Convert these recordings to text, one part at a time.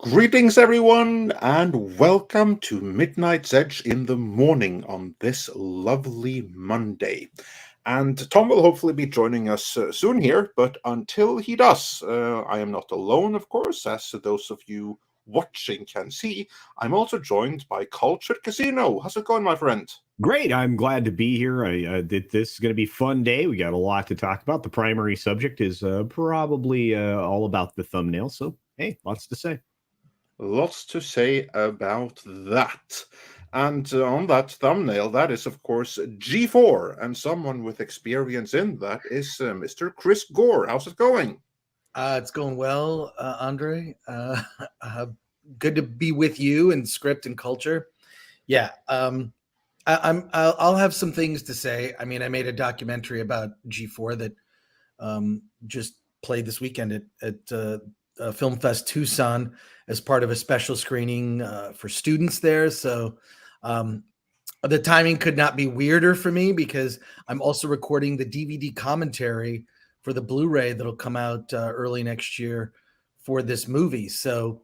Greetings, everyone, and welcome to Midnight's Edge in the morning on this lovely Monday. And Tom will hopefully be joining us soon here, but until he does, I am not alone, of course, as those of you watching can see. I'm also joined by Cultured Casino. How's it going, my friend? Great. I'm glad to be here. This is going to be a fun day. We got a lot to talk about. The primary subject is probably all about the thumbnail. So, hey, lots to say. Lots to say about that. And on that thumbnail, that is, of course, G4. And someone with experience in that is Mr. Chris Gore. How's it going? It's going well, Andre. Good to be with you and Script and Culture. Yeah, I'll have some things to say. I mean, I made a documentary about G4 that just played this weekend at Film Fest Tucson as part of a special screening for students there. So the timing could not be weirder for me because I'm also recording the DVD commentary for the Blu-ray that'll come out early next year for this movie. So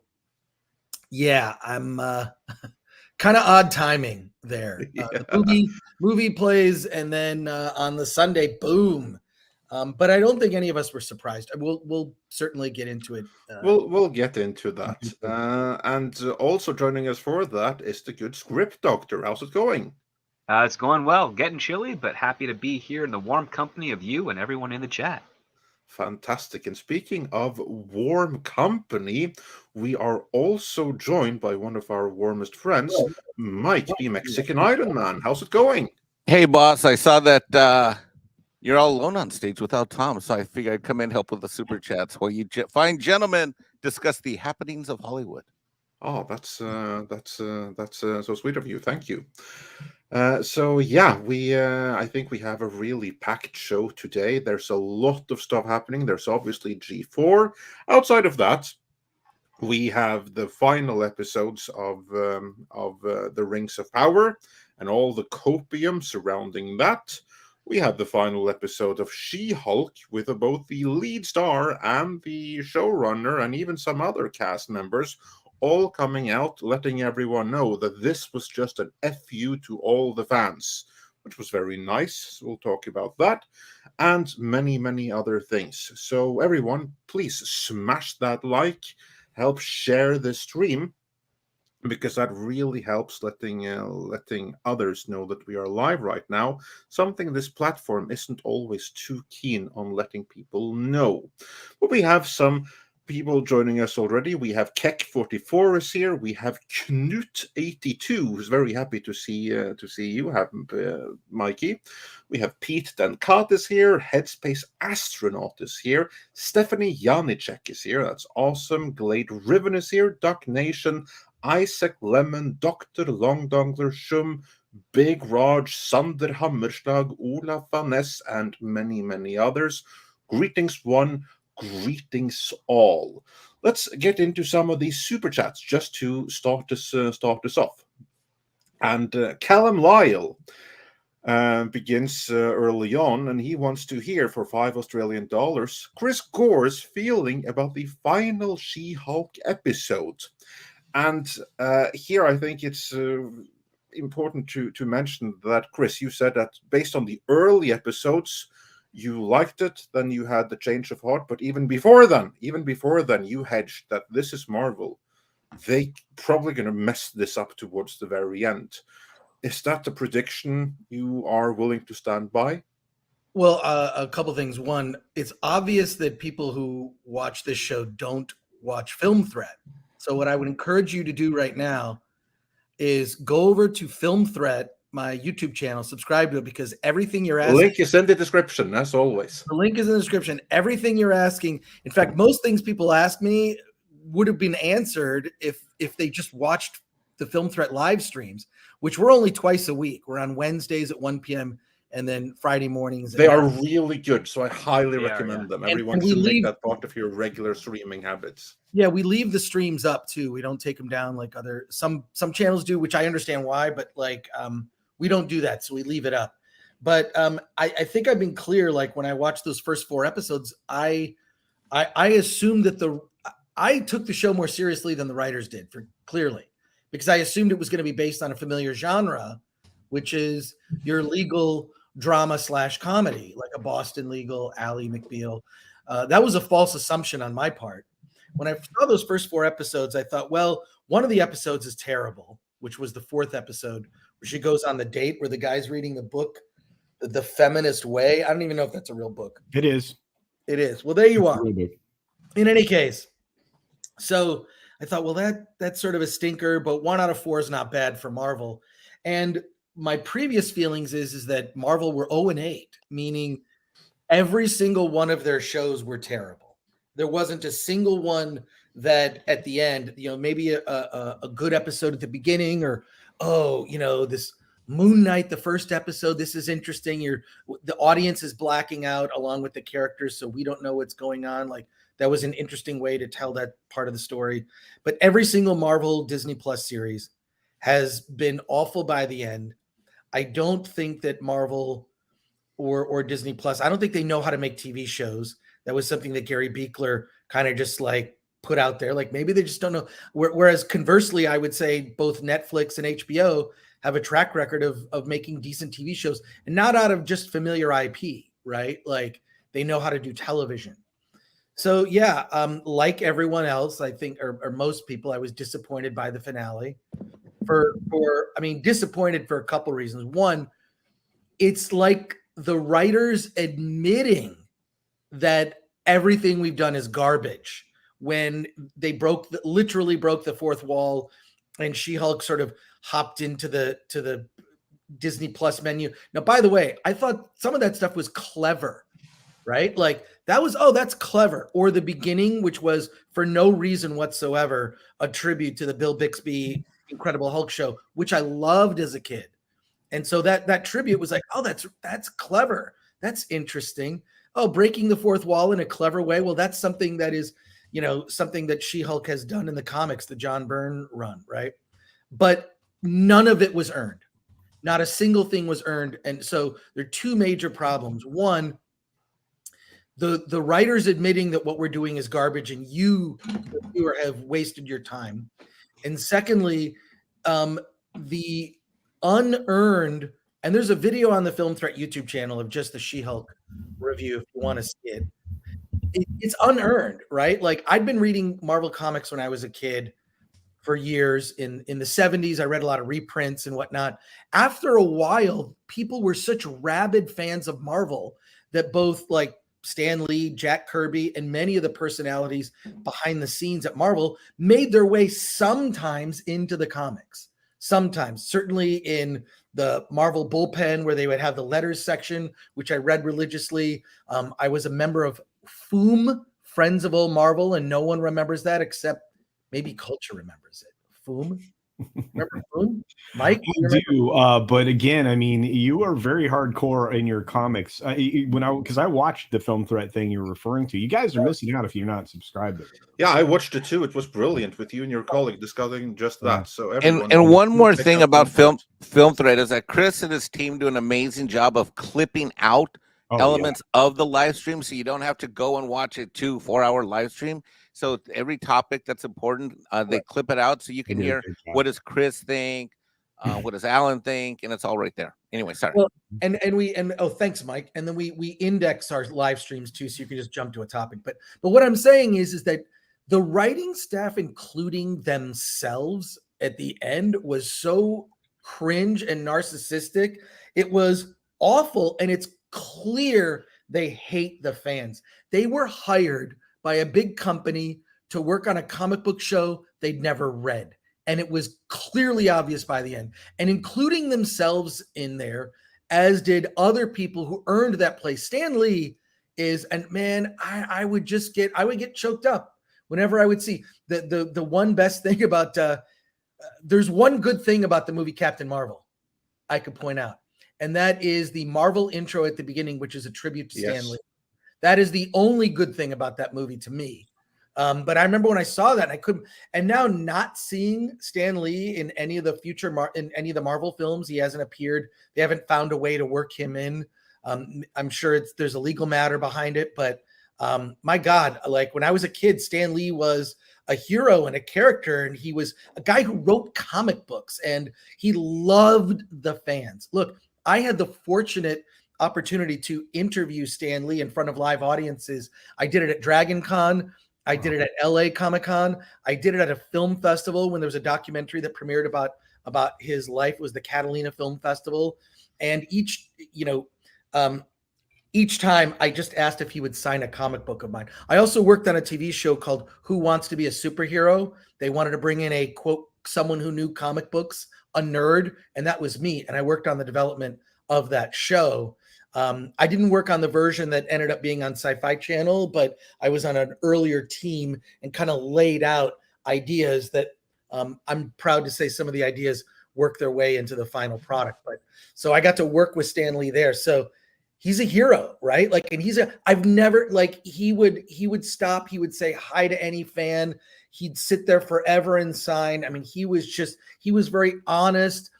yeah, I'm kind of odd timing there. The movie plays, and then on the Sunday, boom. But I don't think any of us were surprised. We'll certainly get into it. We'll get into that. And also joining us for that is the good Script Doctor. How's it going? It's going well. Getting chilly, but happy to be here in the warm company of you and everyone in the chat. Fantastic. And speaking of warm company, we are also joined by one of our warmest friends, MEitM Mexican Iron Man. How's it going? Hey, boss. I saw that you're all alone on stage without Tom, so I figured I'd come in and help with the super chats while you fine gentlemen discuss the happenings of Hollywood. Oh, that's so sweet of you. Thank you. So yeah, I think we have a really packed show today. There's a lot of stuff happening. There's obviously G4. Outside of that, we have the final episodes of the Rings of Power and all the copium surrounding that. We have the final episode of She-Hulk with both the lead star and the showrunner and even some other cast members all coming out, letting everyone know that this was just an FU to all the fans, which was very nice. We'll talk about that and many, many other things. So everyone, please smash that like, help share the stream, because that really helps letting others know that we are live right now. Something this platform isn't always too keen on letting people know. But we have some people joining us already. We have Keck44 is here. We have Knut82, who's very happy to see you, Mikey. We have Pete Dankat is here. Headspace Astronaut is here. Stephanie Janicek is here. That's awesome. Glade Riven is here. Duck Nation, Isaac Lemon, Dr. Longdongler Shum, Big Raj, Sander Hammerslag, Olaf Van Ness, and many, many others. Greetings one, greetings all. Let's get into some of these super chats just to start us off. And Callum Lyle begins early on, and he wants to hear for $5 Australian Chris Gore's feeling about the final She-Hulk episode. And here I think it's important to mention that, Chris, you said that based on the early episodes, you liked it, then you had the change of heart. But even before then, you hedged that this is Marvel. They probably going to mess this up towards the very end. Is that the prediction you are willing to stand by? Well, a couple things. One, it's obvious that people who watch this show don't watch Film Threat. So what I would encourage you to do right now is go over to Film Threat, my YouTube channel, subscribe to it, because everything you're asking... The link is in the description, as always. The link is in the description. Everything you're asking, in fact, most things people ask me would have been answered if they just watched the Film Threat live streams, which we're only twice a week. We're on Wednesdays at 1 p.m. and then Friday mornings. They are really good, so I highly recommend them. Everyone should make that part of your regular streaming habits. Yeah, we leave the streams up too. We don't take them down like some channels do, which I understand why, but we don't do that, so we leave it up. But I think I've been clear. Like when I watched those first 4 episodes, I assumed that I took the show more seriously than the writers did, clearly, because I assumed it was going to be based on a familiar genre, which is your legal drama / comedy, like a Boston Legal, Ally McBeal. That was a false assumption on my part. When I saw those first 4 episodes, I thought, well, one of the episodes is terrible, which was the 4th episode, where she goes on the date where the guy's reading the book, The Feminist Way. I don't even know if that's a real book. It is. It is. Well, there you are. In any case, so I thought, well, that's sort of a stinker, but 1 out of 4 is not bad for Marvel. And my previous feelings is that Marvel were 0-8, meaning every single one of their shows were terrible. There wasn't a single one that at the end, maybe a good episode at the beginning, or, this Moon Knight, the first episode, this is interesting. The audience is blacking out along with the characters, so we don't know what's going on. Like, that was an interesting way to tell that part of the story. But every single Marvel Disney Plus series has been awful by the end. I don't think that Marvel or Disney Plus, I don't think they know how to make TV shows. That was something that Gary Beekler kind of just like put out there. Like, maybe they just don't know. Whereas conversely, I would say both Netflix and HBO have a track record of making decent TV shows, and not out of just familiar IP, right? Like, they know how to do television. So yeah, like everyone else, I think, or most people, I was disappointed by the finale. Disappointed for a couple reasons. One, it's like the writers admitting that everything we've done is garbage when they literally broke the 4th wall, and She-Hulk sort of hopped into the Disney Plus menu. Now, by the way, I thought some of that stuff was clever, right? Like, that was, that's clever. Or the beginning, which was for no reason whatsoever a tribute to the Bill Bixby Incredible Hulk show, which I loved as a kid. And so that tribute was like, that's clever. That's interesting. Oh, breaking the 4th wall in a clever way. Well, that's something that is, something that She-Hulk has done in the comics, the John Byrne run, right? But none of it was earned. Not a single thing was earned. And so there are 2 major problems. One, the writers admitting that what we're doing is garbage, and you have wasted your time. And secondly, the unearned, and there's a video on the Film Threat YouTube channel of just the She-Hulk review if you want to see it. It's unearned, right? Like, I'd been reading Marvel comics when I was a kid for years. In the 70s, I read a lot of reprints and whatnot. After a while, people were such rabid fans of Marvel that both like Stan Lee, Jack Kirby, and many of the personalities behind the scenes at Marvel made their way sometimes into the comics. Sometimes, certainly in the Marvel bullpen, where they would have the letters section, which I read religiously. I was a member of FOOM, Friends of Old Marvel, and no one remembers that except maybe Culture remembers it. FOOM. Remember FOOM? Mike? I do, but again, I mean, you are very hardcore in your comics. Because I watched the Film Threat thing you're referring to. You guys are missing out if you're not subscribed. Yeah, I watched it too. It was brilliant with you and your colleague discussing just that. So and one more thing about Film Threat is that Chris and his team do an amazing job of clipping out elements of the live stream, so you don't have to go and watch a 2-4 hour live stream. So every topic that's important, they clip it out so you can hear what does Chris think, what does Alan think, and it's all right there. Anyway, sorry. Well, and thanks, Mike. And then we index our live streams too, so you can just jump to a topic. But what I'm saying is that the writing staff, including themselves at the end, was so cringe and narcissistic. It was awful, and it's clear they hate the fans. They were hired by a big company to work on a comic book show they'd never read. And it was clearly obvious by the end, and including themselves in there, as did other people who earned that place. Stan Lee is, and man, I would get choked up whenever I would see the one best thing about, there's one good thing about the movie Captain Marvel I could point out. And that is the Marvel intro at the beginning, which is a tribute to Stan Lee. That is the only good thing about that movie to me. But I remember when I saw that, and I couldn't. And now, not seeing Stan Lee in any of the future in any of the Marvel films, he hasn't appeared. They haven't found a way to work him in. I'm sure there's a legal matter behind it, but My God, like when I was a kid, Stan Lee was a hero and a character, and he was a guy who wrote comic books, and he loved the fans. Look, I had the fortunate opportunity to interview Stan Lee in front of live audiences. I did it at Dragon Con. I did it at LA Comic Con. I did it at a film festival when there was a documentary that premiered about his life. It was the Catalina Film Festival. And each time I just asked if he would sign a comic book of mine. I also worked on a TV show called Who Wants to Be a Superhero? They wanted to bring in a, quote, someone who knew comic books, a nerd, and that was me. And I worked on the development of that show. I didn't work on the version that ended up being on Sci-Fi Channel, but I was on an earlier team and kind of laid out ideas that I'm proud to say some of the ideas work their way into the final product. But so I got to work with Stan Lee there. So he's a hero, right? Like, and I've never, like, he would stop, he would say hi to any fan. He'd sit there forever and sign. I mean, he was very honest.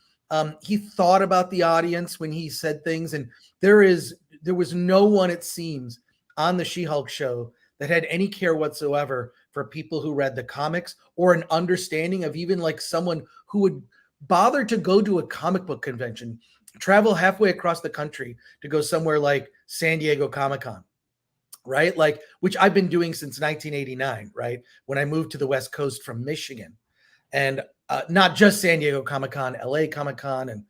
He thought about the audience when he said things, and there was no one, it seems, on the She-Hulk show that had any care whatsoever for people who read the comics or an understanding of even like someone who would bother to go to a comic book convention, travel halfway across the country to go somewhere like San Diego Comic-Con, right? Like, which I've been doing since 1989, right? When I moved to the West Coast from Michigan. And not just San Diego Comic-Con, LA Comic-Con, and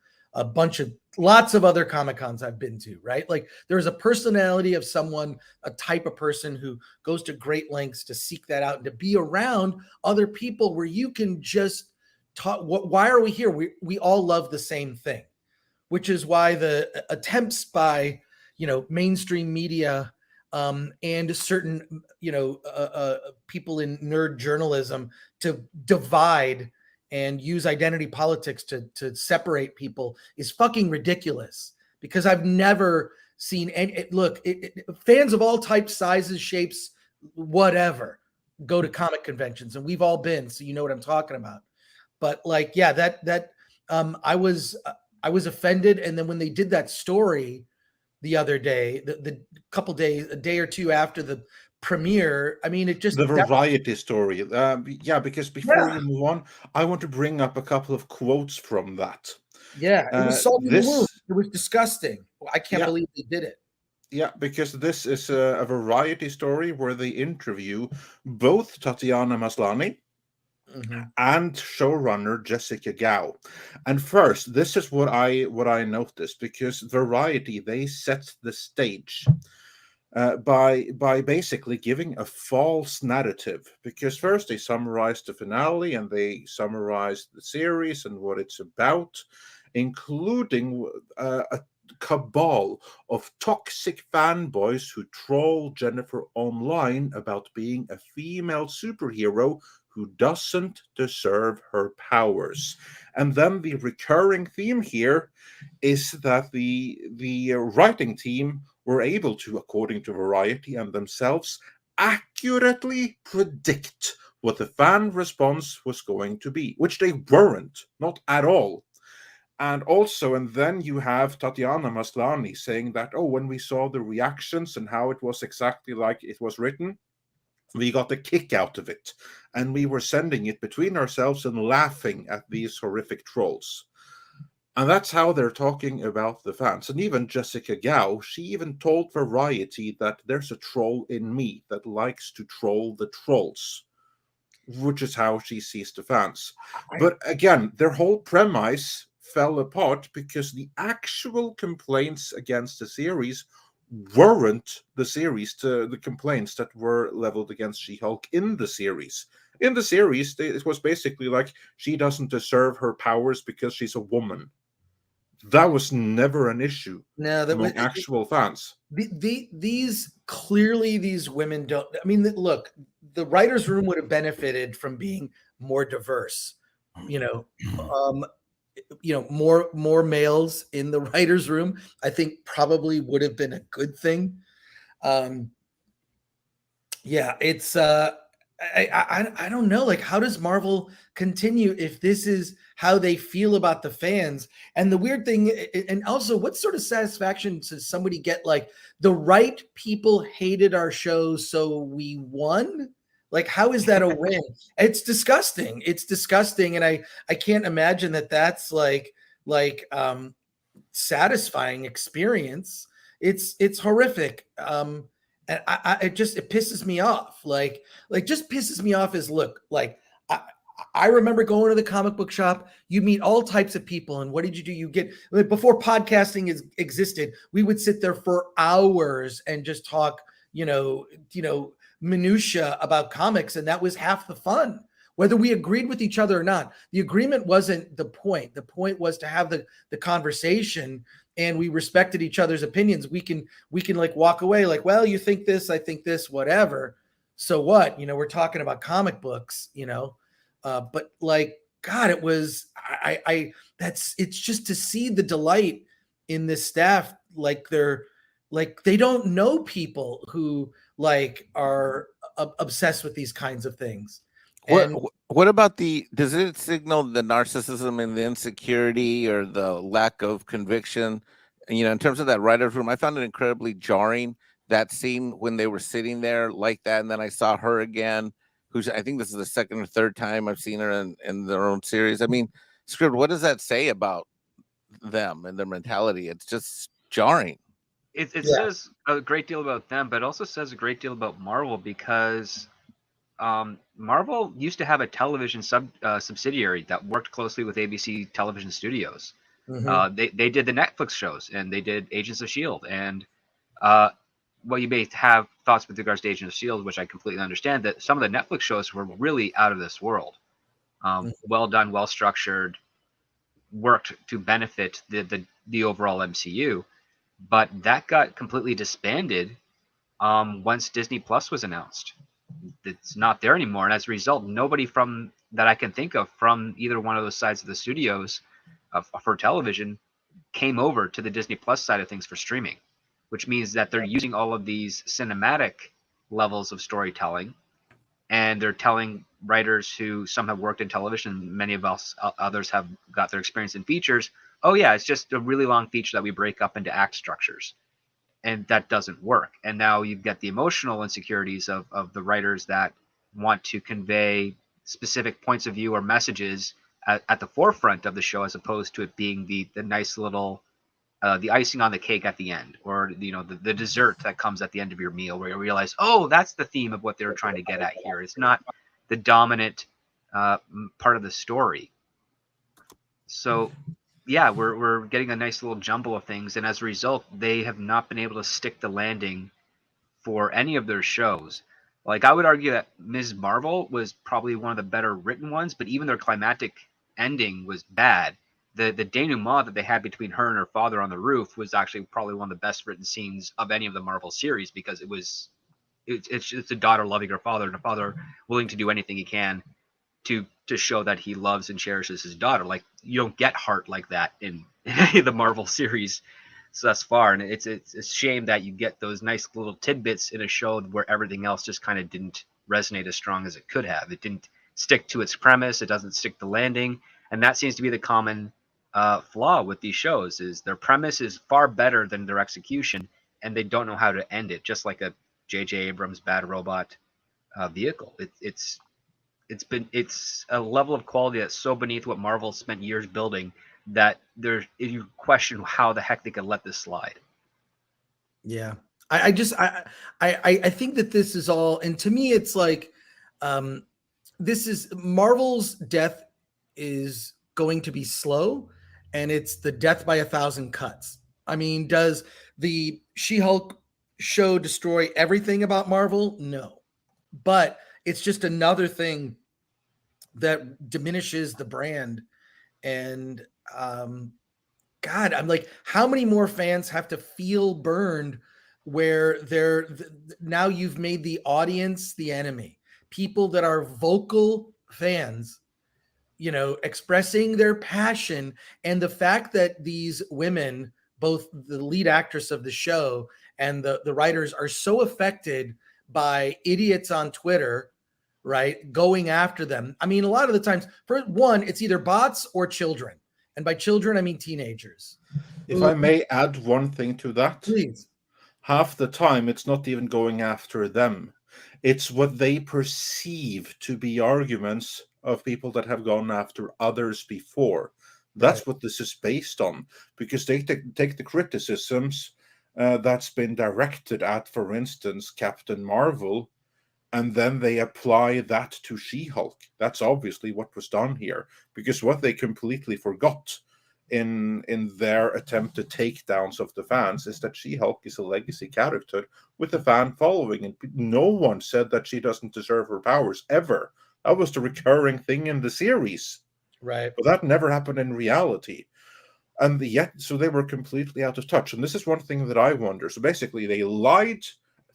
lots of other Comic-Cons I've been to, right? Like, there's a personality of someone, a type of person who goes to great lengths to seek that out and to be around other people where you can just talk. Why are we here? We all love the same thing, which is why the attempts by, mainstream media and certain, people in nerd journalism to divide and use identity politics to separate people is fucking ridiculous, because I've never seen any. Look, fans of all types, sizes, shapes, whatever, go to comic conventions, and we've all been, so you know what I'm talking about. But like, yeah, I was offended, and then when they did that story the other day, the couple days, a day or two after the premiere, I mean, it just the variety story. Because before you move on, I want to bring up a couple of quotes from that. Yeah, it was salty in the wound. It was disgusting. I can't believe they did it. Yeah, because this is a variety story where they interview both Tatiana Maslany and showrunner Jessica Gao. And first, this is what I noticed, because Variety, they set the stage by basically giving a false narrative. Because first they summarized the finale and they summarized the series and what it's about, including a cabal of toxic fanboys who troll Jennifer online about being a female superhero who doesn't deserve her powers. And then the recurring theme here is that the writing team were able to, according to Variety and themselves, accurately predict what the fan response was going to be, which they weren't, not at all. And then you have Tatiana Maslany saying that, when we saw the reactions and how it was exactly like it was written, we got a kick out of it. And we were sending it between ourselves and laughing at these horrific trolls. And that's how they're talking about the fans. And even Jessica Gao, she even told Variety that there's a troll in me that likes to troll the trolls, which is how she sees the fans. But again, their whole premise fell apart because the actual complaints against the series weren't the complaints that were leveled against She-Hulk in the series. In the series, it was basically like, she doesn't deserve her powers because she's a woman. That was never an issue among actual fans. These women don't. I mean, look, the writers' room would have benefited from being more diverse. More males in the writers' room, I think probably would have been a good thing. It's I don't know. Like, how does Marvel continue if this is how they feel about the fans? And the weird thing, and also, what sort of satisfaction does somebody get? Like, the right people hated our show, so we won. Like, how is that a win? It's disgusting. It's disgusting, and I can't imagine that that's like satisfying experience. It's horrific. And it pisses me off. Like just pisses me off is look, like I remember going to the comic book shop, you meet all types of people. And what did you do? You get, before podcasting existed, we would sit there for hours and just talk, minutia about comics. And that was half the fun, whether we agreed with each other or not. The agreement wasn't the point. The point was to have the conversation, and we respected each other's opinions. We can like walk away like, well, you think this, I think this, whatever. So what? We're talking about comic books, but like, God, it was, it's just to see the delight in this staff. Like they don't know people who like are obsessed with these kinds of things. What about does it signal the narcissism and the insecurity or the lack of conviction? In terms of that writer's room, I found it incredibly jarring, that scene when they were sitting there like that. And then I saw her again, I think this is the second or third time I've seen her in their own series. I mean, Script, what does that say about them and their mentality? It's just jarring. It says a great deal about them, but it also says a great deal about Marvel, because Marvel used to have a television subsidiary that worked closely with ABC Television Studios. Mm-hmm. They did the Netflix shows, and they did Agents of S.H.I.E.L.D. And well, you may have thoughts with regards to Agents of S.H.I.E.L.D., which I completely understand, that some of the Netflix shows were really out of this world. Well done, well structured, worked to benefit the overall MCU. But that got completely disbanded once Disney Plus was announced. It's not there anymore, and as a result, nobody from that I can think of from either one of those sides of the studios for television came over to the Disney Plus side of things for streaming, which means that they're using all of these cinematic levels of storytelling, and they're telling writers who some have worked in television, many of us others have got their experience in features. Oh yeah, it's just a really long feature that we break up into act structures. And that doesn't work. And now you've got the emotional insecurities of the writers that want to convey specific points of view or messages at the forefront of the show, as opposed to it being the nice little the icing on the cake at the end, or the dessert that comes at the end of your meal, where you realize, oh, that's the theme of what they were trying to get at here. It's not the dominant part of the story. So yeah, we're getting a nice little jumble of things, and as a result, they have not been able to stick the landing for any of their shows. Like, I would argue that Ms. Marvel was probably one of the better written ones, but even their climactic ending was bad. The denouement that they had between her and her father on the roof was actually probably one of the best written scenes of any of the Marvel series, because it's a daughter loving her father, and a father willing to do anything he can to show that he loves and cherishes his daughter. Like, you don't get heart like that in any of the Marvel series thus far, and it's a shame that you get those nice little tidbits in a show where everything else just kind of didn't resonate as strong as it could have. It didn't stick to its premise. It doesn't stick the landing, and that seems to be the common flaw with these shows, is their premise is far better than their execution, and they don't know how to end it, just like a J.J. Abrams Bad Robot vehicle. It's a level of quality that's so beneath what Marvel spent years building that you question how the heck they could let this slide. Yeah, I think that this is all, and to me, it's like, this is Marvel's death is going to be slow, and it's the death by 1,000 cuts. I mean, does the She-Hulk show destroy everything about Marvel? No, but it's just another thing that diminishes the brand. And God, I'm like, how many more fans have to feel burned where now you've made the audience the enemy? People that are vocal fans, expressing their passion, and the fact that these women, both the lead actress of the show and the writers, are so affected by idiots on Twitter, right? Going after them. I mean, a lot of the times, for one, it's either bots or children. And by children, I mean teenagers. If I may add one thing to that. Please. Half the time, it's not even going after them. It's what they perceive to be arguments of people that have gone after others before. That's what this is based on, because they take the criticisms that's been directed at, for instance, Captain Marvel, and then they apply that to She-Hulk. That's obviously what was done here, because what they completely forgot in their attempted takedowns of the fans is that She-Hulk is a legacy character with a fan following, and no one said that she doesn't deserve her powers ever. That was the recurring thing in the series, right? But that never happened in reality, and yet so they were completely out of touch. And this is one thing that I wonder. So basically, they lied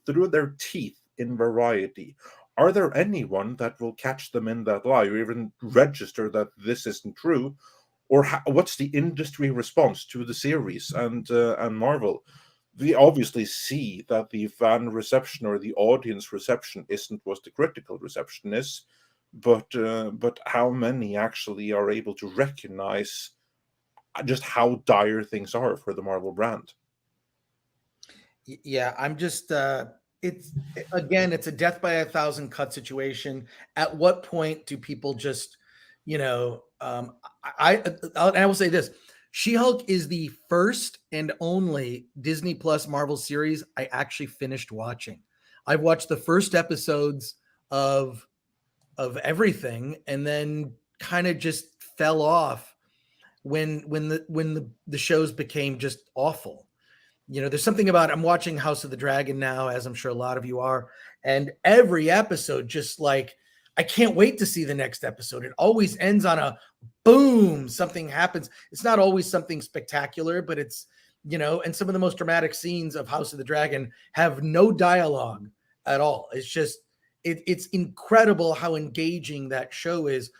through their teeth in Variety. Are there anyone that will catch them in that lie, or even register that this isn't true? Or what's the industry response to the series and Marvel? We obviously see that the fan reception or the audience reception isn't what the critical reception is, but how many actually are able to recognize just how dire things are for the Marvel brand? Yeah, I'm just it's a death by a thousand cut situation. At what point do people just, I will say this: She-Hulk is the first and only Disney Plus Marvel series I actually finished watching. I've watched the first episodes of everything, and then kind of just fell off when the shows became just awful. There's something about, I'm watching House of the Dragon now, as I'm sure a lot of you are, and every episode just like, I can't wait to see the next episode. It always ends on a boom, something happens. It's not always something spectacular, but it's, and some of the most dramatic scenes of House of the Dragon have no dialogue at all. It's just, it's incredible how engaging that show is,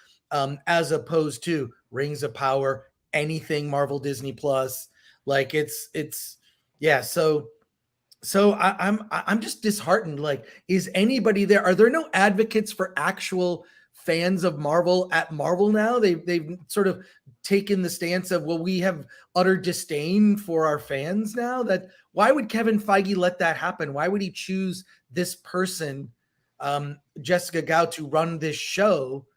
as opposed to Rings of Power, anything Marvel Disney Plus. Like yeah. So I'm just disheartened. Like, is anybody there? Are there no advocates for actual fans of Marvel at Marvel now? They've sort of taken the stance of, well, we have utter disdain for our fans now. That why would Kevin Feige let that happen? Why would he choose this person, Jessica Gao, to run this show?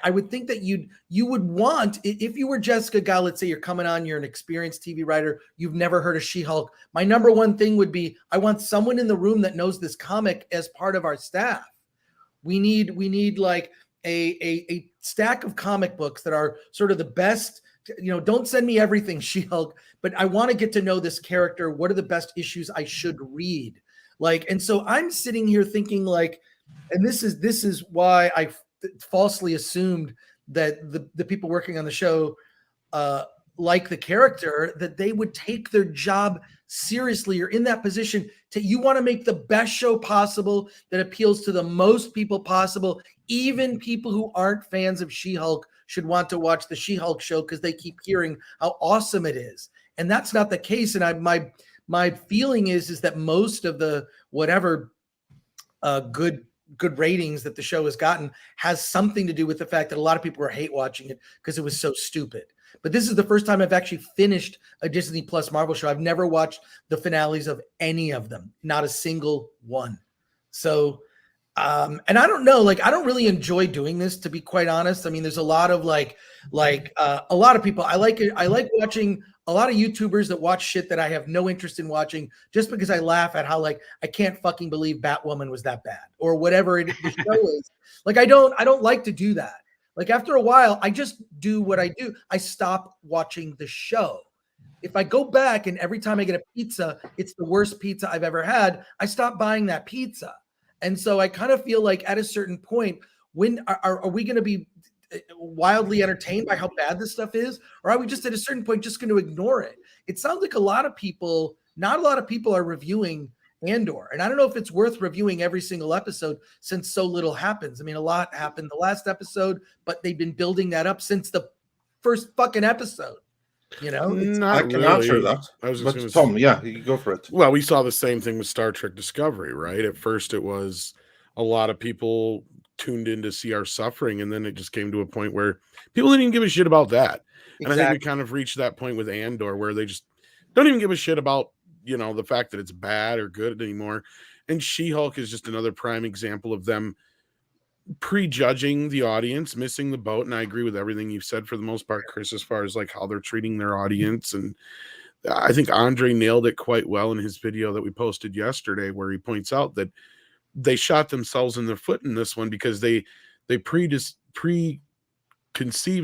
I would think that you would want, if you were Jessica Gao, let's say you're coming on, you're an experienced TV writer, you've never heard of She-Hulk. My number one thing would be, I want someone in the room that knows this comic as part of our staff. We need like a stack of comic books that are sort of the best. Don't send me everything She-Hulk, but I want to get to know this character. What are the best issues I should read? And so I'm sitting here thinking and this is why I falsely assumed that the people working on the show like the character, that they would take their job seriously. You're in that position you want to make the best show possible that appeals to the most people possible. Even people who aren't fans of She-Hulk should want to watch the She-Hulk show because they keep hearing how awesome it is. And that's not the case. And my feeling is that most of the whatever good ratings that the show has gotten has something to do with the fact that a lot of people were hate watching it because it was so stupid. But this is the first time I've actually finished a Disney Plus Marvel show. I've never watched the finales of any of them, not a single one. So, and I don't know, I don't really enjoy doing this, to be quite honest. I mean, there's a lot of a lot of people. I like watching a lot of YouTubers that watch shit that I have no interest in watching, just because I laugh at how I can't fucking believe Batwoman was that bad, or whatever the show is. I don't like to do that. After a while, I just do what I do. I stop watching the show. If I go back and every time I get a pizza, it's the worst pizza I've ever had, I stop buying that pizza. And so I kind of feel like at a certain point, when are we going to be wildly entertained by how bad this stuff is? Or are we just at a certain point just going to ignore it? It sounds like not a lot of people are reviewing Andor. And I don't know if it's worth reviewing every single episode since so little happens. I mean, a lot happened the last episode, but they've been building that up since the first fucking episode. I can answer that. I was just but Tom, yeah, you go for it. Well, we saw the same thing with Star Trek Discovery, right? At first, it was a lot of people tuned in to see our suffering, and then it just came to a point where people didn't even give a shit about that. And I think we kind of reached that point with Andor where they just don't even give a shit about, you know, the fact that it's bad or good anymore. And She-Hulk is just another prime example of them prejudging the audience, missing the boat. And I agree with everything you've said for the most part, Chris, as far as like how they're treating their audience. And I think Andre nailed it quite well in his video that we posted yesterday, where he points out that they shot themselves in the foot in this one because they preconceived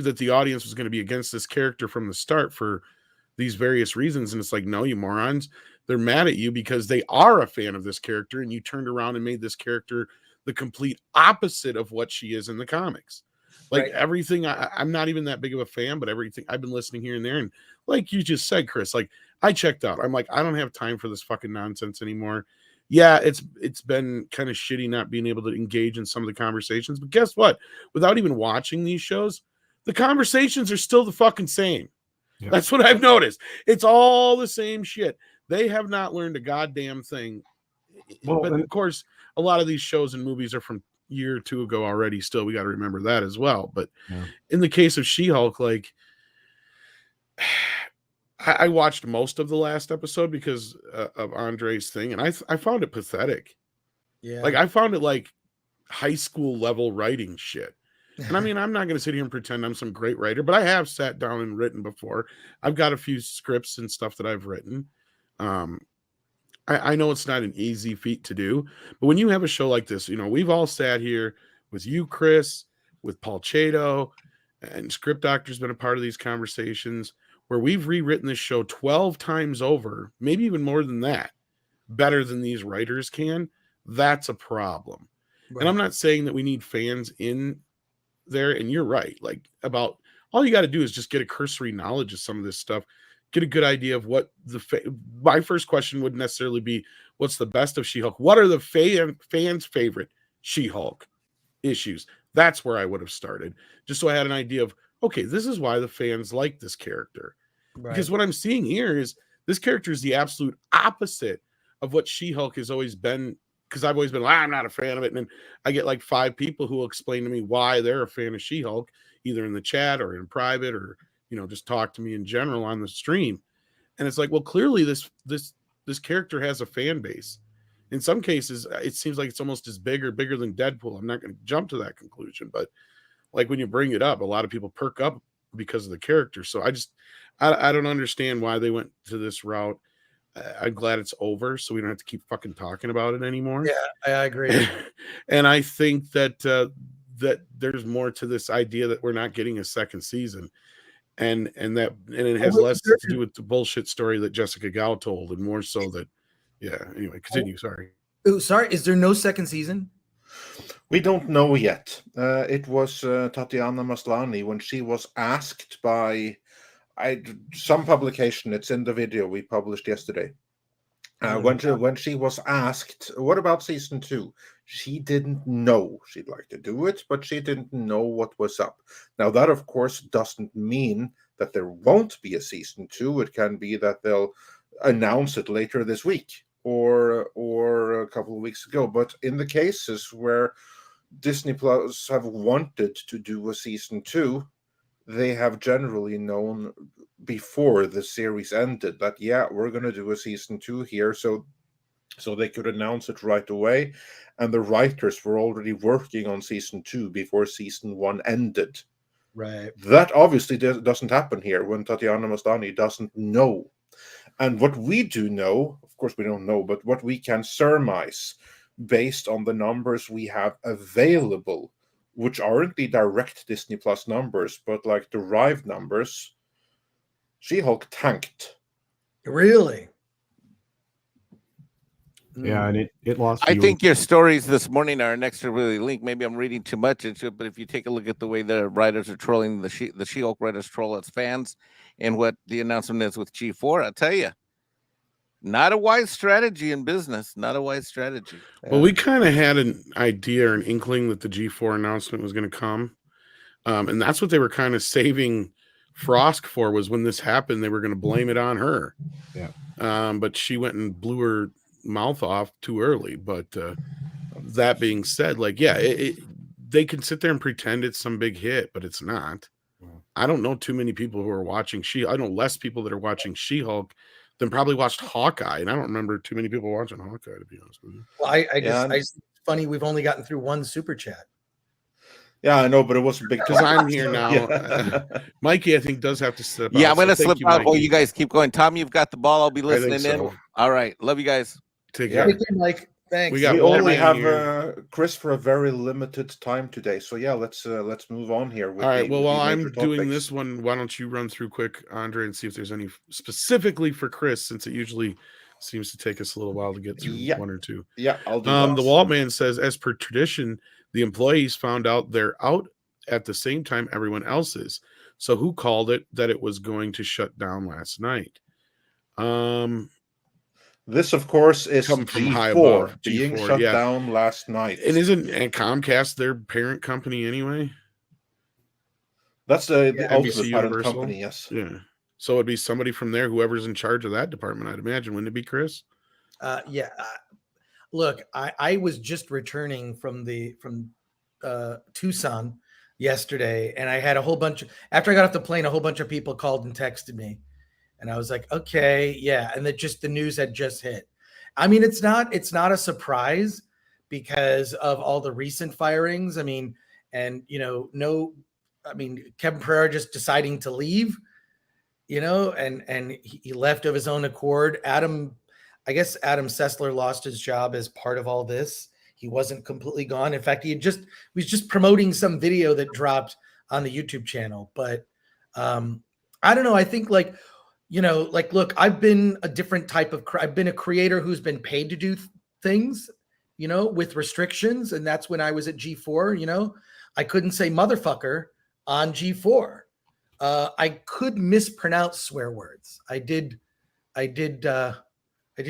that the audience was going to be against this character from the start for these various reasons. And it's like, no, you morons, they're mad at you because they are a fan of this character, and you turned around and made this character the complete opposite of what she is in the comics. Like everything, I'm not even that big of a fan, but everything I've been listening here and there. And like you just said, Chris, like I checked out. I'm like, I don't have time for this fucking nonsense anymore. Yeah, it's been kind of shitty not being able to engage in some of the conversations. But guess what? Without even watching these shows, the conversations are still the fucking same. Yeah. That's what I've noticed. It's all the same shit. They have not learned a goddamn thing. Well, but of course, a lot of these shows and movies are from a year or two ago already. Still, we got to remember that as well. But in the case of She-Hulk, like I watched most of the last episode because of Andre's thing, and I found it pathetic. Yeah, like I found it like high school level writing shit. And I mean, I'm not going to sit here and pretend I'm some great writer, but I have sat down and written before. I've got a few scripts and stuff that I've written. I know it's not an easy feat to do, but when you have a show like this, you know, we've all sat here with you, Chris, with Paul Chato, and Script Doctor's been a part of these conversations where we've rewritten this show 12 times over, maybe even more than that, better than these writers can. That's a problem. Right. And I'm not saying that we need fans in there, and you're right, like about all you got to do is just get a cursory knowledge of some of this stuff, get a good idea of what my first question wouldn't necessarily be what's the best of She-Hulk, what are the fans favorite She-Hulk issues. That's where I would have started, just so I had an idea of, okay, this is why the fans like this character. Right. Because what I'm seeing here is this character is the absolute opposite of what She-Hulk has always been. Because I've always been like, I'm not a fan of it. And then I get like 5 people who will explain to me why they're a fan of She-Hulk, either in the chat or in private, or, you know, just talk to me in general on the stream. And it's like, well, clearly this character has a fan base. In some cases, it seems like it's almost as bigger than Deadpool. I'm not going to jump to that conclusion, but like when you bring it up, a lot of people perk up because of the character. So I don't understand why they went to this route. I'm glad it's over, so we don't have to keep fucking talking about it anymore. Yeah, I agree. And I think that that there's more to this idea that we're not getting a second season, and it has less to do with the bullshit story that Jessica Gao told, and more so that, yeah. Anyway, continue. Sorry. Oh, sorry. Is there no second season? We don't know yet. It was Tatiana Maslany when she was asked by some publication. It's in the video we published yesterday. When she was asked, what about season 2? She didn't know. She'd like to do it, but she didn't know what was up. Now, that, of course, doesn't mean that there won't be a season 2. It can be that they'll announce it later this week or a couple of weeks ago. But in the cases where Disney Plus have wanted to do a season 2, they have generally known before the series ended that, yeah, we're going to do a season 2 here, so they could announce it right away, and the writers were already working on season 2 before season 1 ended. Right. That obviously doesn't happen here when Tatiana Maslany doesn't know. And what we do know, of course we don't know, but what we can surmise based on the numbers we have available, which aren't the direct Disney Plus numbers, but like derived numbers, She-Hulk tanked. Really? Yeah, and it lost. I think your stories this morning are an extra really link. Maybe I'm reading too much into it, but if you take a look at the way the writers are trolling, the She-Hulk writers troll its fans, and what the announcement is with G4, I'll tell you, not a wise strategy in business. Not a wise strategy. Well, we kind of had an idea or an inkling that the G4 announcement was going to come. And that's what they were kind of saving Frosk for, was when this happened, they were going to blame it on her. Yeah. But she went and blew her mouth off too early. But that being said, like, yeah, they can sit there and pretend it's some big hit, but it's not. I don't know too many people who are watching I know less people that are watching She-Hulk than probably watched Hawkeye, and I don't remember too many people watching Hawkeye, to be honest with you. Well, it's funny we've only gotten through one super chat. Yeah, I know, but it wasn't big because I'm here now. Yeah. Mikey, I think, does have to slip out. Yeah, I'm going to so slip out while you guys keep going. Tom, you've got the ball. I'll be listening so. in. All right. Love you guys. Take Yeah. care. Take care, Mike. Thanks. We only have here. Chris for a very limited time today, so yeah, let's move on here. With all right. Well, while I'm doing topics. this one, why don't you run through quick, Andre, and see if there's any specifically for Chris, since it usually seems to take us a little while to get through one or two. Yeah, I'll do The Waltman says, as per tradition, the employees found out they're out at the same time everyone else is. So who called it that it was going to shut down last night? This, of course, is Come from G4 high above. being G4, shut down last night. And isn't Comcast their parent company anyway? That's the NBC ultimate parent Universal? company, yes. Yeah. So it'd be somebody from there, whoever's in charge of that department, I'd imagine. Wouldn't it be Chris? Yeah. Look, I was just returning from Tucson yesterday, and I had after I got off the plane, a whole bunch of people called and texted me. And I was like, okay, yeah. And the news had just hit. I mean, it's not a surprise because of all the recent firings. I mean, and Kevin Pereira just deciding to leave, and he left of his own accord. Adam Sessler lost his job as part of all this. He wasn't completely gone. In fact, he was just promoting some video that dropped on the YouTube channel. But I don't know. I think look, I've been a different type of, I've been a creator who's been paid to do things, with restrictions. And that's when I was at G4, I couldn't say motherfucker on G4. I could mispronounce swear words. I did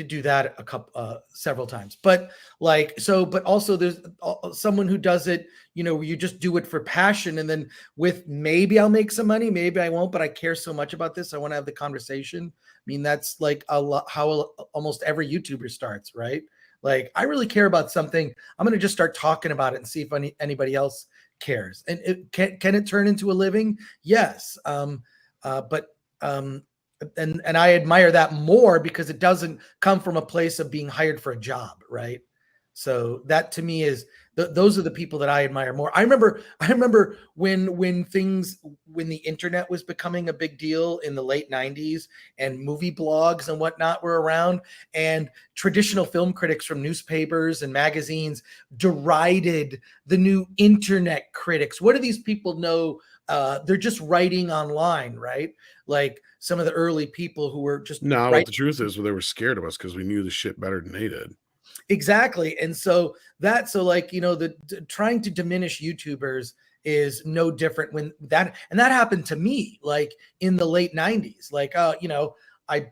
do that several times, but also there's someone who does it, where you just do it for passion. And then maybe I'll make some money, maybe I won't, but I care so much about this. I want to have the conversation. I mean, that's like how almost every YouTuber starts, right? Like, I really care about something. I'm going to just start talking about it and see if anybody else cares. And can it turn into a living? Yes. But I admire that more because it doesn't come from a place of being hired for a job, right? So that to me is those are the people that I admire more. I remember when the internet was becoming a big deal in the late 90s and movie blogs and whatnot were around, and traditional film critics from newspapers and magazines derided the new internet critics. What do these people know? They're just writing online, right? Like some of the early people who were just what the truth is, they were scared of us because we knew the shit better than they did. Exactly. And so trying to diminish YouTubers is no different when that happened to me, like in the late 90s. Like, I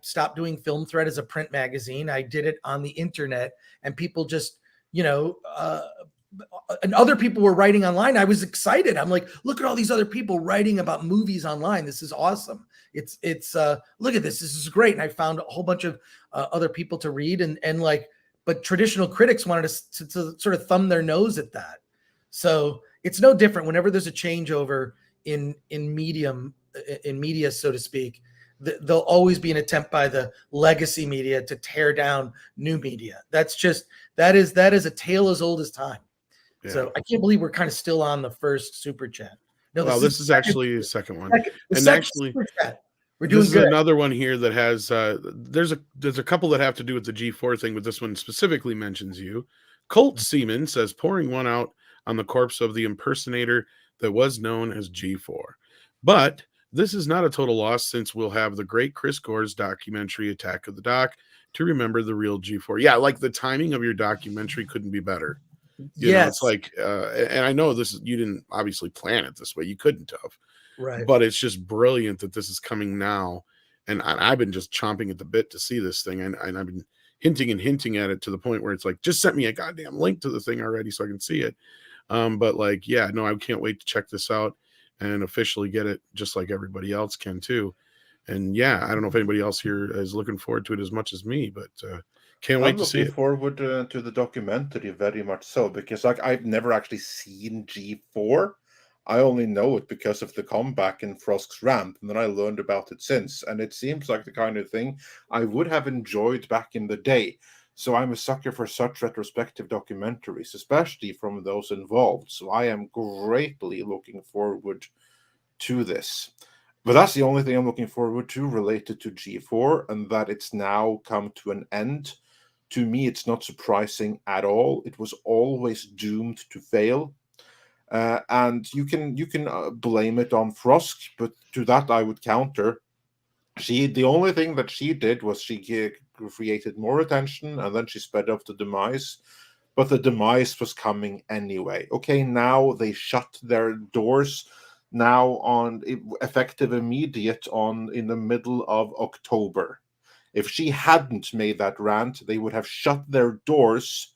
stopped doing Film Thread as a print magazine. I did it on the internet, and people just, and other people were writing online. I was excited. I'm like, look at all these other people writing about movies online. This is awesome. It's look at this. This is great. And I found a whole bunch of other people to read, but traditional critics wanted to sort of thumb their nose at that. So it's no different whenever there's a changeover in media, so to speak. There'll always be an attempt by the legacy media to tear down new media. That is a tale as old as time. Yeah. So I can't believe we're kind of still on the first super chat. No, this is actually the second one. We're doing this good. Is another one here that has there's a couple that have to do with the G4 thing, but this one specifically mentions you. Colt Seaman says, pouring one out on the corpse of the impersonator that was known as G4. But this is not a total loss, since we'll have the great Chris Gore's documentary Attack of the Doc to remember the real G4. Yeah, like the timing of your documentary couldn't be better. You know, it's like, and I know you didn't obviously plan it this way. You couldn't have. Right. But it's just brilliant that this is coming now. And I've been just chomping at the bit to see this thing. And I've been hinting at it to the point where it's like, just sent me a goddamn link to the thing already so I can see it. But I can't wait to check this out and officially get it, just like everybody else can too. And I don't know if anybody else here is looking forward to it as much as me, but Can't wait to see looking it. forward to the documentary very much so, because like I've never actually seen G4. I only know it because of the comeback in Frosk's Ramp, and then I learned about it since. And it seems like the kind of thing I would have enjoyed back in the day. So I'm a sucker for such retrospective documentaries, especially from those involved. So I am greatly looking forward to this. But that's the only thing I'm looking forward to related to G4, and that it's now come to an end. To me, it's not surprising at all. It was always doomed to fail. And you can blame it on Frosk, but to that I would counter. The only thing that she did was she created more attention, and then she sped up the demise. But the demise was coming anyway. Okay, now they shut their doors. Now on effective immediate in the middle of October. If she hadn't made that rant, they would have shut their doors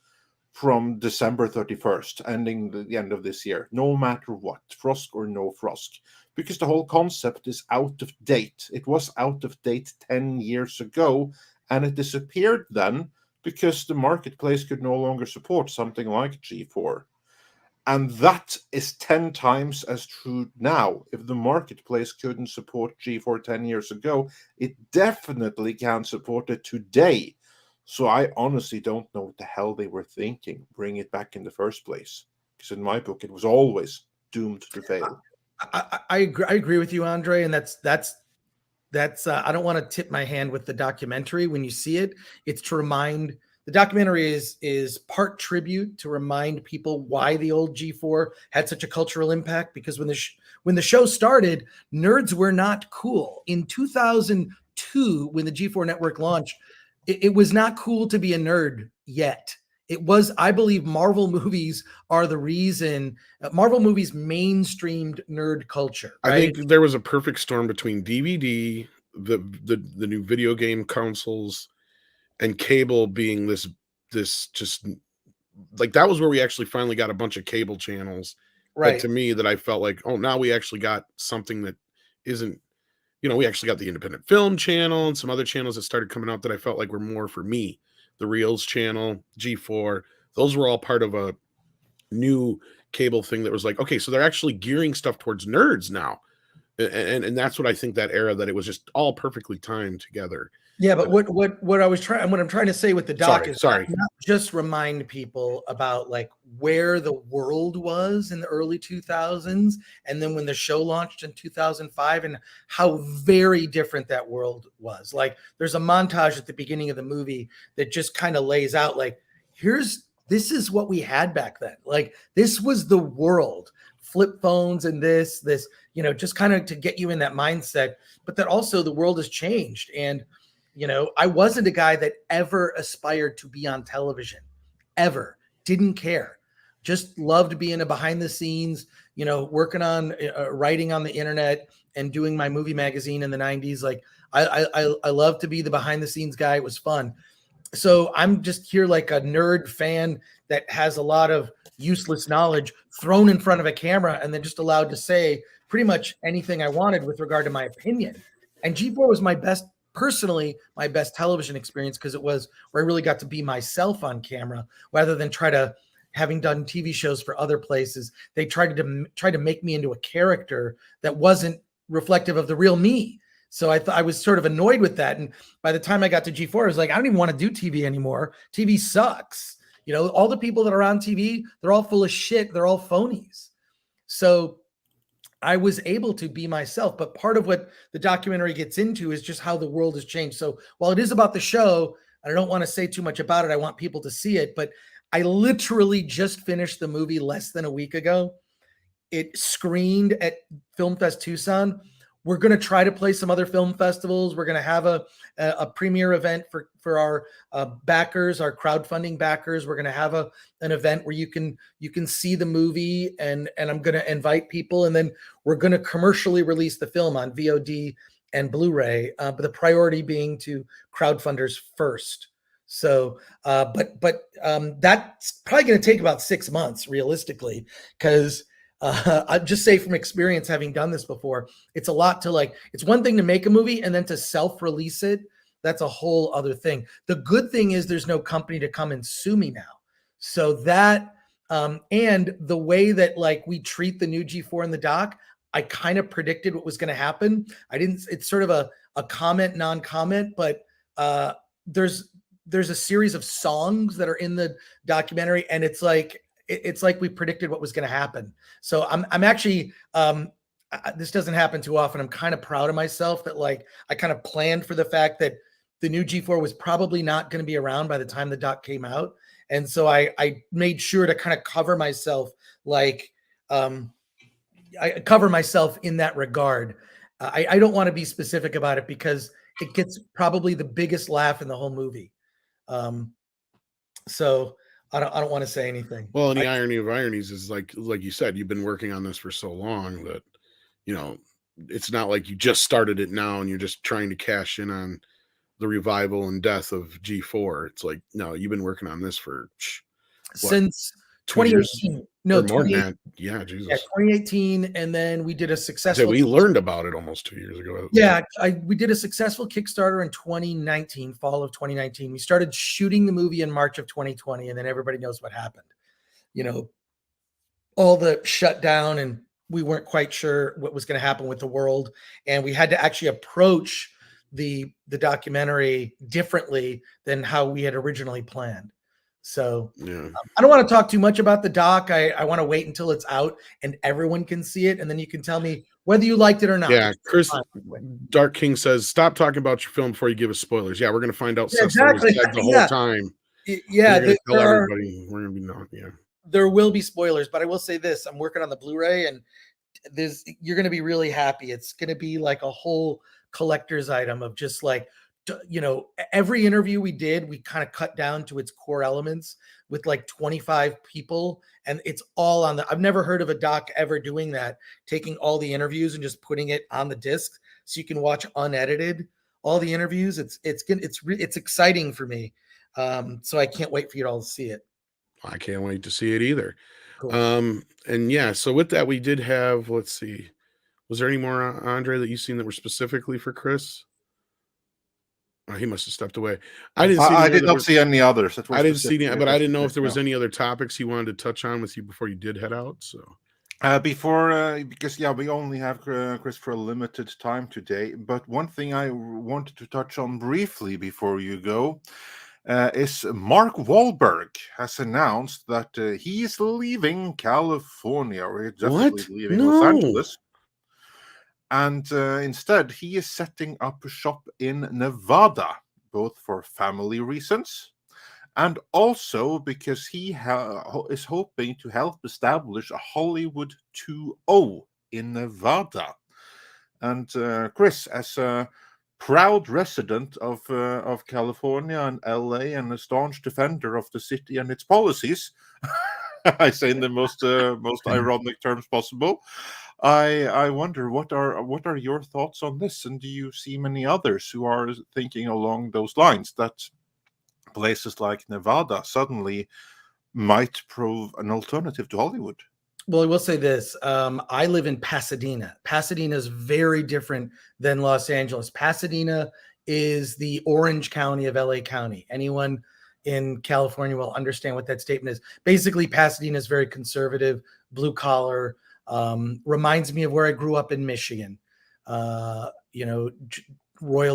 from December 31st, ending the end of this year, no matter what, Frosk or no Frosk, because the whole concept is out of date. It was out of date 10 years ago, and it disappeared then because the marketplace could no longer support something like G4. And that is 10 times as true now. If the marketplace couldn't support G4 10 years ago, it definitely can support it today. So I honestly don't know what the hell they were thinking, bring it back in the first place. Because in my book, it was always doomed to fail. I agree with you, Andre, and that's I don't want to tip my hand with the documentary. When you see it, it's to remind. The documentary is part tribute to remind people why the old G4 had such a cultural impact. Because when the show started, nerds were not cool. In 2002, when the G4 network launched, it was not cool to be a nerd yet. It was, I believe, Marvel movies are the reason. Marvel movies mainstreamed nerd culture. Right? I think there was a perfect storm between DVD, the new video game consoles, and cable being this just like, that was where we actually finally got a bunch of cable channels. Right. That to me, that I felt like, oh, now we actually got something that isn't, we actually got the independent film channel and some other channels that started coming out that I felt like were more for me. The Reels channel, G4, those were all part of a new cable thing that was like, okay, so they're actually gearing stuff towards nerds now. And that's what I think, that era, that it was just all perfectly timed together. Yeah, but what I'm trying to say with the doc is sorry. not just remind people about like where the world was in the early 2000s, and then when the show launched in 2005, and how very different that world was. Like, there's a montage at the beginning of the movie that just kind of lays out like, this is what we had back then. Like, this was the world. Flip phones and this, just kind of to get you in that mindset, but that also the world has changed. And I wasn't a guy that ever aspired to be on television, ever. Didn't care. Just loved being a behind the scenes, working on writing on the internet and doing my movie magazine in the 90s. Like, I love to be the behind the scenes guy. It was fun. So I'm just here like a nerd fan that has a lot of useless knowledge thrown in front of a camera and then just allowed to say pretty much anything I wanted with regard to my opinion. And G4 was personally my best television experience, because it was where I really got to be myself on camera, rather than having done TV shows for other places. They tried to make me into a character that wasn't reflective of the real me. So I was sort of annoyed with that. And by the time I got to G4, I was like, I don't even want to do TV anymore. TV sucks. All the people that are on TV, they're all full of shit. They're all phonies. So I was able to be myself. But part of what the documentary gets into is just how the world has changed. So while it is about the show, and I don't want to say too much about it, I want people to see it. But I literally just finished the movie less than a week ago. It screened at Film Fest Tucson. We're going to try to play some other film festivals. We're going to have a premiere event for our backers, our crowdfunding backers. We're going to have an event where you can see the movie, and I'm going to invite people, and then we're going to commercially release the film on VOD and Blu-ray. But the priority being to crowdfunders first. So, but that's probably going to take about 6 months realistically, because I'd just say from experience, having done this before, it's a lot to it's one thing to make a movie and then to self-release it that's a whole other thing. The good thing is there's no company to come and sue me now. So that, and the way that like we treat the new G4 in the doc, I kind of predicted what was going to happen. It's sort of a comment, non-comment, but there's a series of songs that are in the documentary, and it's like we predicted what was going to happen. So I'm actually, this doesn't happen too often. I'm kind of proud of myself that like I kind of planned for the fact that the new G4 was probably not going to be around by the time the doc came out. And so I made sure to kind of cover myself, like I cover myself in that regard. I don't want to be specific about it because it gets probably the biggest laugh in the whole movie. So I don't want to say anything. Well, and the irony of ironies is like you said, you've been working on this for so long that, you know, it's not like you just started it now and you're just trying to cash in on the revival and death of G4. It's like, no, you've been working on this for since 2018. No, more than that. Yeah, Jesus. Yeah, 2018, and then we did a successful. So we learned about it almost 2 years ago. Yeah, we did a successful Kickstarter in 2019, fall of 2019. We started shooting the movie in March of 2020, and then everybody knows what happened. You know, all the shutdown, and we weren't quite sure what was going to happen with the world, and we had to actually approach the documentary differently than how we had originally planned. So yeah. I don't want to talk too much about the doc. I want to wait until it's out and everyone can see it, and then you can tell me whether you liked it or not. Yeah, Chris Dark King says, "Stop talking about your film before you give us spoilers." Yeah, we're going to find out exactly the whole time. Yeah, tell everybody. We're going to be known. Yeah, there will be spoilers, but I will say this: I'm working on the Blu-ray, and you're going to be really happy. It's going to be like a whole collector's item of just like, you know, every interview we did, we kind of cut down to its core elements with like 25 people, and it's all on I've never heard of a doc ever doing that, taking all the interviews and just putting it on the disc so you can watch unedited all the interviews. It's exciting for me. So I can't wait for you all to see it. I can't wait to see it either. Cool. And yeah, so with that, we did have, let's see, was there any more, Andre, that you've seen that were specifically for Chris? Oh, he must have stepped away. I didn't see. I did not see any others. I didn't see any, but I didn't know if there was any other topics he wanted to touch on with you before you did head out. So because we only have Chris for a limited time today. But one thing I wanted to touch on briefly before you go is Mark Wahlberg has announced that he is leaving California, or he's definitely leaving Los Angeles. And instead, he is setting up a shop in Nevada, both for family reasons and also because he is hoping to help establish a Hollywood 2.0 in Nevada. And Chris, as a proud resident of California and LA and a staunch defender of the city and its policies, I say in the most ironic terms possible, I wonder what are your thoughts on this, and do you see many others who are thinking along those lines, that places like Nevada suddenly might prove an alternative to Hollywood? Well, I will say this. I live in Pasadena. Pasadena is very different than Los Angeles. Pasadena is the Orange County of LA County. Anyone in California will understand what that statement is. Basically, Pasadena is very conservative, blue collar. Reminds me of where I grew up in Michigan. Royal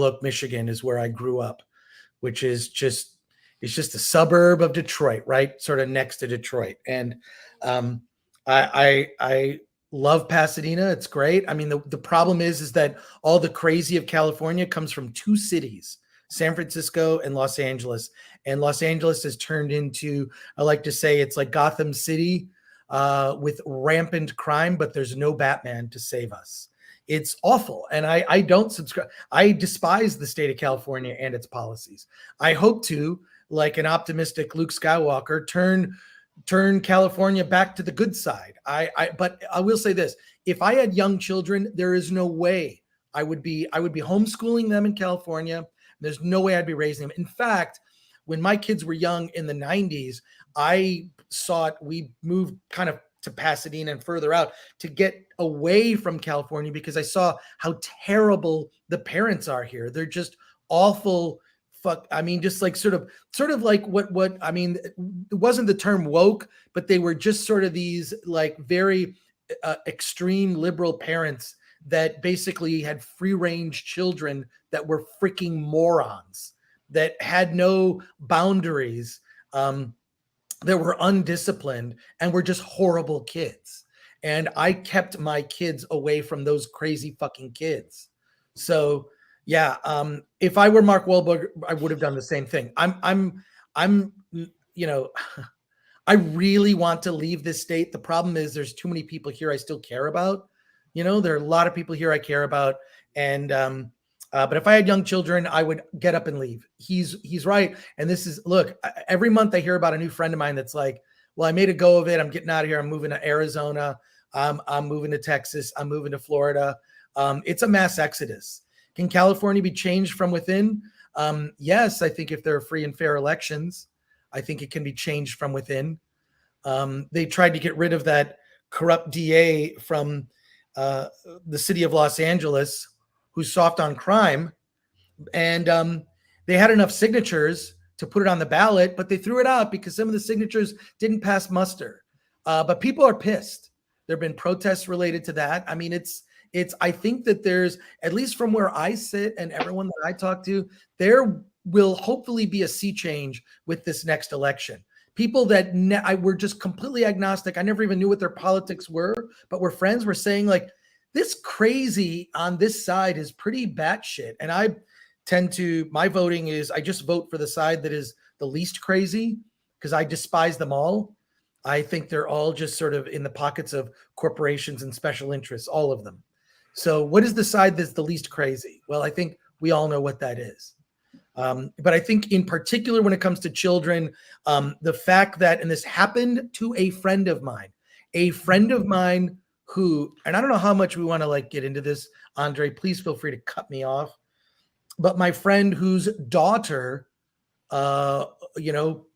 Oak, Michigan is where I grew up, which is just a suburb of Detroit, right? Sort of next to Detroit. And I love Pasadena. It's great. I mean, the problem is that all the crazy of California comes from two cities, San Francisco and Los Angeles. And Los Angeles has turned into, I like to say, it's like Gotham City with rampant crime, but there's no Batman to save us. It's awful. And I don't subscribe. I despise the state of California and its policies. I hope to, like an optimistic Luke Skywalker, turn California back to the good side. But I will say this: if I had young children, there is no way I would be homeschooling them in California. There's no way I'd be raising them. In fact, when my kids were young in the 90s, we moved kind of to Pasadena and further out to get away from California because I saw how terrible the parents are here. They're just awful fuck. I mean, just like sort of like what I mean, it wasn't the term woke, but they were just sort of these like very extreme liberal parents that basically had free range children that were freaking morons, that had no boundaries, that were undisciplined and were just horrible kids. And I kept my kids away from those crazy fucking kids. So yeah, if I were Mark Wahlberg, I would have done the same thing. I'm, you know, I really want to leave this state. The problem is there's too many people here I still care about. You know, there are a lot of people here I care about. And, but if I had young children, I would get up and leave. He's right. And this is, look, every month I hear about a new friend of mine that's like, well, I made a go of it. I'm getting out of here. I'm moving to Arizona. I'm moving to Texas. I'm moving to Florida. It's a mass exodus. Can California be changed from within? Yes, I think if there are free and fair elections, I think it can be changed from within. They tried to get rid of that corrupt DA from the city of Los Angeles, who's soft on crime. And they had enough signatures to put it on the ballot, but they threw it out because some of the signatures didn't pass muster. But people are pissed. There have been protests related to that. I mean, I think that there's, at least from where I sit and everyone that I talk to, there will hopefully be a sea change with this next election. People that were just completely agnostic. I never even knew what their politics were, but were friends, were saying like, this crazy on this side is pretty batshit. And I tend to, my voting is, I just vote for the side that is the least crazy because I despise them all. I think they're all just sort of in the pockets of corporations and special interests, all of them. So what is the side that's the least crazy? Well, I think we all know what that is. But I think in particular, when it comes to children, the fact that, and this happened to a friend of mine who, and I don't know how much we want to like get into this, Andre, please feel free to cut me off. But my friend whose daughter, you know,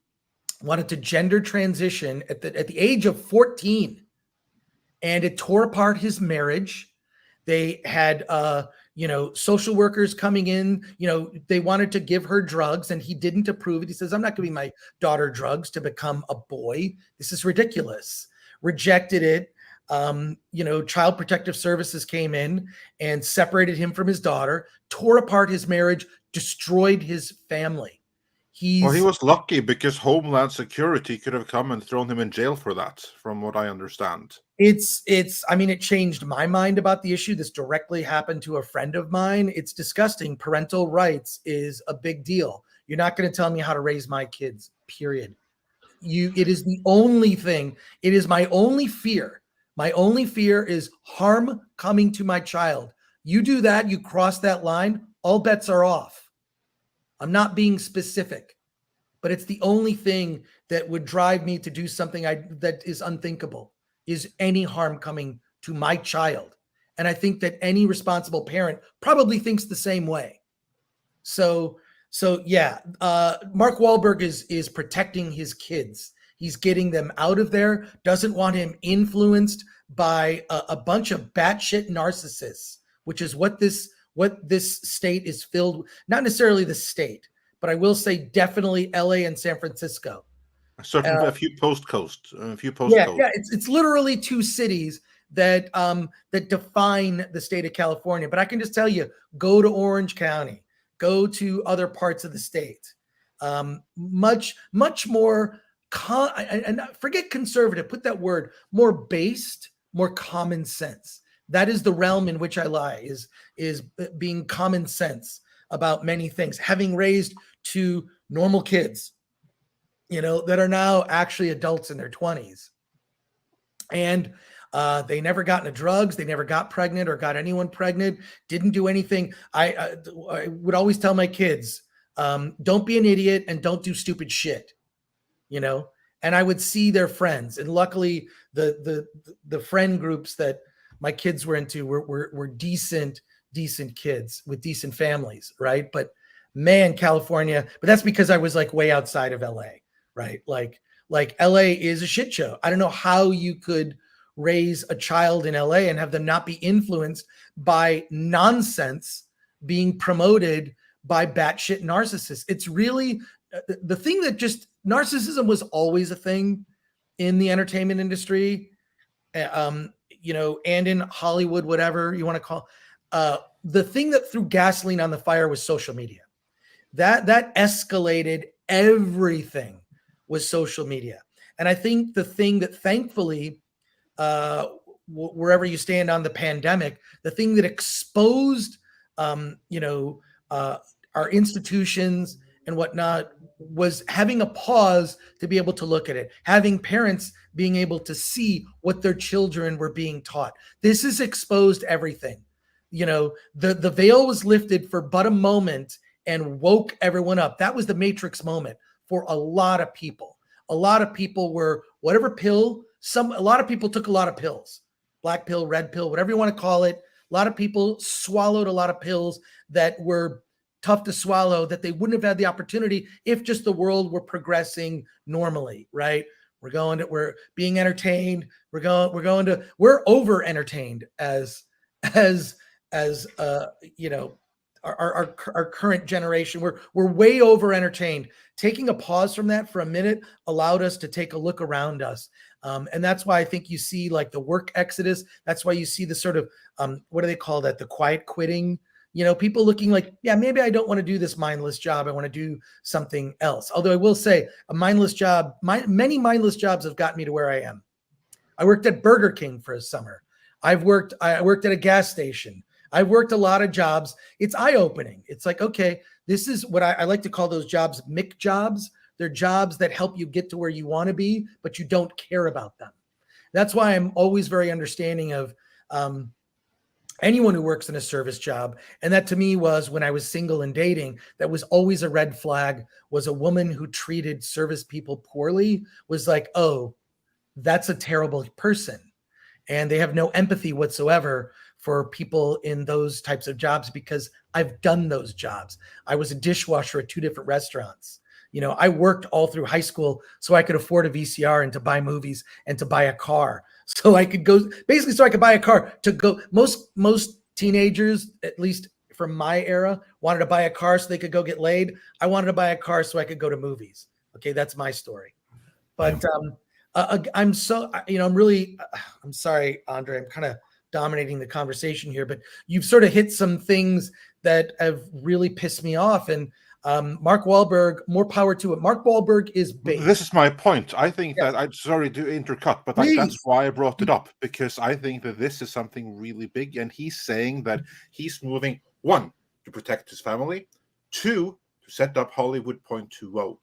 wanted to gender transition at the age of 14, and it tore apart his marriage. They had, you know, social workers coming in, you know, they wanted to give her drugs and he didn't approve it. He says, I'm not giving my daughter drugs to become a boy. This is ridiculous. Rejected it. You know, Child Protective Services came in and separated him from his daughter, tore apart his marriage, destroyed his family. Well, he was lucky because Homeland Security could have come and thrown him in jail for that, from what I understand. I mean, it changed my mind about the issue. This directly happened to a friend of mine. It's disgusting. Parental rights is a big deal. You're not going to tell me how to raise my kids, period. It is the only thing. It is my only fear. My only fear is harm coming to my child. You do that, you cross that line, all bets are off. I'm not being specific, but it's the only thing that would drive me to do something that is unthinkable, is any harm coming to my child. And I think that any responsible parent probably thinks the same way. So yeah, Mark Wahlberg is protecting his kids. He's getting them out of there, doesn't want him influenced by a bunch of batshit narcissists, which is what this state is filled with. Not necessarily the state, but I will say definitely LA and San Francisco. A few postcodes. Yeah, it's literally two cities that define the state of California. But I can just tell you, go to Orange County, go to other parts of the state. Much more and forget conservative, put that word, more based, more common sense. That is the realm in which I lie, is being common sense about many things, having raised two normal kids, you know, that are now actually adults in their 20s. And they never got into drugs. They never got pregnant or got anyone pregnant, didn't do anything. I would always tell my kids, don't be an idiot and don't do stupid shit, you know? And I would see their friends. And luckily the friend groups that my kids were into were decent kids with decent families, right? But man, California, but that's because I was like way outside of LA, right? Like LA is a shit show. I don't know how you could raise a child in LA and have them not be influenced by nonsense being promoted by batshit narcissists. It's really the thing that just narcissism was always a thing in the entertainment industry, you know, and in Hollywood, whatever you want to call. The thing that threw gasoline on the fire was social media. That escalated everything was social media. And I think the thing that thankfully, wherever you stand on the pandemic, the thing that exposed, you know, our institutions and whatnot was having a pause to be able to look at it, having parents being able to see what their children were being taught. This has exposed everything. You know, the veil was lifted for but a moment and woke everyone up. That was the Matrix moment for a lot of people. A lot of people were whatever pill, a lot of people took a lot of pills, black pill, red pill, whatever you want to call it. A lot of people swallowed a lot of pills that were tough to swallow, that they wouldn't have had the opportunity if just the world were progressing normally, right? We're being entertained. We're over entertained as you know, our current generation. We're way over entertained. Taking a pause from that for a minute allowed us to take a look around us. And that's why I think you see like the work exodus. That's why you see the sort of, what do they call that? The quiet quitting, you know, people looking like, yeah, maybe I don't want to do this mindless job. I want to do something else. Although I will say a mindless job, many mindless jobs have gotten me to where I am. I worked at Burger King for a summer. I worked at a gas station. I've worked a lot of jobs. It's eye-opening. It's like, okay, this is what I like to call those jobs Mick jobs. They're jobs that help you get to where you want to be, but you don't care about them. That's why I'm always very understanding of anyone who works in a service job. And that to me was, when I was single and dating, that was always a red flag, was a woman who treated service people poorly, was like, oh, that's a terrible person. And they have no empathy whatsoever for people in those types of jobs, because I've done those jobs. I was a dishwasher at 2 different restaurants. You know, I worked all through high school so I could afford a VCR and to buy movies and to buy a car. So I could go, basically, so I could buy a car to go. Most teenagers, at least from my era, wanted to buy a car so they could go get laid. I wanted to buy a car so I could go to movies. Okay, that's my story. But I'm so, you know, I'm sorry, Andre, I'm kind of dominating the conversation here, but you've sort of hit some things that have really pissed me off. And Mark Wahlberg, more power to it. Mark Wahlberg is big. This is my point. I think that I'm sorry to intercut, but that's why I brought it up, because I think that this is something really big. And he's saying that he's moving, 1, to protect his family, 2, to set up Hollywood 0.20.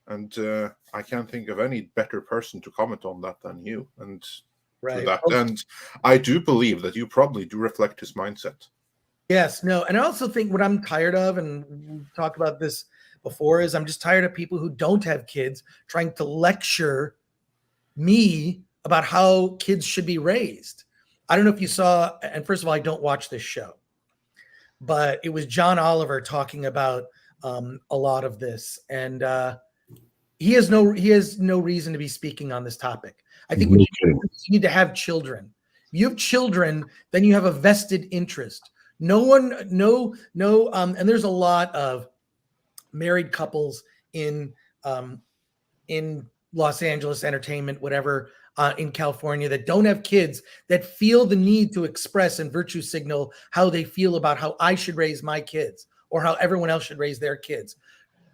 And I can't think of any better person to comment on that than you. And right. That. And I do believe that you probably do reflect his mindset. Yes, no. And I also think what I'm tired of, and we've talked about this before, is I'm just tired of people who don't have kids trying to lecture me about how kids should be raised. I don't know if you saw, and first of all, I don't watch this show, but it was John Oliver talking about a lot of this. And he has no reason to be speaking on this topic. I think you need to have children. If you have children, then you have a vested interest. And there's a lot of married couples in Los Angeles entertainment, whatever, in California, that don't have kids, that feel the need to express and virtue signal how they feel about how I should raise my kids or how everyone else should raise their kids.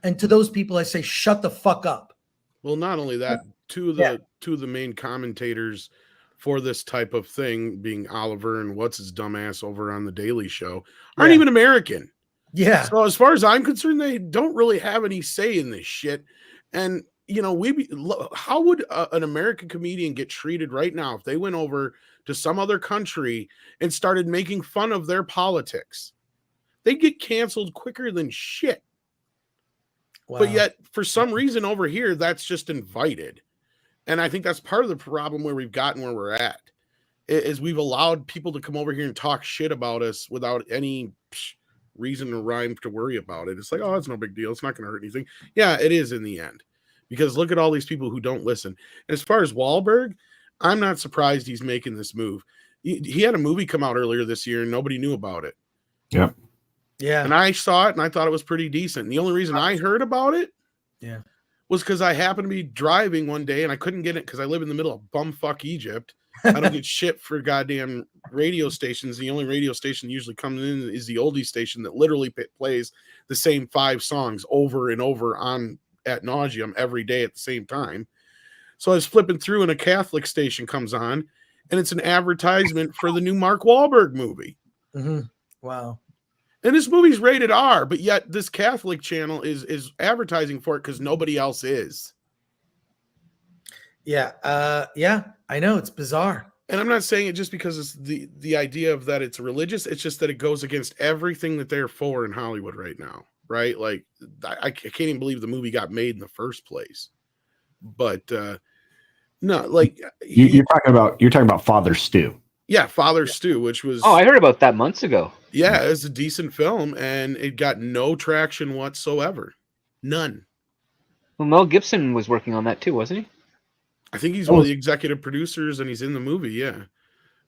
And to those people, I say, shut the fuck up. Well, not only that, two of the main commentators for this type of thing, being Oliver and what's his dumbass over on the Daily Show, aren't even American. Yeah. So as far as I'm concerned, they don't really have any say in this shit. And you know, how would an American comedian get treated right now if they went over to some other country and started making fun of their politics? They'd get canceled quicker than shit. Wow. But yet, for some reason over here, that's just invited. And I think that's part of the problem where we've gotten where we're at, is we've allowed people to come over here and talk shit about us without any reason or rhyme to worry about it. It's like, oh, it's no big deal. It's not going to hurt anything. Yeah, it is in the end. Because look at all these people who don't listen. And as far as Wahlberg, I'm not surprised he's making this move. He had a movie come out earlier this year and nobody knew about it. Yeah. Yeah. And I saw it and I thought it was pretty decent. And the only reason I heard about it was because I happened to be driving one day and I couldn't get it because I live in the middle of bumfuck Egypt. I don't get shit for goddamn radio stations. The only radio station usually comes in is the oldie station that literally plays the same 5 songs over and over on ad nauseum every day at the same time. So I was flipping through and a Catholic station comes on and it's an advertisement for the new Mark Wahlberg movie. Mm-hmm. Wow. And this movie's rated R, but yet this Catholic channel is advertising for it because nobody else is. Yeah. Yeah, I know. It's bizarre. And I'm not saying it just because it's the idea of that it's religious. It's just that it goes against everything that they're for in Hollywood right now, right? Like, I can't even believe the movie got made in the first place. But no, like you're talking about Father Stew. Yeah, Father Stew, which was I heard about that months ago. Yeah, it's a decent film, and it got no traction whatsoever. None. Well, Mel Gibson was working on that too, wasn't he? I think he's one of the executive producers, and he's in the movie. Yeah,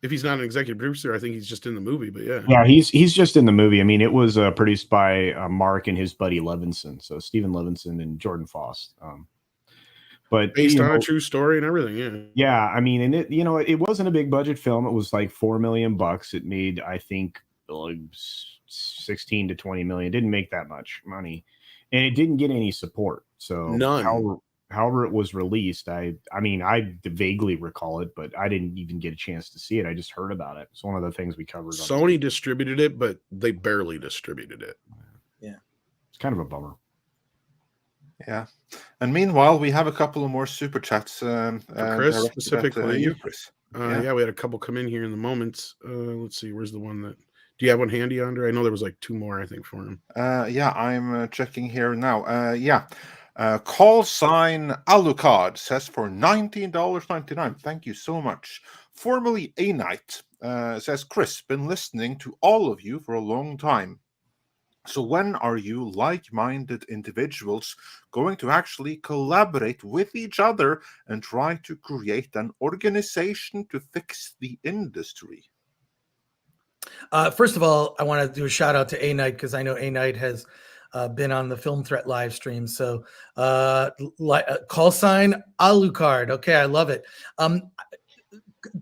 if he's not an executive producer, I think he's just in the movie. But yeah, he's just in the movie. I mean, it was produced by Mark and his buddy Levinson, so Stephen Levinson and Jordan Foss. But based on a true story and everything. Yeah. Yeah, I mean, and it wasn't a big budget film. It was like $4 million. It made, I think, like 16 to 20 million. It didn't make that much money, and it didn't get any support. So none. However it was released, I mean, I vaguely recall it, but I didn't even get a chance to see it. I just heard about it. It's one of the things we covered. Sony distributed it, but they barely distributed it. Yeah, it's kind of a bummer. Yeah, and meanwhile, we have a couple of more super chats. Chris, specifically, you, Chris. Yeah, we had a couple come in here in the moments. Let's see, where's the one that? Do you have one handy, Andre? I know there was like 2 more, I think, for him. Yeah, I'm checking here now. Yeah, call sign Alucard says for $19.99. Thank you so much. Formerly A Night says, Chris, been listening to all of you for a long time. So when are you like-minded individuals going to actually collaborate with each other and try to create an organization to fix the industry? First of all, I want to do a shout out to A Night because I know A Night has been on the Film Threat live stream. So call sign Alucard. Okay, I love it.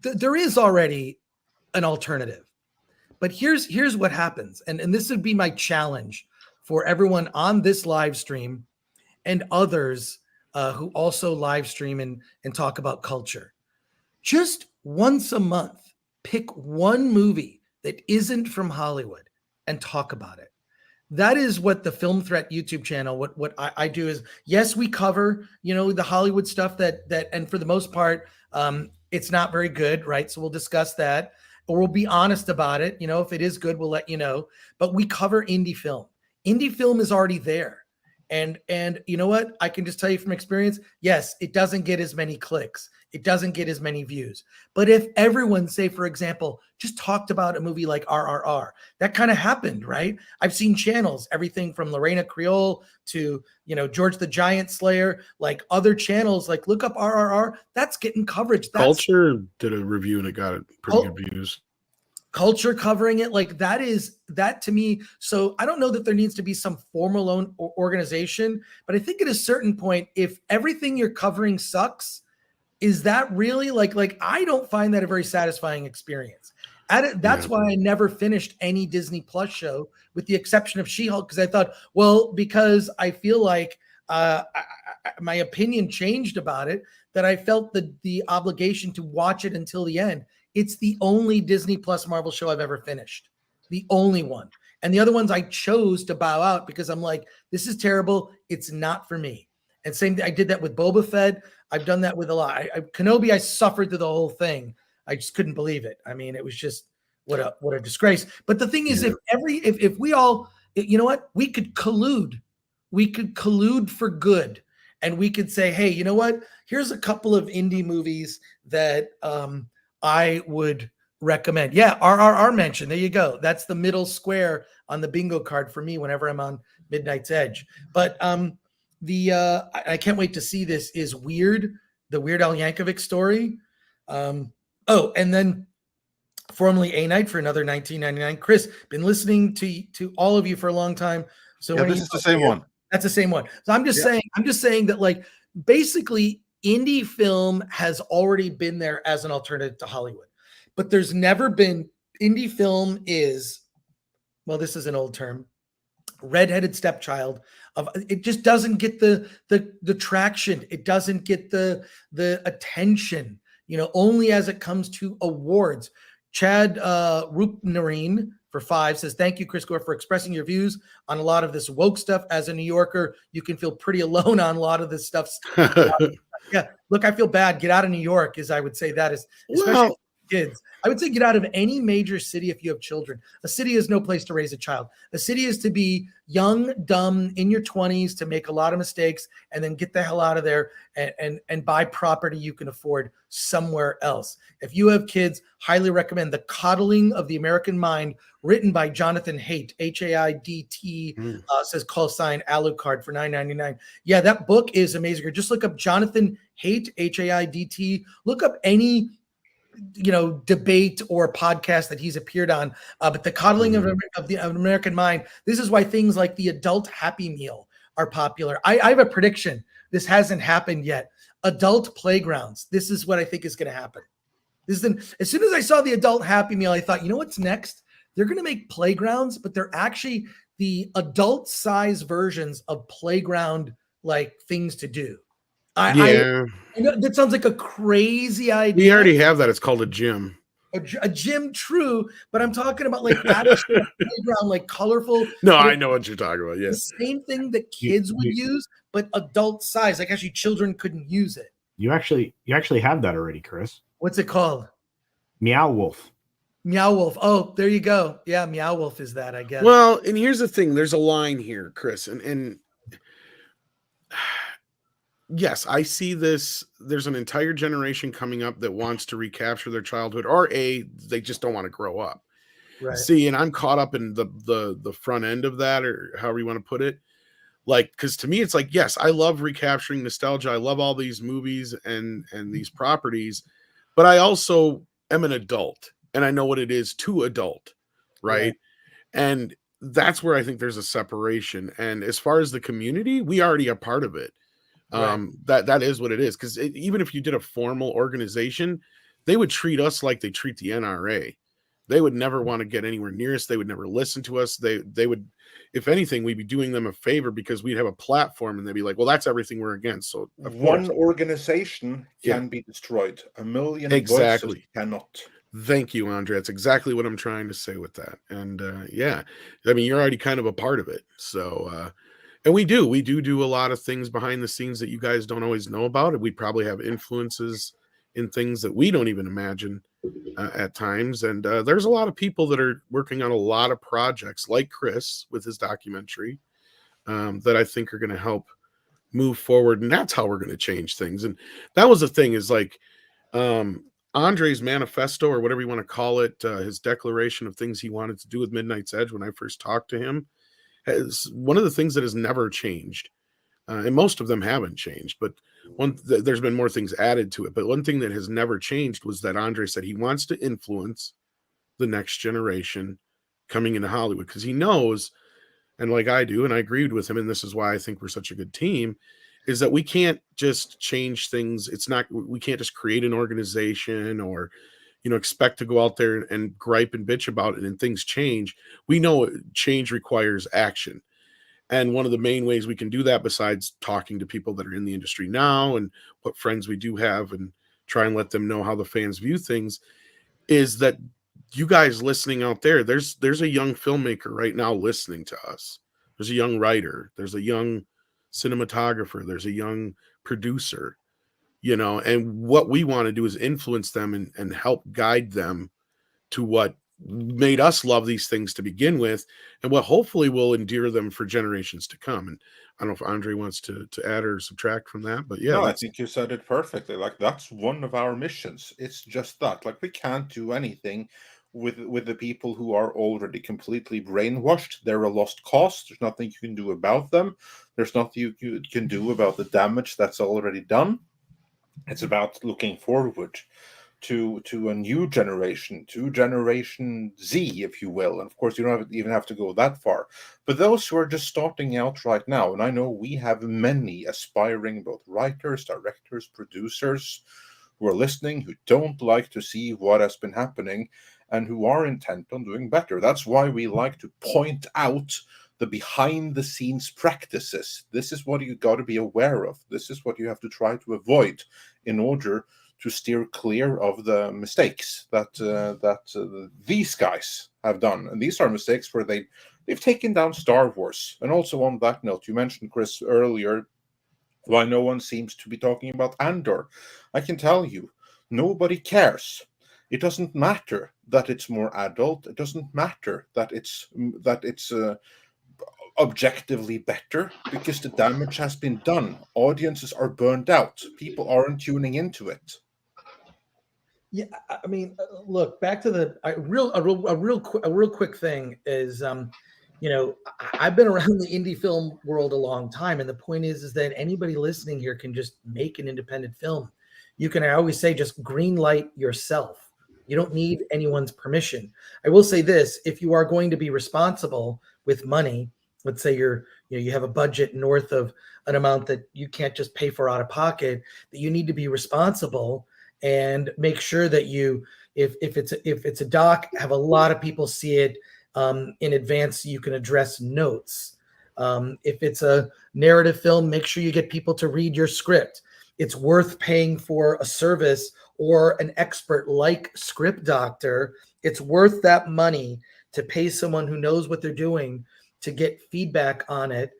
There is already an alternative. But here's what happens, and this would be my challenge for everyone on this live stream and others who also live stream and talk about culture. Just once a month, pick one movie that isn't from Hollywood and talk about it. That is what the Film Threat YouTube channel, what I do is, yes, we cover, the Hollywood stuff that and for the most part, it's not very good, right? So we'll discuss that. Or we'll be honest about it. If it is good, we'll let you know. But we cover indie film. Indie film is already there. And you know what? I can just tell you from experience, yes, it doesn't get as many clicks. It doesn't get as many views. But if everyone, say, for example, just talked about a movie like RRR, that kind of happened, right? I've seen channels, everything from Lorena Creole to, George the Giant Slayer, like other channels, like look up RRR, that's getting coverage. Culture did a review and it got pretty good views. Culture covering it, like that to me. So I don't know that there needs to be some formal organization, but I think at a certain point, if everything you're covering sucks, is that really like I don't find that a very satisfying experience. That's why I never finished any Disney Plus show, with the exception of She-Hulk, because I thought, because I feel like my opinion changed about it, that I felt the obligation to watch it until the end. It's the only Disney Plus Marvel show I've ever finished, the only one. And the other ones I chose to bow out because I'm like, this is terrible. It's not for me. And same thing, I did that with Boba Fett. I've done that with a lot. Kenobi, I suffered through the whole thing. I just couldn't believe it. I mean, it was just what a disgrace. But the thing is, if we all, we could collude. We could collude for good. And we could say, hey, you know what? Here's a couple of indie movies that I would recommend. Yeah, RRR mentioned. There you go. That's the middle square on the bingo card for me whenever I'm on Midnight's Edge. But I can't wait to see this is Weird, the Weird Al Yankovic story. And then formerly A Night for another $19.99. Chris, been listening to all of you for a long time. So Yeah, this is the same one. That's the same one. So I'm just saying that, like, basically indie film has already been there as an alternative to Hollywood, but there's never been indie film is, well, this is an old term, redheaded stepchild of it. Just doesn't get the traction. It doesn't get the attention, only as it comes to awards. Chad Rupnarine for 5 says, thank you, Chris Gore, for expressing your views on a lot of this woke stuff. As a New Yorker, you can feel pretty alone on a lot of this stuff. Yeah, look, I feel bad. Get out of New York, as I would say that is, especially kids. I would say get out of any major city if you have children. A city is no place to raise a child. A city is to be young, dumb, in your 20s, to make a lot of mistakes, and then get the hell out of there and buy property you can afford somewhere else. If you have kids, highly recommend The Coddling of the American Mind, written by Jonathan Haidt, H-A-I-D-T, says call sign Alucard for $9.99. Yeah, that book is amazing. Or just look up Jonathan Haidt, H-A-I-D-T. Look up any debate or podcast that he's appeared on. But The Coddling of the American Mind, this is why things like the adult Happy Meal are popular. I have a prediction. This hasn't happened yet. Adult playgrounds. This is what I think is going to happen. As soon as I saw the adult Happy Meal, I thought, what's next? They're going to make playgrounds, but they're actually the adult size versions of playground like things to do. I know that sounds like a crazy idea. We already have that. It's called a gym. A gym, true, but I'm talking about like actual playground, like colorful. No, I know what you're talking about. Yes, the same thing that kids would use, but adult size. Like actually, children couldn't use it. You actually have that already, Chris. What's it called? Meow Wolf. Meow Wolf. Oh, there you go. Yeah, Meow Wolf is that, I guess. Well, and here's the thing. There's a line here, Chris, and yes, I see this. There's an entire generation coming up that wants to recapture their childhood, or they just don't want to grow up. Right. See, and I'm caught up in the front end of that, or however you want to put it. Like, because to me, it's like, yes, I love recapturing nostalgia. I love all these movies and these properties, but I also am an adult and I know what it is to adult, right? And that's where I think there's a separation. And as far as the community, we already are part of it. That is what it is. Because even if you did a formal organization, they would treat us like they treat the NRA. They would never want to get anywhere near us. They would never listen to us. They would, if anything, we'd be doing them a favor because we'd have a platform and they'd be like, well, that's everything we're against. So one organization can be destroyed. A million voices cannot. Thank you, Andre. That's exactly what I'm trying to say with that. And I mean, you're already kind of a part of it. So, and we do a lot of things behind the scenes that you guys don't always know about. And we probably have influences in things that we don't even imagine at times. And there's a lot of people that are working on a lot of projects like Chris with his documentary that I think are going to help move forward. And that's how we're going to change things. And that was the thing is like Andre's manifesto, or whatever you want to call it, his declaration of things he wanted to do with Midnight's Edge when I first talked to him, is one of the things that has never changed. And most of them haven't changed, but there's been more things added to it. But one thing that has never changed was that Andre said he wants to influence the next generation coming into Hollywood, because he knows, and like I do, and I agreed with him, and this is why I think we're such a good team, is that we can't just change things. We can't just create an organization or, expect to go out there and gripe and bitch about it and things change. We know change requires action. And one of the main ways we can do that, besides talking to people that are in the industry now and what friends we do have and try and let them know how the fans view things, is that you guys listening out there, there's a young filmmaker right now listening to us. There's a young writer. There's a young cinematographer. There's a young producer, and what we want to do is influence them and help guide them to what made us love these things to begin with, and what hopefully will endear them for generations to come. And I don't know if Andre wants to add or subtract from that, but yeah. No, I think you said it perfectly. Like, that's one of our missions. It's just that, like, we can't do anything with the people who are already completely brainwashed. They're a lost cause. There's nothing you can do about them. There's nothing you can do about the damage that's already done. It's about looking forward to a new generation, to Generation Z, if you will. And of course, you don't even have to go that far. But those who are just starting out right now, and I know we have many aspiring both writers, directors, producers who are listening, who don't like to see what has been happening and who are intent on doing better. That's why we like to point out the behind the scenes practices. This is what you got to be aware of. This is what you have to try to avoid in order to steer clear of the mistakes that these guys have done. And these are mistakes where they've taken down Star Wars. And also on that note, you mentioned, Chris, earlier, why no one seems to be talking about Andor. I can tell you, nobody cares. It doesn't matter that it's more adult. It doesn't matter that it's objectively better, because the damage has been done. Audiences are burned out. People aren't tuning into it. Yeah, I mean, look, back to the a real quick thing is, you know, I've been around the indie film world a long time, and the point is that anybody listening here can just make an independent film. You can, I always say, just green light yourself. You don't need anyone's permission. I will say this: if you are going to be responsible with money, let's say you have a budget north of an amount that you can't just pay for out of pocket, that you need to be responsible and make sure that you, if it's a doc, have a lot of people see it in advance so you can address notes. If it's a narrative film, make sure you get people to read your script. It's worth paying for a service or an expert like Script Doctor. It's worth that money to pay someone who knows what they're doing to get feedback on it.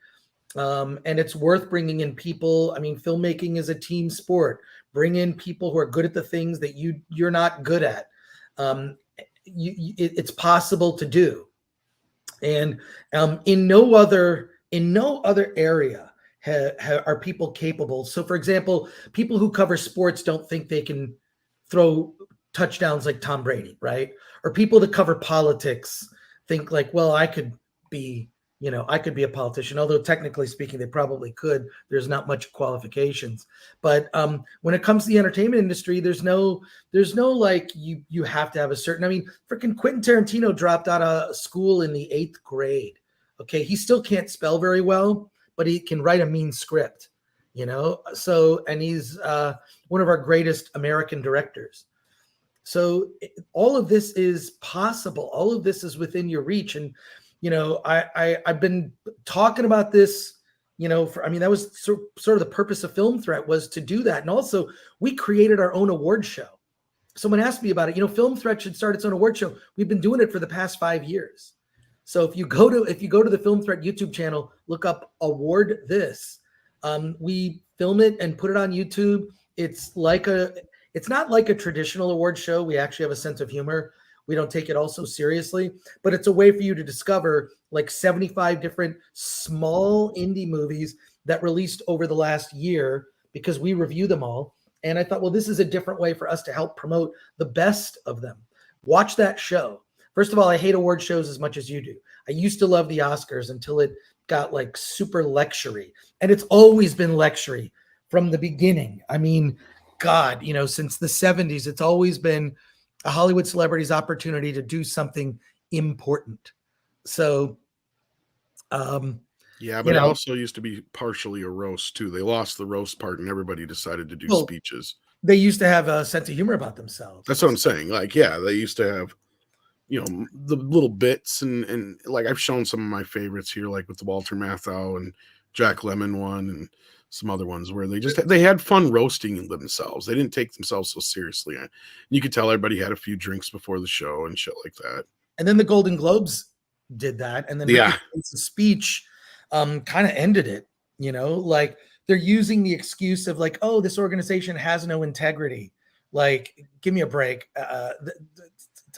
And it's worth bringing in people. I mean, filmmaking is a team sport. Bring in people who are good at the things that you're not good at. It's possible to do. And in no other area are people capable. So, for example, people who cover sports don't think they can throw touchdowns like Tom Brady, right? Or people that cover politics think like, well, I could be a politician, although technically speaking, they probably could. There's not much qualifications. But when it comes to the entertainment industry, there's no like you have to have a certain, I mean, freaking Quentin Tarantino dropped out of school in the 8th grade. Okay. He still can't spell very well, but he can write a mean script, you know? So, and he's one of our greatest American directors. So all of this is possible. All of this is within your reach. And, you know, I've been talking about this, you know, that was sort of the purpose of Film Threat, was to do that. And also we created our own award show. Someone asked me about it. You know, Film Threat should start its own award show. We've been doing it for the past 5 years. So if you go to the Film Threat YouTube channel, look up Award This. We film it and put it on YouTube. It's not like a traditional award show. We actually have a sense of humor. We don't take it all so seriously, but it's a way for you to discover like 75 different small indie movies that released over the last year, because we review them all. And I thought, well, this is a different way for us to help promote the best of them. Watch that show. First of all, I hate award shows as much as you do. I used to love the Oscars until it got like super lectury, and it's always been lectury from the beginning. I mean, God, you know, since the 70s, it's always been a Hollywood celebrity's opportunity to do something important. So, yeah, but it also used to be partially a roast too. They lost the roast part, and everybody decided to do speeches. They used to have a sense of humor about themselves. That's what I'm saying. Like, yeah, they used to have, you know, the little bits, and like I've shown some of my favorites here, like with the Walter Matthau and Jack Lemmon one, and some other ones where they had fun roasting themselves. They didn't take themselves so seriously. And you could tell everybody had a few drinks before the show and shit like that. And then the Golden Globes did that. And then the speech kind of ended it, you know, like they're using the excuse of like, oh, this organization has no integrity. Like, give me a break.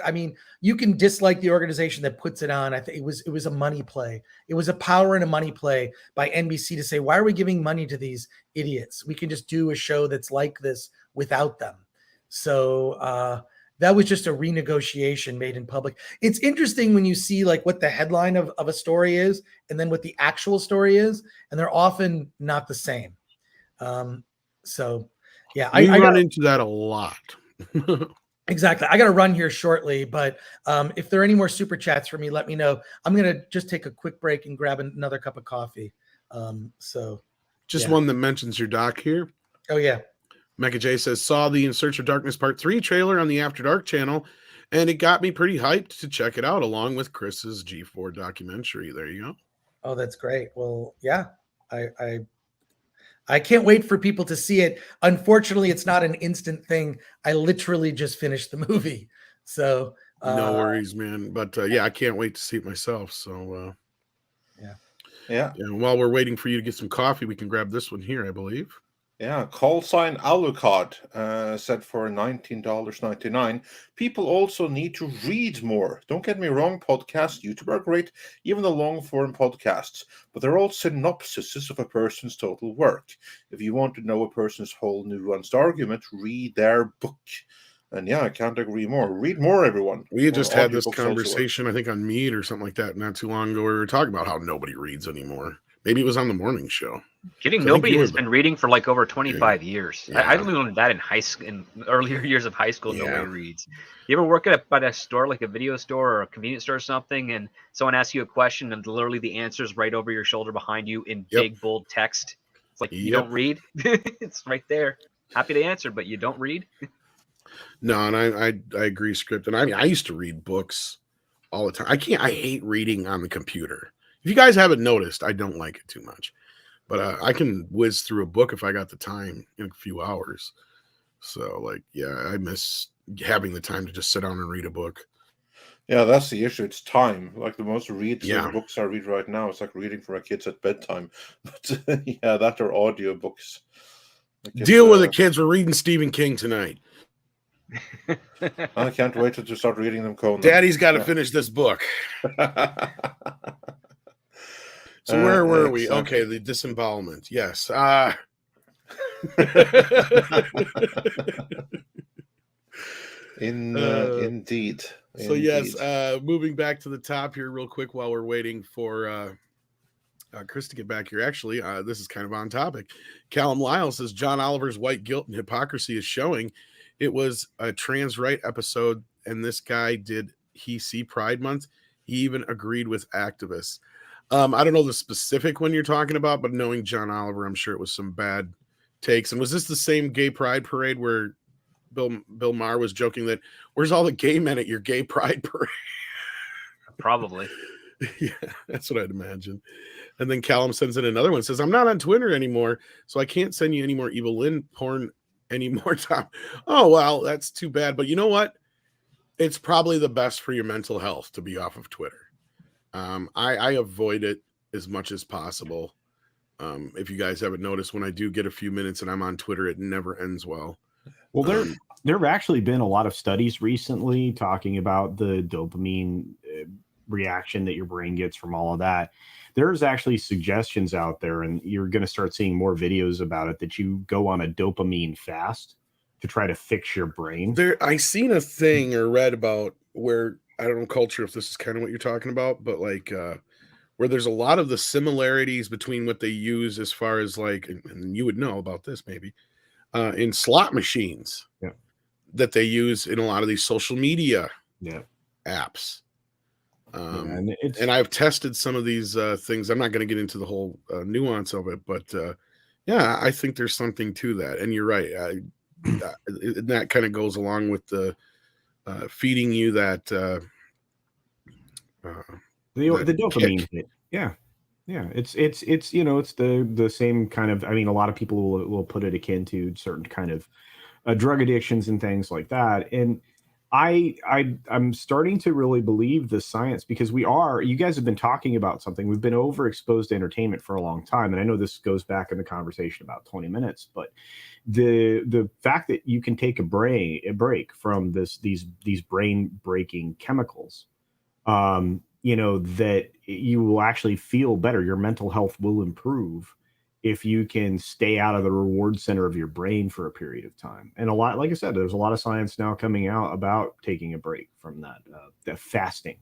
I mean, you can dislike the organization that puts it on. I think it was a money play. It was a power and a money play by NBC to say, why are we giving money to these idiots? We can just do a show that's like this without them. So that was just a renegotiation made in public. It's interesting when you see like what the headline of a story is and then what the actual story is, and they're often not the same. So yeah, I run into that a lot. Exactly. I got to run here shortly, but if there are any more super chats for me, let me know. I'm going to just take a quick break and grab another cup of coffee. Just one that mentions your doc here. Oh, yeah. Mecha J says, saw the In Search of Darkness Part 3 trailer on the After Dark channel, and it got me pretty hyped to check it out along with Chris's G4 documentary. There you go. Oh, that's great. Well, yeah, I can't wait for people to see it. Unfortunately, it's not an instant thing. I literally just finished the movie. So no worries, man. But yeah, I can't wait to see it myself. So Yeah. While we're waiting for you to get some coffee, we can grab this one here, I believe. Yeah, call sign Alucard said for $19.99. People also need to read more. Don't get me wrong, podcasts, YouTube are great, even the long form podcasts, but they're all synopsises of a person's total work. If you want to know a person's whole nuanced argument, read their book. And yeah, I can't agree more. Read more, everyone. We just had this conversation, I think, on Meet or something like that not too long ago, where we were talking about how nobody reads anymore. Maybe it was on the morning show. Nobody has been reading for like over 25 years. Yeah. I learned that in high school, in earlier years of high school. Yeah. Nobody reads. You ever work at a store, like a video store or a convenience store or something, and someone asks you a question and literally the answer is right over your shoulder behind you in big bold text? It's like you don't read. It's right there. Happy to answer, but you don't read. No, and I agree, Script. And I used to read books all the time. I hate reading on the computer. If you guys haven't noticed, I don't like it too much. But I can whiz through a book if I got the time in a few hours. So, like, yeah, I miss having the time to just sit down and read a book. Yeah, that's the issue. It's time. Like the most books I read right now, it's like reading for my kids at bedtime. But yeah, that or audio books. Deal with it, kids. We're reading Stephen King tonight. I can't wait to start reading them, Conan. Daddy's got to finish this book. So where were we? Okay, the disembowelment. Yes. Indeed. So yes, moving back to the top here real quick while we're waiting for Chris to get back here. Actually, this is kind of on topic. Callum Lyle says John Oliver's white guilt and hypocrisy is showing. It was a trans right episode, and this guy did he see Pride Month. He even agreed with activists. I don't know the specific one you're talking about, but knowing John Oliver, I'm sure it was some bad takes. And was this the same gay pride parade where Bill Maher was joking that where's all the gay men at your gay pride parade? Probably. Yeah, that's what I'd imagine. And then Callum sends in another one, says, I'm not on Twitter anymore, so I can't send you any more Evil Lynn porn anymore, Tom. Oh, well, that's too bad. But you know what? It's probably the best for your mental health to be off of Twitter. I avoid it as much as possible. If you guys haven't noticed, when I do get a few minutes and I'm on Twitter, it never ends well. Well, there have actually been a lot of studies recently talking about the dopamine reaction that your brain gets from all of that. There's actually suggestions out there, and you're going to start seeing more videos about it, that you go on a dopamine fast to try to fix your brain. I seen a thing or read about where, I don't know, culture, if this is kind of what you're talking about, but like where there's a lot of the similarities between what they use as far as like, and you would know about this maybe, in slot machines that they use in a lot of these social media apps. And I've tested some of these things. I'm not going to get into the whole nuance of it, but yeah, I think there's something to that. And you're right. That kind of goes along with the feeding you that the dopamine hit. Yeah. It's you know, it's the same kind of, I mean, a lot of people will put it akin to certain kind of drug addictions and things like that. And I'm starting to really believe the science, because you guys have been talking about something. We've been overexposed to entertainment for a long time. And I know this goes back in the conversation about 20 minutes, but the fact that you can take a break from these brain breaking chemicals, you know, that you will actually feel better. Your mental health will improve if you can stay out of the reward center of your brain for a period of time. And a lot, like I said, there's a lot of science now coming out about taking a break from that fasting,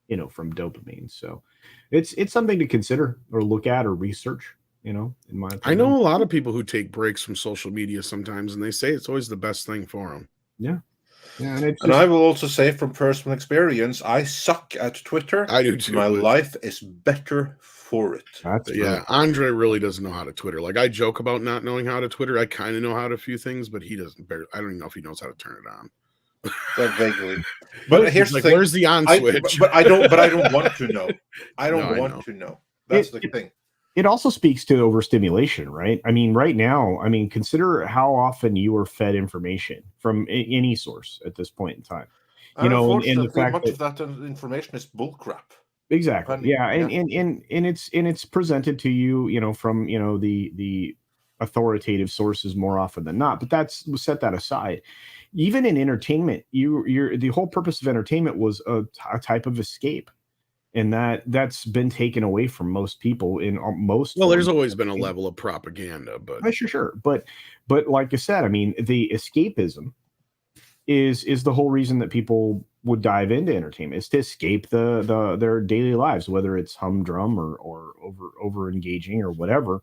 you know, from dopamine. So it's something to consider or look at or research, you know, in my opinion. I know a lot of people who take breaks from social media sometimes, and they say it's always the best thing for them. Yeah. Yeah, and it's And I will also say from personal experience, I suck at Twitter. I do too. My life is better for it. that's Yeah, right. Andre really doesn't know how to Twitter. Like I joke about not knowing how to Twitter. I kind of know how to a few things, but he doesn't. I don't even know if he knows how to turn it on. Vaguely. But here's like, the thing. where's the on switch? But I don't want to know. I don't No, want to know. That's the thing. It also speaks to overstimulation, right? I mean, right now, consider how often you are fed information from any source at this point in time. And the fact much that of that information is bullcrap. Exactly. And it's presented to you, from the authoritative sources more often than not. But set that aside. Even in entertainment, the whole purpose of entertainment was a type of escape. And that's been taken away from most people in most. Well, there's always been a level of propaganda, but sure. But like I said, the escapism is the whole reason that people would dive into entertainment. Is to escape their daily lives, whether it's humdrum or over engaging or whatever.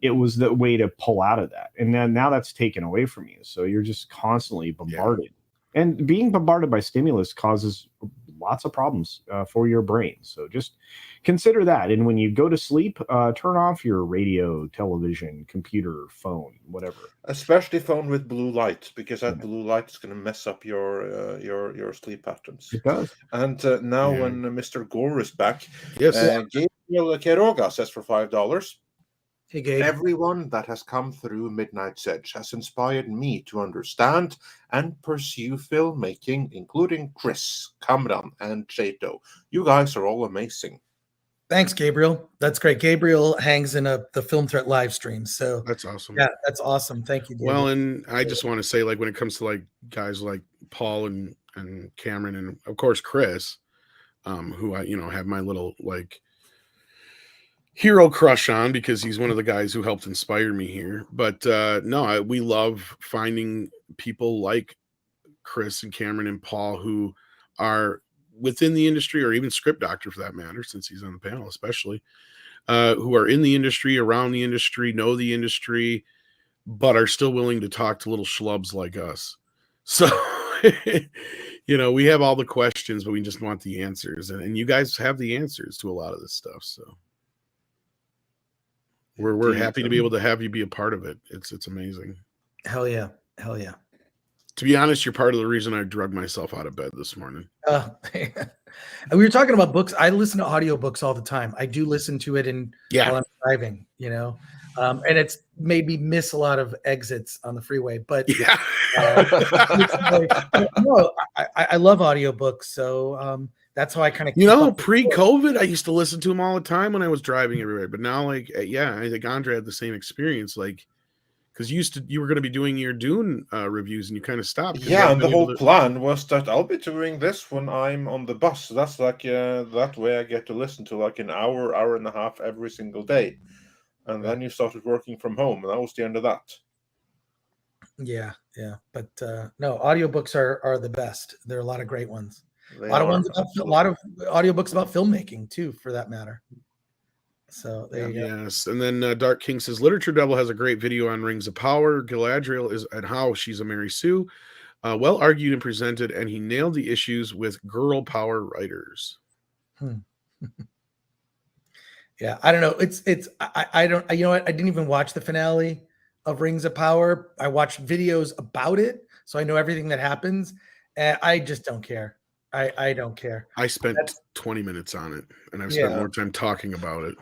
It was the way to pull out of that, and then now that's taken away from you. So you're just constantly bombarded, and being bombarded by stimulus causes lots of problems for your brain. So just consider that. And when you go to sleep, turn off your radio, television, computer, phone, whatever. Especially phone with blue light, because that blue light is going to mess up your sleep patterns. It does. And now when Mr. Gore is back, yes, Gabriel Quiroga says for $5. Hey, Gabe. Everyone that has come through Midnight's Edge has inspired me to understand and pursue filmmaking, including Chris, Kamran, and Chato. You guys are all amazing. Thanks, Gabriel. That's great. Gabriel hangs in the Film Threat live stream. So that's awesome. Yeah, that's awesome. Thank you, Gabriel. Well, and I just want to say, like, when it comes to like guys like Paul and Cameron, and of course Chris, who I have my little like hero crush on, because he's one of the guys who helped inspire me here. But we love finding people like Chris and Cameron and Paul who are within the industry, or even Script Doctor for that matter, since he's on the panel especially, who are in the industry, around the industry, know the industry, but are still willing to talk to little schlubs like us. So we have all the questions, but we just want the answers, and you guys have the answers to a lot of this stuff. So we're happy to be able to have you be a part of it. It's amazing. Hell yeah. To be honest, you're part of the reason I drug myself out of bed this morning. We were talking about books. I listen to audiobooks all the time. I do listen to it while I'm driving, and it's made me miss a lot of exits on the freeway. But no, I love audiobooks. So that's how I kind of pre-COVID, I used to listen to them all the time when I was driving everywhere. But now, I think Andre had the same experience, because you were going to be doing your Dune reviews, and you kind of stopped. Yeah, and the whole plan was that I'll be doing this when I'm on the bus. So that's that way I get to listen to like an hour and a half every single day. And then you started working from home, and that was the end of that. Yeah. But no, audiobooks are the best. There are a lot of great ones. A lot of audiobooks about filmmaking too, for that matter. So there you go. Yes, and then Dark King says Literature Devil has a great video on Rings of Power. Galadriel is and how she's a Mary Sue, well argued and presented, and he nailed the issues with girl power writers. Yeah, I don't know. I don't. You know what? I didn't even watch the finale of Rings of Power. I watched videos about it, so I know everything that happens. And I just don't care. I don't care. I spent 20 minutes on it, and I've spent more time talking about it.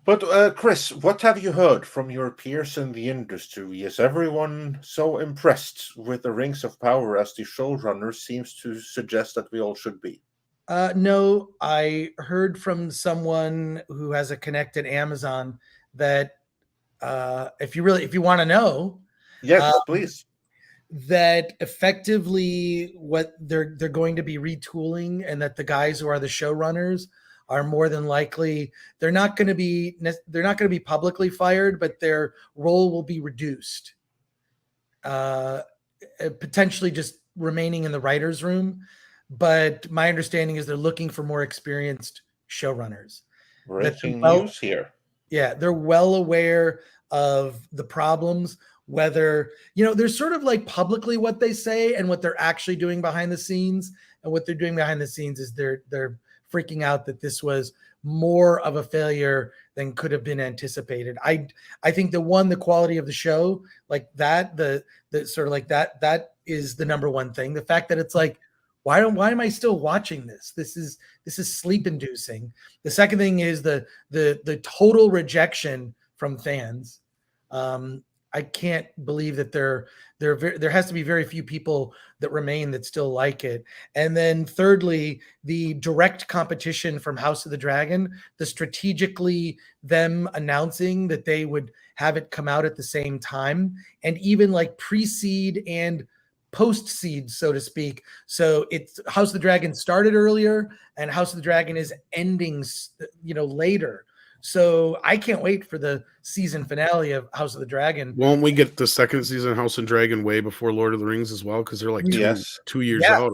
But Chris, what have you heard from your peers in the industry? Is everyone so impressed with the Rings of Power as the showrunner seems to suggest that we all should be? No, I heard from someone who has a connect at Amazon that if you want to know, yes, please. That effectively what they're going to be retooling, and that the guys who are the showrunners are more than likely they're not going to be publicly fired, but their role will be reduced, potentially just remaining in the writer's room. But my understanding is they're looking for more experienced showrunners. Breaking news here. Yeah, they're well aware of the problems whether, there's sort of like publicly what they say and what they're actually doing behind the scenes. And what they're doing behind the scenes is they're freaking out that this was more of a failure than could have been anticipated. I think the quality of the show, like that, the sort of like that is the number one thing. The fact that it's like, why am I still watching this? This is sleep inducing. The second thing is the total rejection from fans. I can't believe that there has to be very few people that remain that still like it. And then thirdly, the direct competition from House of the Dragon, the strategically them announcing that they would have it come out at the same time, and even like pre-seed and post-seed, so to speak. So it's House of the Dragon started earlier and House of the Dragon is ending, later. So I can't wait for the season finale of House of the Dragon. Won't we get the second season of House of Dragon way before Lord of the Rings as well? Because they're like 2 years out.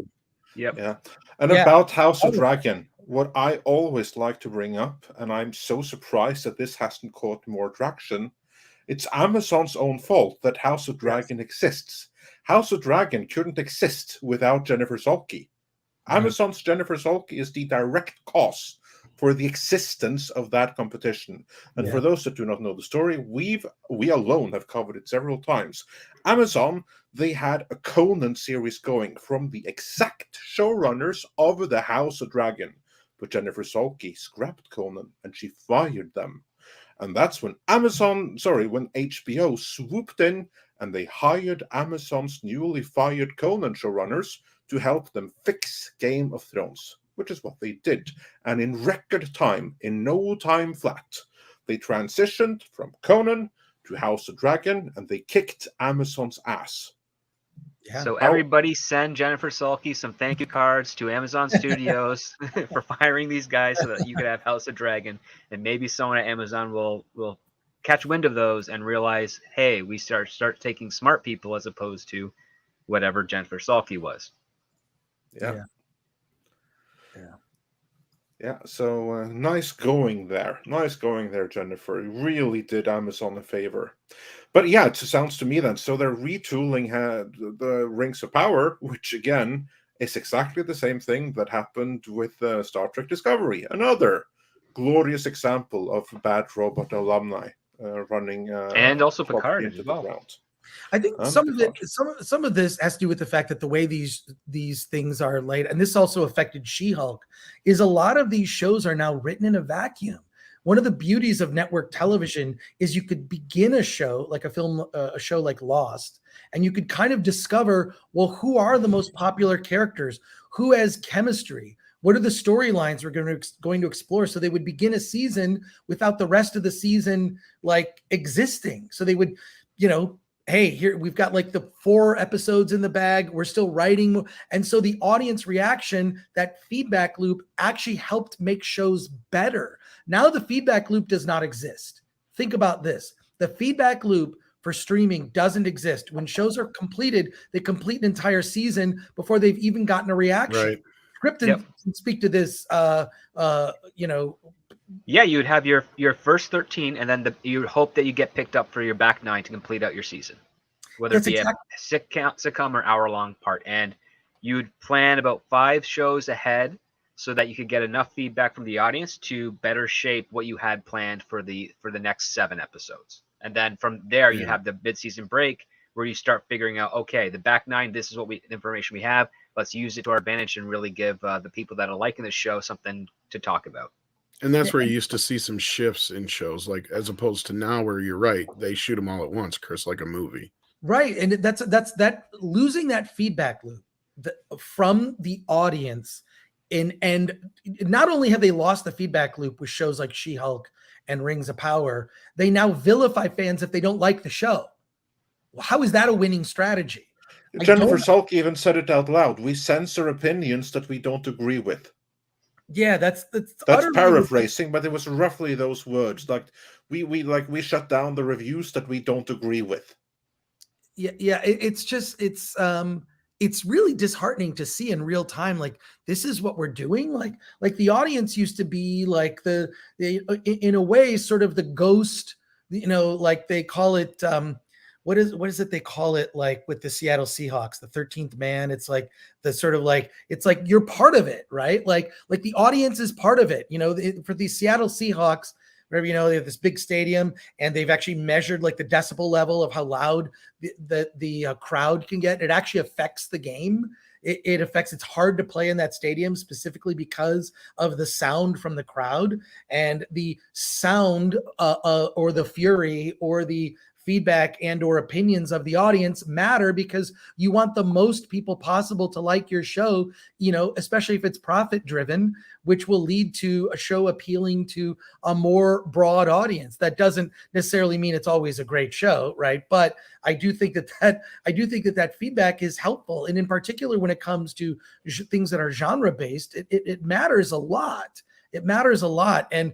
Yep. Yeah. And about House of Dragon, what I always like to bring up, and I'm so surprised that this hasn't caught more traction, it's Amazon's own fault that House of Dragon exists. House of Dragon couldn't exist without Jennifer Salke. Amazon's Jennifer Salke is the direct cause for the existence of that competition. And for those that do not know the story, we alone have covered it several times. Amazon, they had a Conan series going from the exact showrunners of the House of Dragon. But Jennifer Salke scrapped Conan and she fired them. And that's when when HBO swooped in and they hired Amazon's newly fired Conan showrunners to help them fix Game of Thrones, which is what they did. And in record time, in no time flat, they transitioned from Conan to House of Dragon and they kicked Amazon's ass. Yeah. So everybody send Jennifer Salke some thank you cards to Amazon Studios for firing these guys so that you could have House of Dragon. And maybe someone at Amazon will catch wind of those and realize, hey, we start taking smart people as opposed to whatever Jennifer Salke was. Yeah, so nice going there. Nice going there, Jennifer. You really did Amazon a favor. But yeah, it sounds to me then, so they're retooling the Rings of Power, which again is exactly the same thing that happened with Star Trek Discovery. Another glorious example of bad robot alumni running and also Picard as well. Ground. I think some of this has to do with the fact that the way these things are laid, and this also affected She-Hulk, is a lot of these shows are now written in a vacuum. One of the beauties of network television is you could begin a show like a show like Lost, and you could kind of discover, well, who are the most popular characters? Who has chemistry? What are the storylines we're going to explore? So they would begin a season without the rest of the season like existing. So they would, hey, here we've got like the 4 episodes in the bag. We're still writing. And so the audience reaction, that feedback loop actually helped make shows better. Now the feedback loop does not exist. Think about this. The feedback loop for streaming doesn't exist. When shows are completed, they complete an entire season before they've even gotten a reaction. Right. Krypton can speak to this, Yeah, you'd have your first 13, and then you hope that you get picked up for your back 9 to complete out your season, whether it be a sitcom or hour-long part. And you'd plan about 5 shows ahead so that you could get enough feedback from the audience to better shape what you had planned for the next 7 episodes. And then from there, you have the mid-season break where you start figuring out, okay, the back 9, this is what information we have. Let's use it to our advantage and really give the people that are liking the show something to talk about. And that's where you used to see some shifts in shows, like as opposed to now where you're right, they shoot them all at once, Chris, like a movie. Right. And that's that losing that feedback loop from the audience. And not only have they lost the feedback loop with shows like She-Hulk and Rings of Power, they now vilify fans if they don't like the show. Well, how is that a winning strategy? Jennifer Salke even said it out loud. We censor opinions that we don't agree with. Yeah, that's paraphrasing, but it was roughly those words. Like we shut down the reviews that we don't agree with. Yeah. It's really disheartening to see in real time. Like, this is what we're doing. Like the audience used to be like in a way, sort of the ghost. Like they call it. what is it they call it, like with the Seattle Seahawks, the 13th man? It's like the sort of like, it's like you're part of it, right? Like the audience is part of it. For the Seattle Seahawks, wherever, they have this big stadium, and they've actually measured like the decibel level of how loud the crowd can get. It actually affects the game. It affects, it's hard to play in that stadium specifically because of the sound from the crowd, and the sound or the fury or the feedback and or opinions of the audience matter, because you want the most people possible to like your show, especially if it's profit driven, which will lead to a show appealing to a more broad audience. That doesn't necessarily mean it's always a great show, right? But I do think that feedback is helpful, and in particular when it comes to things that are genre based, it matters a lot. It matters a lot, and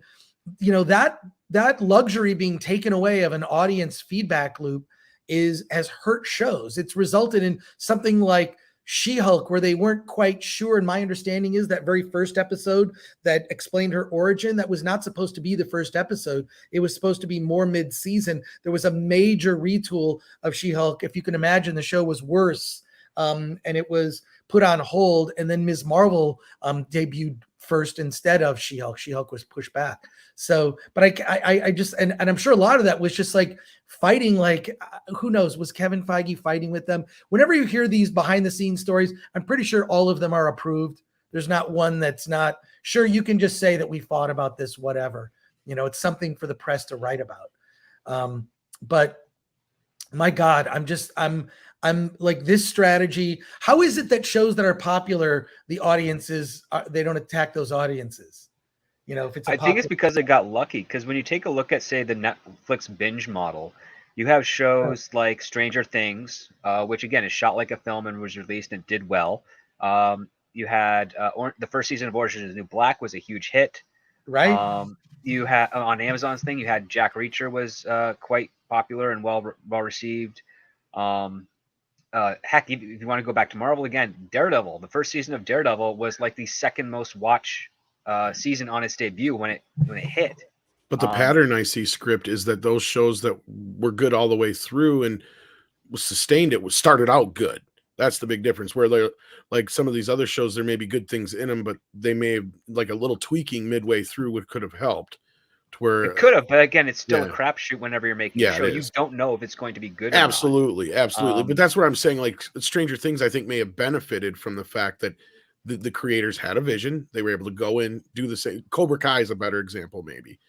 that luxury being taken away of an audience feedback loop has hurt shows. It's resulted in something like She-Hulk, where they weren't quite sure. And my understanding is that very first episode that explained her origin, that was not supposed to be the first episode. It was supposed to be more mid-season. There was a major retool of She-Hulk. If you can imagine, the show was worse, and it was put on hold. And then Ms. Marvel debuted first instead of She-Hulk. She-Hulk was pushed back. So, but I just, and I'm sure a lot of that was just like fighting, like, who knows, was Kevin Feige fighting with them? Whenever you hear these behind the scenes stories, I'm pretty sure all of them are approved. There's not one that's not. Sure, you can just say that we fought about this, whatever. It's something for the press to write about. But my God, I'm like, this strategy. How is it that shows that are popular, the audiences, they don't attack those audiences? If it's I think it's because they got lucky. Because when you take a look at, say, the Netflix binge model, you have shows like Stranger Things, which again is shot like a film and was released and did well. You had the first season of Orange Is the New Black was a huge hit, right? You had on Amazon's thing, you had Jack Reacher was quite popular and well received. Heck, if you want to go back to Marvel again, Daredevil, the first season of Daredevil was like the second most watched season on its debut when it hit. But the pattern I see, Script, is that those shows that were good all the way through and was sustained, it was started out good. That's the big difference. Where they're like some of these other shows, there may be good things in them, but they may have, like, a little tweaking midway through what could have helped. To where it could have, but again, it's still a crapshoot whenever you're making a show. You don't know if it's going to be good. Absolutely. But that's what I'm saying. Like, Stranger Things, I think, may have benefited from the fact that the creators had a vision. They were able to go in, do the same. Cobra Kai is a better example, maybe,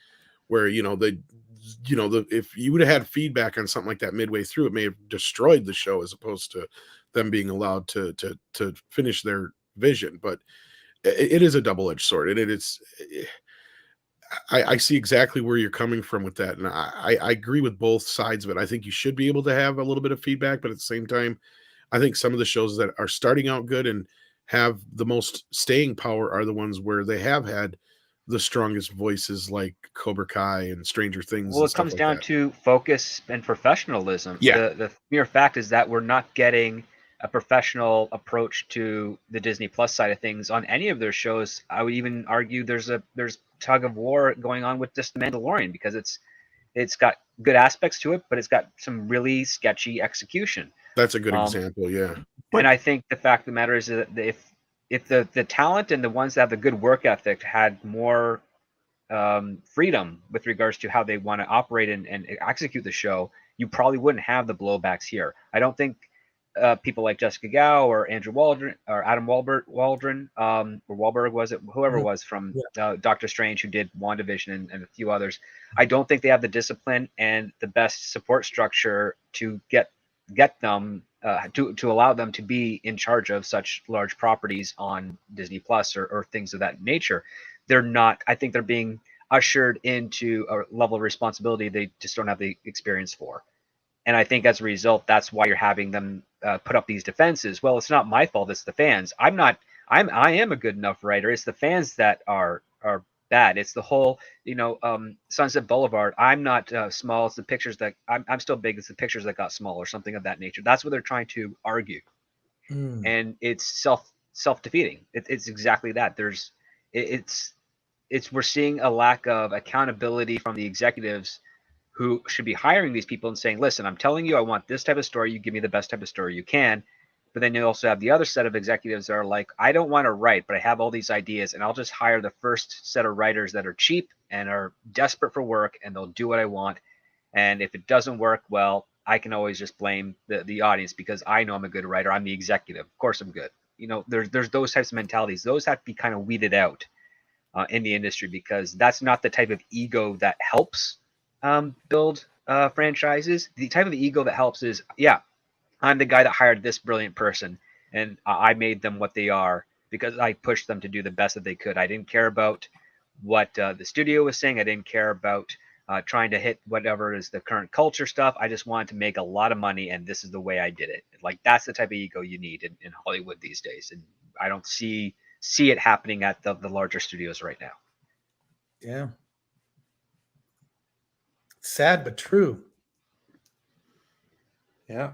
where if you would have had feedback on something like that midway through, it may have destroyed the show as opposed to them being allowed to finish their vision. But it is a double-edged sword, and I see exactly where you're coming from with that, and I agree with both sides of it. I think you should be able to have a little bit of feedback, but at the same time, I think some of the shows that are starting out good and have the most staying power are the ones where they have had the strongest voices, like Cobra Kai and Stranger Things. Well, it comes down to focus and professionalism. Yeah. The mere fact is that we're not getting a professional approach to the Disney Plus side of things on any of their shows. I would even argue there's tug of war going on with just The Mandalorian, because it's got good aspects to it, but it's got some really sketchy execution. That's a good example, yeah. And I think the fact of the matter is that if the talent and the ones that have the good work ethic had more freedom with regards to how they want to operate and execute the show, you probably wouldn't have the blowbacks here. I don't think people like Jessica Gao or Andrew Waldron or Adam Wahlberg, or Wahlberg, was it, whoever it was from Doctor Strange, who did WandaVision and a few others, I don't think they have the discipline and the best support structure to get them to allow them to be in charge of such large properties on Disney Plus or things of that nature. They're not. I think they're being ushered into a level of responsibility they just don't have the experience for. And I think as a result, that's why you're having them put up these defenses. Well, it's not my fault. It's the fans. I am a good enough writer. It's the fans that are bad. It's the whole, Sunset Boulevard. I'm not small. It's the pictures that I'm still big. It's the pictures that got small, or something of that nature. That's what they're trying to argue. And it's self-defeating. It's exactly that. We're seeing a lack of accountability from the executives who should be hiring these people and saying, listen, I'm telling you, I want this type of story. You give me the best type of story you can. But then you also have the other set of executives that are like, I don't want to write, but I have all these ideas, and I'll just hire the first set of writers that are cheap and are desperate for work, and they'll do what I want. And if it doesn't work, well, I can always just blame the audience because I know I'm a good writer. I'm the executive. Of course I'm good. You know, there's those types of mentalities. Those have to be kind of weeded out in the industry, because that's not the type of ego that helps build franchises. The type of ego that helps is, yeah, I'm the guy that hired this brilliant person, and I made them what they are because I pushed them to do the best that they could. I didn't care about what the studio was saying. I didn't care about trying to hit whatever is the current culture stuff. I just wanted to make a lot of money, and this is the way I did it. Like, that's the type of ego you need in Hollywood these days, and I don't see it happening at the larger studios right now. Yeah. Sad but true. Yeah.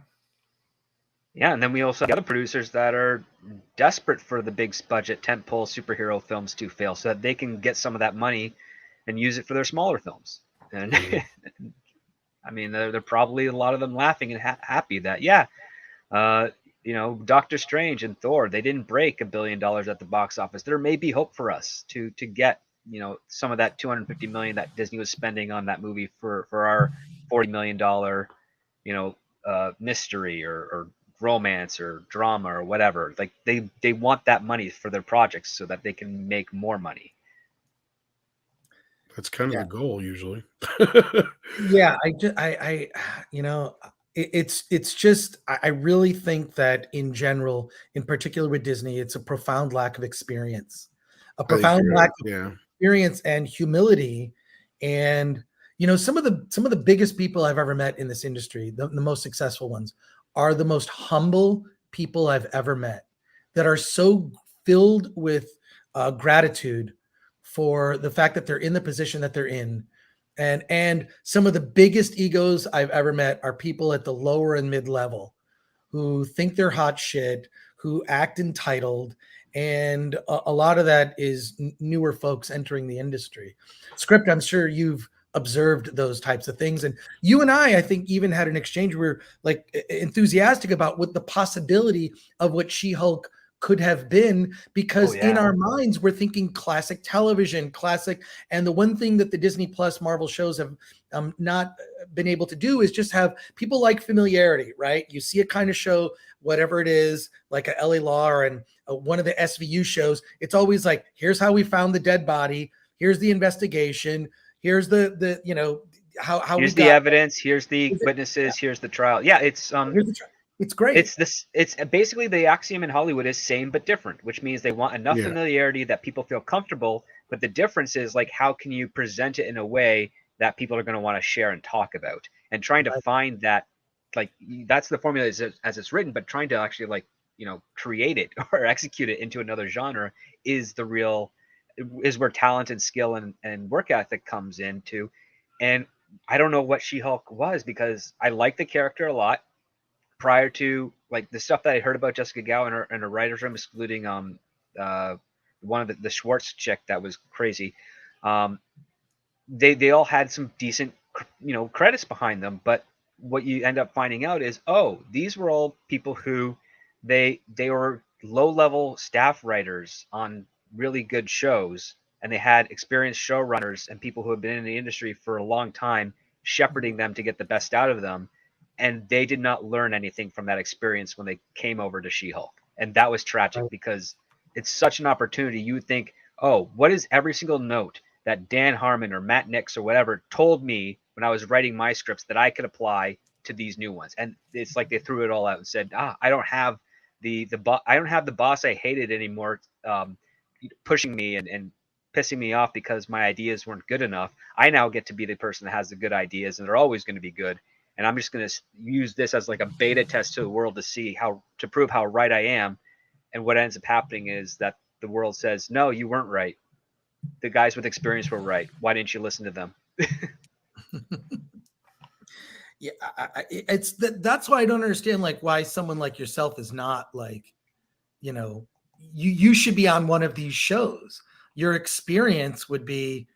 Yeah, and then we also have the other producers that are desperate for the big budget tentpole superhero films to fail so that they can get some of that money and use it for their smaller films. And I mean, they're probably a lot of them laughing and happy that, you know, Doctor Strange and Thor, they didn't break $1 billion at the box office. There may be hope for us to get, you know, some of that $250 million that Disney was spending on that movie for our $40 million, you know, mystery or romance or drama or whatever. Like, they want that money for their projects so that they can make more money. That's kind of the goal usually. Yeah, I you know, it's just, I really think that in general, in particular with Disney, it's a profound lack of experience, a profound lack of experience and humility. And you know, some of the biggest people I've ever met in this industry, the most successful ones, are the most humble people I've ever met, that are so filled with gratitude for the fact that they're in the position that they're in. And some of the biggest egos I've ever met are people at the lower and mid level who think they're hot shit, who act entitled. And a lot of that is newer folks entering the industry. Script, I'm sure you've observed those types of things. And you and I think, even had an exchange where we're like enthusiastic about what the possibility of what She-Hulk could have been, because in our minds we're thinking classic television, classic. And the one thing that the Disney Plus Marvel shows have not been able to do is just have people like familiarity, right? You see a kind of show, whatever it is, like a LA Law or one of the SVU shows, it's always like, here's how we found the dead body, here's the investigation, here's the you know, how here's the evidence, here's the witnesses, here's the trial. Yeah, it's great. It's basically the axiom in Hollywood is same but different, which means they want enough familiarity that people feel comfortable. But the difference is, like, how can you present it in a way that people are going to want to share and talk about, and trying to find that, like, that's the formula as it's written, but trying to actually, like, you know, create it or execute it into another genre is where talent and skill and work ethic comes into. And I don't know what She-Hulk was, because I like the character a lot. Prior to, like, the stuff that I heard about Jessica Gao and her writer's room, excluding one of the Schwartz chick that was crazy, they all had some decent, you know, credits behind them. But what you end up finding out is, oh, these were all people who they were low-level staff writers on really good shows, and they had experienced showrunners and people who have been in the industry for a long time shepherding them to get the best out of them. And they did not learn anything from that experience when they came over to She-Hulk. And that was tragic, because it's such an opportunity. You would think, oh, what is every single note that Dan Harmon or Matt Nix or whatever told me when I was writing my scripts that I could apply to these new ones? And it's like they threw it all out and said, I don't have the boss I hated anymore pushing me and pissing me off because my ideas weren't good enough. I now get to be the person that has the good ideas, and they're always going to be good. And I'm just going to use this as like a beta test to the world to prove how right I am. And what ends up happening is that the world says, no, you weren't right. The guys with experience were right. Why didn't you listen to them? Yeah, that's why I don't understand, like, why someone like yourself is not, like, you know, you should be on one of these shows. Your experience would be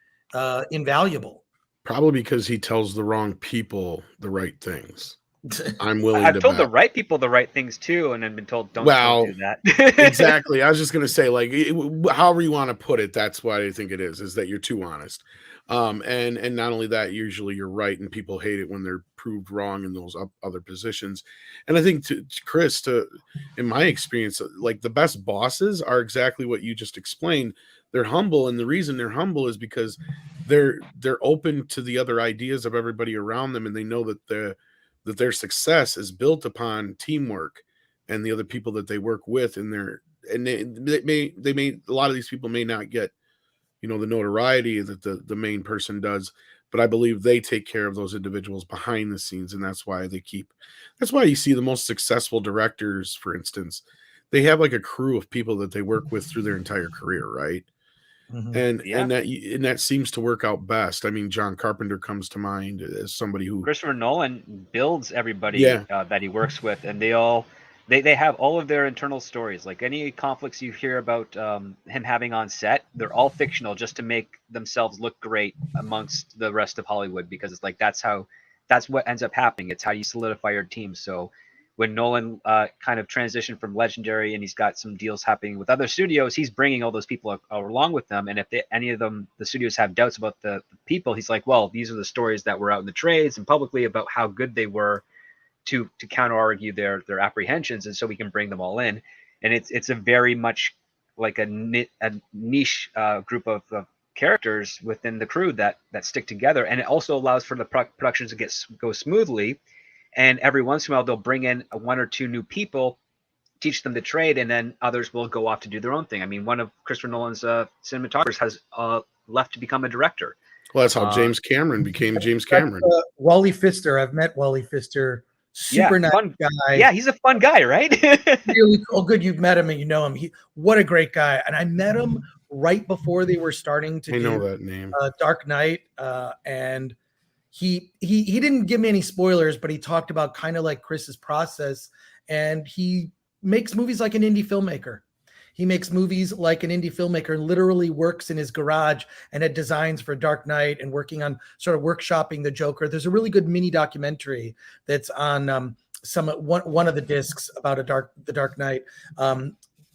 invaluable. Probably because he tells the wrong people the right things. I'm willing I've to told bet. the right people the right things too, and then been told don't do that. Exactly. I was just going to say, like, however you want to put it, that's what I think it is that you're too honest. And not only that, usually you're right, and people hate it when they're proved wrong in those other positions. And I think to Chris, in my experience, like the best bosses are exactly what you just explained. They're humble, and the reason they're humble is because they're open to the other ideas of everybody around them, and they know that their success is built upon teamwork and the other people that they work with, and they may a lot of these people may not get, the notoriety that the main person does, but I believe they take care of those individuals behind the scenes, and that's why you see the most successful directors, for instance, they have like a crew of people that they work with through their entire career, right? Mhm. And that seems to work out best. I mean, John Carpenter comes to mind as somebody who Christopher Nolan builds everybody Yeah. that he works with, and they have all of their internal stories. Like any conflicts you hear about him having on set, they're all fictional, just to make themselves look great amongst the rest of Hollywood, because it's like that's what ends up happening. It's how you solidify your team. So when Nolan kind of transitioned from Legendary, and he's got some deals happening with other studios, he's bringing all those people along with them. And if any of them, the studios have doubts about the people, he's like, well, these are the stories that were out in the trades and publicly about how good they were, to counter argue their apprehensions, and so we can bring them all in. And it's a very much like a niche group of characters within the crew that stick together, and it also allows for the productions to go smoothly. And every once in a while, they'll bring in one or two new people, teach them the trade, and then others will go off to do their own thing. I mean, one of Christopher Nolan's cinematographers has left to become a director. Well, that's how James Cameron became James Cameron. Wally Pfister. I've met Wally Pfister. Super nice guy. Yeah, he's a fun guy, right? Really cool. Good, you've met him and you know him. What a great guy. And I met him right before they were starting to know that name. Dark Knight, and he didn't give me any spoilers, but he talked about kind of like Chris's process, and he makes movies like an indie filmmaker. He makes movies like an indie filmmaker, and literally works in his garage and had designs for Dark Knight and working on sort of workshopping the Joker. There's a really good mini documentary that's on one of the discs about the Dark Knight,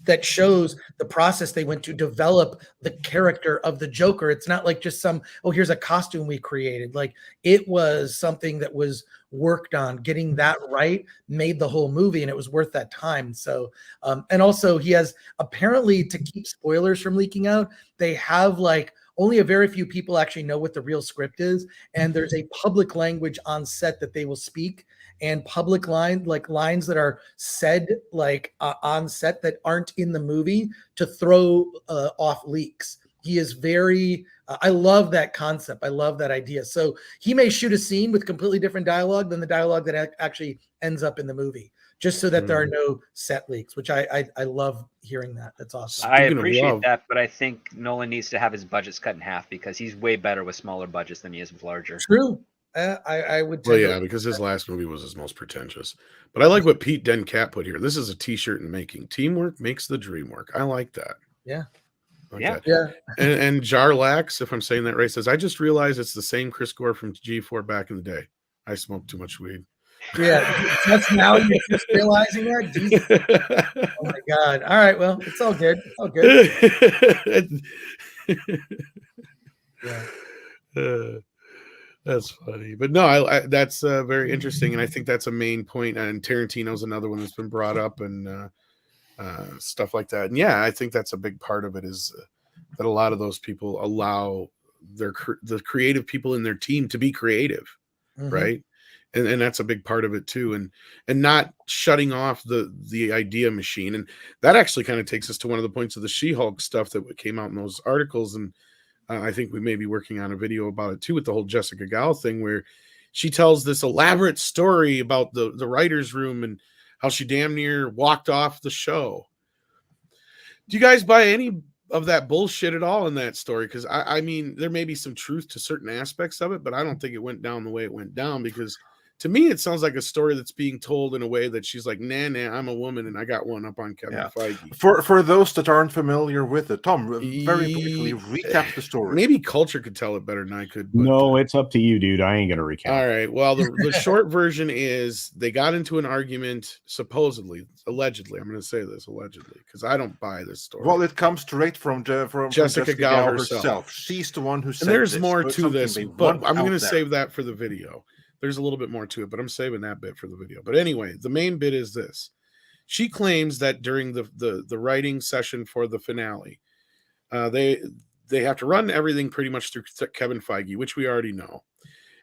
that shows the process they went to develop the character of the Joker. It's not like just here's a costume we created. Like, it was something that was worked on. Getting that right made the whole movie, and it was worth that time. So, and also he has, apparently, to keep spoilers from leaking out, they have like only a very few people actually know what the real script is. And there's a public language on set that they will speak, and public lines that are said on set that aren't in the movie, to throw off leaks. He is very, I love that concept. I love that idea. So he may shoot a scene with completely different dialogue than the dialogue that actually ends up in the movie, just so that there are no set leaks, which I love hearing that. That's awesome. I appreciate that, but I think Nolan needs to have his budgets cut in half, because he's way better with smaller budgets than he is with larger. True. I would. Well, yeah, because his last movie was his most pretentious. But I like what Pete Dencat put here. This is a T-shirt in making. Teamwork makes the dream work. I like that. Yeah. Yeah. And Jarlax, if I'm saying that right, says, I just realized it's the same Chris Gore from G4 back in the day. I smoked too much weed. Yeah, just now you're just realizing that. Jesus. Oh my God! All right, well, it's all good. It's all good. Yeah. That's funny, but no, that's very interesting, and I think that's a main point. And Tarantino's another one that's been brought up, and stuff like that. And yeah, I think that's a big part of it, is that a lot of those people allow the creative people in their team to be creative, right? And that's a big part of it too, and not shutting off the idea machine. And that actually kind of takes us to one of the points of the She-Hulk stuff that came out in those articles. And I think we may be working on a video about it too, with the whole Jessica Gal thing, where she tells this elaborate story about the writer's room and how she damn near walked off the show. Do you guys buy any of that bullshit at all in that story? Because I mean, there may be some truth to certain aspects of it, but I don't think it went down the way it went down, because To me, it sounds like a story that's being told in a way that she's like, nah, I'm a woman and I got one up on Kevin Feige. For those that aren't familiar with it, Tom, very briefly recap the story. Maybe Culture could tell it better than I could. But, no, it's up to you, dude. I ain't going to recap. All right. Well, the short version is they got into an argument, supposedly, allegedly. I'm going to say this, allegedly, because I don't buy this story. Well, it comes straight from Jessica Gao herself. She's the one who said there's this, more to this, but I'm going to save that for the video. There's a little bit more to it, but I'm saving that bit for the video. But anyway, the main bit is this. She claims that during the writing session for the finale, they have to run everything pretty much through Kevin Feige, which we already know.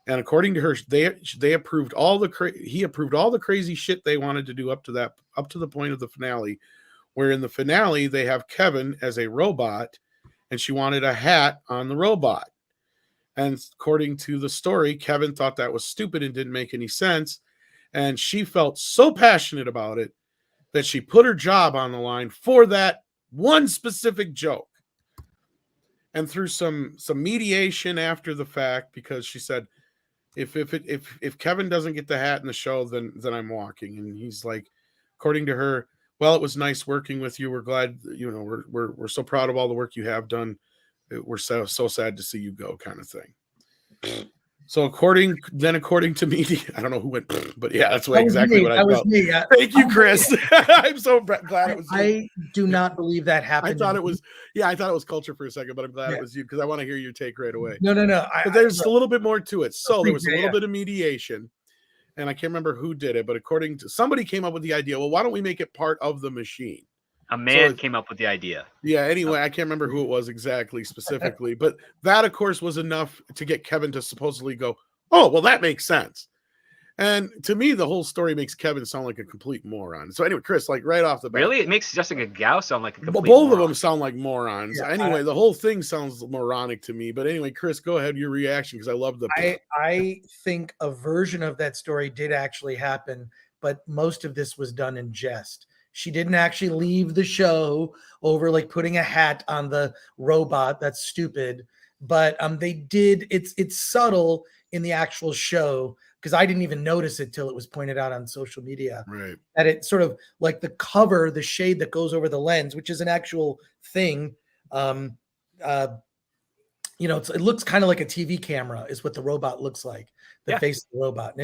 And according to her, they approved he approved all the crazy shit they wanted to do up to the point of the finale, where in the finale they have Kevin as a robot, and she wanted a hat on the robot. And according to the story, Kevin thought that was stupid and didn't make any sense. And she felt so passionate about it that she put her job on the line for that one specific joke. And through some mediation after the fact, because she said, if Kevin doesn't get the hat in the show, then I'm walking. And he's like, according to her, well, it was nice working with you. We're glad, we're so proud of all the work you have done. We're so sad to see you go, kind of thing. So according to me, I don't know who went, but yeah, that's exactly what I felt. Thank you, Chris. I'm so glad it was you. I do not believe that happened. I thought it was Culture for a second, but I'm glad it was you because I want to hear your take right away. No. But there's a little bit more to it. So there was a little bit of mediation, and I can't remember who did it, but according to somebody came up with the idea. Well, why don't we make it part of the machine? A man came up with the idea. Yeah, anyway, I can't remember who it was specifically, but that, of course, was enough to get Kevin to supposedly go, oh, well, that makes sense. And to me, the whole story makes Kevin sound like a complete moron. So anyway, Chris, like right off the bat. Really? It makes Jessica Gao sound like a complete both moron. of them sound like morons. Yeah, anyway, the whole thing sounds moronic to me. But anyway, Chris, go ahead, your reaction, because I love the... I think a version of that story did actually happen, but most of this was done in jest. She didn't actually leave the show over like putting a hat on the robot. That's stupid. But they did. It's subtle in the actual show because I didn't even notice it till it was pointed out on social media. Right. That it sort of like the cover, the shade that goes over the lens, which is an actual thing. It looks kind of like a TV camera is what the robot looks like. The face of the robot.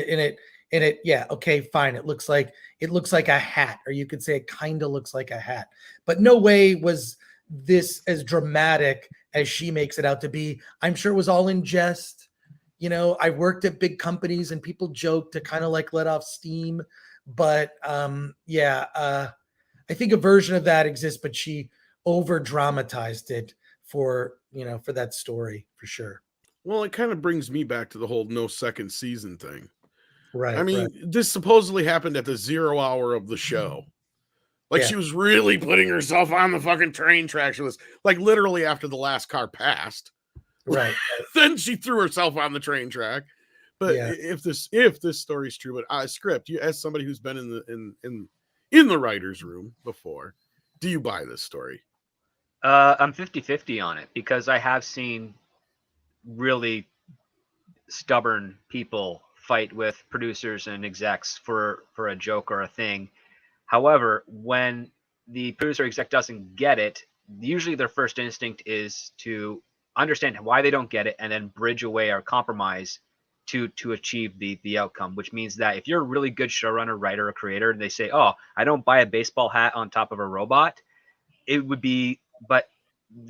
And it, yeah, okay, fine. It looks like a hat, or you could say it kind of looks like a hat. But no way was this as dramatic as she makes it out to be. I'm sure it was all in jest. I worked at big companies and people joke to kind of like let off steam. But I think a version of that exists, but she over dramatized it for that story for sure. Well, it kind of brings me back to the whole no second season thing. Right. I mean, this supposedly happened at the 0 hour of the show. Like she was really putting herself on the fucking train tracks. She was like literally after the last car passed. Right. Then she threw herself on the train track. But if this story's true, but Script, you as somebody who's been in the writer's room before, do you buy this story? I'm 50-50 on it because I have seen really stubborn people fight with producers and execs for a joke or a thing. However, when the producer exec doesn't get it, usually their first instinct is to understand why they don't get it and then bridge away or compromise to achieve the outcome, which means that if you're a really good showrunner, writer, or creator, and they say, oh, I don't buy a baseball hat on top of a robot, it would be, but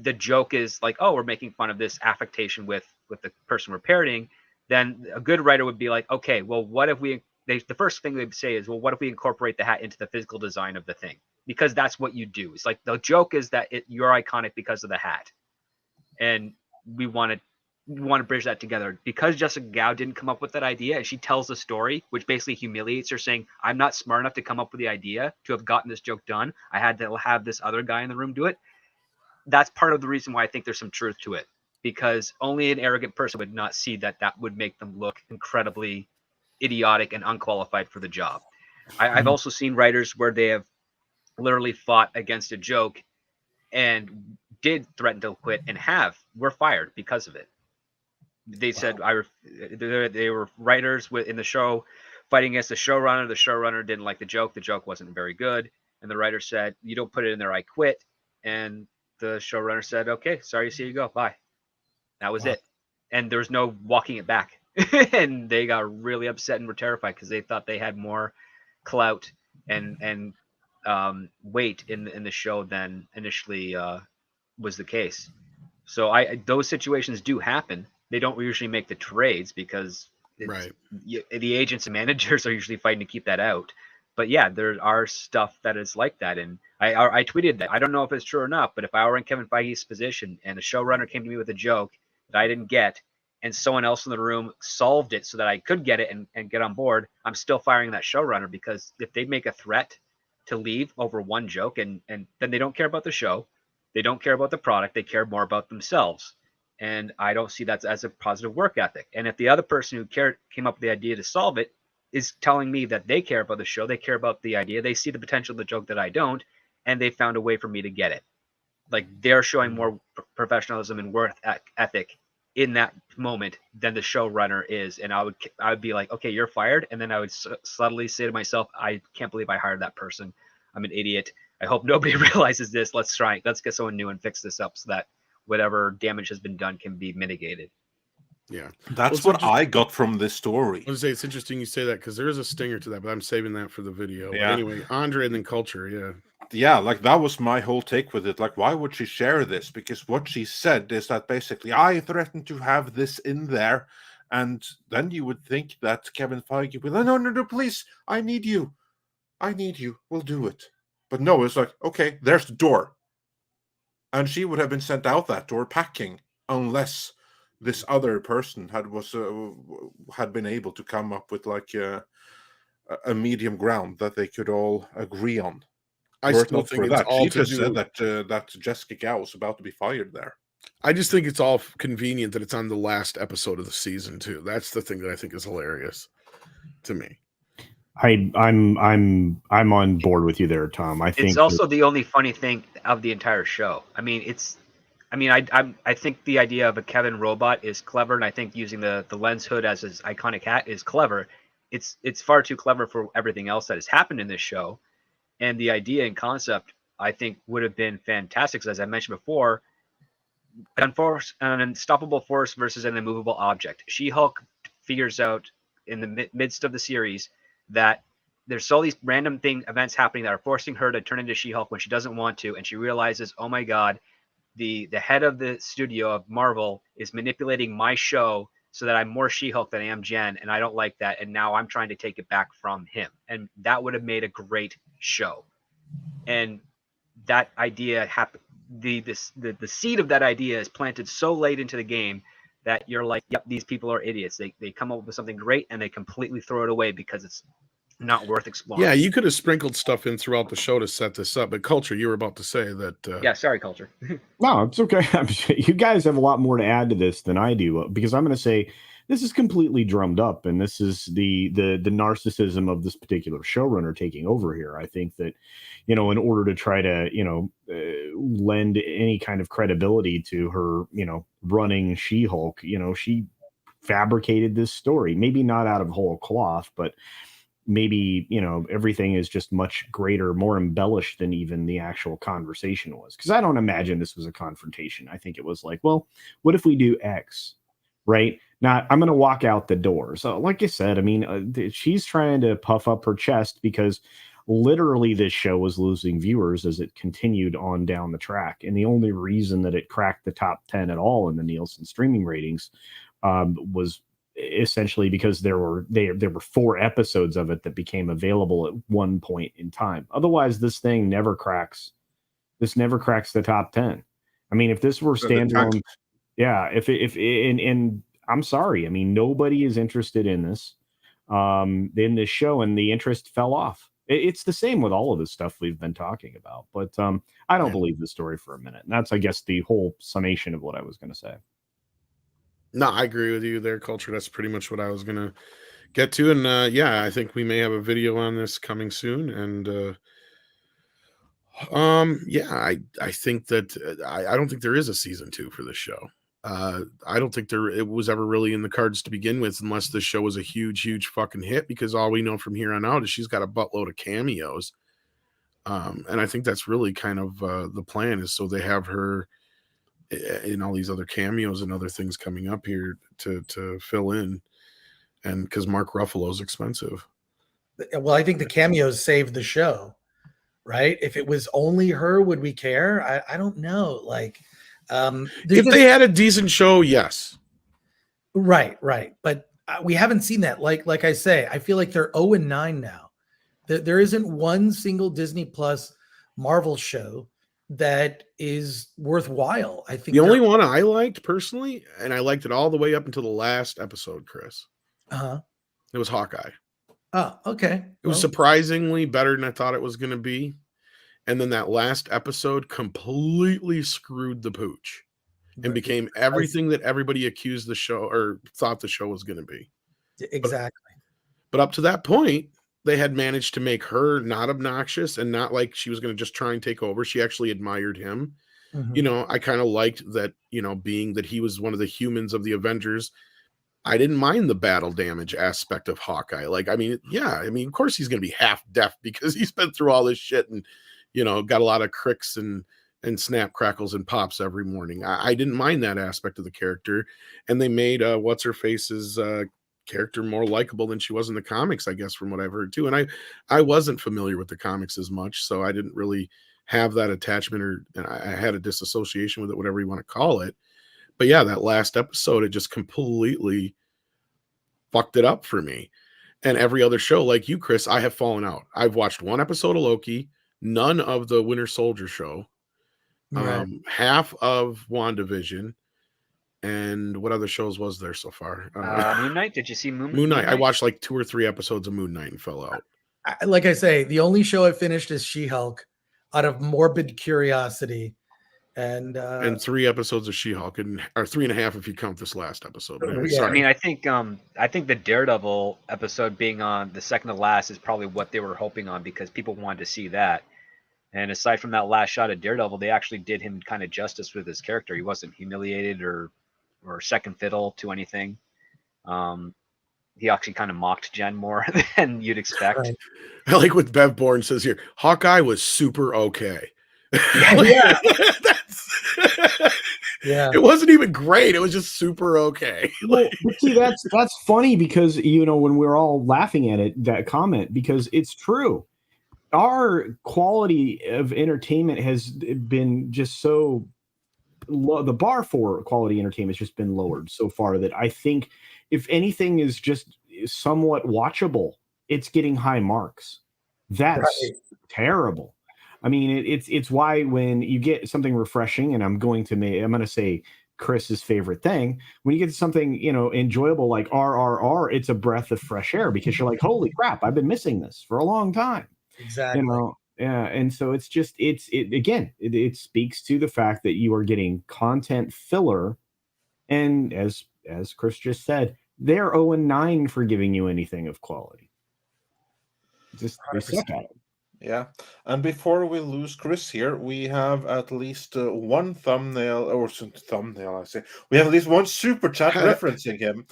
the joke is like, oh, we're making fun of this affectation with the person we're parodying, then a good writer would be like, okay, well, what if the first thing they'd say is, well, what if we incorporate the hat into the physical design of the thing? Because that's what you do. It's like the joke is that you're iconic because of the hat. And we want to bridge that together. Because Jessica Gao didn't come up with that idea, and she tells the story, which basically humiliates her, saying, I'm not smart enough to come up with the idea to have gotten this joke done. I had to have this other guy in the room do it. That's part of the reason why I think there's some truth to it. Because only an arrogant person would not see that would make them look incredibly idiotic and unqualified for the job. I've also seen writers where they have literally fought against a joke and did threaten to quit and were fired because of it. They said they were writers in the show fighting against the showrunner. The showrunner didn't like the joke. The joke wasn't very good. And the writer said, you don't put it in there, I quit. And the showrunner said, okay, sorry to see you go. Bye. That was it. And there was no walking it back. And they got really upset and were terrified because they thought they had more clout and weight in the show than initially was the case. So those situations do happen. They don't usually make the trades because the agents and managers are usually fighting to keep that out. But yeah, there are stuff that is like that. And I tweeted that. I don't know if it's true or not, but if I were in Kevin Feige's position and a showrunner came to me with a joke that I didn't get and someone else in the room solved it so that I could get it and get on board, I'm still firing that showrunner, because if they make a threat to leave over one joke and then they don't care about the show, they don't care about the product, they care more about themselves. And I don't see that as a positive work ethic. And if the other person who came up with the idea to solve it is telling me that they care about the show, they care about the idea, they see the potential of the joke that I don't, and they found a way for me to get it. Like, they're showing more professionalism and work ethic in that moment than the showrunner is. And I would be like, okay, you're fired. And then I would subtly say to myself, I can't believe I hired that person. I'm an idiot. I hope nobody realizes this. Let's get someone new and fix this up so that whatever damage has been done can be mitigated. Yeah, that's what I got from this story. I was gonna say, it's interesting you say that, because there is a stinger to that, but I'm saving that for the video. Yeah. But anyway, Andre and then culture. Yeah, like that was my whole take with it. Like, why would she share this? Because what she said is that basically I threatened to have this in there, and then you would think that Kevin Feige will, no, please, I need you, we'll do it. But no, it's like, okay, there's the door, and she would have been sent out that door packing unless this other person had been able to come up with like a medium ground that they could all agree on. I still think it's all she just said that Jessica Gao was about to be fired there. I just think it's all convenient that it's on the last episode of the season too. That's the thing that I think is hilarious to me. I'm on board with you there, Tom. I think it's also the only funny thing of the entire show. I think the idea of a Kevin robot is clever, and I think using the lens hood as his iconic hat is clever. It's far too clever for everything else that has happened in this show. And the idea and concept, I think, would have been fantastic. As I mentioned before, an unstoppable force versus an immovable object. She-Hulk figures out in the midst of the series that there's all these random events happening that are forcing her to turn into She-Hulk when she doesn't want to, and she realizes, oh my God, the head of the studio of Marvel is manipulating my show so that I'm more She-Hulk than I am Jen, and I don't like that, and now I'm trying to take it back from him. And that would have made a great show. And that idea happened. The seed of that idea is planted so late into the game that you're like, yep, these people are idiots. They come up with something great and they completely throw it away because it's not worth exploring. Yeah, you could have sprinkled stuff in throughout the show to set this up. But Culture, you were about to say that. Yeah, sorry, Culture. No, it's okay. You guys have a lot more to add to this than I do, because I'm going to say this is completely drummed up, and this is the narcissism of this particular showrunner taking over here. I think that, in order to try to, lend any kind of credibility to her, running She-Hulk, she fabricated this story, maybe not out of whole cloth, but maybe, everything is just much greater, more embellished than even the actual conversation was. Because I don't imagine this was a confrontation. I think it was like, well, what if we do X? Right? Now, I'm going to walk out the door. So like I said, she's trying to puff up her chest because literally this show was losing viewers as it continued on down the track. And the only reason that it cracked the top 10 at all in the Nielsen streaming ratings was essentially because there were 4 episodes of it that became available at one point in time. Otherwise, this thing never cracks. This never cracks the top 10. If this were standalone, yeah. And I'm sorry. Nobody is interested in this show, and the interest fell off. It's the same with all of this stuff we've been talking about. But I don't believe the story for a minute. And that's, I guess, the whole summation of what I was going to say. No, I agree with you there, Culture. That's pretty much what I was going to get to. And I think we may have a video on this coming soon. And I think that I don't think there is a season 2 for this show. I don't think it was ever really in the cards to begin with, unless this show was a huge fucking hit, because all we know from here on out is she's got a buttload of cameos. And I think that's really kind of the plan, is so they have her in all these other cameos and other things coming up here to fill in, and because Mark Ruffalo's expensive. Well, I think the cameos saved the show, right? If it was only her, would we care? I don't know. Like, if they had a decent show, yes. Right. But we haven't seen that. Like I say, I feel like they're 0-9 now. There isn't one single Disney Plus Marvel show that is worthwhile. I think the only one I liked personally, and I liked it all the way up until the last episode, Chris. It was Hawkeye. Oh, okay. It was surprisingly better than I thought it was going to be. And then that last episode completely screwed the pooch and became everything that everybody accused the show or thought the show was going to be. Exactly. But up to that point, they had managed to make her not obnoxious and not like she was going to just try and take over. She actually admired him. You know, I kind of liked that, you know, being that he was one of the humans of the Avengers. I didn't mind the battle damage aspect of Hawkeye. Like, I mean, of course he's going to be half deaf because he's been through all this shit and, you know, got a lot of cricks and snap crackles and pops every morning. I didn't mind that aspect of the character. And they made what's her face's character more likable than she was in the comics, I guess, from what I've heard too. And I wasn't familiar with the comics as much, so I didn't really have that attachment, or I had a disassociation with it, whatever you want to call it. But yeah, that last episode, it just completely fucked it up for me. And every other show, like you, Chris, I have fallen out. I've watched one episode of Loki, none of the Winter Soldier show, half of WandaVision, and what other shows was there so far? Moon Knight. Did you see Moon Knight? I watched like 2 or 3 episodes of Moon Knight and fell out. Like I say, the only show I finished is She-Hulk out of morbid curiosity. And 3 episodes of She-Hulk, or 3.5 if you count this last episode. Anyway, I mean, I think the Daredevil episode being on the second to last is probably what they were hoping on, because people wanted to see that. And aside from that last shot of Daredevil, they actually did him kind of justice with his character. He wasn't humiliated or second fiddle to anything. He actually kind of mocked Jen more than you'd expect. Right. I like what Bev Bourne says here. Hawkeye was super okay. Yeah. Yeah. It wasn't even great. It was just super okay. Well, but see, that's funny because, you know, when we're all laughing at it, that comment, because it's true. Our quality of entertainment has been just so low. The bar for quality entertainment has just been lowered so far that I think if anything is just somewhat watchable, it's getting high marks. That's terrible. I mean, it's why when you get something refreshing, and I'm going to say Chris's favorite thing, when you get something, you know, enjoyable like RRR, it's a breath of fresh air because you're like, holy crap, I've been missing this for a long time. Exactly. You know, yeah, and so it's just it speaks to the fact that you are getting content filler, and as Chris just said, they're 0-9 for giving you anything of quality. Just they suck at it. Yeah, and before we lose Chris here, we have at least one thumbnail, I say. We have at least one super chat referencing him.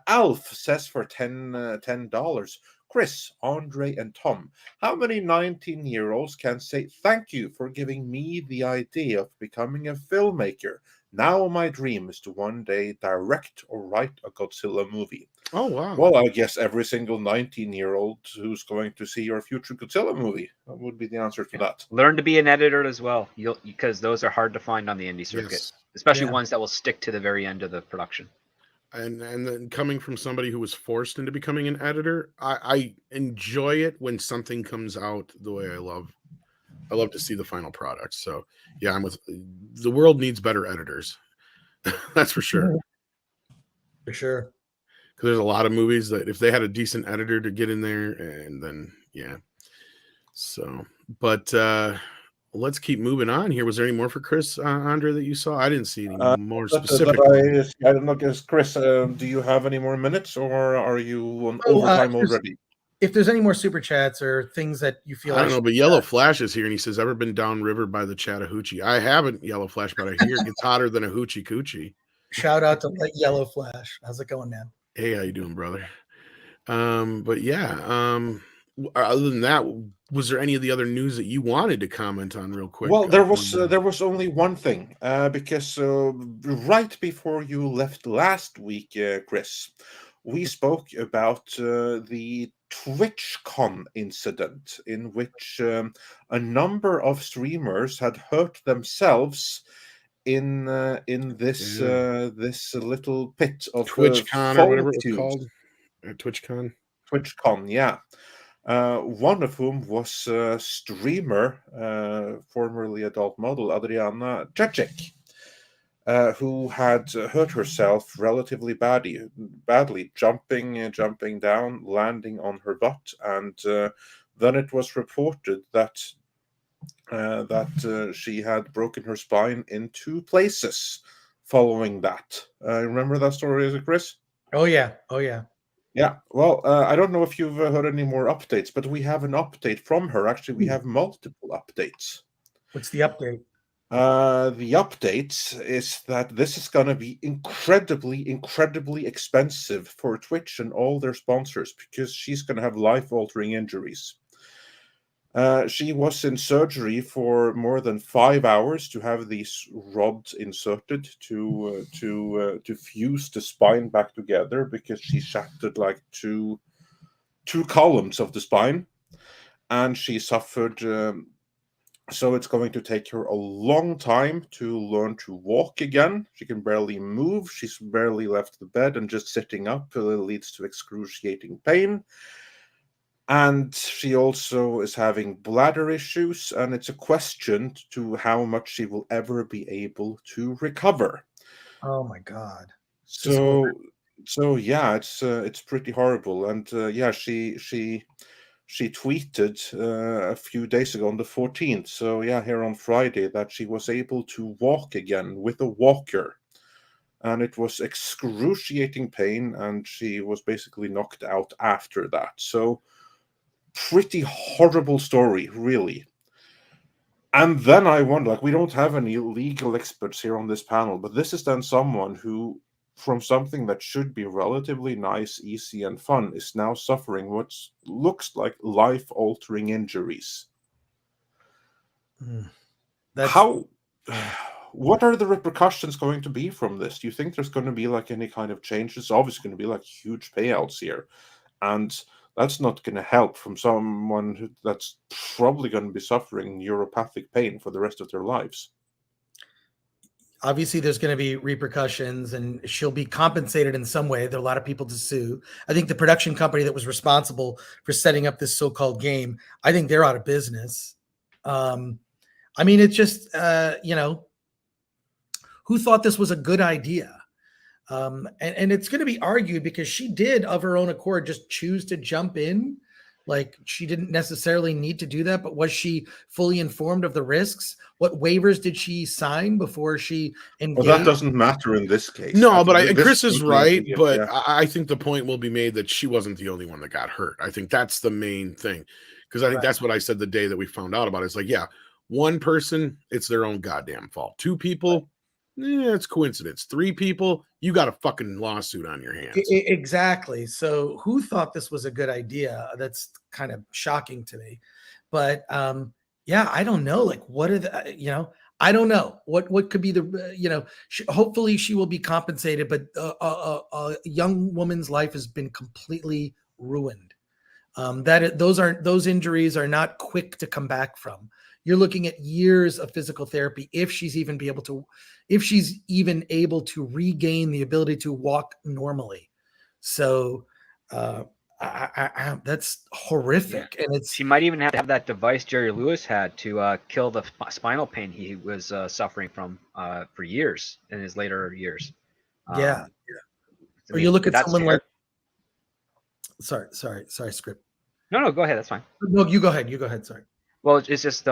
Alf says for $10, Chris, Andre, and Tom, how many 19-year-olds can say thank you for giving me the idea of becoming a filmmaker? Now my dream is to one day direct or write a Godzilla movie. Oh, wow. Well, I guess every single 19-year-old who's going to see your future Godzilla movie would be the answer to that. Learn to be an editor as well, because those are hard to find on the indie circuit, especially ones that will stick to the very end of the production. And then coming from somebody who was forced into becoming an editor, I enjoy it when something comes out the way I love to see the final product. So yeah, the world needs better editors. That's for sure. For sure. Because there's a lot of movies that if they had a decent editor to get in there, and then so, but let's keep moving on here. Was there any more for Chris, Andre, that you saw? I didn't see any more specific. I don't know, Chris, do you have any more minutes, or are you on overtime already? If there's any more super chats or things that you feel, I don't know, but Yellow Flash is here and he says, ever been downriver by the Chattahoochee? I haven't, Yellow Flash, but I hear it gets hotter than a hoochie coochie. Shout out to Yellow Flash. How's it going, man? Hey, how you doing, brother? But yeah, other than that, was there any of the other news that you wanted to comment on real quick? Well, there was only one thing, because right before you left last week, Chris, we spoke about the Twitchcon incident in which a number of streamers had hurt themselves in this this little pit of TwitchCon or whatever it was fumes. called. TwitchCon. TwitchCon, yeah. One of whom was streamer, formerly adult model Adriana Cecic, who had hurt herself relatively badly, jumping down, landing on her butt, and then it was reported that she had broken her spine in 2 places following that. Remember that story, is it, Chris? Oh yeah. Yeah, well, I don't know if you've heard any more updates, but we have an update from her. Actually, we have multiple updates. What's the update? The update is that this is going to be incredibly expensive for Twitch and all their sponsors because she's going to have life-altering injuries. She was in surgery for more than 5 hours to have these rods inserted to fuse the spine back together because she shattered like two columns of the spine, and she suffered. So it's going to take her a long time to learn to walk again. She can barely move. She's barely left the bed, and just sitting up leads to excruciating pain. And she also is having bladder issues, and it's a question to how much she will ever be able to recover. Oh my God! So yeah, it's pretty horrible. And yeah, she tweeted a few days ago on the 14th. So yeah, here on Friday, that she was able to walk again with a walker, and it was excruciating pain, and she was basically knocked out after that. So pretty horrible story, really. And then I wonder, like, we don't have any legal experts here on this panel, but this is then someone who, from something that should be relatively nice, easy, and fun, is now suffering what looks like life-altering injuries. What are the repercussions going to be from this? Do you think there's going to be like any kind of changes? Obviously going to be like huge payouts here, and that's not going to help from someone that's probably going to be suffering neuropathic pain for the rest of their lives. Obviously, there's going to be repercussions, and she'll be compensated in some way. There are a lot of people to sue. I think the production company that was responsible for setting up this so-called game, I think they're out of business. I mean, it's just, who thought this was a good idea? And it's going to be argued because she did, of her own accord, just choose to jump in. Like, she didn't necessarily need to do that, but was she fully informed of the risks? What waivers did she sign before she engaged? Well, that doesn't matter in this case. No, but Chris is right. But yeah. I think the point will be made that she wasn't the only one that got hurt. I think that's the main thing, because I think that's what I said the day that we found out about it. It's like, yeah, one person, it's their own goddamn fault. 2 people, it's coincidence. 3 people, you got a fucking lawsuit on your hands. Exactly. So who thought this was a good idea? That's kind of shocking to me. But yeah, I don't know. Like, what are the, I don't know what could be the, hopefully she will be compensated, but a young woman's life has been completely ruined. Those injuries are not quick to come back from. You're looking at years of physical therapy if she's even able to regain the ability to walk normally. So that's horrific. Yeah. And she might even have to have that device Jerry Lewis had to kill the spinal pain he was suffering from for years in his later years. Yeah. Or you look at someone like, sorry, Script. No, go ahead. That's fine. No, you go ahead. Sorry. Well, it's just,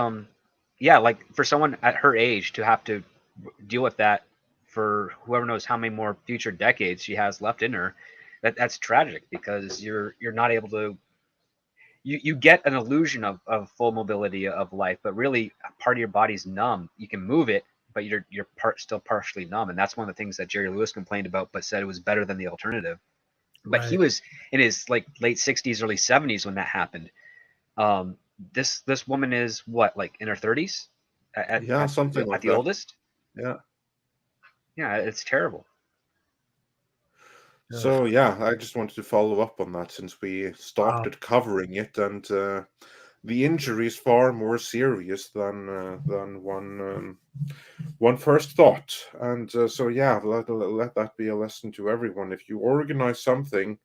yeah, like for someone at her age to have to deal with that for whoever knows how many more future decades she has left in her, that's tragic, because you're not able to, you get an illusion of full mobility of life, but really part of your body's numb. You can move it, but you're still partially numb, and that's one of the things that Jerry Lewis complained about, but said it was better than the alternative. But he was in his like late 60s, early 70s when that happened. This woman is what, like in her 30s? Something like at the that. oldest. Yeah. Yeah, it's terrible. So yeah, I just wanted to follow up on that since we started covering it, and the injury is far more serious than one first thought. And so yeah, let that be a lesson to everyone. If you organize something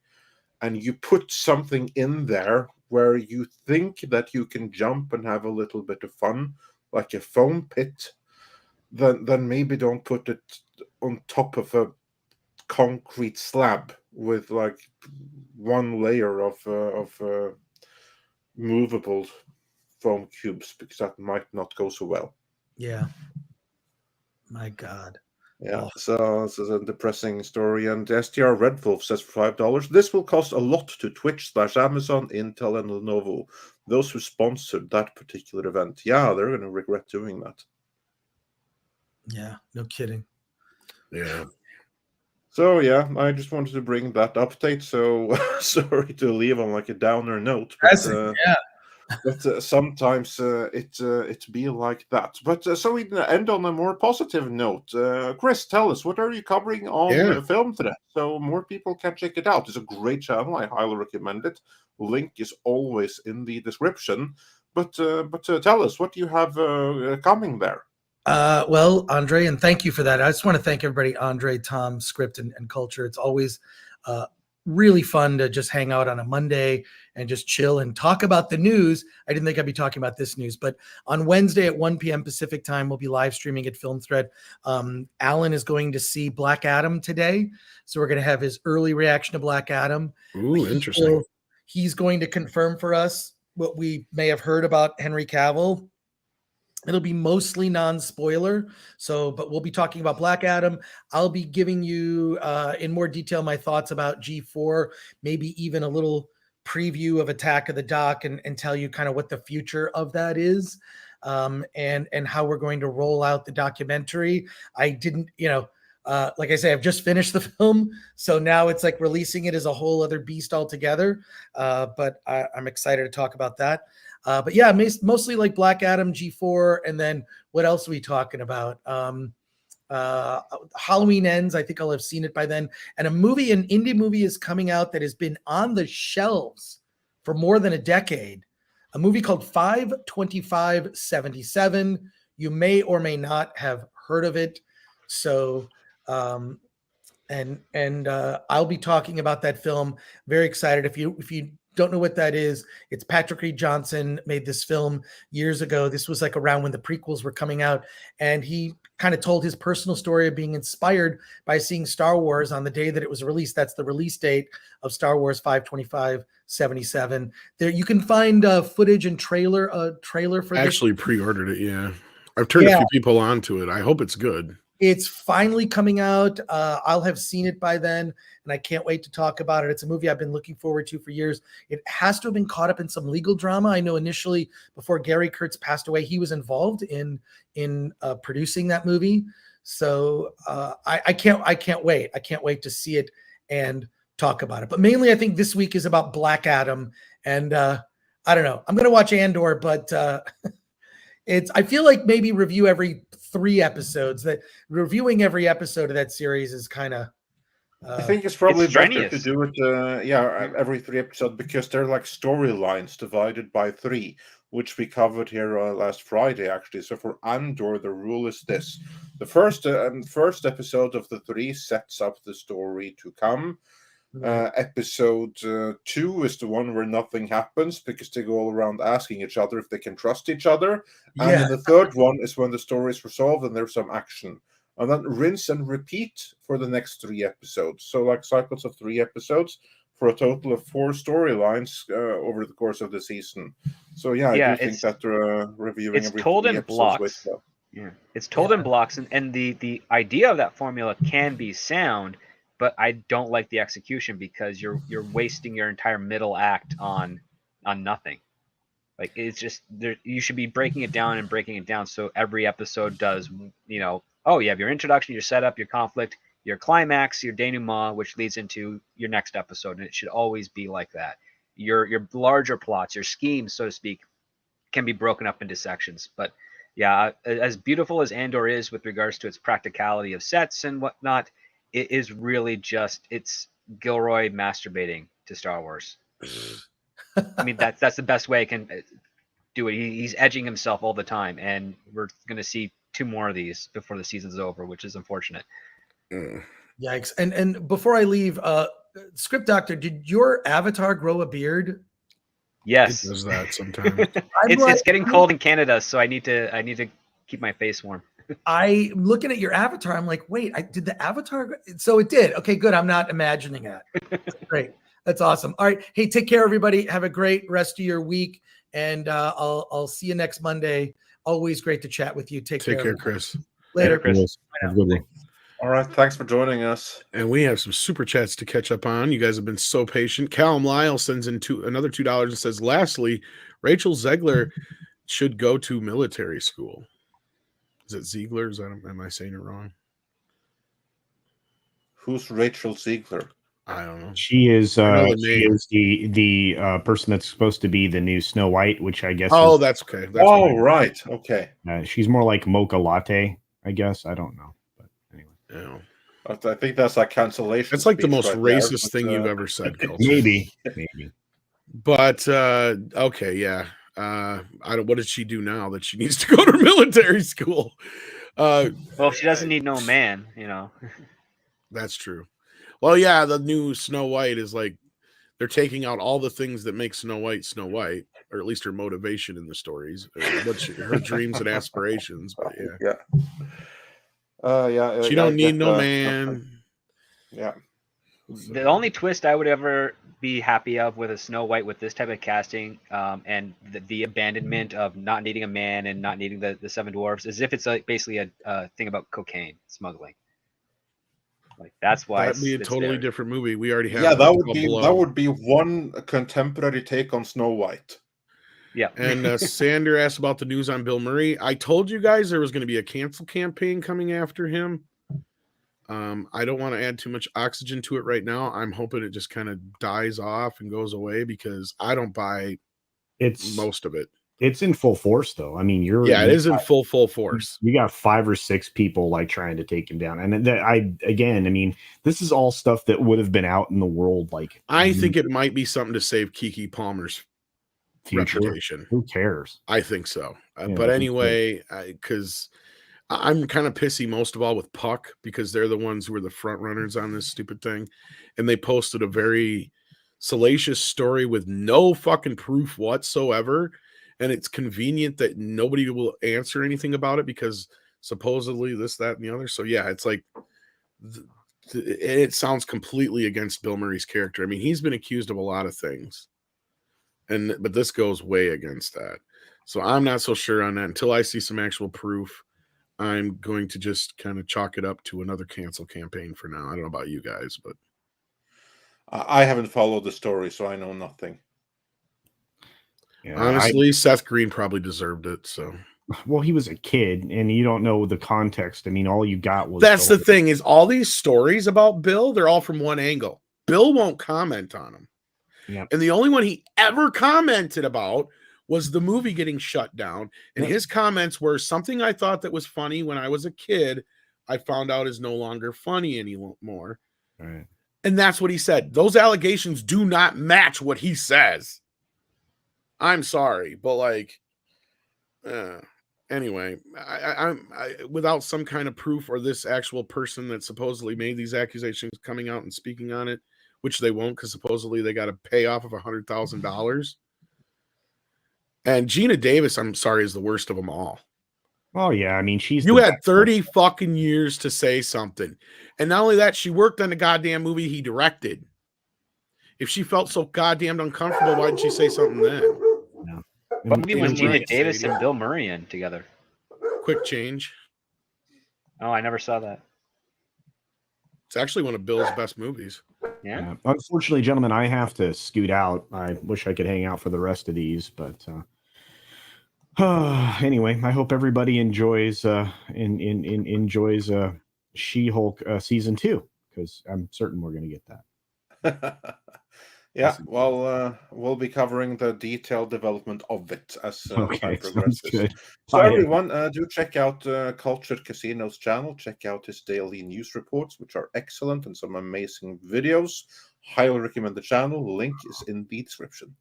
and you put something in there where you think that you can jump and have a little bit of fun, like a foam pit, then maybe don't put it on top of a concrete slab with like one layer of movable foam cubes, because that might not go so well. Yeah. My God. Yeah, so this is a depressing story. And STR Red Wolf says for $5, this will cost a lot to Twitch/Amazon, Intel, and Lenovo. Those who sponsored that particular event, yeah, they're going to regret doing that. Yeah, no kidding. Yeah. So yeah, I just wanted to bring that update. So sorry to leave on like a downer note, but but sometimes it be like that. But so we end on a more positive note. Chris, tell us, what are you covering on Film Thread, so more people can check it out? It's a great channel. I highly recommend it. Link is always in the description. But tell us, what do you have coming there? Well, Andre, and thank you for that. I just want to thank everybody, Andre, Tom, Script, and Culture. It's always really fun to just hang out on a Monday and just chill and talk about the news. I didn't think I'd be talking about this news, but on Wednesday at 1 p.m. Pacific time, we'll be live streaming at Film Thread. Alan is going to see Black Adam today, so we're going to have his early reaction to Black Adam. Ooh, interesting. He's going to confirm for us what we may have heard about Henry Cavill. It'll be mostly non-spoiler. But we'll be talking about Black Adam. I'll be giving you in more detail my thoughts about G4, maybe even a little preview of Attack of the Dock, and tell you kind of what the future of that is, and how we're going to roll out the documentary. I didn't, like I say, I've just finished the film, so now it's like releasing it as a whole other beast altogether. But I'm excited to talk about that. But yeah, mostly like Black Adam, G4, and then what else are we talking about? Halloween Ends. I think I'll have seen it by then. And an indie movie is coming out that has been on the shelves for more than a decade. A movie called 52577. You may or may not have heard of it. So, I'll be talking about that film. Very excited. If you don't know what that is, it's Patrick Reed Johnson made this film years ago. This was like around when the prequels were coming out, and he kind of told his personal story of being inspired by seeing Star Wars on the day that it was released. That's the release date of Star Wars 52577. There you can find footage and trailer for this. Actually pre-ordered it. Yeah, I've turned a few people onto it. I hope it's good. It's finally coming out. I'll have seen it by then, and I can't wait to talk about it. It's a movie I've been looking forward to for years. It has to have been caught up in some legal drama. I know initially, before Gary Kurtz passed away, he was involved in producing that movie. So I can't wait. I can't wait to see it and talk about it. But mainly, I think this week is about Black Adam, and I don't know. I'm going to watch Andor, but I feel like maybe review every 3 episodes. That reviewing every episode of that series is kind of. I think it's probably better to do it, every 3 episodes, because they're like storylines divided by 3, which we covered here last Friday, actually. So for Andor, the rule is this: the first episode of the 3 sets up the story to come. Episode 2 is the one where nothing happens because they go all around asking each other if they can trust each other. And then the third one is when the story is resolved and there's some action. And then rinse and repeat for the next 3 episodes. So like cycles of 3 episodes for a total of 4 storylines over the course of the season. So I do think that reviewing it's every told 3 in episodes blocks. It's told in blocks, and the idea of that formula can be sound, but I don't like the execution because you're wasting your entire middle act on nothing. Like it's just there. You should be breaking it down so every episode does. Oh, you have your introduction, your setup, your conflict, your climax, your denouement, which leads into your next episode, and it should always be like that. Your larger plots, your schemes, so to speak, can be broken up into sections. But yeah, as beautiful as Andor is with regards to its practicality of sets and whatnot, it is really it's Gilroy masturbating to Star Wars. I mean, that's the best way I can do it. He's edging himself all the time, and we're going to see 2 more of these before the season's over, which is unfortunate. Yikes! And before I leave, Script Doctor, did your avatar grow a beard? Yes, It does that sometimes. it's getting cold in Canada, so I need to keep my face warm. I'm looking at your avatar. I'm like, wait, did the avatar? So it did. Okay, good. I'm not imagining that. That's great. That's awesome. All right. Hey, take care, everybody. Have a great rest of your week, and I'll see you next Monday. Always great to chat with you. Take care, Chris. Later, Chris. Have a good one. All right. Thanks for joining us. And we have some super chats to catch up on. You guys have been so patient. Callum Lyle sends in another $2 and says, lastly, Rachel Zegler should go to military school. Is it Ziegler? Am I saying it wrong? Who's Rachel Ziegler? I don't know. She is she is the person that's supposed to be the new Snow White, which I guess. Oh, that's okay. That's right. Okay. She's more like mocha latte, I guess. I don't know, but anyway. Yeah. I think that's like cancellation. It's like the speech most right racist there, thing you've ever said, Kelsey. Maybe. But okay, yeah. What does she do now that she needs to go to military school? Well, she doesn't need no man, That's true. Well, yeah, the new Snow White is like they're taking out all the things that make Snow White, or at least her motivation in the stories, her dreams and aspirations. But yeah. She don't need no man. Yeah. The only twist I would ever be happy of with a Snow White with this type of casting, and the abandonment of not needing a man and not needing the 7 dwarfs, is if it's basically a thing about cocaine smuggling. Like that's why That'd be a totally different movie. We already have. Yeah, that would be one contemporary take on Snow White. Yeah. And Sander asked about the news on Bill Murray. I told you guys there was going to be a cancel campaign coming after him. I don't want to add too much oxygen to it right now. I'm hoping it just kind of dies off and goes away because I don't buy most of it. It's in full force, though. I mean, it is in full force. You got 5 or 6 people like trying to take him down, and I mean, this is all stuff that would have been out in the world. Like, I think it might be something to save Keke Palmer's future. Reputation. Who cares? I think so. But anyway, because I'm kind of pissy most of all with Puck because they're the ones who are the front runners on this stupid thing, and they posted a very salacious story with no fucking proof whatsoever. And it's convenient that nobody will answer anything about it because supposedly this, that, and the other. So yeah, it's like it sounds completely against Bill Murray's character. I mean, he's been accused of a lot of things, but this goes way against that. So I'm not so sure on that until I see some actual proof. I'm going to just kind of chalk it up to another cancel campaign for now. I don't know about you guys, but I haven't followed the story, so I know nothing. Yeah, honestly, Seth Green probably deserved it. So, well, he was a kid, and you don't know the context. I mean, all you got was that's the thing is all these stories about Bill, they're all from one angle. Bill won't comment on them. Yeah. And the only one he ever commented about was the movie getting shut down. And his comments were something I thought that was funny when I was a kid. I found out is no longer funny anymore. Right. And that's what he said. Those allegations do not match what he says. I'm sorry, but like, anyway, I'm without some kind of proof or this actual person that supposedly made these accusations coming out and speaking on it, which they won't because supposedly they got a payoff of $100,000. And Gina Davis, I'm sorry, is the worst of them all. Oh yeah, I mean, you had 30 fucking years to say something, and not only that, she worked on the goddamn movie he directed. If she felt so goddamn uncomfortable, why didn't she say something then? No. What movie was Gina Davis and Bill Murray in together? Quick Change. Oh, I never saw that. It's actually one of Bill's best movies. Yeah. Unfortunately, gentlemen, I have to scoot out. I wish I could hang out for the rest of these, but Anyway, I hope everybody enjoys enjoys She-Hulk season 2, because I'm certain we're going to get that. Yeah, well, we'll be covering the detailed development of it as time Okay, sounds progresses. good. So, Bye, everyone, do check out Cultured Casino's channel. Check out his daily news reports, which are excellent, and some amazing videos. Highly recommend the channel. Link is in the description.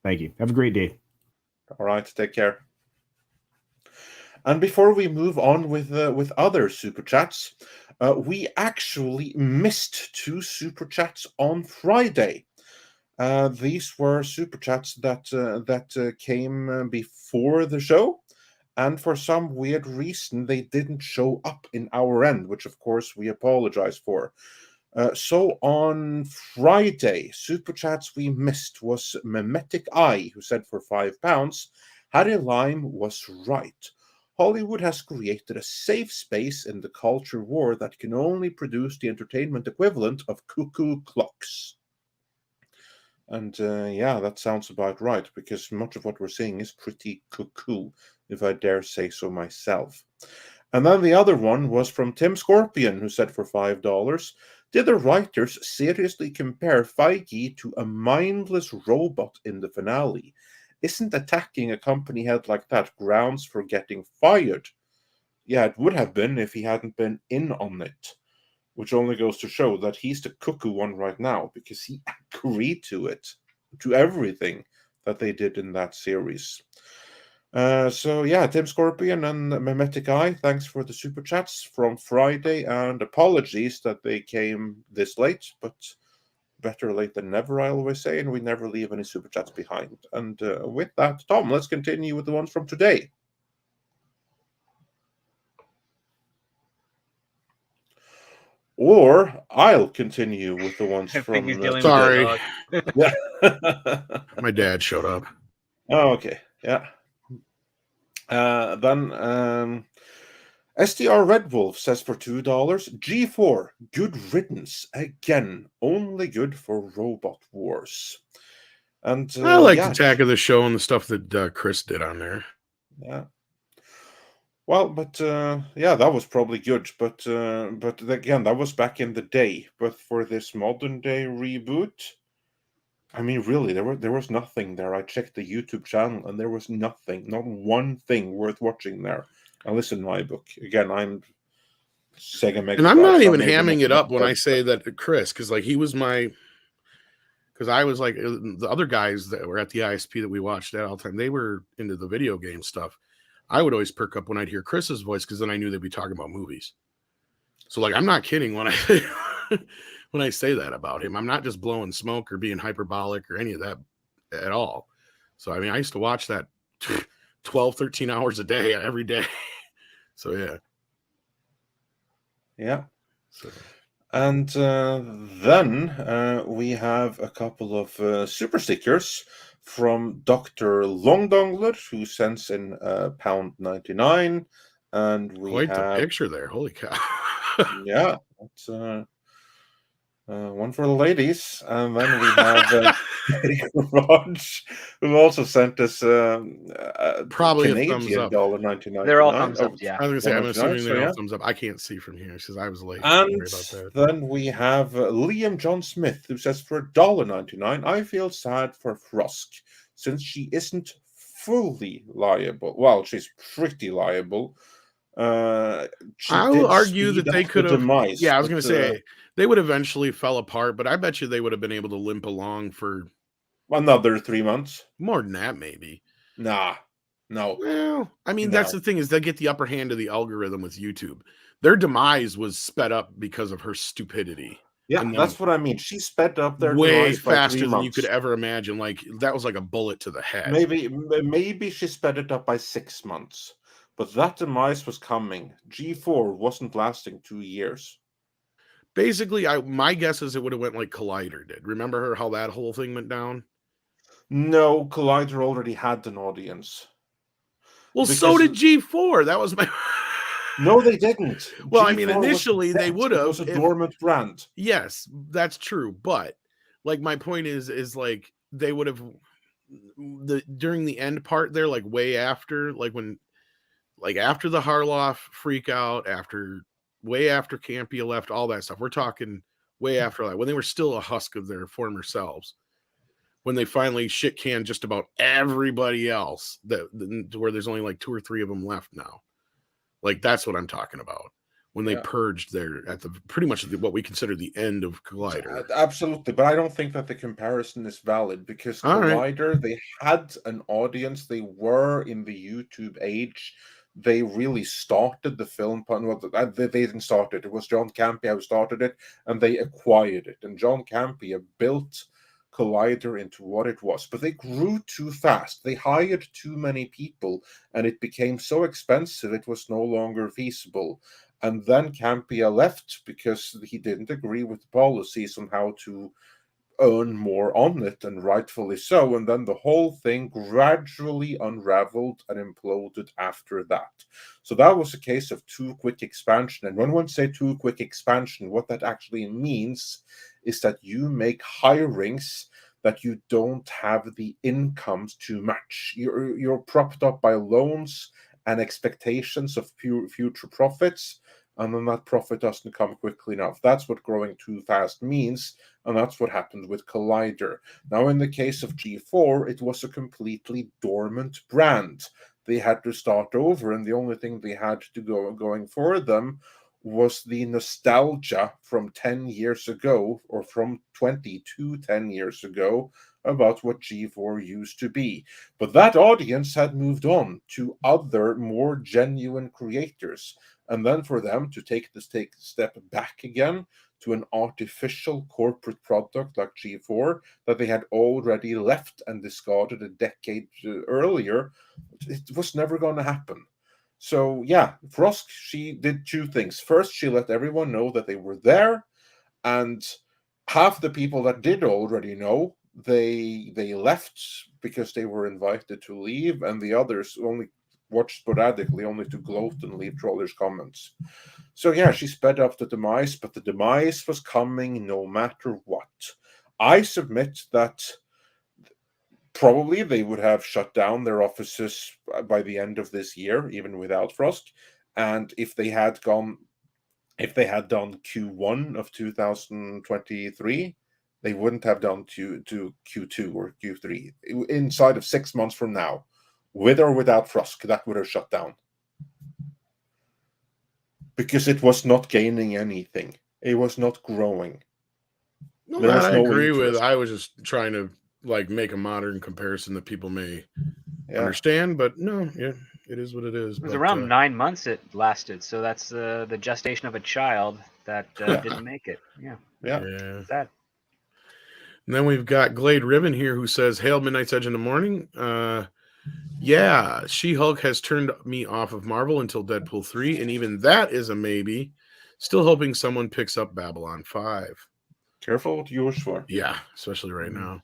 Thank you. Have a great day. All right, take care. And before we move on with other super chats, we actually missed 2 super chats on Friday. These were super chats that came before the show, and for some weird reason they didn't show up in our end, which of course we apologize for. So on Friday, super chats we missed was Memetic Eye, who said for £5, Harry Lime was right. Hollywood has created a safe space in the culture war that can only produce the entertainment equivalent of cuckoo clocks. And yeah, that sounds about right, because much of what we're seeing is pretty cuckoo, if I dare say so myself. And then the other one was from Tim Scorpion, who said for $5, did the writers seriously compare Feige to a mindless robot in the finale? Isn't attacking a company head like that grounds for getting fired? Yeah, it would have been if he hadn't been in on it. Which only goes to show that he's the cuckoo one right now, because he agreed to it, to everything that they did in that series. So yeah, Tim Scorpion and Memetic Eye, thanks for the super chats from Friday, and apologies that they came this late, but better late than never, I always say, and we never leave any super chats behind. And with that, Tom, let's continue with the ones from today. Or I'll continue with the ones I from think he's dealing Sorry. with the dog. Yeah. My dad showed up. Oh, okay. Yeah. Then SDR Red Wolf says for $2, G4, good riddance. Again, only good for Robot Wars. And I like yeah, the tack of the show and the stuff that Chris did on there. Yeah. Well, but yeah, that was probably good. But again, that was back in the day. But for this modern day reboot, I mean, really, there was nothing there. I checked the YouTube channel, and there was nothing, not one thing worth watching there. Now, listen, my book again. I'm Sega Mega, and I'm not Drive, so even maybe hamming it up when I but- say that Chris, because like he was my, because I was like the other guys that were at the ISP that we watched that all the time. They were into the video game stuff. I would always perk up when I'd hear Chris's voice, because then I knew they'd be talking about movies. So like, I'm not kidding when I when I say that about him. I'm not just blowing smoke or being hyperbolic or any of that at all. So I mean, I used to watch that 12, 13 hours a day every day. So yeah. Yeah. So. And then we have a couple of super stickers from Dr. Longdongler, who sends in £1.99, and we Quite have the picture there. Holy cow. yeah, that's one for the ladies, and then we have Raj, who also sent us Probably a Canadian thumbs up. $1.99. They're all thumbs up, yeah. I was gonna say, I'm assuming so they're yeah. all thumbs up. I can't see from here because I was late. And Sorry about that. then we have Liam John Smith, who says for $1.99, I feel sad for Frosk, since she isn't fully liable. Well, she's pretty liable. I will argue that they could have. Demise, yeah, I was going to say they would eventually fell apart, but I bet you they would have been able to limp along for another 3 months. More than that, maybe. Nah, no. Well, I mean, that's the thing, is they get the upper hand of the algorithm with YouTube. Their demise was sped up because of her stupidity. Yeah, that's what I mean. She sped up their way demise by faster 3 than months. you could ever imagine. Like that was like a bullet to the head. Maybe she sped it up by 6 months. But that demise was coming. G4 wasn't lasting 2 years. Basically, my guess is it would have went like Collider did. Remember how that whole thing went down? No, Collider already had an audience. Well, so did G4. That was my... No, they didn't. Well, G4 I mean, initially they would have. It was a dormant brand. Yes, that's true. But like my point is like they would have... during the end part there, like way after, like when, like after the Harloff freak out, way after Campia left, all that stuff. We're talking way after that, when they were still a husk of their former selves. When they finally shit canned just about everybody else, to where there's only like 2 or 3 of them left now. Like that's what I'm talking about. When they purged there at the pretty much what we consider the end of Collider. Absolutely, but I don't think that the comparison is valid, because Collider, they had an audience. They were in the YouTube age. They really started the film. Well, they didn't start it. It was John Campia who started it, and they acquired it. And John Campia built Collider into what it was, but they grew too fast. They hired too many people, and it became so expensive it was no longer feasible. And then Campia left because he didn't agree with the policies on how to earn more on it, and rightfully so. And then the whole thing gradually unraveled and imploded after that. So that was a case of too quick expansion. And when one say too quick expansion, what that actually means is that you make hirings that you don't have the incomes to match. You're propped up by loans and expectations of future profits, and then that profit doesn't come quickly enough. That's what growing too fast means, and that's what happened with Collider. Now, in the case of G4, it was a completely dormant brand. They had to start over, and the only thing they had to going for them was the nostalgia from 10 years ago, or from 20 to 10 years ago, about what G4 used to be. But that audience had moved on to other, more genuine creators. And then for them to take a step back again to an artificial corporate product like G4 that they had already left and discarded a decade earlier, it was never going to happen. So yeah, Frost, she did 2 things. First, she let everyone know that they were there, and half the people that did already know, they left because they were invited to leave, and the others only watched sporadically, only to gloat and leave trollers comments. So yeah, she sped up the demise, but the demise was coming no matter what. I submit that probably they would have shut down their offices by the end of this year, even without Frost. And if they had done Q1 of 2023, they wouldn't have done to Q2 or Q3. Inside of 6 months from now, with or without Frost, that would have shut down. Because it was not gaining anything. It was not growing. No, that I agree with. I was just trying to like make a modern comparison that people may understand, but no, yeah, it is what it is. It was around 9 months it lasted, so that's the gestation of a child that didn't make it. Yeah. Sad. And then we've got Glade Ribbon here who says, "Hail Midnight's Edge in the morning. Yeah, She-Hulk has turned me off of Marvel until Deadpool 3, and even that is a maybe. Still hoping someone picks up Babylon 5. Careful what you wish for. Yeah, especially right now.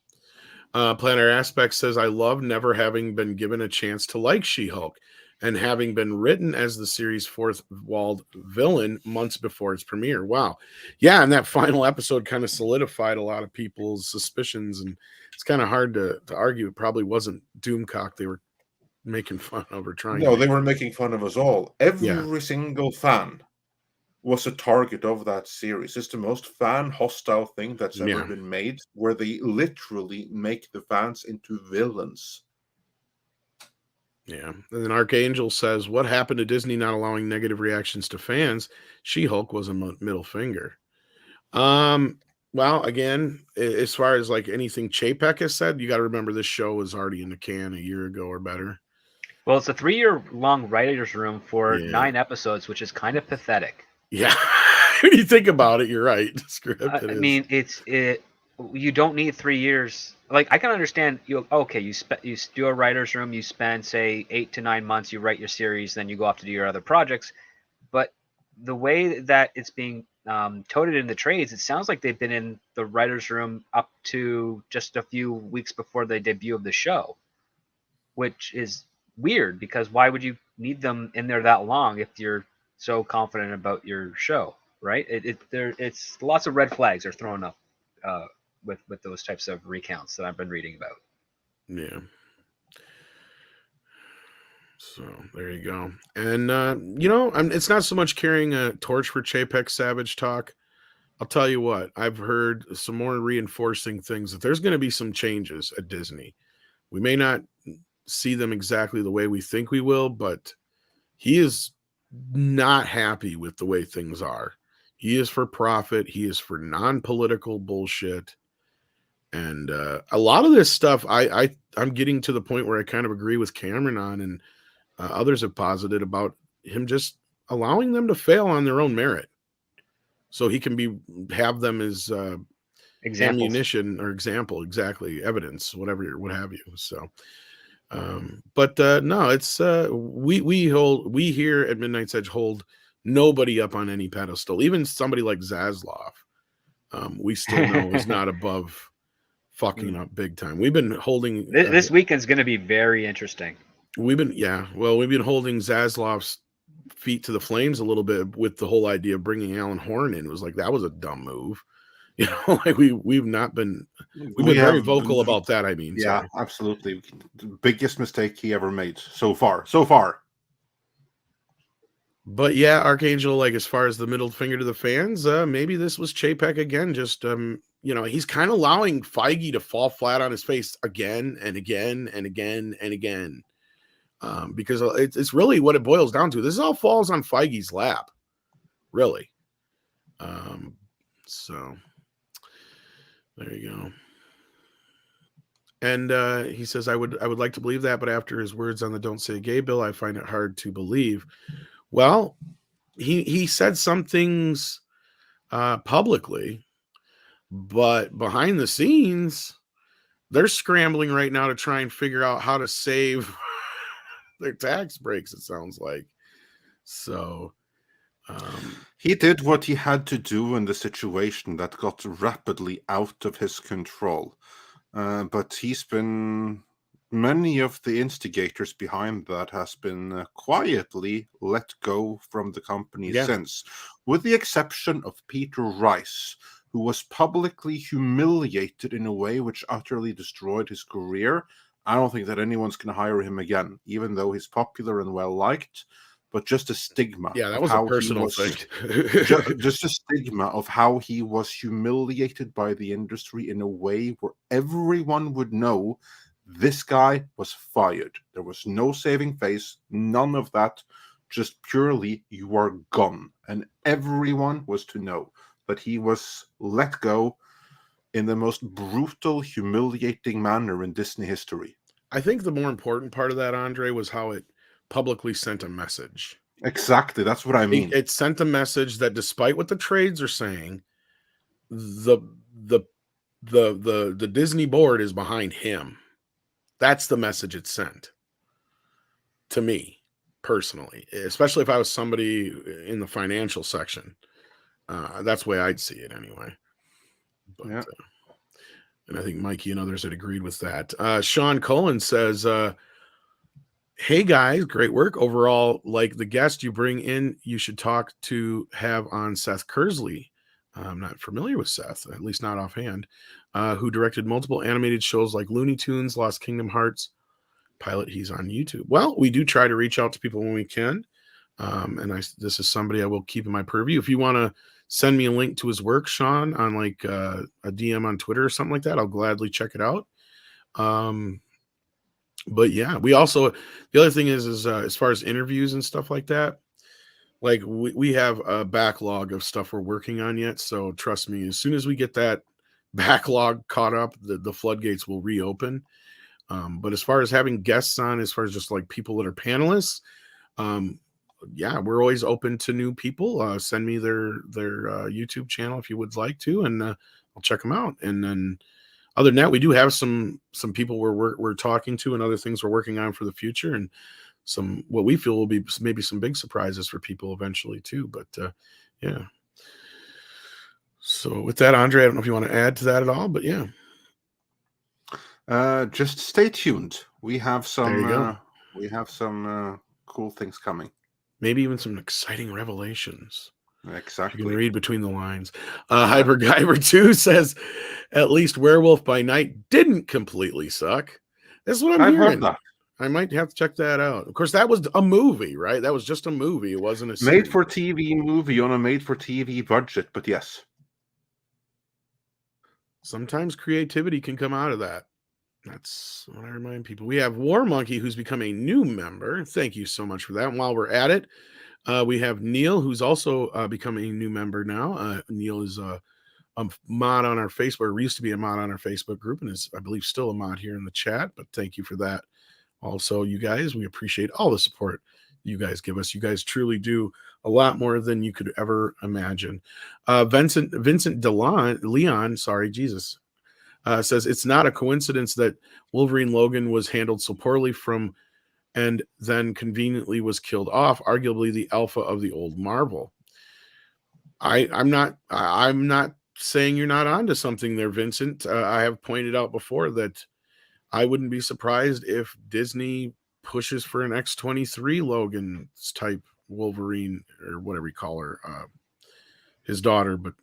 Planner Aspect says, I love never having been given a chance to like She-Hulk and having been written as the series' fourth walled villain months before its premiere. Wow. Yeah, and that final episode kind of solidified a lot of people's suspicions, and it's kind of hard to argue. It probably wasn't Doomcock they were making fun of or trying. No, they were making fun of us all. Every single fan was a target of that series. It's the most fan hostile thing that's ever been made, where they literally make the fans into villains. Yeah. And then Archangel says, what happened to Disney not allowing negative reactions to fans? She-Hulk was a middle finger. Well, again, as far as like anything Chapek has said, you got to remember this show was already in the can a year ago or better. Well, it's a 3-year-long writer's room for 9 episodes, which is kind of pathetic. Yeah. When you think about it, you're right. I mean, you don't need 3 years. Like, I can understand you do a writer's room, you spend, say, 8 to 9 months, you write your series, then you go off to do your other projects. But the way that it's being toted in the trades, it sounds like they've been in the writer's room up to just a few weeks before the debut of the show, which is weird, because why would you need them in there that long if you're so confident about your show, right? It's lots of red flags are thrown up with those types of recounts that I've been reading about. Yeah. So there you go. And it's not so much carrying a torch for Chapek Savage talk. I'll tell you what, I've heard some more reinforcing things that there's going to be some changes at Disney. We may not see them exactly the way we think we will, but he is not happy with the way things are. He is for profit. He is for non-political bullshit. And a lot of this stuff, I'm getting to the point where I kind of agree with Cameron on, and others have posited about him just allowing them to fail on their own merit, so he can have them as ammunition or example, exactly, evidence, whatever, what have you. So, no, it's we here at Midnight's Edge hold nobody up on any pedestal, even somebody like Zaslav. We still know is not above fucking up big time. We've been holding this weekend's going to be very interesting. We've been holding Zaslav's feet to the flames a little bit with the whole idea of bringing Alan Horn in. It was like, that was a dumb move. Like we've been very vocal about that. I mean, yeah, sorry. Absolutely. The biggest mistake he ever made so far. But yeah, Archangel, like, as far as the middle finger to the fans, maybe this was Chapek again. Just he's kind of allowing Feige to fall flat on his face again and again and again and again. Because it's really what it boils down to. This all falls on Feige's lap, really. So there you go. And he says, I would like to believe that, but after his words on the Don't Say Gay bill, I find it hard to believe. Well, he said some things publicly, but behind the scenes, they're scrambling right now to try and figure out how to save their tax breaks, it sounds like. So he did what he had to do in the situation that got rapidly out of his control. But many of the instigators behind that has been quietly let go from the company since, with the exception of Peter Rice, who was publicly humiliated in a way which utterly destroyed his career. I don't think that anyone's going to hire him again, even though he's popular and well-liked, but just a stigma. Yeah, that was a personal thing. just a stigma of how he was humiliated by the industry in a way where everyone would know this guy was fired. There was no saving face, none of that, just purely you are gone. And everyone was to know that he was let go in the most brutal, humiliating manner in Disney history. I think the more important part of that, Andre, was how it publicly sent a message. Exactly, that's what I mean. It sent a message that despite what the trades are saying, the Disney board is behind him. That's the message it sent to me personally, especially if I was somebody in the financial section. That's the way I'd see it anyway. But, yeah. And I think Mikey and others had agreed with that. Sean Cullen says, hey guys, great work overall. Like the guest you bring in, you should talk to have on Seth Kersley. I'm not familiar with Seth, at least not offhand, who directed multiple animated shows like Looney Tunes, Lost Kingdom, Hearts. Pilot, he's on YouTube. Well, we do try to reach out to people when we can. This is somebody I will keep in my purview. If you want to send me a link to his work, Sean, on like a DM on Twitter or something like that, I'll gladly check it out. But yeah, we also, the other thing is as far as interviews and stuff like that, like we have a backlog of stuff we're working on yet. So trust me, as soon as we get that backlog caught up, the floodgates will reopen. But as far as having guests on, as far as just like people that are panelists, yeah, we're always open to new people. Send me their YouTube channel if you would like to, and I'll check them out. And then other than that, we do have some people we're talking to and other things we're working on for the future, and some what we feel will be maybe some big surprises for people eventually too. But yeah. So with that, Andre, I don't know if you want to add to that at all, but yeah. Just stay tuned. We have some cool things coming. Maybe even some exciting revelations. Exactly. You can read between the lines. Hyper Guyver 2 says, at least Werewolf by Night didn't completely suck. That's what I've hearing. heard that. I might have to check that out. Of course, that was a movie, right? That was just a movie. It wasn't a series. Made-for-TV movie on a made-for-TV budget, but yes. Sometimes creativity can come out of that. That's what I remind people. We have War Monkey, who's become a new member. Thank you so much for that. And while we're at it, we have Neil, who's also become a new member now. Neil is a mod on our Facebook, or used to be a mod on our Facebook group, and is, I believe, still a mod here in the chat. But thank you for that. Also, you guys, we appreciate all the support you guys give us. You guys truly do a lot more than you could ever imagine. Vincent Leon, says it's not a coincidence that Wolverine Logan was handled so poorly from and then conveniently was killed off, arguably the alpha of the old Marvel. I'm not saying you're not onto something there, Vincent. I have pointed out before that I wouldn't be surprised if Disney pushes for an X-23 Logan type Wolverine, or whatever you call her, his daughter, but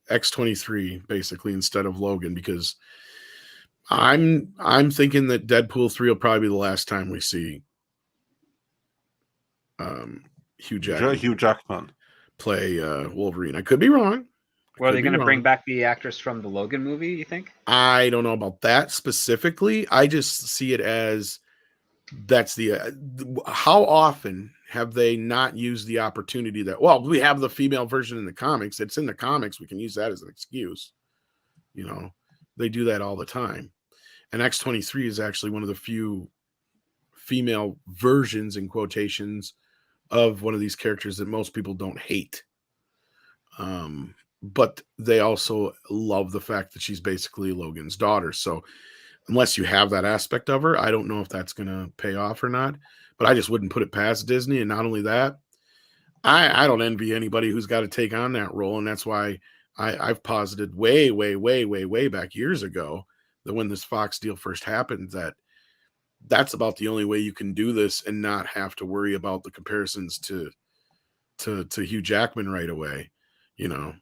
X-23 basically instead of Logan, because I'm thinking that Deadpool 3 will probably be the last time we see Hugh Jackman play Wolverine. I could be wrong. Well, are they going to bring back the actress from the Logan movie, you think? I don't know about that specifically. I just see it as that's the how often have they not used the opportunity that, well, we have the female version in the comics. It's in the comics. We can use that as an excuse. You know, they do that all the time. And X-23 is actually one of the few female versions, in quotations, of one of these characters that most people don't hate. But they also love the fact that she's basically Logan's daughter. So unless you have that aspect of her, I don't know if that's going to pay off or not. But I just wouldn't put it past Disney. And not only that, I don't envy anybody who's got to take on that role. And that's why I've posited way back years ago that when this Fox deal first happened, that's about the only way you can do this and not have to worry about the comparisons to Hugh Jackman right away, you know,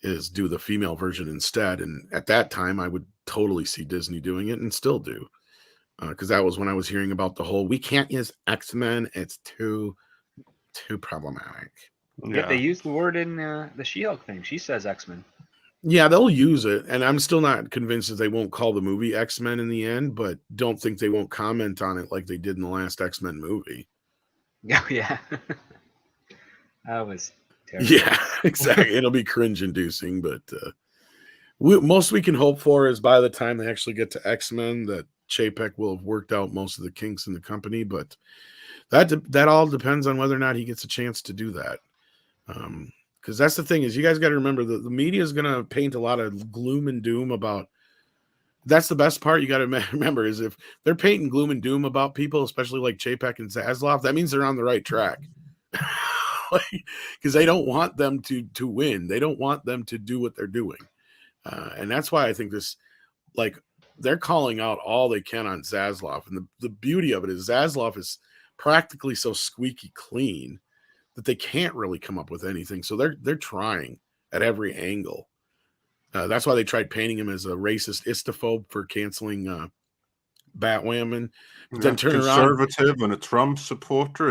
is do the female version instead. And at that time, I would totally see Disney doing it, and still do. Because that was when I was hearing about the whole, we can't use X-Men, it's too problematic. Yeah, they used the word in the She-Hulk thing. She says X-Men. Yeah, they'll use it. And I'm still not convinced that they won't call the movie X-Men in the end, but don't think they won't comment on it like they did in the last X-Men movie. Oh, yeah. That was terrible. Yeah, exactly. It'll be cringe-inducing, but most we can hope for is by the time they actually get to X-Men that Chapek will have worked out most of the kinks in the company, but that all depends on whether or not he gets a chance to do that. Because that's the thing is, you guys got to remember that the media is going to paint a lot of gloom and doom about. That's the best part you got to remember is if they're painting gloom and doom about people, especially like Chapek and Zaslav, that means they're on the right track. Because they don't want them to win. They don't want them to do what they're doing. And that's why I think this, like, they're calling out all they can on Zaslav. And the beauty of it is Zaslav is practically so squeaky clean that they can't really come up with anything. So they're trying at every angle. That's why they tried painting him as a racist istophobe for canceling Batwoman. But then turn conservative around, and a Trump supporter.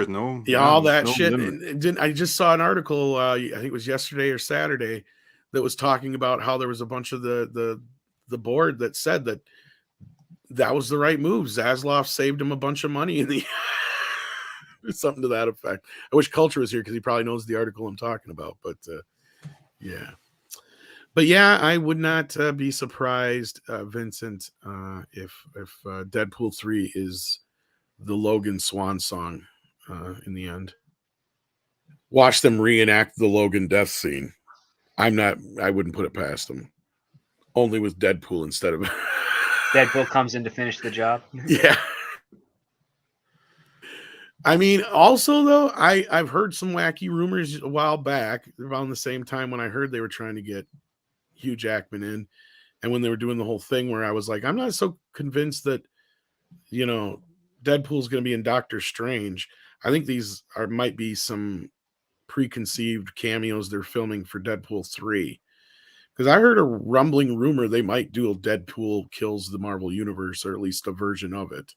all that shit. I just saw an article, I think it was yesterday or Saturday, that was talking about how there was a bunch of the board that said that was the right move. Zaslav saved him a bunch of money in the something to that effect. I wish Culture was here because he probably knows the article I'm talking about. But yeah. But yeah, I would not be surprised, Vincent, if Deadpool 3 is the Logan swan song in the end. Watch them reenact the Logan death scene. I wouldn't put it past them. Only with Deadpool instead of Deadpool comes in to finish the job. Yeah. I mean, also though, I've heard some wacky rumors a while back around the same time when I heard they were trying to get Hugh Jackman in, and when they were doing the whole thing where I was like, I'm not so convinced that, you know, Deadpool's going to be in Doctor Strange. I think these might be some preconceived cameos they're filming for Deadpool 3. Because I heard a rumbling rumor they might do a Deadpool kills the Marvel Universe, or at least a version of it.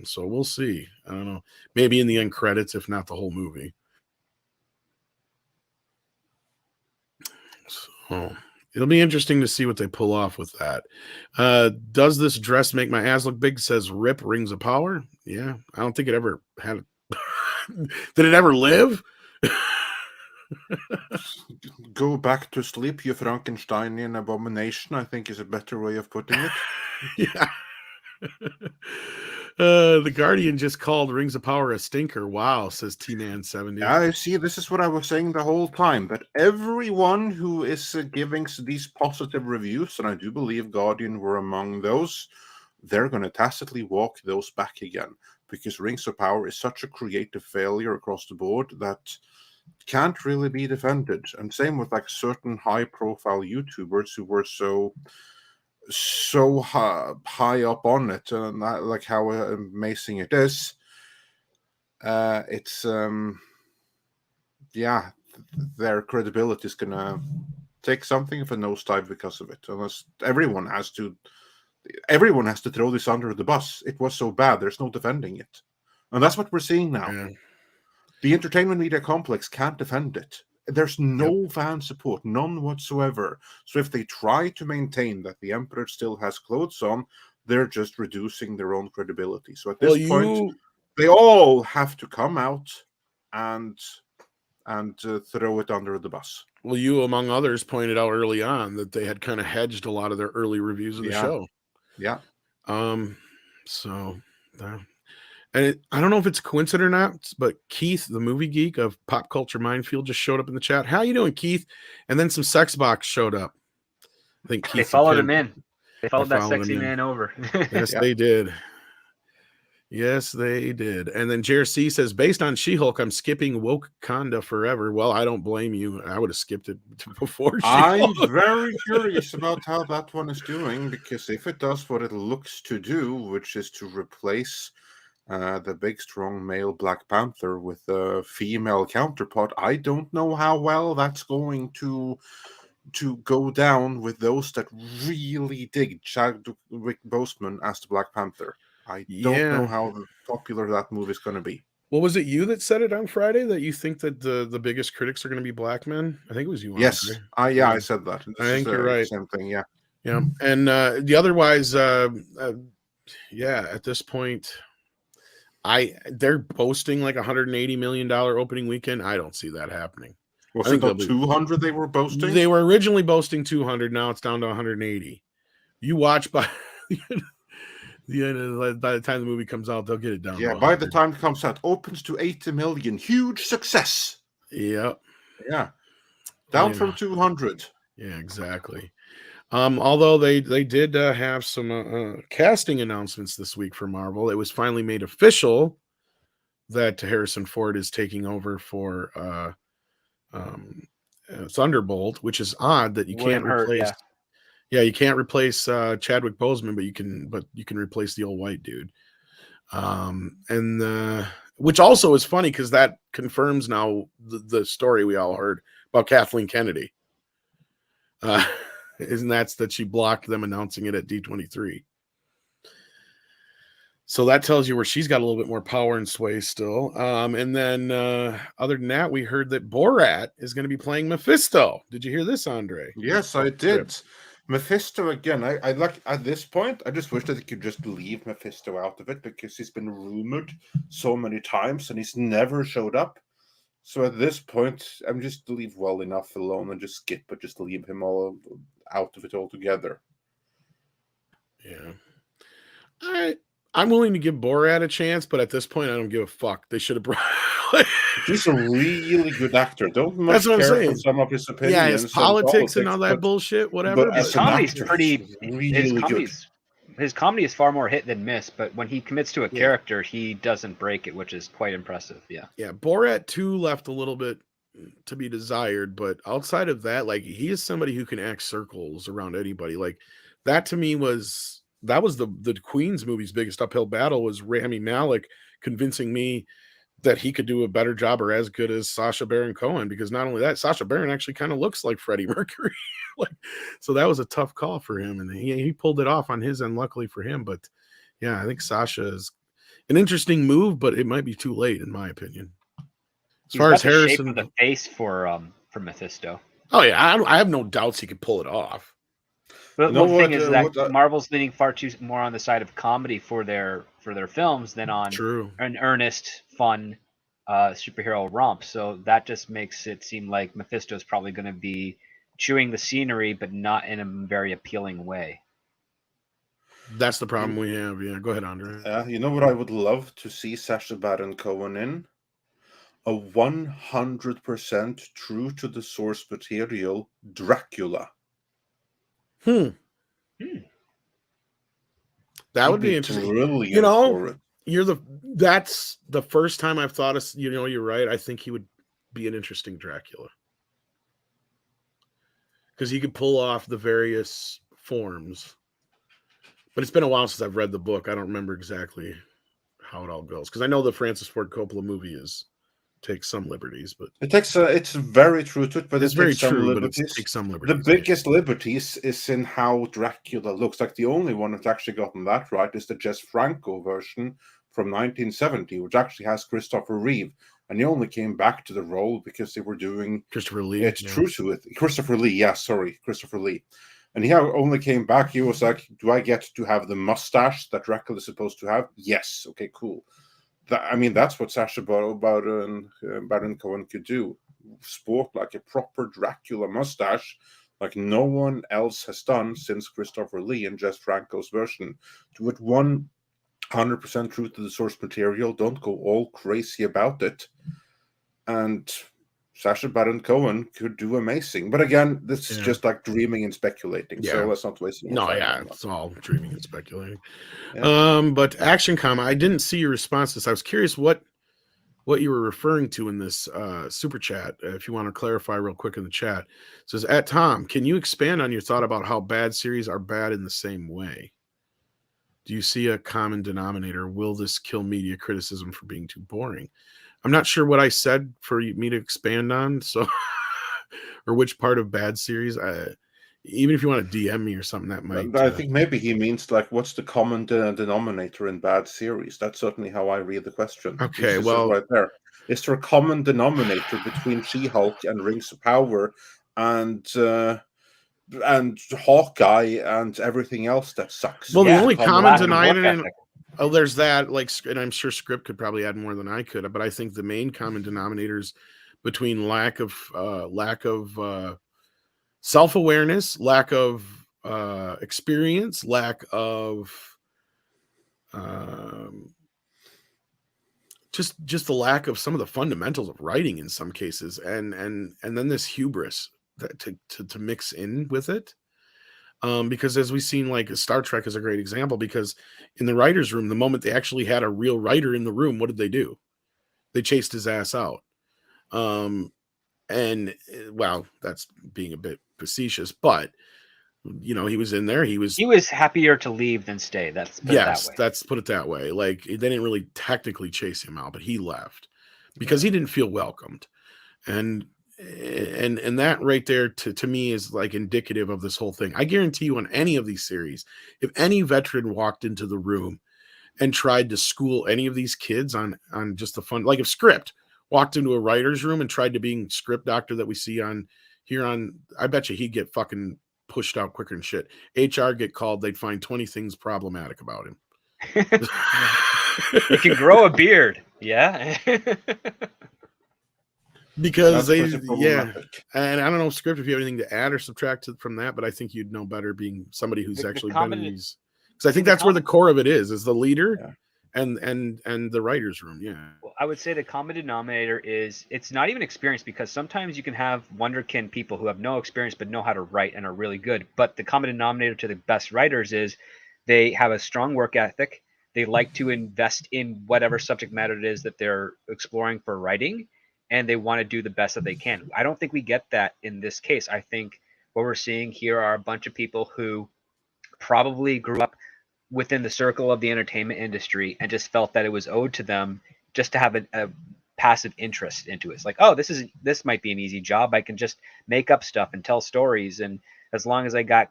So we'll see. I don't know. Maybe in the end credits, if not the whole movie. So it'll be interesting to see what they pull off with that. Does this dress make my ass look big? Says Rip Rings of Power. Yeah, I don't think it ever had. Did it ever live? Go back to sleep, you Frankensteinian abomination, I think is a better way of putting it. Yeah. The Guardian just called Rings of Power a stinker. Wow, says T-Man 70. I see. This is what I was saying the whole time. But everyone who is giving these positive reviews, and I do believe Guardian were among those, they're going to tacitly walk those back again, because Rings of Power is such a creative failure across the board that can't really be defended. And same with like certain high-profile YouTubers who were so high up on it, and like how amazing it is. It's yeah, their credibility is gonna take something of a nosedive because of it. Unless everyone has to throw this under the bus. It was so bad, there's no defending it, and that's what we're seeing now. Yeah. The entertainment media complex can't defend it. There's no fan support, none whatsoever. So if they try to maintain that the Emperor still has clothes on, they're just reducing their own credibility. So at this point, they all have to come out and throw it under the bus. Well, you, among others, pointed out early on that they had kind of hedged a lot of their early reviews of the show. Yeah. So and I don't know if it's a coincidence or not, but Keith, the movie geek of Pop Culture Minefield, just showed up in the chat. How you doing, Keith? And then some sex box showed up. I think Keith, they followed him in. They followed that sexy man over. Yes, they did. Yes, they did. And then JRC says, based on She-Hulk, I'm skipping Wakanda forever. Well, I don't blame you. I would have skipped it before She-Hulk. I'm very curious about how that one is doing, because if it does what it looks to do, which is to replace the big, strong male Black Panther with a female counterpart, I don't know how well that's going to go down with those that really dig Chadwick Boseman as the Black Panther. I don't know how popular that movie is going to be. Well, was it you that said it on Friday that you think that the biggest critics are going to be black men? I think it was you. Yes, I said that. I think you're right. Same thing, yeah. And the otherwise, at this point, they're boasting like $180 million opening weekend. I don't see that happening. Was it not 200 they were boasting? They were originally boasting 200. Now it's down to 180. You watch by by the time the movie comes out, they'll get it down. Yeah, by the time it comes out, opens to 80 million. Huge success. Yep. Yeah. Down from 200. Yeah, exactly. Although they did have some casting announcements this week for Marvel. It was finally made official that Harrison Ford is taking over for Thunderbolt, which is odd that you can't replace. Yeah, you can't replace Chadwick Boseman, but you can replace the old white dude. And which also is funny because that confirms now the story we all heard about Kathleen Kennedy. Isn't that she blocked them announcing it at D23. So that tells you where she's got a little bit more power and sway still. And then other than that, we heard that Borat is going to be playing Mephisto. Did you hear this, Andre? Yes, I did. Mephisto again. I like at this point. I just wish that they could just leave Mephisto out of it, because he's been rumored so many times and he's never showed up. So at this point, I'm just leave well enough alone and just skip, but just leave him all out of it altogether. Yeah, I'm willing to give Borat a chance, but at this point, I don't give a fuck. They should have brought. He's a really good actor. Don't much That's what care I'm saying. for some of his opinions. Yeah, his politics and all that bullshit, whatever. But his comedy's pretty. Really his comedy is far more hit than miss. But when he commits to a character, he doesn't break it, which is quite impressive. Yeah. Yeah, Borat 2 left a little bit to be desired, but outside of that, like, he is somebody who can act circles around anybody. Like, that to me was the Queen's movie's biggest uphill battle, was Rami Malek convincing me that he could do a better job or as good as Sacha Baron Cohen, because not only that, Sacha Baron actually kind of looks like Freddie Mercury. So that was a tough call for him, and he pulled it off on his end, luckily for him. But yeah, I think Sasha is. an interesting move, but it might be too late in my opinion. As He's far got as the shape Harrison, of the face for Mephisto. oh yeah, I have no doubts he could pull it off. But You know the thing what, is that what, Marvel's leaning far too more on the side of comedy for their films than on True. an earnest, fun superhero romp. So that just makes it seem like Mephisto's probably going to be chewing the scenery, but not in a very appealing way. That's the problem we have. Yeah, go ahead, Andre. you know what I would love to see Sacha Baron Cohen in? A 100% true to the source material Dracula. That He'd would be interesting. Brilliant You know, for it. that's the first time I've thought of, you're right. I think he would be an interesting Dracula. Because he could pull off the various forms. But it's been a while since I've read the book. I don't remember exactly how it all goes. Because I know the Francis Ford Coppola movie takes some liberties, but It's very true to it, but it's it very takes some true. But it liberties. takes some The liberties. biggest liberties is in how Dracula looks. Like the only one that's actually gotten that right is the Jess Franco version from 1970, which actually has Christopher Reeve. And he only came back to the role because they were doing Christopher Lee. It's true to it. Christopher Lee, yeah, sorry, Christopher Lee. And he only came back. He was like, "Do I get to have the mustache that Dracula is supposed to have?" Yes. Okay, cool. That's what Sacha Baron Cohen could do. Sport like a proper Dracula mustache, like no one else has done since Christopher Lee and Jess Franco's version. Do it 100% true to the source material. Don't go all crazy about it. And Sacha Baron Cohen could do amazing. But again, this is just like dreaming and speculating. So let's not waste more time. No, it's all dreaming and speculating. Yeah. But Action Com, I didn't see your response to this. I was curious what you were referring to in this super chat. If you want to clarify real quick in the chat. It says, at Tom, can you expand on your thought about how bad series are bad in the same way? Do you see a common denominator? Will this kill media criticism for being too boring? I'm not sure what I said for me to expand on, so or which part of bad series. Even if you want to DM me or something, that might. I think maybe he means like, what's the common denominator in bad series? That's certainly how I read the question. Okay, well, right there. Is there a common denominator between She-Hulk and Rings of Power and Hawkeye and everything else that sucks? Well, the only common denominator. Oh, there's that. Like, and I'm sure Script could probably add more than I could, but I think the main common denominators between lack of self-awareness, lack of experience, lack of just the lack of some of the fundamentals of writing in some cases, and then this hubris that to mix in with it. Because as we've seen, like Star Trek is a great example, because in the writer's room, the moment they actually had a real writer in the room, what did they do? They chased his ass out. And well, that's being a bit facetious, but he was in there. He was happier to leave than stay. Let's put it that way. Like, they didn't really technically chase him out, but he left because he didn't feel welcomed. And that right there to me is like indicative of this whole thing. I guarantee you, on any of these series, if any veteran walked into the room and tried to school any of these kids on just the fun, like if Script walked into a writer's room and tried to be Script Doctor that we see on here on, I bet you he'd get fucking pushed out quicker than shit. HR get called, they'd find 20 things problematic about him. He can grow a beard. Yeah. Because and I don't know, Script, if you have anything to add or subtract from that, but I think you'd know better being somebody who's actually been in these. Because I think that's where the core of it is the leader and the writer's room. Yeah. Well, I would say the common denominator is it's not even experience, because sometimes you can have wonderkin people who have no experience but know how to write and are really good. But the common denominator to the best writers is they have a strong work ethic. They like to invest in whatever subject matter it is that they're exploring for writing, and they want to do the best that they can. I don't think we get that in this case. I think what we're seeing here are a bunch of people who probably grew up within the circle of the entertainment industry and just felt that it was owed to them just to have a passive interest into it. It's like, oh, this might be an easy job. I can just make up stuff and tell stories, and as long as I got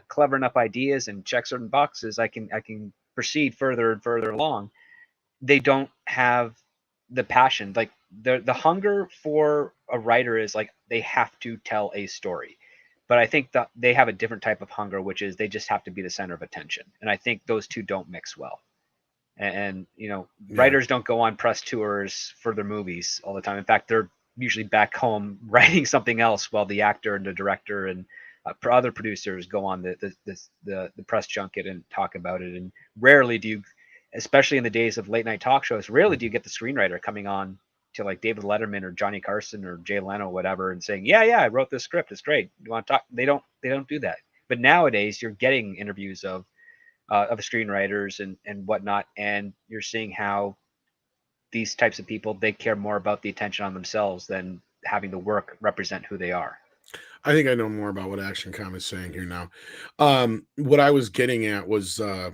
clever enough ideas and check certain boxes, I can proceed further and further along. they don't have the passion. Like the hunger for a writer is like they have to tell a story. But I think that they have a different type of hunger, which is they just have to be the center of attention. And I think those two don't mix well. And you know, writers don't go on press tours for their movies all the time. In fact, they're usually back home writing something else while the actor and the director and other producers go on the press junket and talk about it. And rarely do you, especially in the days of late night talk shows, rarely do you get the screenwriter coming on to like David Letterman or Johnny Carson or Jay Leno, whatever, and saying, yeah, I wrote this script. It's great. You want to talk? They don't do that. But nowadays you're getting interviews of screenwriters and whatnot, and you're seeing how these types of people, they care more about the attention on themselves than having the work represent who they are. I think I know more about what Action Com is saying here now. What I was getting at was, how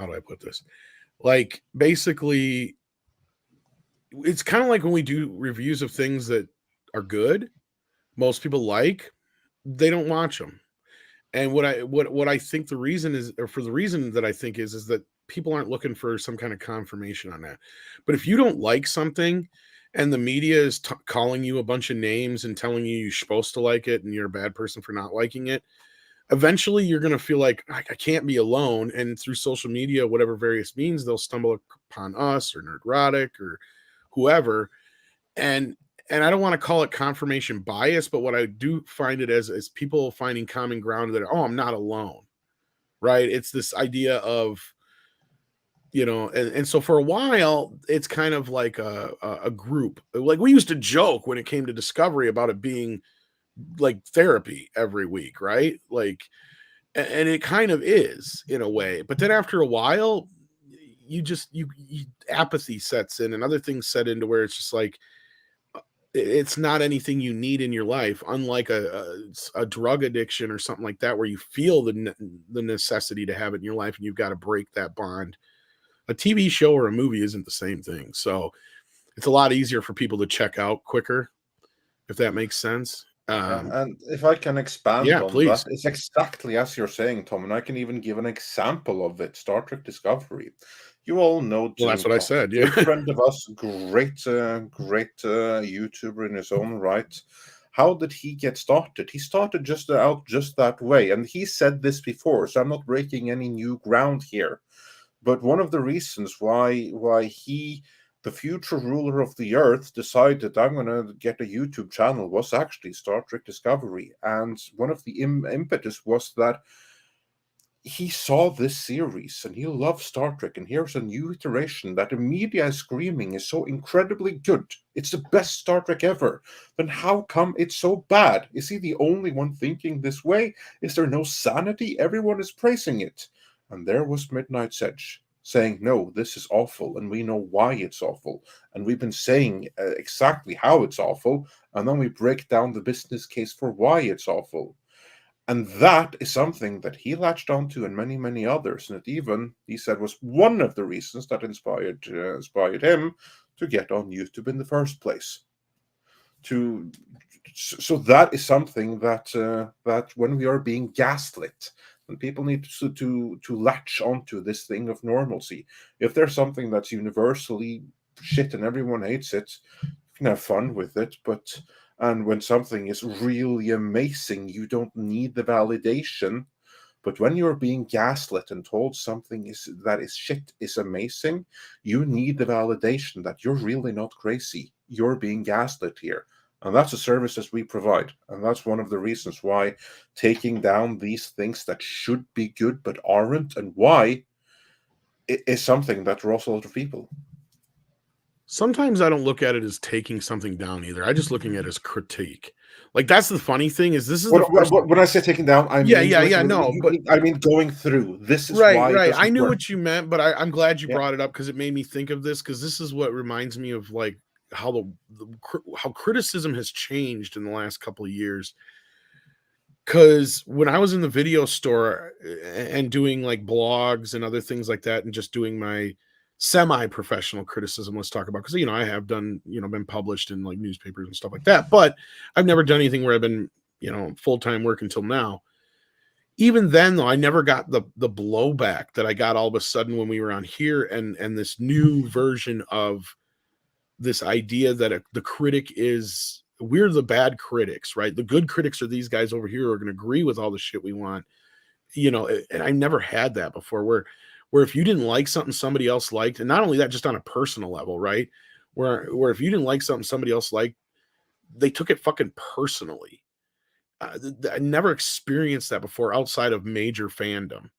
do I put this? Like, basically, it's kind of like when we do reviews of things that are good, most people like, they don't watch them. And what I think the reason is, or for the reason that I think is that people aren't looking for some kind of confirmation on that. But if you don't like something and the media is calling you a bunch of names and telling you you're supposed to like it and you're a bad person for not liking it, eventually you're going to feel like I can't be alone. And through social media, whatever various means, they'll stumble upon us or Nerdrotic or whoever. And I don't want to call it confirmation bias, but what I do find it as is people finding common ground that, oh, I'm not alone, right? It's this idea of, you know, and so for a while, it's kind of like a group. Like we used to joke when it came to Discovery about it being like therapy every week, right? Like, and it kind of is in a way. But then after a while, you apathy sets in and other things set into where it's just like, it's not anything you need in your life, unlike a drug addiction or something like that, where you feel the necessity to have it in your life and you've got to break that bond. A TV show or a movie isn't the same thing. So it's a lot easier for people to check out quicker, if that makes sense. And if I can expand on please. that, it's exactly as you're saying, Tom, and I can even give an example of it. Star Trek Discovery. You all know Jim. Well, that's what I said. Yeah, a friend of us, great YouTuber in his own right. How did he get started? He started just that way, and he said this before, so I'm not breaking any new ground here. But one of the reasons why he, the future ruler of the Earth, decided I'm going to get a YouTube channel was actually Star Trek Discovery, and one of the impetus was that he saw this series and he loved Star Trek, and here's a new iteration that the media is screaming is so incredibly good. It's the best Star Trek ever. Then how come it's so bad? Is he the only one thinking this way? Is there no sanity? Everyone is praising it. And there was Midnight's Edge saying, no, this is awful, and we know why it's awful. And we've been saying exactly how it's awful, and then we break down the business case for why it's awful. And that is something that he latched onto and many, many others. And it even, he said, was one of the reasons that inspired him to get on YouTube in the first place. So that is something that when we are being gaslit, and people need to latch onto this thing of normalcy. If there's something that's universally shit and everyone hates it, you can have fun with it, and when something is really amazing, you don't need the validation. But when you're being gaslit and told something that is shit is amazing, you need the validation that you're really not crazy. You're being gaslit here. And that's a service that we provide. And that's one of the reasons why taking down these things that should be good but aren't, and why, is something that draws a lot of people. Sometimes I don't look at it as taking something down either. I just looking at it as critique. Like, that's the funny thing is this is when I say taking down, I mean going through. This is right. I knew what you meant, but I'm glad you brought it up because it made me think of this, because this is what reminds me of like how how criticism has changed in the last couple of years. Because when I was in the video store and doing like blogs and other things like that, and just doing my semi-professional criticism, let's talk about, because I have done, been published in like newspapers and stuff like that, but I've never done anything where I've been, full-time work until now. even then, though, I never got the blowback that I got all of a sudden when we were on here, and this new version of this idea that the critic is, we're the bad critics, right? The good critics are these guys over here who are going to agree with all the shit we want, you know. And I never had that before, where if you didn't like something somebody else liked, and not only that, just on a personal level, right? Where if you didn't like something somebody else liked, they took it fucking personally. I never experienced that before outside of major fandom.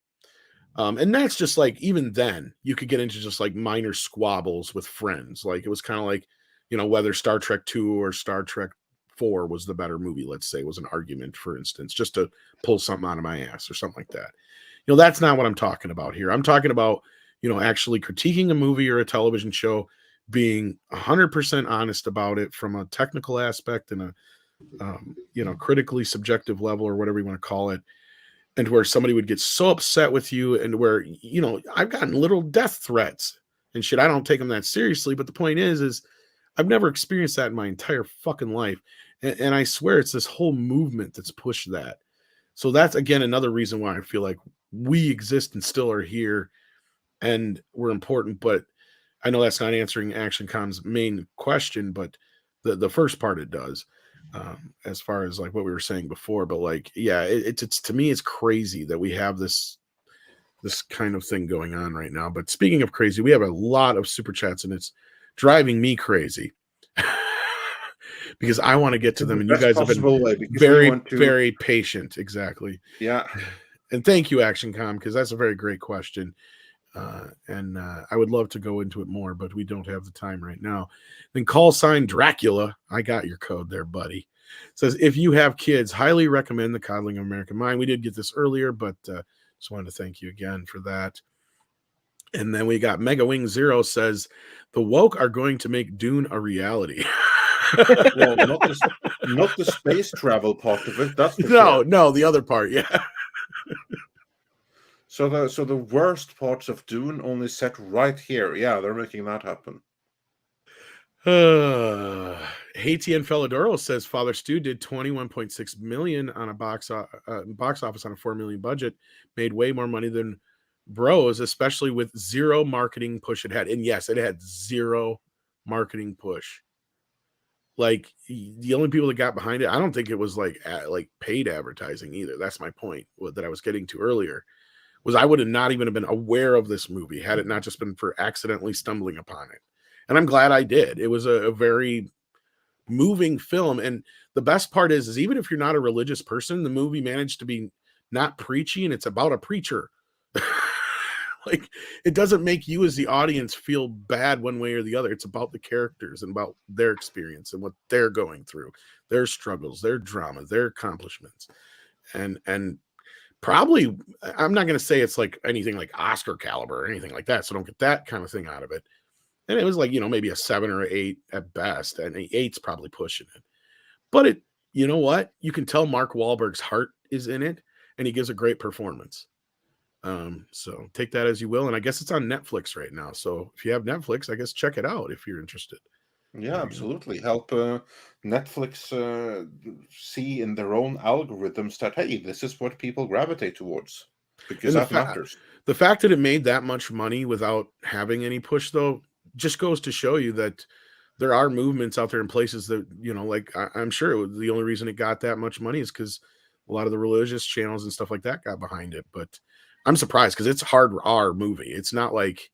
And that's just like, even then you could get into just like minor squabbles with friends. Like it was kind of like, you know, whether Star Trek 2 or Star Trek 4 was the better movie, let's say, was an argument, for instance, just to pull something out of my ass or something like that. You know, that's not what I'm talking about here. I'm talking about, you know, actually critiquing a movie or a television show, being 100% honest about it from a technical aspect and a, you know, critically subjective level, or whatever you want to call it. And where somebody would get so upset with you, and where, you know, I've gotten little death threats and shit. I don't take them that seriously, but the point is I've never experienced that in my entire fucking life. And I swear it's this whole movement that's pushed that. So that's, again, another reason why I feel like we exist and still are here and we're important. But I know that's not answering Action Con's main question, but the first part it does, as far as like what we were saying before. But like, yeah, it's to me, it's crazy that we have this kind of thing going on right now. But speaking of crazy, we have a lot of super chats, and it's driving me crazy because I want to get to them, and you guys have been very patient. Exactly. Yeah. And thank you, Action Com, because that's a very great question. And I would love to go into it more, but we don't have the time right now. Then call sign Dracula. I got your code there, buddy. Says, if you have kids, highly recommend The Coddling of American Mind. We did get this earlier, but just wanted to thank you again for that. And then we got Mega Wing Zero says, the woke are going to make Dune a reality. Well, not the space travel part of it. That's for sure. No, the other part, yeah. So the worst parts of Dune only set right here. Yeah, they're making that happen. Haiti and Felidoro says Father Stu did 21.6 million on a box office on a 4 million budget, made way more money than Bros, especially with zero marketing push it had. And yes, it had zero marketing push. Like the only people that got behind it, I don't think it was like paid advertising either. That's my point that I was getting to earlier. Was I would have not even have been aware of this movie had it not just been for accidentally stumbling upon it. And I'm glad I did. It was a very moving film. And the best part is even if you're not a religious person, the movie managed to be not preachy, and it's about a preacher. Like, it doesn't make you as the audience feel bad one way or the other. It's about the characters and about their experience and what they're going through, their struggles, their drama, their accomplishments. And probably, I'm not going to say it's like anything like Oscar caliber or anything like that, so don't get that kind of thing out of it. And it was like, you know, maybe a 7 or 8 at best, and 8's probably pushing it. But it, you know what? You can tell Mark Wahlberg's heart is in it, and he gives a great performance. So take that as you will. And I guess it's on Netflix right now. So if you have Netflix, I guess check it out if you're interested. Yeah, absolutely. Help Netflix see in their own algorithms that, hey, this is what people gravitate towards, because that matters. The fact that it made that much money without having any push, though, just goes to show you that there are movements out there in places that, you know, like I'm sure the only reason it got that much money is because a lot of the religious channels and stuff like that got behind it. But I'm surprised because it's hard R movie. It's not like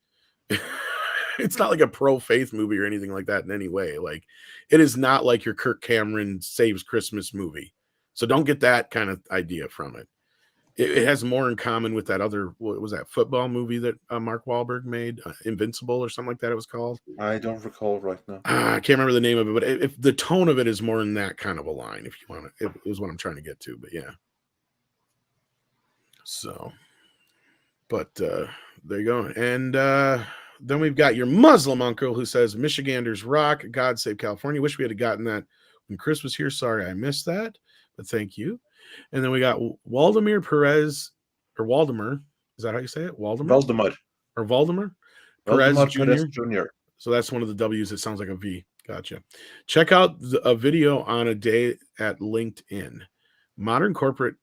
it's not like a pro-faith movie or anything like that in any way. Like, it is not like your Kirk Cameron Saves Christmas movie. So don't get that kind of idea from it. It has more in common with that other, what was that football movie that Mark Wahlberg made, Invincible or something like that it was called? I don't recall right now. I can't remember the name of it, but if the tone of it is more in that kind of a line, if you want to, it is what I'm trying to get to, but yeah. So, but there you go. And then we've got your Muslim uncle who says, Michiganders rock, God save California. Wish we had gotten that when Chris was here. Sorry I missed that, but thank you. And then we got Waldemar Perez, or Waldemar. Is that how you say it? Waldemar? Or Waldemar? Perez Jr. So that's one of the W's. It sounds like a V. Gotcha. Check out a video on a day at LinkedIn. Modern corporate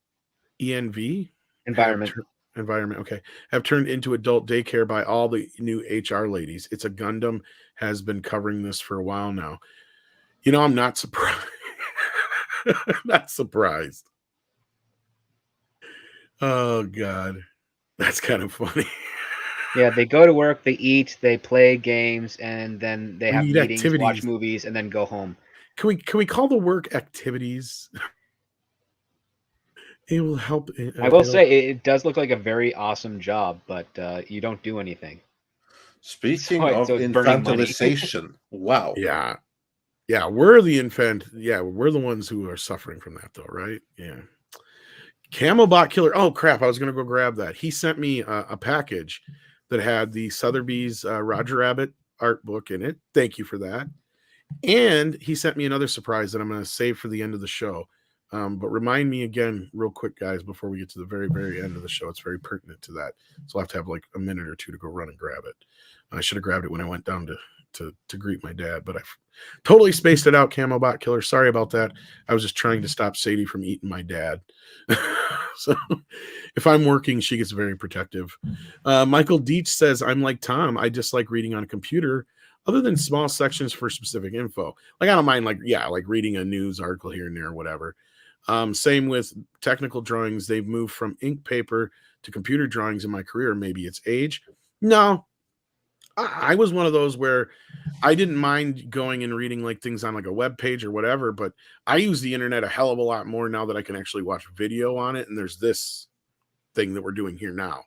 ENV. Environment. Environment, okay, have turned into adult daycare by all the new HR ladies. It's a Gundam has been covering this for a while now. You know, I'm not surprised. Not surprised. Oh God, that's kind of funny. Yeah, they go to work, they eat, they play games, and then they We have need meetings, watch activities. movies, and then go home. Can we call the work activities? It will help. I will say it does look like a very awesome job, but you don't do anything. Speaking So of it's burning money. infantilization, wow. Yeah. We're the ones who are suffering from that, though, right? Yeah. Camelbot Killer. Oh crap! I was gonna go grab that. He sent me a package that had the Sotheby's Roger Rabbit art book in it. Thank you for that. And he sent me another surprise that I'm gonna save for the end of the show. But remind me again, real quick, guys, before we get to the very, very end of the show. It's very pertinent to that. So I'll have to have like a minute or two to go run and grab it. I should have grabbed it when I went down to greet my dad, but I totally spaced it out, Camelbot Killer. Sorry about that. I was just trying to stop Sadie from eating my dad. So if I'm working, she gets very protective. Michael Deach says, I'm like Tom. I dislike reading on a computer other than small sections for specific info. Like I don't mind like reading a news article here and there or whatever. Same with technical drawings. They've moved from ink paper to computer drawings in my career. Maybe it's age. No, I was one of those where I didn't mind going and reading like things on like a web page or whatever, but I use the internet a hell of a lot more now that I can actually watch video on it. And there's this thing that we're doing here now.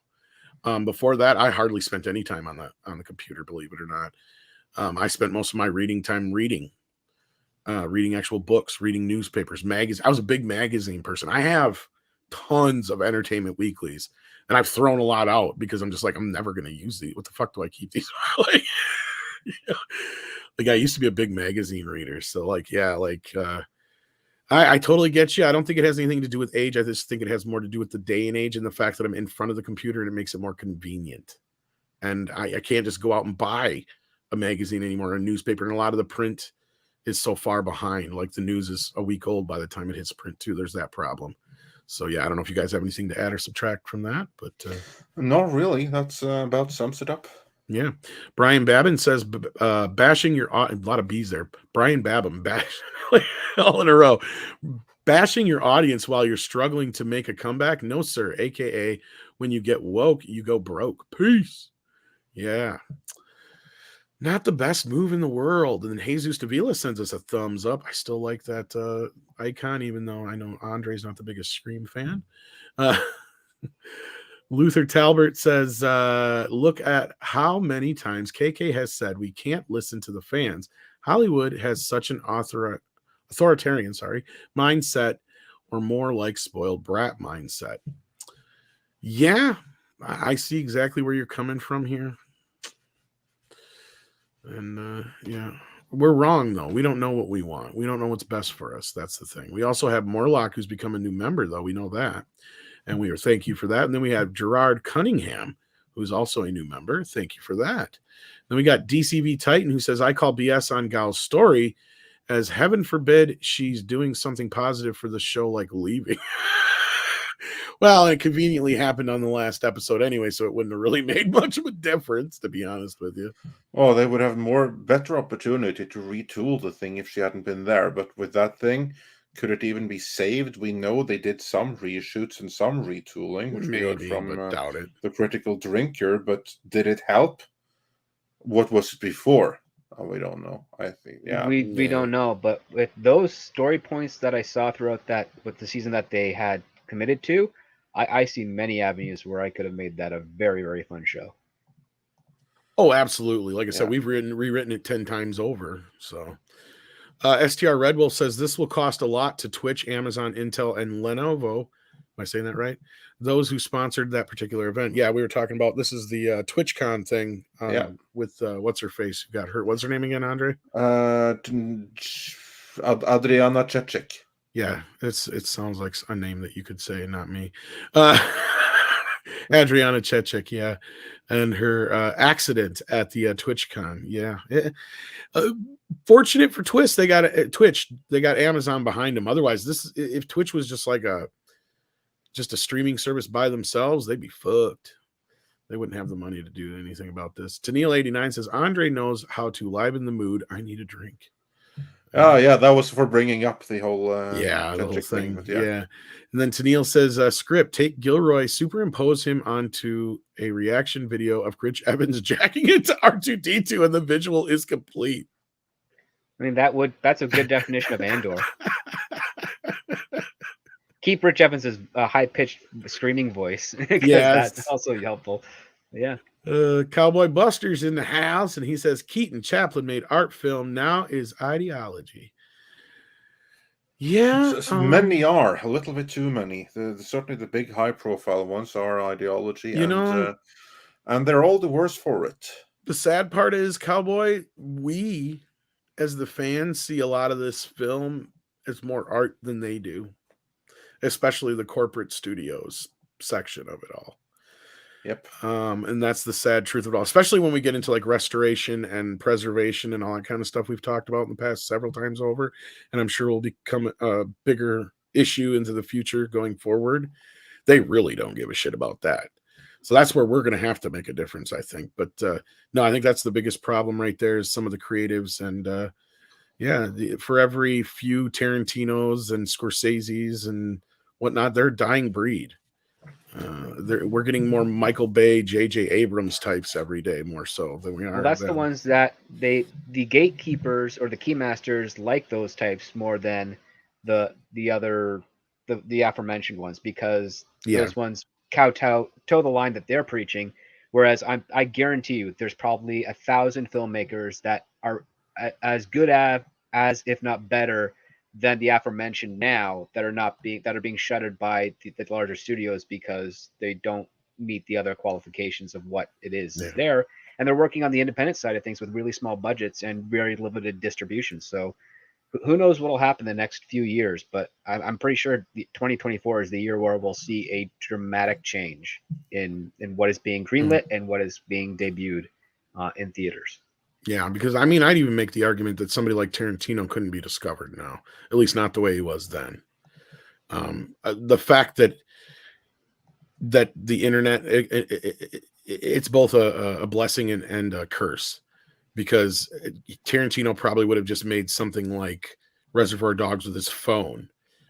Before that, I hardly spent any time on the computer, believe it or not. I spent most of my reading time reading actual books, reading newspapers, magazines. I was a big magazine person. I have tons of entertainment weeklies, and I've thrown a lot out because I'm just like, I'm never going to use these. What the fuck do I keep these? Like, like I used to be a big magazine reader. So like, I totally get you. I don't think it has anything to do with age. I just think it has more to do with the day and age and the fact that I'm in front of the computer and it makes it more convenient. And I can't just go out and buy a magazine anymore, a newspaper. And a lot of the print is so far behind. Like the news is a week old by the time it hits print too. There's that problem. So yeah, I don't know if you guys have anything to add or subtract from that, but not really. That's about sums it up. Yeah. Brian Babin says bashing your a lot of B's there. Brian Babin all in a row. Bashing your audience while you're struggling to make a comeback? No, sir. AKA when you get woke, you go broke. Peace. Yeah. Not the best move in the world. And then Jesus Davila sends us a thumbs up. I still like that icon, even though I know Andre's not the biggest Scream fan. Luther Talbert says, look at how many times KK has said we can't listen to the fans. Hollywood has such an authoritarian mindset, or more like spoiled brat mindset. Yeah, I see exactly where you're coming from here. And yeah, we're wrong though. We don't know what we want. We don't know what's best for us. That's the thing. We also have Morlock, who's become a new member, though. We know that, and we are thank you for that. And then we have Gerard Cunningham, who's also a new member. Thank you for that. Then we got DCV Titan, who says, I call BS on Gal's story, as heaven forbid she's doing something positive for the show, like leaving. Well, it conveniently happened on the last episode anyway, so it wouldn't have really made much of a difference, to be honest with you. Oh, they would have better opportunity to retool the thing if she hadn't been there. But with that thing, could it even be saved? We know they did some reshoots and some retooling, which we heard from doubt it. The Critical Drinker, but did it help? What was it before? Oh, we don't know. I think, yeah. We don't know, but with those story points that I saw throughout with the season that they had committed to, I see many avenues where I could have made that a very, very fun show. Oh, absolutely. Like I said, we've rewritten it 10 times over. So STR Redwolf says this will cost a lot to Twitch, Amazon, Intel, and Lenovo. Am I saying that right? Those who sponsored that particular event. Yeah, we were talking about, this is the TwitchCon thing with what's her face who got hurt. What's her name again, Andre? Adriana Chechik. Yeah, it sounds like a name that you could say, not me. Adriana Chechik, yeah, and her accident at the TwitchCon, yeah. Fortunate for Twitch, they got Amazon behind them. Otherwise, if Twitch was just like a just a streaming service by themselves, they'd be fucked. They wouldn't have the money to do anything about this. Tennille89 says, Andre knows how to liven the mood. I need a drink. Oh, yeah, that was for bringing up the whole the whole thing. but yeah. And then Tennille says, script, take Gilroy, superimpose him onto a reaction video of Rich Evans jacking into R2-D2, and the visual is complete. I mean, that's a good definition of Andor. Keep Rich Evans's high-pitched screaming voice, because that's also helpful. Yeah. Cowboy Buster's in the house, and he says Keaton Chaplin made art film. Now is ideology. Yeah, many are a little bit too many. Certainly, the big high-profile ones are ideology, and they're all the worse for it. The sad part is, Cowboy, we as the fans see a lot of this film as more art than they do, especially the corporate studios section of it all. Yep. And that's the sad truth of it all, especially when we get into like restoration and preservation and all that kind of stuff we've talked about in the past several times over, and I'm sure will become a bigger issue into the future going forward. They really don't give a shit about that. So that's where we're going to have to make a difference, I think. But no, I think that's the biggest problem right there is some of the creatives. And for every few Tarantinos and Scorseses and whatnot, they're a dying breed. We're getting more Michael Bay, J.J. Abrams types every day, more so than we are. Well, that's the ones that the gatekeepers or the keymasters like those types more than the aforementioned ones, because those ones toe the line that they're preaching. Whereas I guarantee you, there's probably 1,000 filmmakers that are as good as if not better than the aforementioned now that are being shuttered by the larger studios because they don't meet the other qualifications of what it is there, and they're working on the independent side of things with really small budgets and very limited distribution. So who knows what will happen the next few years, but I'm pretty sure 2024 is the year where we'll see a dramatic change in what is being greenlit and what is being debuted in theaters. Yeah, because I mean, I'd even make the argument that somebody like Tarantino couldn't be discovered now, at least not the way he was then. The fact that the internet, it's both a blessing and a curse, because Tarantino probably would have just made something like Reservoir Dogs with his phone,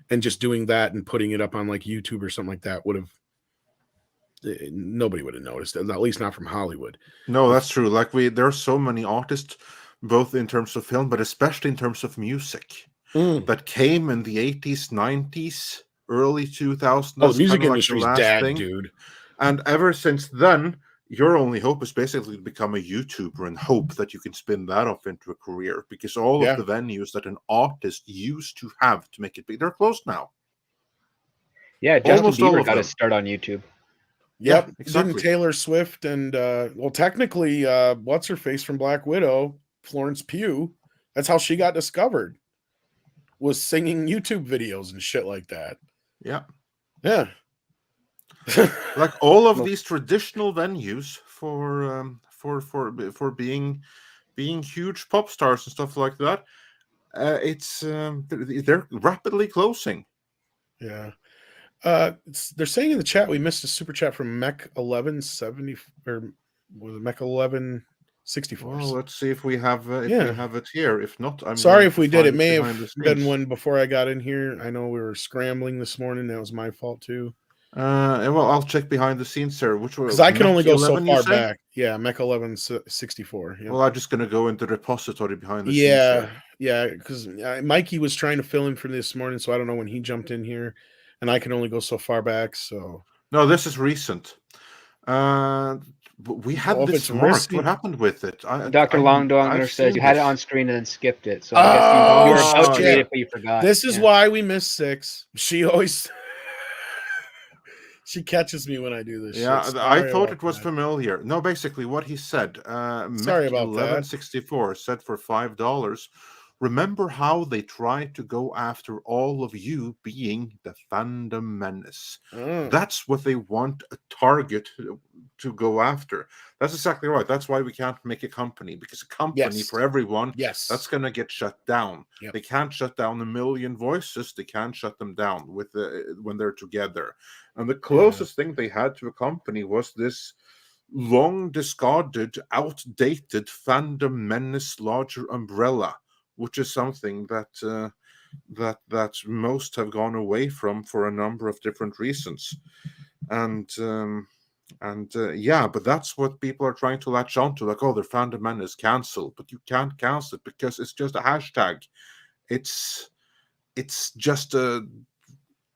and just doing that and putting it up on like YouTube or something like that would have, nobody would have noticed, at least not from Hollywood. No, that's true. Like there are so many artists, both in terms of film, but especially in terms of music, that came in the 80s, 90s, early 2000s. Oh, the music industry's dead, dude. And ever since then, your only hope is basically to become a YouTuber and hope that you can spin that off into a career, because all of the venues that an artist used to have to make it big, they're closed now. Yeah, Justin Bieber got his start on YouTube. Yep, exactly. Didn't Taylor Swift and well, technically, what's her face from Black Widow, Florence Pugh, that's how she got discovered, was singing YouTube videos and shit like that. Yeah. Like all of these traditional venues for being huge pop stars and stuff like that, they're rapidly closing. Yeah. They're saying in the chat we missed a super chat from Mech1170, or was it Mech1164? Well, let's see if we have we have it here. If not, I'm sorry if we did. It may have been one before I got in here. I know we were scrambling this morning. That was my fault too. Well, I'll check behind the scenes, sir. Which one? Because I can only go so far back. Yeah, Mech1164. Yep. Well, I'm just gonna go into the repository behind the scenes. Yeah, because Mikey was trying to fill in for this morning, so I don't know when he jumped in here. And I can only go so far back, so... No, this is recent. We had this marked. What happened with it? Dr. Longdonger says you had it on screen and then skipped it. So I guess you were about to read it, but you forgot. This is why we miss 6. She always... she catches me when I do this shit. I thought it was familiar. No, basically what he said. Sorry about that. 1164 said for $5 Remember how they tried to go after all of you being the fandom menace. That's what they want a target to go after. That's exactly right. That's why we can't make a company, because a company Yes. for everyone, Yes. that's going to get shut down. Yep. They can't shut down a million voices. They can't shut them down with when they're together. And the closest thing they had to a company was this long discarded, outdated fandom menace larger umbrella, which is something that that most have gone away from for a number of different reasons. And yeah, but that's what people are trying to latch onto, like, oh, their fandom menace cancel, but you can't cancel it because it's just a hashtag. It's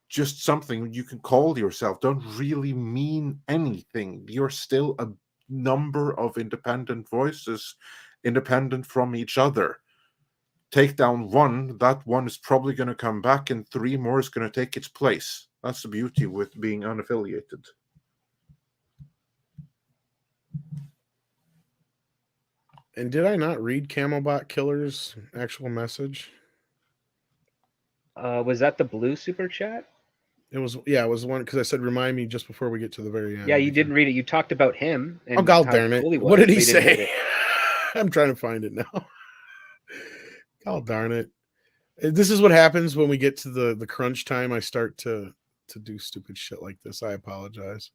just something you can call yourself. Don't really mean anything. You're still a number of independent voices, independent from each other. Take down one, that one is probably going to come back, and 3 more is going to take its place. That's the beauty with being unaffiliated. And did I not read Camelbot Killer's actual message? Was that the blue super chat? It was, yeah, it was one, because I said remind me just before we get to the very end. Yeah, you didn't read it. You talked about him. And oh, God how darn it. cool he was, What did he but you didn't read say? it. I'm trying to find it now. God darn it. This is what happens when we get to the crunch time. I start to do stupid shit like this. I apologize.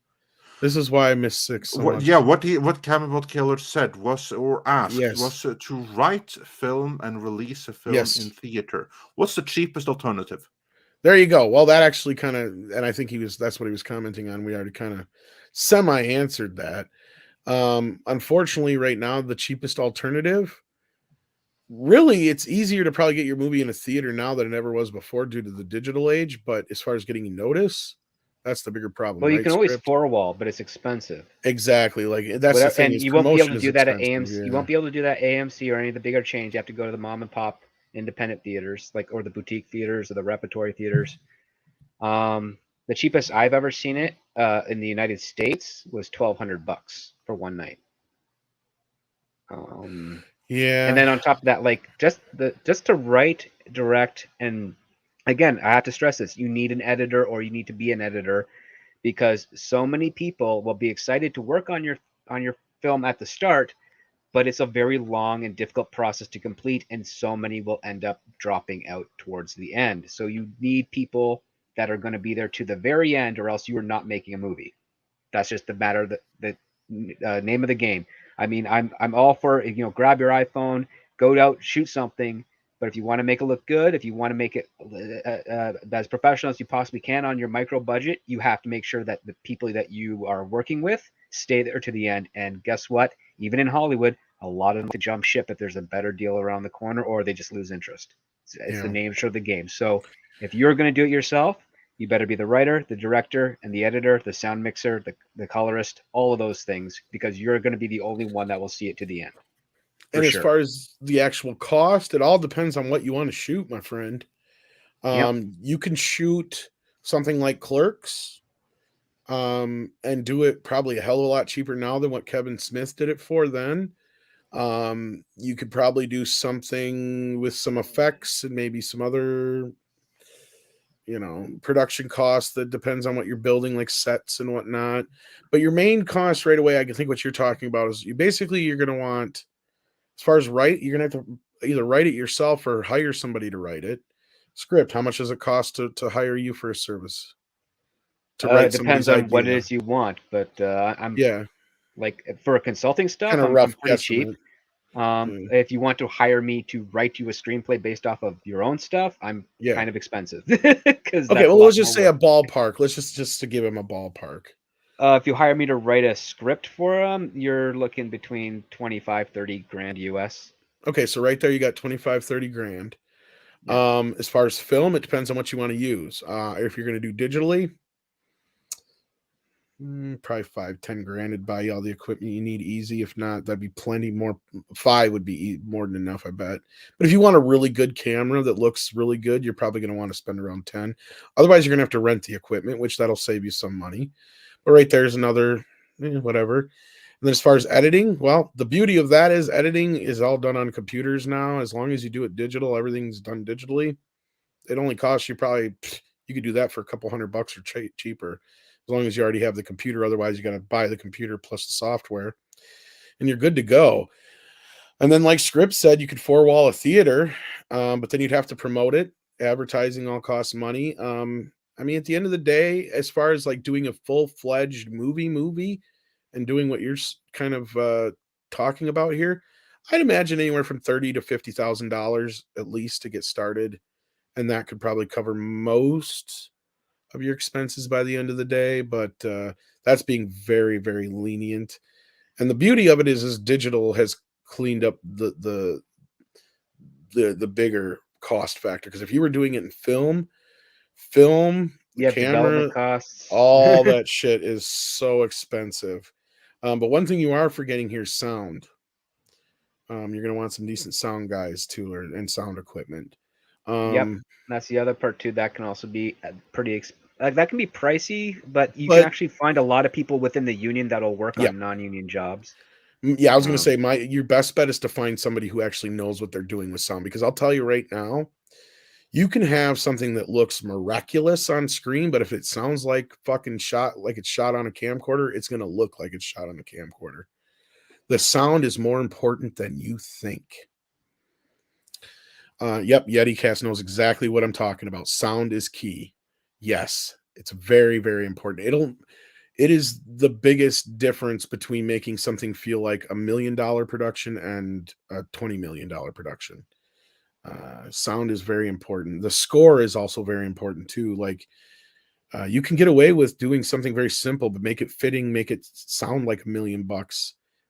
This is why I miss 6 so much. Yeah, what Camelbot Killer said was, or asked, Yes. was to write, film, and release a film Yes. in theater. What's the cheapest alternative? There you go. Well, that actually kind of, and I think that's what he was commenting on. We already kind of semi-answered that. Unfortunately, right now, the cheapest alternative, really, it's easier to probably get your movie in a theater now than it ever was before due to the digital age. But as far as getting a notice, that's the bigger problem. Well, you right, can always Script? 4-wall, but it's expensive. Exactly. Like that's the thing. And is you won't be able to promotion do is that at expensive, AMC. yeah. You won't be able to do that at AMC or any of the bigger chains. You have to go to the mom and pop independent theaters, like, or the boutique theaters or the repertory theaters. The cheapest I've ever seen it in the United States was $1,200 for one night. Yeah. And then on top of that, like just to write, direct, and again, I have to stress this: you need an editor, or you need to be an editor, because so many people will be excited to work on your film at the start, but it's a very long and difficult process to complete, and so many will end up dropping out towards the end. So you need people that are going to be there to the very end, or else you are not making a movie. That's just the matter, the name of the game. I mean, I'm all for, grab your iPhone, go out, shoot something. But if you want to make it look good, if you want to make it as professional as you possibly can on your micro budget, you have to make sure that the people that you are working with stay there to the end. And guess what? Even in Hollywood, a lot of them to jump ship if there's a better deal around the corner, or they just lose interest. It's the nature of the game. So if you're going to do it yourself, you better be the writer, the director, and the editor, the sound mixer, the colorist, all of those things, because you're going to be the only one that will see it to the end. And as far as the actual cost, it all depends on what you want to shoot, my friend. You can shoot something like Clerks and do it probably a hell of a lot cheaper now than what Kevin Smith did it for then. You could probably do something with some effects and maybe some other production costs that depends on what you're building, like sets and whatnot. But your main cost right away, I can think what you're talking about is you're going to want, as far as you're going to have to either write it yourself or hire somebody to write it. Script, how much does it cost to hire you for a service? To write it depends on idea? what it is you want, but I'm like for consulting stuff, kind of I'm rough pretty cheap. If you want to hire me to write you a screenplay based off of your own stuff, I'm kind of expensive. Okay, well, let's just say a ballpark. Let's just to give him a ballpark. If you hire me to write a script for them, you're looking between 25-30 grand US. Okay, so right there you got 25-30 grand. Yeah. As far as film, it depends on what you want to use. If you're going to do digitally, probably 5-10 grand would buy you all the equipment you need easy. If not, that'd be plenty more. 5 would be more than enough, I bet. But if you want a really good camera that looks really good, you're probably going to want to spend around 10. Otherwise, you're going to have to rent the equipment, which that'll save you some money. But right there's another whatever. then as far as editing, well, the beauty of that is editing is all done on computers now. As long as you do it digital, everything's done digitally. It only costs you probably, you could do that for a couple $100 or cheaper, as long as you already have the computer. Otherwise, you got to buy the computer plus the software, and you're good to go. And then, like Script said, you could 4-wall a theater, but then you'd have to promote it. Advertising all costs money. I mean, at the end of the day, as far as like doing a full-fledged movie and doing what you're kind of talking about here, I'd imagine anywhere from $30,000 to $50,000 at least to get started. And that could probably cover most of your expenses by the end of the day. But that's being very, very lenient. And the beauty of it is digital has cleaned up the bigger cost factor. Because if you were doing it in film, You have camera, development costs. all that shit is so expensive. But one thing you are forgetting here is sound. You're going to want some decent sound guys too, and sound equipment. Yep, that's the other part too. That can also be pretty that can be pricey, but you can actually find a lot of people within the union that'll work on non-union jobs. Yeah, I was going to say your best bet is to find somebody who actually knows what they're doing with sound, because I'll tell you right now, you can have something that looks miraculous on screen, but if it sounds like fucking shot, like it's shot on a camcorder, it's going to look like it's shot on a camcorder. The sound is more important than you think. Yep, YetiCast knows exactly what I'm talking about. Sound is key. Yes, it's very, very important. It is the biggest difference between making something feel like $1 million production and a $20 million production. Sound is very important. The score is also very important too. Like you can get away with doing something very simple, but make it fitting, make it sound like $1 million.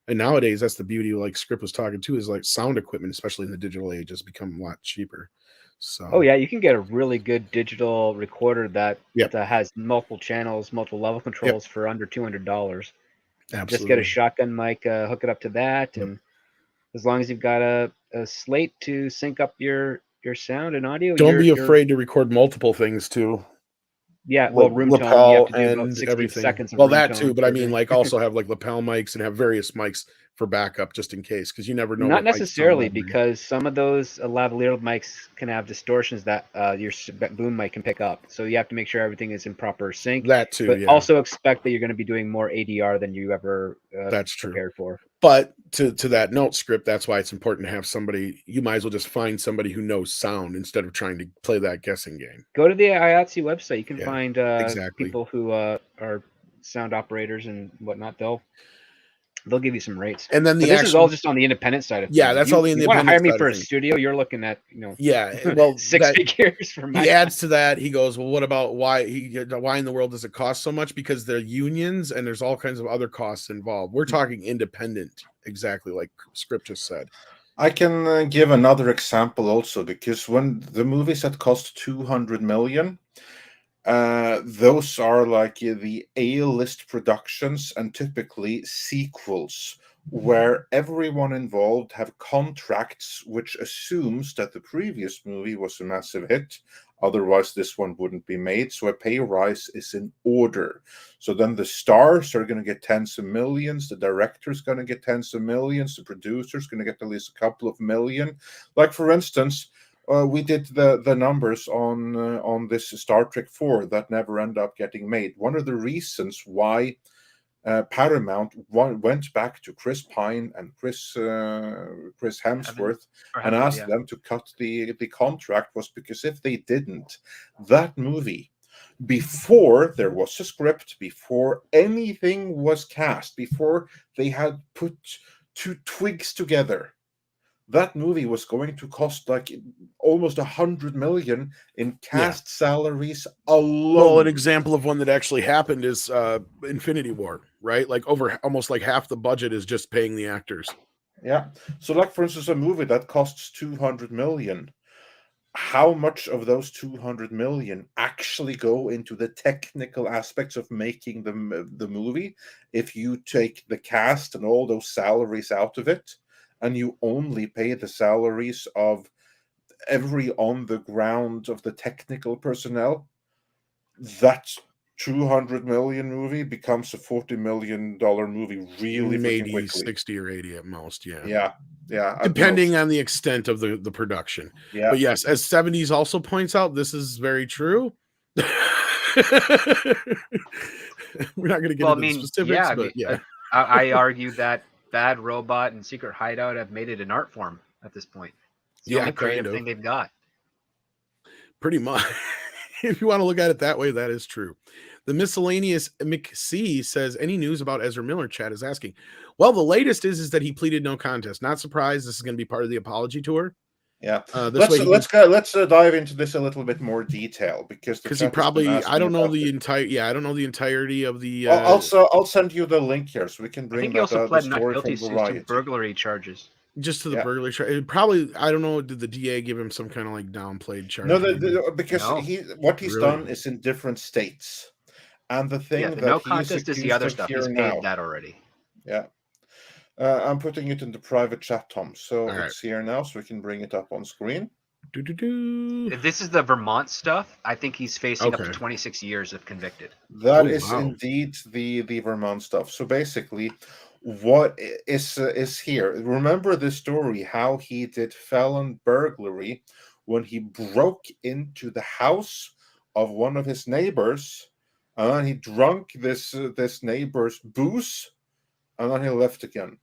And nowadays, that's the beauty, like Script was talking to, is like sound equipment, especially in the digital age, has become a lot cheaper. So, oh yeah, you can get a really good digital recorder that Yep. that has multiple channels, multiple level controls for under $200. Absolutely. Just get a shotgun mic, hook it up to that, and as long as you've got a slate to sync up your sound and audio, don't be afraid to record multiple things too. Yeah, well, room tone, you have to do about 60 everything. seconds of well, room that tone too, but I mean, everything. like, also have like lapel mics and have various mics for backup just in case, because you never know. Not necessarily, because some of those lavalier mics can have distortions that your boom mic can pick up. So you have to make sure everything is in proper sync. That too, but yeah. Also expect that you're going to be doing more ADR than you ever that's true. prepared for. But to that note, Script, that's why it's important to have somebody. You might as well just find somebody who knows sound instead of trying to play that guessing game. Go to the IATSE website. You can find exactly. people who are sound operators and whatnot. They'll give you some rates. And then this is all just on the independent side of things. Yeah, that's all the independent side. You want to hire me for a studio? You're looking at well, six figures for my. He adds to that. He goes, well, what about why in the world does it cost so much? Because they're unions and there's all kinds of other costs involved. We're talking independent, exactly like Script just said. I can give another example also, because when the movies that cost 200 million. Those are like the A-list productions and typically sequels where everyone involved have contracts which assumes that the previous movie was a massive hit. Otherwise, this one wouldn't be made. So a pay rise is in order. So then the stars are going to get tens of millions. The director's going to get tens of millions. The producer's going to get at least a couple of million. Like, for instance, we did the numbers on this Star Trek 4 that never ended up getting made. One of the reasons why Paramount went back to Chris Pine and Chris Hemsworth and asked them to cut the contract was because if they didn't, that movie, before there was a script, before anything was cast, before they had put two twigs together, that movie was going to cost like almost 100 million in cast salaries alone. Well, an example of one that actually happened is Infinity War, right? Like almost like half the budget is just paying the actors. Yeah. So like, for instance, a movie that costs 200 million, how much of those 200 million actually go into the technical aspects of making the movie if you take the cast and all those salaries out of it? And you only pay the salaries of every on the ground of the technical personnel, that 200 million movie becomes a $40 million movie really freaking maybe quickly. 60 or 80 at most. Yeah. Yeah. Depending on the extent of the production. Yeah. But yes, as 70s also points out, this is very true. We're not going to get into the specifics, but yeah. I argue that Bad Robot and Secret Hideout have made it an art form at this point. It's the only creative thing they've got. Pretty much. If you want to look at it that way, that is true. The miscellaneous McC says, any news about Ezra Miller? Chat is asking. Well, the latest is that he pleaded no contest. Not surprised. This is going to be part of the apology tour. Yeah. Let's dive into this a little bit more detail because he probably I don't know the entirety of the. I'll send you the link here so we can bring. I think he also pled not guilty to burglary charges. Just to the burglary charge. Probably, I don't know. Did the DA give him some kind of like downplayed charge? No, because what he's done is in different states, and the thing the no contest is the other stuff. He's paid that already. Yeah. I'm putting it in the private chat, Tom. So it's here now, so we can bring it up on screen. If this is the Vermont stuff, I think he's facing up to 26 years if convicted. That is indeed the Vermont stuff. So basically, what is here? Remember the story how he did felon burglary when he broke into the house of one of his neighbors, and then he drank this neighbor's booze, and then he left again.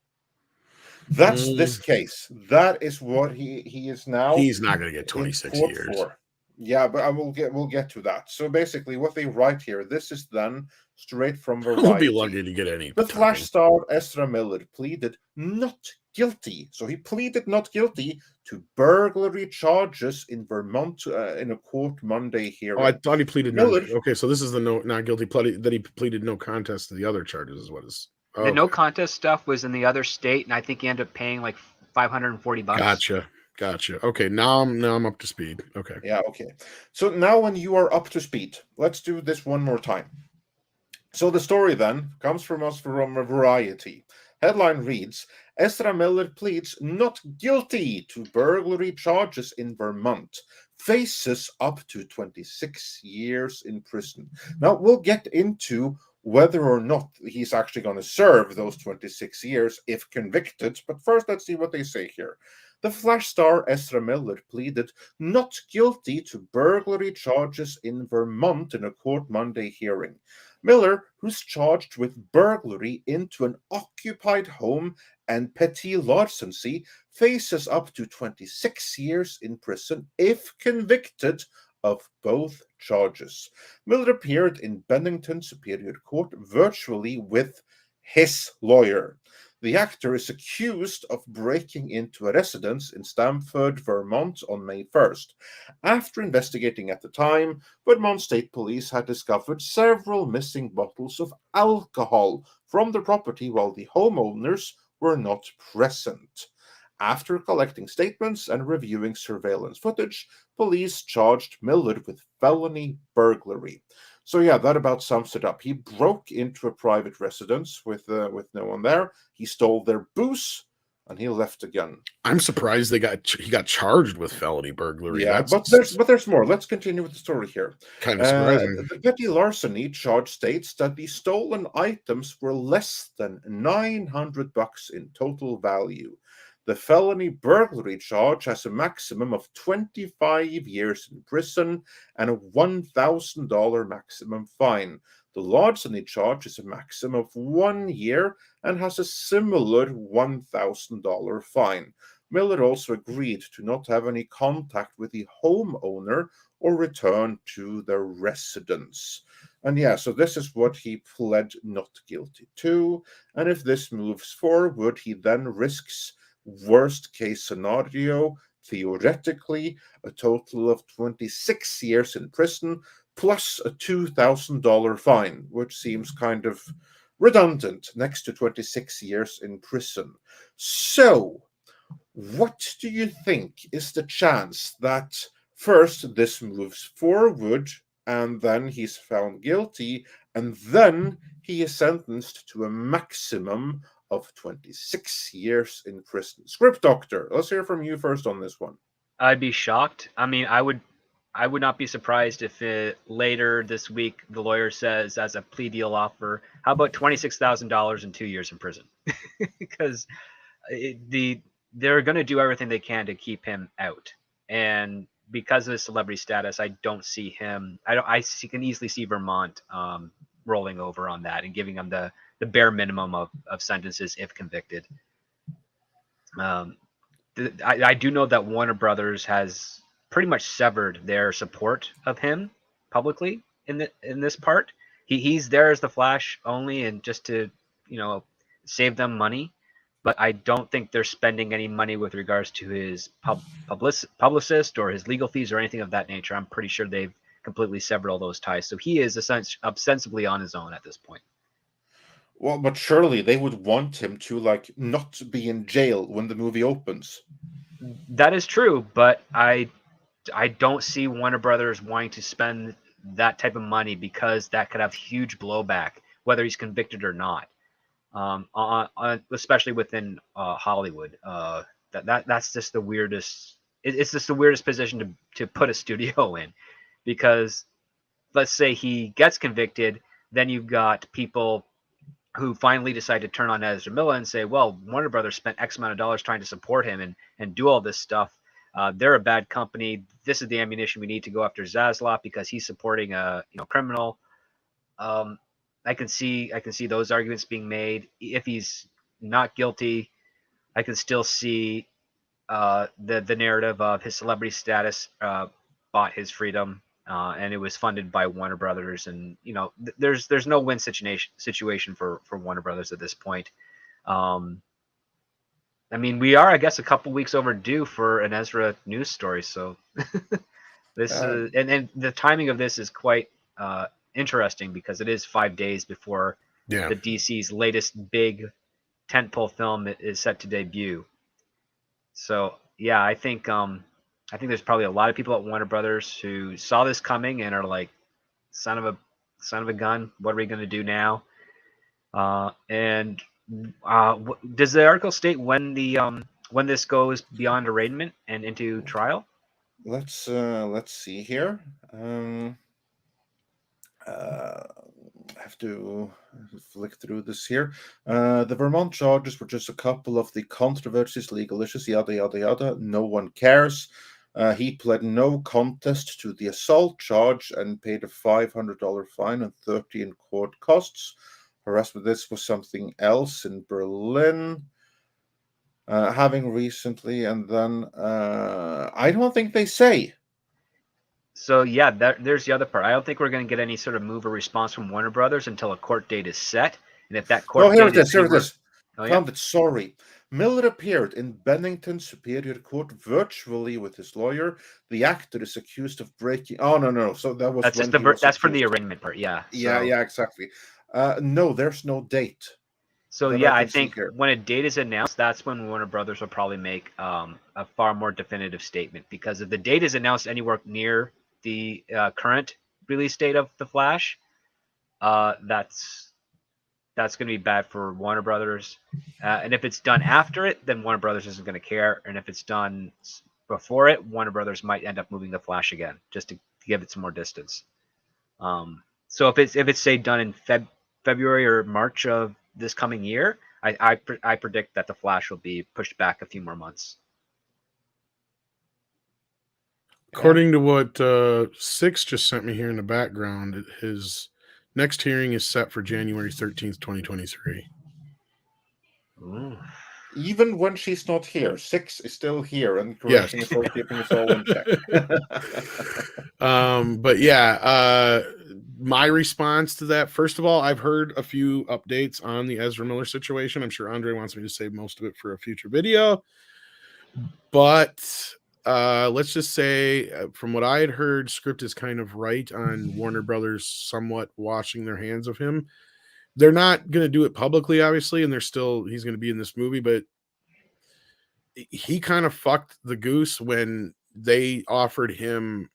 That's this case. That is what he is now. He's not going to get 26 years. For. Yeah, but we'll get to that. So basically, what they write here, this is then straight from Variety. We'll be lucky to get any. The Flash star Ezra Miller pleaded not guilty. So he pleaded not guilty to burglary charges in Vermont in a court Monday hearing. Oh, I thought he pleaded no. Okay, so this is the not guilty plea that he pleaded no contest to the other charges. Is what is. The no contest stuff was in the other state, and I think he ended up paying like $540. Gotcha. Okay, now I'm up to speed. Okay. Yeah, okay. So now when you are up to speed, let's do this one more time. So the story then comes from us from Variety. Headline reads, Ezra Miller pleads not guilty to burglary charges in Vermont. Faces up to 26 years in prison. Now, we'll get into whether or not he's actually going to serve those 26 years if convicted. But first, let's see what they say here. The Flash star Ezra Miller pleaded not guilty to burglary charges in Vermont in a court Monday hearing. Miller, who's charged with burglary into an occupied home and petty larceny, faces up to 26 years in prison if convicted of both charges. Miller appeared in Bennington Superior Court virtually with his lawyer. The actor is accused of breaking into a residence in Stamford, Vermont on May 1st. After investigating at the time, Vermont State Police had discovered several missing bottles of alcohol from the property while the homeowners were not present. After collecting statements and reviewing surveillance footage, police charged Miller with felony burglary. So yeah, that about sums it up. He broke into a private residence with no one there. He stole their booze, and he left again. I'm surprised he got charged with felony burglary. Yeah, but there's more. Let's continue with the story here. Kind of surprising. The petty larceny charge states that the stolen items were less than $900 in total value. The felony burglary charge has a maximum of 25 years in prison and a $1,000 maximum fine. The larceny charge is a maximum of 1 year and has a similar $1,000 fine. Miller also agreed to not have any contact with the homeowner or return to their residence. And yeah, so this is what he pled not guilty to. And if this moves forward, he then risks worst case scenario, theoretically, a total of 26 years in prison plus a $2,000 fine, which seems kind of redundant next to 26 years in prison. So, what do you think is the chance that first this moves forward and then he's found guilty and then he is sentenced to a maximum of 26 years in prison? Script Doctor, let's hear from you first on this one. I'd be shocked. I mean, I would I would not be surprised if later this week the lawyer says, as a plea deal offer, how about $26,000 and 2 years in prison? Because they're going to do everything they can to keep him out, and because of his celebrity status, I don't see him. I can easily see Vermont rolling over on that and giving him the bare minimum of sentences if convicted. I do know that Warner Brothers has pretty much severed their support of him publicly in this part. He's there as the Flash only, and just to save them money. But I don't think they're spending any money with regards to his publicist or his legal fees or anything of that nature. I'm pretty sure they've completely severed all those ties. So he is ostensibly on his own at this point. Well, but surely they would want him to not be in jail when the movie opens. That is true, but I don't see Warner Brothers wanting to spend that type of money, because that could have huge blowback, whether he's convicted or not. Especially within Hollywood, that's just the weirdest. It's just the weirdest position to put a studio in, because let's say he gets convicted, then you've got people who finally decide to turn on Ezra Miller and say, well, Warner Brothers spent X amount of dollars trying to support him and do all this stuff. They're a bad company. This is the ammunition we need to go after Zaslav because he's supporting a criminal. I can see those arguments being made. If he's not guilty, I can still see the narrative of his celebrity status bought his freedom, and it was funded by Warner Brothers. And there's no win situation for Warner Brothers at this point. I mean, we are, I guess, a couple weeks overdue for an Ezra news story. So this and the timing of this is quite interesting, because it is 5 days before the DC's latest big tentpole film is set to debut. So yeah, I think there's probably a lot of people at Warner Brothers who saw this coming and are like, son of a gun, what are we going to do now? Does the article state when this goes beyond arraignment and into trial? Let's see here. Have to flick through this here. The Vermont charges were just a couple of the controversies, legal issues, yada yada yada. No one cares. He pled no contest to the assault charge and paid a $500 fine and 30 in court costs. Harassment. This was something else in Berlin. Having recently, and then I don't think they say. So yeah, there's the other part. I don't think we're going to get any sort of move or response from Warner Brothers until a court date is set. And if that court here date it is. Here it is. Oh, Found it. Sorry. Miller appeared in Bennington Superior Court virtually with his lawyer. The actor is accused of breaking. Oh no. So that was that's for the arraignment part. Yeah. Yeah, exactly. No, there's no date. So yeah, I think when a date is announced, that's when Warner Brothers will probably make a far more definitive statement. Because if the date is announced anywhere near the current release date of The Flash, that's going to be bad for Warner Brothers. And if it's done after it, then Warner Brothers isn't going to care. And if it's done before it, Warner Brothers might end up moving The Flash again, just to give it some more distance. So if it's say done in February or March of this coming year, I predict that The Flash will be pushed back a few more months. According to what Six just sent me here in the background, his next hearing is set for January 13th, 2023. Ooh. Even when she's not here, Six is still here and correcting us all, keeping us all in check. But yeah, my response to that, first of all, I've heard a few updates on the Ezra Miller situation. I'm sure Andre wants me to save most of it for a future video. But let's just say, from what I had heard, Script is kind of right on Warner Brothers somewhat washing their hands of him. They're not going to do it publicly, obviously, and he's going to be in this movie, but he kind of fucked the goose when they offered him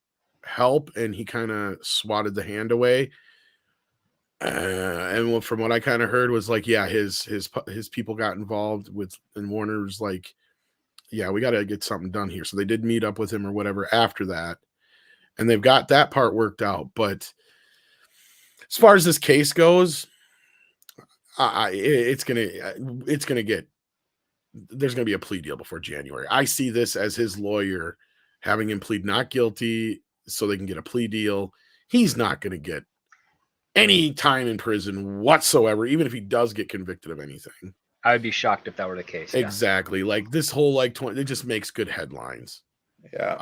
help and he kind of swatted the hand away. And from what I kind of heard was like, yeah, his people got involved with, and Warner's like, yeah, we got to get something done here. So they did meet up with him or whatever after that. and they've got that part worked out. But as far as this case goes, there's going to be a plea deal before January. I see this as his lawyer having him plead not guilty so they can get a plea deal. He's not going to get any time in prison whatsoever, even if he does get convicted of anything. I would be shocked if that were the case. Yeah. Exactly. Like this whole like 20, it just makes good headlines. Yeah.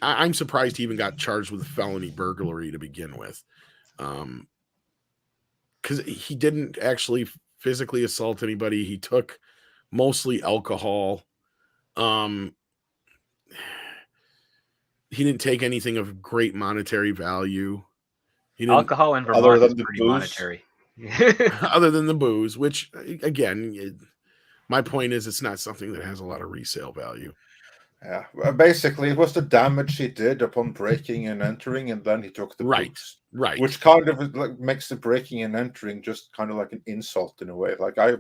I'm surprised he even got charged with felony burglary to begin with. Because he didn't actually physically assault anybody. He took mostly alcohol. He didn't take anything of great monetary value. Alcohol in Vermont is pretty monetary. Other than the booze, which again, my point is it's not something that has a lot of resale value. Yeah, basically it was the damage he did upon breaking and entering, and then he took the booze. Right. Which kind of like makes the breaking and entering just kind of like an insult in a way. Like I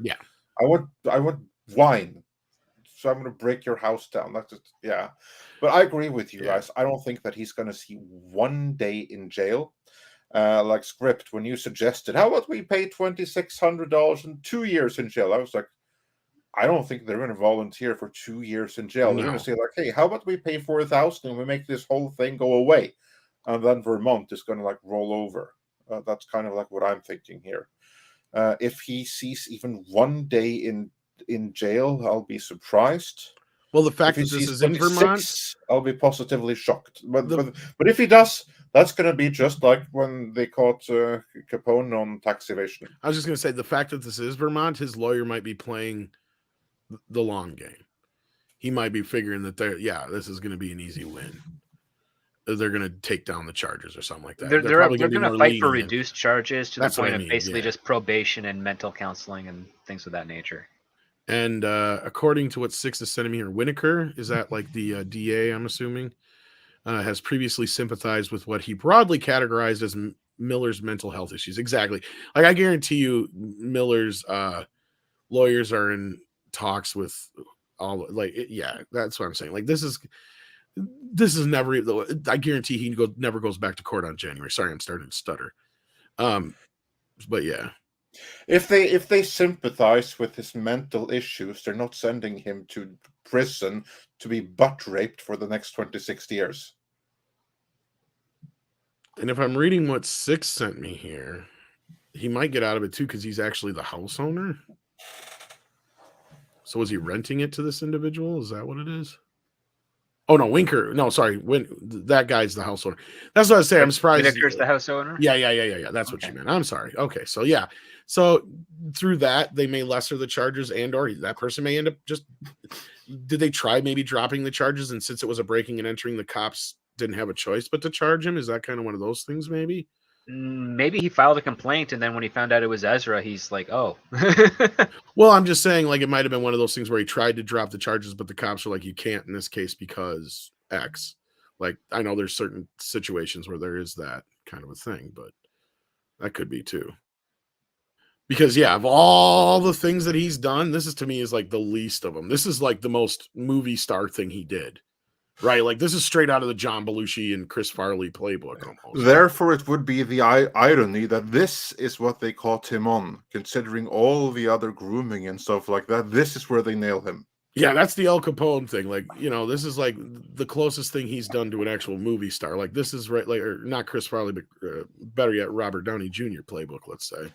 want wine, so I'm going to break your house down. That's just, yeah. But I agree with you guys. I don't think that he's going to see 1 day in jail. Like Script, when you suggested, how about we pay $2,600 and 2 years in jail? I was like, I don't think they're going to volunteer for 2 years in jail. They're going to say like, hey, how about we pay $4,000 and we make this whole thing go away? And then Vermont is going to like roll over. That's kind of like what I'm thinking here. If he sees even 1 day in jail, I'll be surprised. Well, the fact that this is in Vermont, I'll be positively shocked. But if he does, that's going to be just like when they caught Capone on tax evasion. I was just going to say, the fact that this is Vermont, his lawyer might be playing the long game. He might be figuring that this is going to be an easy win. They're going to take down the charges or something like that. They're going to fight for reduced charges to the point of basically just probation and mental counseling and things of that nature. And according to what Six is sending me here, Winokur, is that like the DA, I'm assuming, has previously sympathized with what he broadly categorized as Miller's mental health issues. Exactly. Like I guarantee you Miller's lawyers are in talks with all that's what I'm saying. Like this is never, I guarantee he never goes back to court on January. Sorry, I'm starting to stutter. But yeah. If they sympathize with his mental issues, they're not sending him to prison to be butt raped for the next 26 years. And if I'm reading what Six sent me here, he might get out of it too because he's actually the house owner. So was he renting it to this individual? Is that what it is? Oh no, Winker. No, sorry. That guy's the house owner. That's what I was saying. I'm surprised. Winker's the house owner? Yeah. That's what you meant. I'm sorry. Okay, so yeah. So through that, they may lesser the charges, or that person may end up did they try maybe dropping the charges? And since it was a breaking and entering, the cops didn't have a choice but to charge him. Is that kind of one of those things? Maybe he filed a complaint, and then when he found out it was Ezra, he's like, oh. Well, I'm just saying, like, it might have been one of those things where he tried to drop the charges, but the cops were like, you can't in this case because X. Like, I know there's certain situations where there is that kind of a thing, but that could be too. Because of all the things that he's done, this is to me is like the least of them. This is like the most movie star thing he did. Right, like this is straight out of the John Belushi and Chris Farley playbook almost. Therefore, it would be the irony that this is what they caught him on, considering all the other grooming and stuff like that. This is where they nail him. Yeah, that's the Al Capone thing. Like, this is like the closest thing he's done to an actual movie star. Like, this is right, like, or not Chris Farley, but better yet, Robert Downey Jr. playbook, let's say.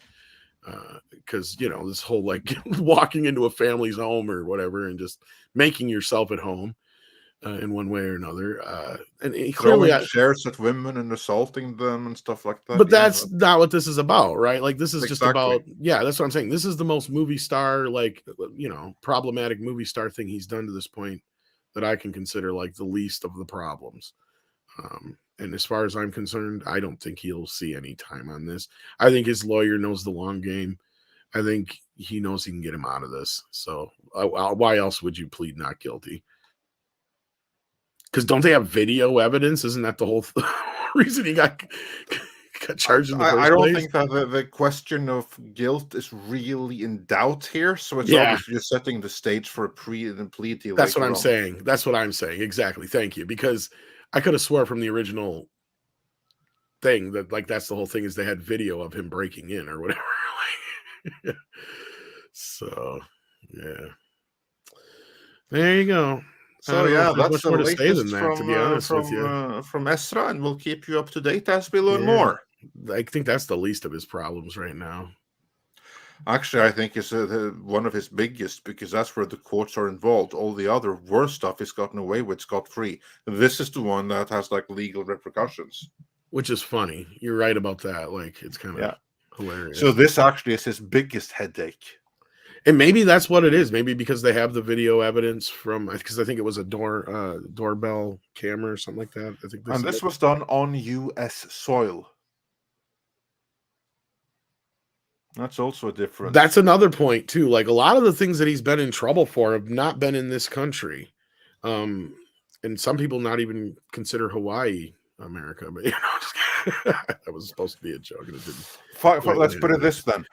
Because this whole like walking into a family's home or whatever and just making yourself at home. In one way or another, and he clearly shares at women and assaulting them and stuff like that. But that's not what this is about, right? Like this is just about, that's what I'm saying. This is the most movie star, like problematic movie star thing he's done to this point that I can consider like the least of the problems. And as far as I'm concerned, I don't think he'll see any time on this. I think his lawyer knows the long game. I think he knows he can get him out of this. So why else would you plead not guilty? Because don't they have video evidence? Isn't that the whole reason he got charged in the first place? I don't think that the question of guilt is really in doubt here. So it's obviously just setting the stage for a plea deal. That's what I'm saying. That's what I'm saying. Exactly. Thank you. Because I could have swore from the original thing that like that's the whole thing is they had video of him breaking in or whatever. So yeah, there you go. So yeah, that's much the more to say than latest that, to be honest with you. from Ezra, and we'll keep you up to date as we learn Yeah. more. I think that's the least of his problems right now. Actually, I think it's one of his biggest, because that's where the courts are involved. All the other worse stuff is gotten away with scot-free. This is the one that has like legal repercussions. Which is funny. You're right about that. Like, it's kind of hilarious. So this actually is his biggest headache. And maybe that's what it is. Maybe because they have the video evidence from, because I think it was a doorbell camera or something like that. I think this was done on U.S. soil. That's also a difference. That's another point too. Like a lot of the things that he's been in trouble for have not been in this country. And some people not even consider Hawaii America, but that was supposed to be a joke and it didn't. Let's put it this then.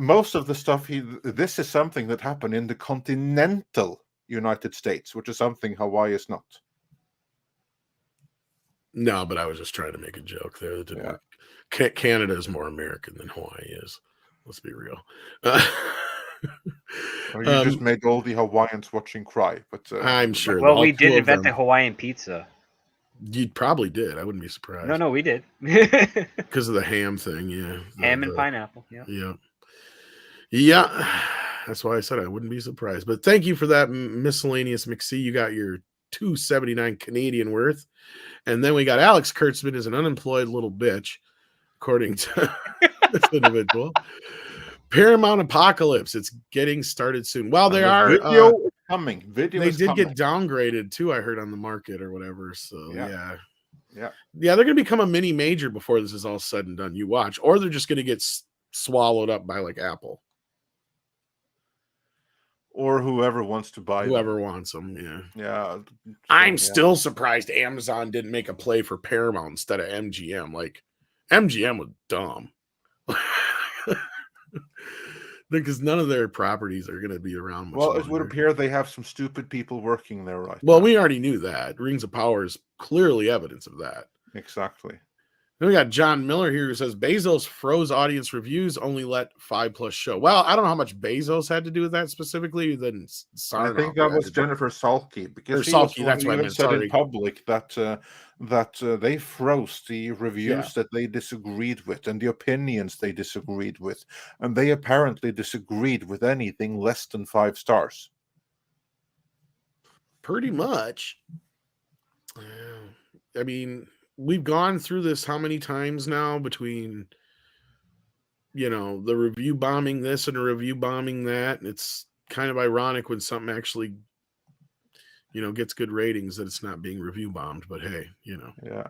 Most of the stuff this is something that happened in the continental United States, which is something Hawaii is not. No, but I was just trying to make a joke there. That didn't work. Canada is more American than Hawaii is. Let's be real. You just made all the Hawaiians watching cry, but I'm sure. Well, we did invent the Hawaiian pizza. You probably did. I wouldn't be surprised. No, we did. Because of the ham thing, yeah. Ham and pineapple, Yeah. That's why I said I wouldn't be surprised. But thank you for that, miscellaneous McSee. You got your $2.79 Canadian worth. And then we got Alex Kurtzman is an unemployed little bitch, according to this individual. Paramount Apocalypse. It's getting started soon. Well, they are video is coming. Video they is did coming. get downgraded too, I heard on the market or whatever. So yeah. Yeah, they're gonna become a mini major before this is all said and done. You watch, or they're just gonna get swallowed up by like Apple. Or whoever wants to buy whoever wants them. Yeah. I'm still surprised Amazon didn't make a play for Paramount instead of MGM. Like MGM was dumb. Because none of their properties are going to be around much longer. It would appear they have some stupid people working there right now. Well, we already knew that. Rings of Power is clearly evidence of that. Exactly. Then we got John Miller here who says Bezos froze audience reviews, only let 5+ show. Well, I don't know how much Bezos had to do with that specifically. Then I think that was Jennifer Salke, because that's what I meant. Said in public that they froze the reviews that they disagreed with and the opinions they disagreed with, and they apparently disagreed with anything less than 5 stars. Pretty much. I mean, we've gone through this how many times now between, the review bombing this and a review bombing that. And it's kind of ironic when something actually, gets good ratings that it's not being review bombed. But hey, Yeah.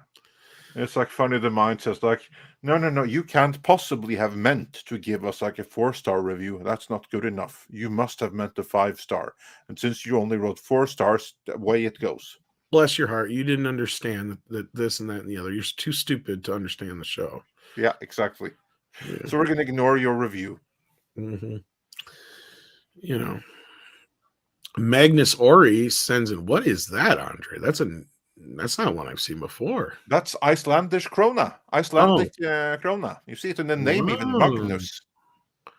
It's like funny, the mind says like, no, you can't possibly have meant to give us like a 4-star review. That's not good enough. You must have meant a 5-star. And since you only wrote 4 stars, away it goes. Bless your heart. You didn't understand that this and that and the other. You're too stupid to understand the show. Yeah, exactly. Yeah. So we're going to ignore your review. Mm-hmm. Magnus Ori sends in, what is that, Andre? That's not one I've seen before. That's Icelandic krona. Krona. You see it in the name, even Magnus.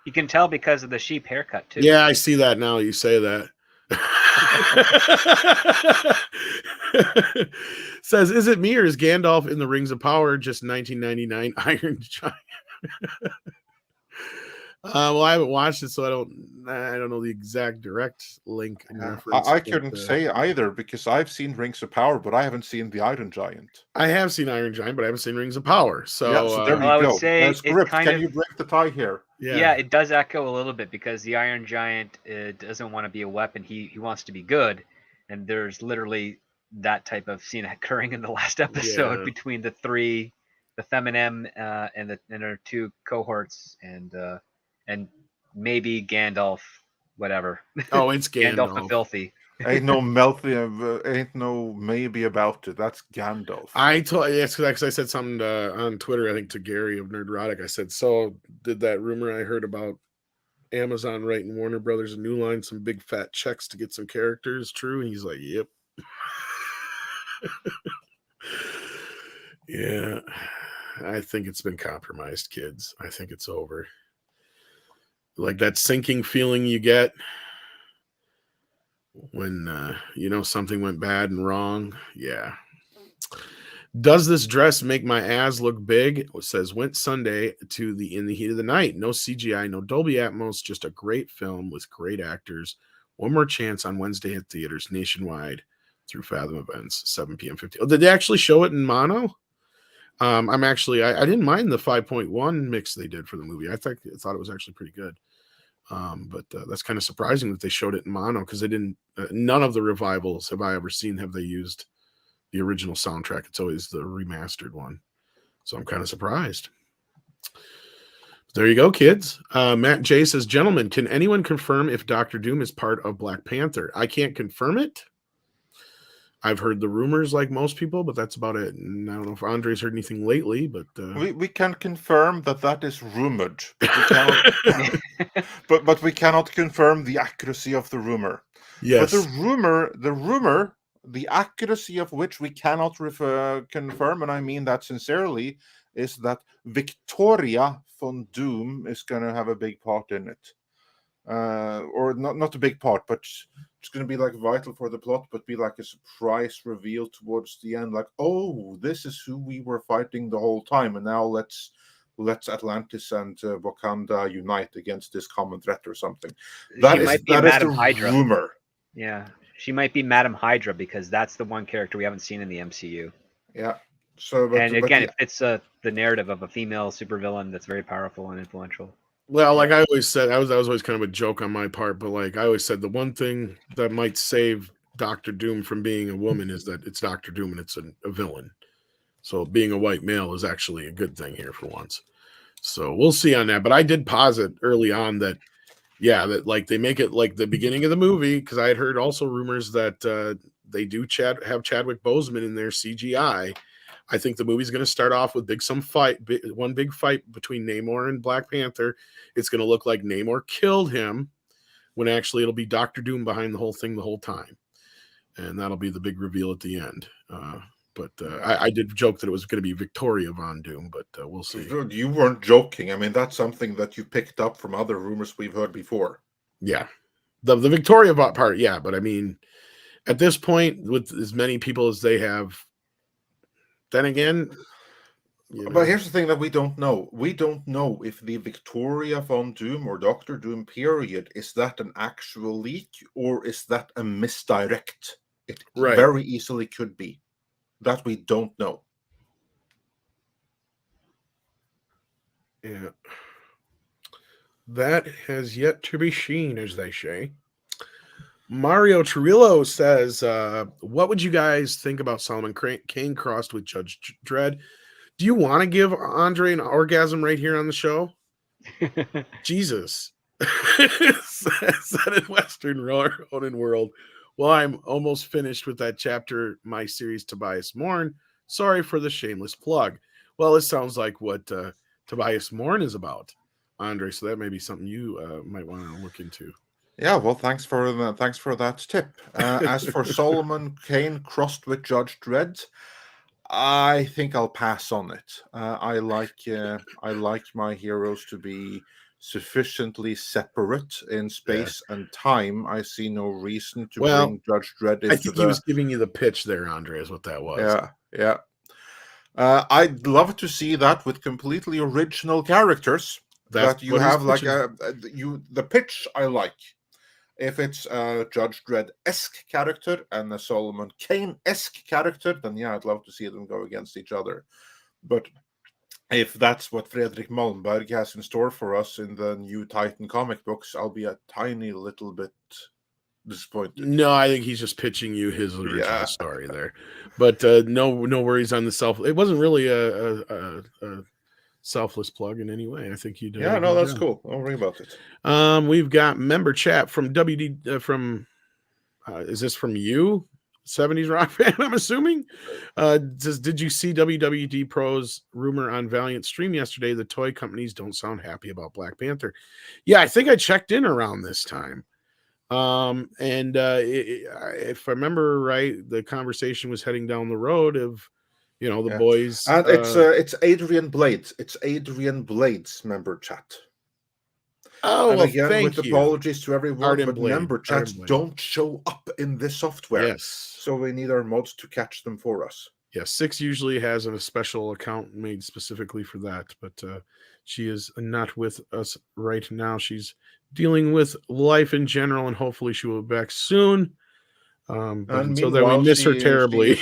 You can tell because of the sheep haircut too. Yeah, I see that now. You say that. Says, is it me or is Gandalf in the Rings of Power just 1999 Iron Giant? Well, I haven't watched it, so I don't know the exact direct link. I couldn't say either, because I've seen Rings of Power, but I haven't seen the Iron Giant. I have seen Iron Giant, but I haven't seen Rings of Power. So, there we go. I would say can you break the tie here? Yeah, it does echo a little bit, because the Iron Giant doesn't want to be a weapon. He wants to be good, and there's literally that type of scene occurring in the last episode between the Feminem and their 2 cohorts, and maybe Gandalf, whatever. Oh, it's Gandalf. Gandalf the Filthy. Ain't no maybe about it. That's Gandalf. It's because I said something on Twitter, I think to Gary of Nerdrotic. I said, so did that rumor I heard about Amazon writing Warner Brothers a new line, some big fat checks to get some characters true? And he's like, yep. Yeah, I think it's been compromised, kids. I think it's over. Like that sinking feeling you get when something went bad and wrong. Yeah. Does this dress make my ass look big? It says went Sunday in the heat of the night. No CGI, no Dolby Atmos, just a great film with great actors. One more chance on Wednesday at theaters nationwide through Fathom Events, 7 p.m. 50. Oh, did they actually show it in mono? I didn't mind the 5.1 mix they did for the movie. I thought it was actually pretty good. But that's kind of surprising that they showed it in mono because they didn't. None of the revivals have I ever seen have they used the original soundtrack. It's always the remastered one. So I'm kind of surprised. There you go, kids. Matt J says, gentlemen, can anyone confirm if Dr. Doom is part of Black Panther? I can't confirm it. I've heard the rumors like most people, but that's about it. And I don't know if Andre's heard anything lately, but we can confirm that is rumored. But we cannot confirm the accuracy of the rumor. yes. But the rumor, the accuracy of which we cannot confirm, and I mean that sincerely, is that Victoria von Doom is going to have a big part in it. Or not a big part, but it's going to be like vital for the plot, but be like a surprise reveal towards the end. Like, oh, this is who we were fighting the whole time, and now let's Atlantis and Wakanda unite against this common threat or something. That is the Hydra. rumor. Yeah, she might be Madam Hydra because that's the one character we haven't seen in the MCU. Yeah. So, it fits the narrative of a female supervillain that's very powerful and influential. Well, like I always said, that was always kind of a joke on my part, but like I always said, the one thing that might save Dr. Doom from being a woman is that it's Dr. Doom and it's a villain. So being a white male is actually a good thing here for once. So we'll see on that. But I did posit early on that, yeah, that like they make it like the beginning of the movie, because I had heard also rumors that they do have Chadwick Boseman in their CGI. I think the movie's going to start off with one big fight between Namor and Black Panther. It's going to look like Namor killed him when actually it'll be Dr. Doom behind the whole thing the whole time. And that'll be the big reveal at the end. But I did joke that it was going to be Victoria Von Doom, but we'll see. You weren't joking. I mean, that's something that you picked up from other rumors we've heard before. Yeah. The Victoria part, yeah. But I mean, at this point, with as many people as they have, then again, But here's the thing that we don't know. We don't know if the Victoria Von Doom or Dr. Doom period, is that an actual leak or is that a misdirect? It very easily could be. That we don't know. Yeah. That has yet to be seen, as they say. Mario Trillo says, what would you guys think about Solomon Kane crossed with Judge Dredd? Do you want to give Andre an orgasm right here on the show? Jesus. Said in Western Ronin World. Well, I'm almost finished with that chapter, my series Tobias Morn. Sorry for the shameless plug. Well, it sounds like what Tobias Morn is about, Andre. So that may be something you might want to look into. Yeah, well, thanks for that tip. As for Solomon Kane crossed with Judge Dredd, I think I'll pass on it. I like my heroes to be sufficiently separate in space and time. I see no reason to bring Judge Dredd into I think he was giving you the pitch there, Andre, is what that was. Yeah. I'd love to see that with completely original characters. That you have like the pitch I like. If it's a Judge Dredd-esque character and a Solomon Kane-esque character, then yeah, I'd love to see them go against each other. But if that's what Fredrik Malmberg has in store for us in the new Titan comic books, I'll be a tiny little bit disappointed. No, I think he's just pitching you his original story there. But no worries on the self. It wasn't really a selfless plug in any way. I think you did. Yeah, no, that's cool. Don't worry about it. We've got member chat from WD is this from you? 70s rock fan, I'm assuming. Did you see WWD Pro's rumor on Valiant stream yesterday? The toy companies don't sound happy about Black Panther. Yeah, I think I checked in around this time. If I remember right, the conversation was heading down the road of, You know, the Yeah. boys. And it's Adrian Blades. It's Adrian Blades member chat. Oh, And well, again, thank with you. apologies to everyone, Arden but Blade. member chats don't show up in this software. Yes. So we need our mods to catch them for us. Yeah, Six usually has a special account made specifically for that, but she is not with us right now. She's dealing with life in general, and hopefully she will be back soon. But until then, we miss her terribly.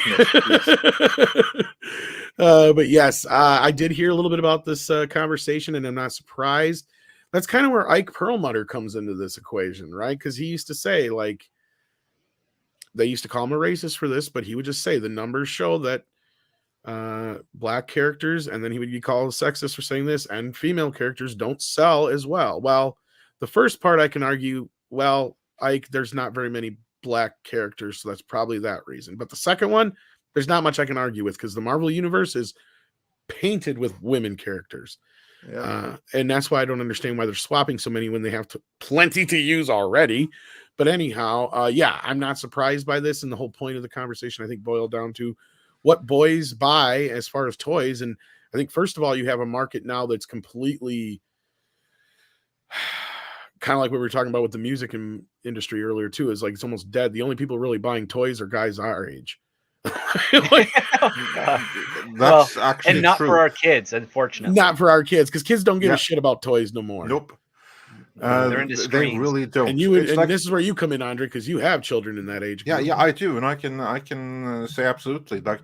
But yes, I did hear a little bit about this conversation, and I'm not surprised. That's kind of where Ike Perlmutter comes into this equation, right? Because he used to say, like, they used to call him a racist for this, but he would just say the numbers show that black characters, and then he would be called a sexist for saying this, and female characters don't sell as well. Well, the first part I can argue, well, Ike, there's not very many black characters, so that's probably that reason. But the second one, there's not much I can argue with, because the Marvel Universe is painted with women characters. Yeah. And that's why I don't understand why they're swapping so many when they have plenty to use already. But anyhow, yeah, I'm not surprised by this. And the whole point of the conversation, I think, boiled down to what boys buy as far as toys. And I think, first of all, you have a market now that's completely kind of like what we were talking about with the music industry earlier, too, is like it's almost dead. The only people really buying toys are guys our age. Like, that's actually and not true. for our kids, unfortunately. Not for our kids, because kids don't give a shit about toys no more. Nope. They're into screens. They really don't. And this is where you come in, Andre, because you have children in that age group. Yeah, I do, and I can say absolutely, like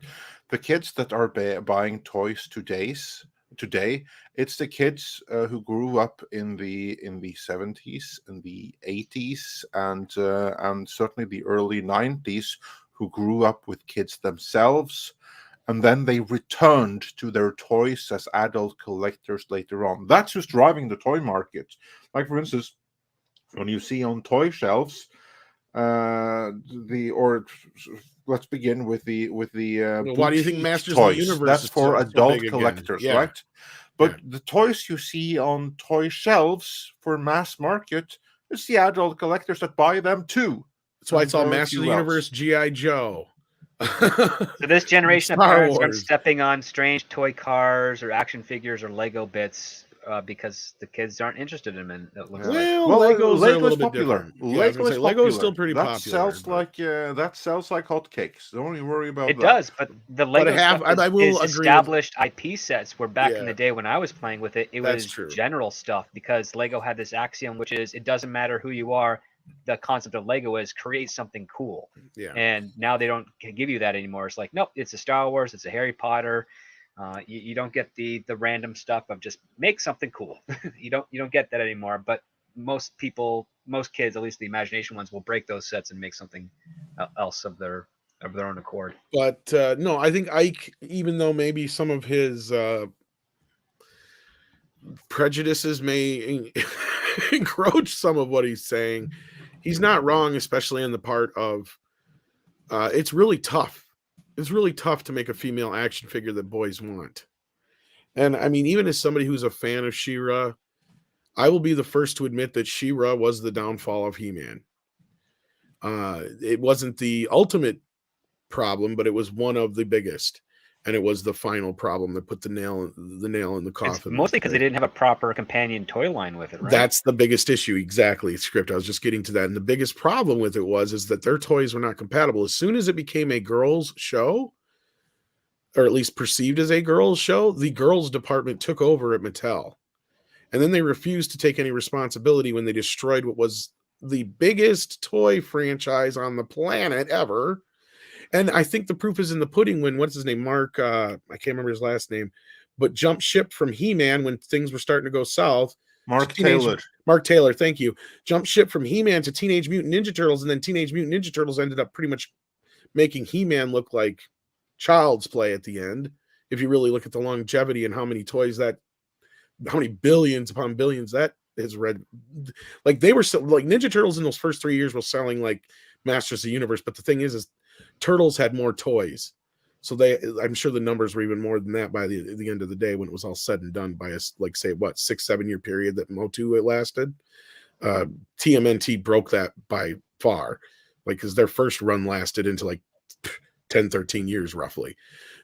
the kids that are buying toys today, it's the kids who grew up in the 70s and the 80s and certainly the early 90s, who grew up with kids themselves, and then they returned to their toys as adult collectors later on. That's who's driving the toy market. Like, for instance, when you see on toy shelves, let's begin with the why do you think Masters toys? of the Universe That's is for so adult big collectors, again? right? But the toys you see on toy shelves for mass market, it's the adult collectors that buy them too. That's why it's all Masters of the Universe, G.I. Joe. So this generation of Star parents aren't Wars. stepping on strange toy cars or action figures or Lego bits because the kids aren't interested in them. Well, Legos are a is little bit popular. different. Yeah, I was gonna say, Lego's still pretty that popular. That sells like hotcakes. Don't you worry about it that. It does, but the Lego stuff I will is agree established IP sets. Where back in the day when I was playing with it, it was true. general stuff, because Lego had this axiom, which is it doesn't matter who you are. The concept of Lego is create something cool. Yeah. And now they don't give you that anymore. It's like, nope, it's a Star Wars, it's a Harry Potter. You don't get the random stuff of just make something cool. you don't get that anymore. But most kids, at least the imagination ones, will break those sets and make something else of their own accord. But no, I think Ike, even though maybe some of his prejudices may encroach some of what he's saying, he's not wrong, especially in the part of it's really tough. It's really tough to make a female action figure that boys want. And I mean, even as somebody who's a fan of She-Ra, I will be the first to admit that She-Ra was the downfall of He-Man. It wasn't the ultimate problem, but it was one of the biggest. And it was the final problem that put the nail in the coffin. It's mostly because they didn't have a proper companion toy line with it, right? That's the biggest issue. Exactly. Script. I was just getting to that. And the biggest problem with it is that their toys were not compatible. As soon as it became a girls' show, or at least perceived as a girls' show, the girls' department took over at Mattel. And then they refused to take any responsibility when they destroyed what was the biggest toy franchise on the planet ever. And I think the proof is in the pudding when, what's his name? Mark, I can't remember his last name, but jumped ship from He-Man when things were starting to go south. Mark Taylor, thank you. Jumped ship from He-Man to Teenage Mutant Ninja Turtles, and then Teenage Mutant Ninja Turtles ended up pretty much making He-Man look like child's play at the end. If you really look at the longevity and how many billions upon billions that is read. Like they were like Ninja Turtles in those first 3 years was selling like Masters of the Universe, but the thing is Turtles had more toys, so I'm sure the numbers were even more than that by the end of the day when it was all said and done by us, like say 6-7 year period that Motu it lasted. TMNT broke that by far, like because their first run lasted into like 10, 13 years roughly.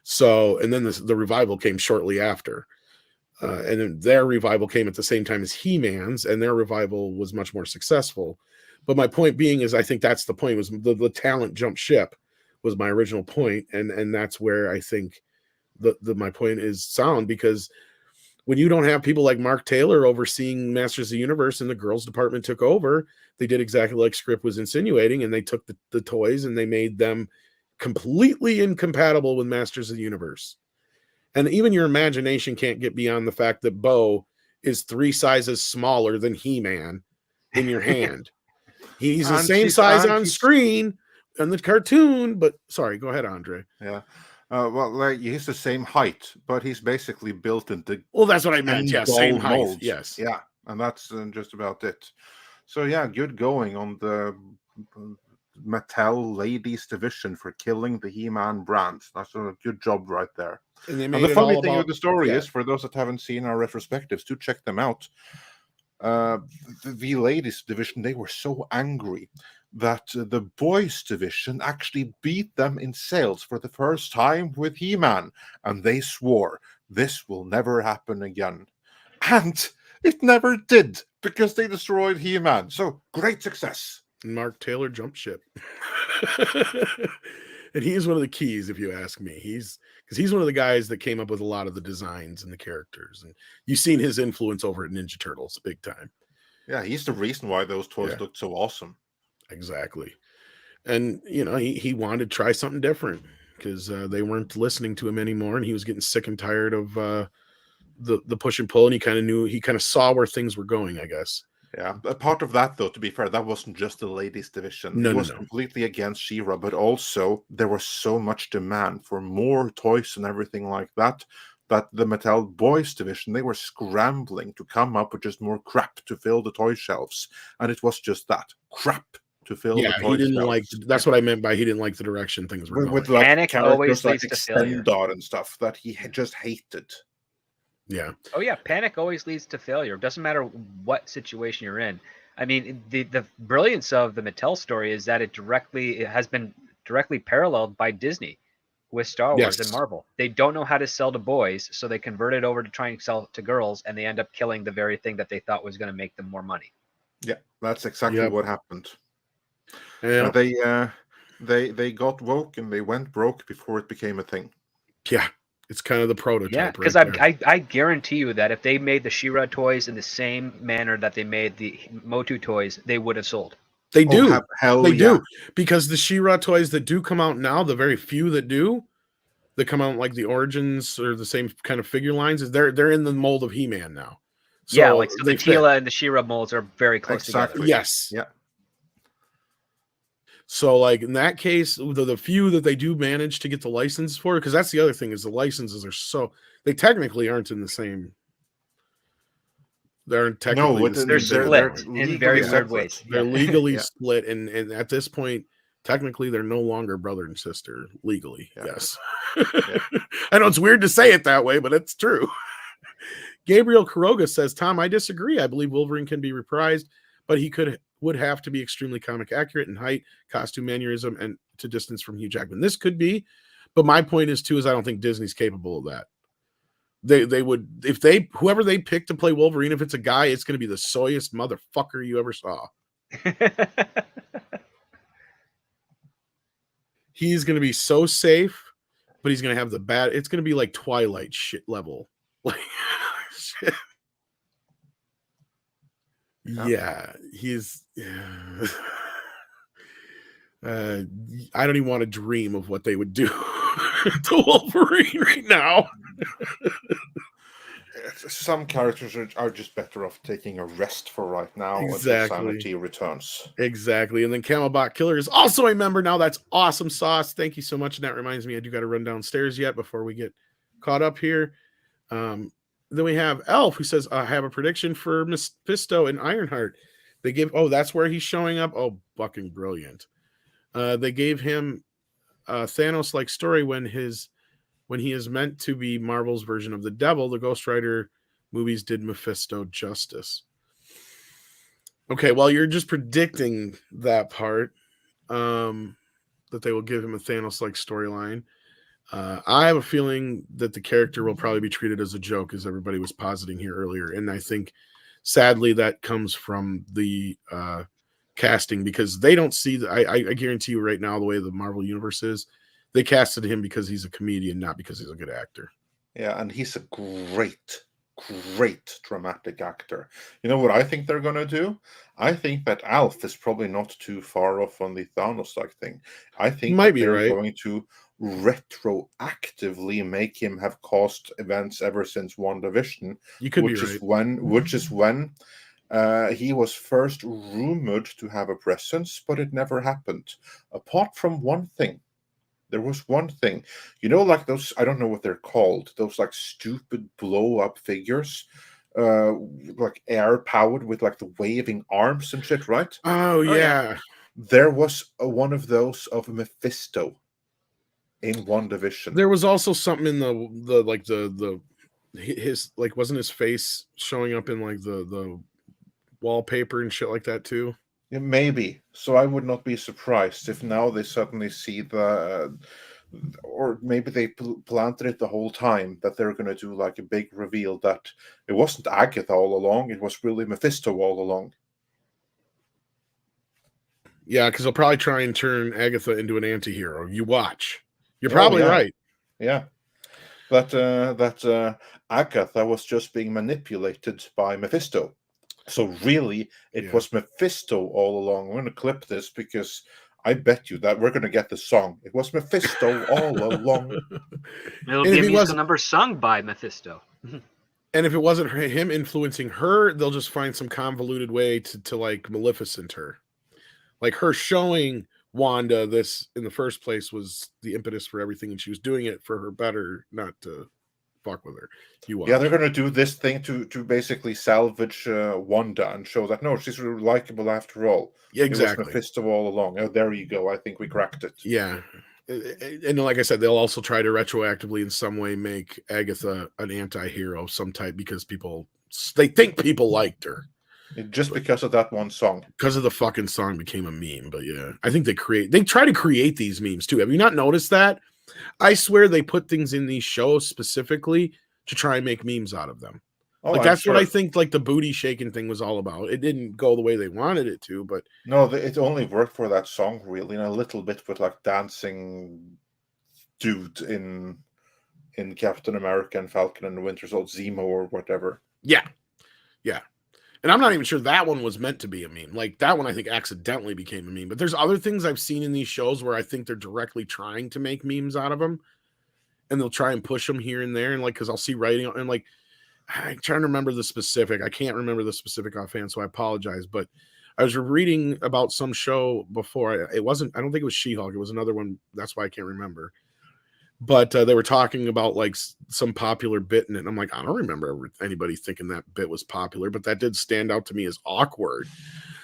So, and then the revival came shortly after. And then their revival came at the same time as He-Man's, and their revival was much more successful. But my point being is, I think that's the point, was the talent jumped ship was my original point. And that's where I think my point is sound, because when you don't have people like Mark Taylor overseeing Masters of the Universe and the girls department took over, they did exactly like Script was insinuating, and they took the toys and they made them completely incompatible with Masters of the Universe. And even your imagination can't get beyond the fact that Bo is 3 sizes smaller than He-Man in your hand. He's the same size on screen in the cartoon, but sorry, go ahead, Andre. Yeah. Well, like, he's the same height, but he's basically built into. Well, that's what I meant. Yeah, same height. Molds. Yes. Yeah, and that's just about it. So yeah, good going on the Mattel Ladies Division for killing the He-Man brand. That's a good job right there. And they And made the it funny all thing about, of the story yeah. is, for those that haven't seen our retrospectives, do check them out. The ladies division, they were so angry that the boys division actually beat them in sales for the first time with He-Man, and they swore this will never happen again. And it never did, because they destroyed He-Man. So great success. Mark Taylor jumped ship. And he is one of the keys, if you ask me. He's one of the guys that came up with a lot of the designs and the characters, and you've seen his influence over at Ninja Turtles big time. Yeah, he's the reason why those toys looked so awesome. Exactly. And he wanted to try something different, because they weren't listening to him anymore, and he was getting sick and tired of the push and pull, and he kind of saw where things were going, I guess. Yeah, a part of that, though, to be fair, that wasn't just the ladies division. No, it was completely against She-Ra, but also there was so much demand for more toys and everything like that, that the Mattel boys division, they were scrambling to come up with just more crap to fill the toy shelves. And it was just that, crap to fill the toy he didn't shelves. like, that's what I meant by he didn't like the direction things were going. With like Panic always characters like leads to failure. Extendar and stuff that he just hated. Yeah. Oh yeah, panic always leads to failure. It doesn't matter what situation you're in. I mean, the brilliance of the Mattel story is that it has been directly paralleled by Disney with Star Wars and Marvel. They don't know how to sell to boys, so they convert it over to try and sell to girls, and they end up killing the very thing that they thought was going to make them more money. Yeah, that's exactly what happened. Yeah. They got woke and they went broke before it became a thing. Yeah. It's kind of the prototype. Yeah, because I guarantee you that if they made the She-Ra toys in the same manner that they made the Motu toys, they would have sold. They do. They do. Because the She-Ra toys that do come out now, the very few that do, that come out like the Origins or the same kind of figure lines, is they're in the mold of He-Man now. So, so the Teela and the She-Ra molds are very close together. Yes. Yeah. So, like, in that case, the few that they do manage to get the license for, because that's the other thing, is the licenses are they technically aren't in the same. They aren't technically. No, they're split in very weird ways. They're legally split, and at this point, technically, they're no longer brother and sister legally. Yeah. Yes. I know it's weird to say it that way, but it's true. Gabriel Quiroga says, Tom, I disagree. I believe Wolverine can be reprised, but he would have to be extremely comic accurate in height, costume mannerism, and to distance from Hugh Jackman. This could be, but my point is I don't think Disney's capable of that. They would, if whoever they pick to play Wolverine, if it's a guy, it's going to be the soyest motherfucker you ever saw. He's going to be so safe, but he's going to have it's going to be like Twilight shit level. Like, shit. Yeah, he's. I don't even want to dream of what they would do to Wolverine right now. Some characters are just better off taking a rest for right now until sanity returns. Exactly. And then Camelbot Killer is also a member now. That's awesome sauce. Thank you so much. And that reminds me, I do got to run downstairs yet before we get caught up here. Then we have Elf, who says, I have a prediction for Mephisto and Ironheart. They give, that's where he's showing up. Oh, fucking brilliant. They gave him a Thanos-like story when he is meant to be Marvel's version of the devil. The Ghost Rider movies did Mephisto justice. Okay, well, you're just predicting that part. that they will give him a Thanos-like storyline. I have a feeling that the character will probably be treated as a joke, as everybody was positing here earlier. And I think, sadly, that comes from the casting, because they don't see I guarantee you right now, the way the Marvel Universe is, they casted him because he's a comedian, not because he's a good actor. Yeah, and he's a great dramatic actor. You know what I think they're going to do? I think that Alf is probably not too far off on the Thanos-like thing. I think Might that be they're right. going to retroactively make him have caused events ever since WandaVision, You could which be is right. which is when he was first rumored to have a presence, but it never happened. Apart from one thing. There was one thing, like those, I don't know what they're called, those like stupid blow up figures, like air powered with like the waving arms and shit, right? Oh, yeah. There was one of those of Mephisto in WandaVision. There was also something in the his, like, wasn't his face showing up in like the wallpaper and shit like that too? Yeah, maybe. So I would not be surprised if now they suddenly see or maybe they planted it the whole time, that they're going to do like a big reveal that it wasn't Agatha all along, it was really Mephisto all along. Yeah, because they'll probably try and turn Agatha into an anti-hero. You watch. You're probably right. Yeah. That Agatha was just being manipulated by Mephisto. So really, it was Mephisto all along. I'm going to clip this because I bet you that we're going to get the song. It was Mephisto all along. It'll be a musical number sung by Mephisto. And if it wasn't him influencing her, they'll just find some convoluted way to like Maleficent her. Like her showing Wanda this in the first place was the impetus for everything, and she was doing it for her better, not to fuck with her. Yeah, they're going to do this thing to basically salvage Wanda and show that, no, she's really likable after all. Yeah, exactly. It was Mephisto all along. Oh, there you go. I think we cracked it. Yeah. And like I said, they'll also try to retroactively in some way make Agatha an anti-hero of some type, because they think people liked her. Just because of that one song. Because of the fucking song became a meme. But yeah, I think they try to create these memes too. Have you not noticed that? I swear they put things in these shows specifically to try and make memes out of them. Oh, like that's what I think like the booty shaking thing was all about. It didn't go the way they wanted it to, but no, it only worked for that song really, and a little bit with like dancing dude in Captain America and Falcon and the Winter Soldier, Zemo or whatever. Yeah. And I'm not even sure that one was meant to be a meme. Like that one, I think accidentally became a meme. But there's other things I've seen in these shows where I think they're directly trying to make memes out of them, and they'll try and push them here and there. And like, because I'll see writing and like, I'm trying to remember the specific. I can't remember the specific offhand, so I apologize. But I was reading about some show before. It wasn't. I don't think it was She-Hulk. It was another one. That's why I can't remember. But they were talking about like some popular bit in it. And I'm like, I don't remember anybody thinking that bit was popular, but that did stand out to me as awkward.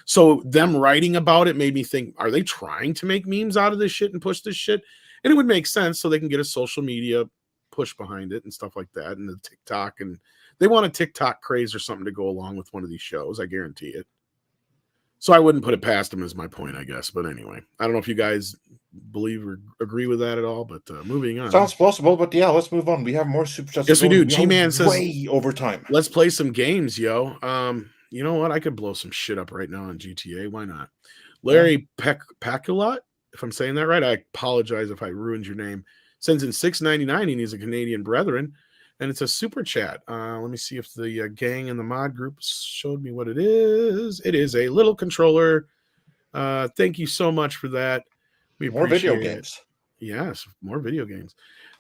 So them writing about it made me think, are they trying to make memes out of this shit and push this shit? And it would make sense so they can get a social media push behind it and stuff like that. And the TikTok, and they want a TikTok craze or something to go along with one of these shows. I guarantee it. So I wouldn't put it past them, is my point, I guess. But anyway, I don't know if you guys believe or agree with that at all, but moving on. Sounds plausible, but yeah, let's move on. We have more super chats. Yes, we do. G-Man says, way over time. Let's play some games, yo. You know what? I could blow some shit up right now on GTA. Why not? Larry Paculot, if I'm saying that right, I apologize if I ruined your name, sends in $6.99, and he's a Canadian brethren. And it's a super chat. Let me see if the gang in the mod group showed me what it is. It is a little controller. Thank you so much for that. We more appreciate video games. Yes, more video games.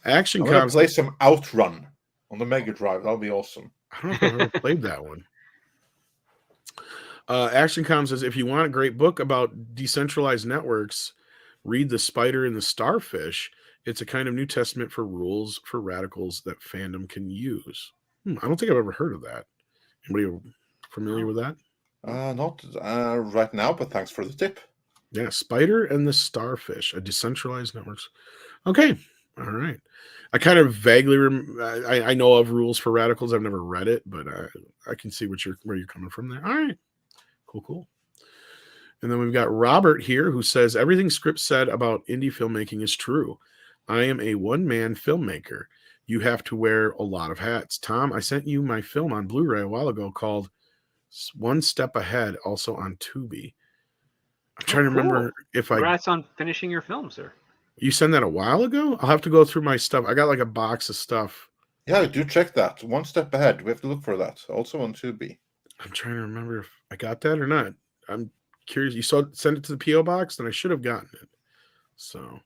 Action I'm gonna Coms. play some Outrun on the Mega Drive. That'll be awesome. I don't know if I've ever played that one. Action Com says, if you want a great book about decentralized networks, read The Spider and the Starfish. It's a kind of New Testament for rules for radicals that fandom can use. I don't think I've ever heard of that. Anybody familiar with that? Not right now, but thanks for the tip. Yeah, Spider and the Starfish, a decentralized networks. Okay, all right. I kind of vaguely I know of rules for radicals. I've never read it, but I can see where you're coming from there. All right, cool. And then we've got Robert here who says, everything Script said about indie filmmaking is true. I am a one-man filmmaker. You have to wear a lot of hats. Tom, I sent you my film on Blu-ray a while ago called One Step Ahead, also on Tubi. I'm trying to remember if Congrats on finishing your film, sir. You sent that a while ago? I'll have to go through my stuff. I got like a box of stuff. Yeah, do check that. One Step Ahead. We have to look for that. Also on Tubi. I'm trying to remember if I got that or not. I'm curious. You send it to the P.O. box, then I should have gotten it. So,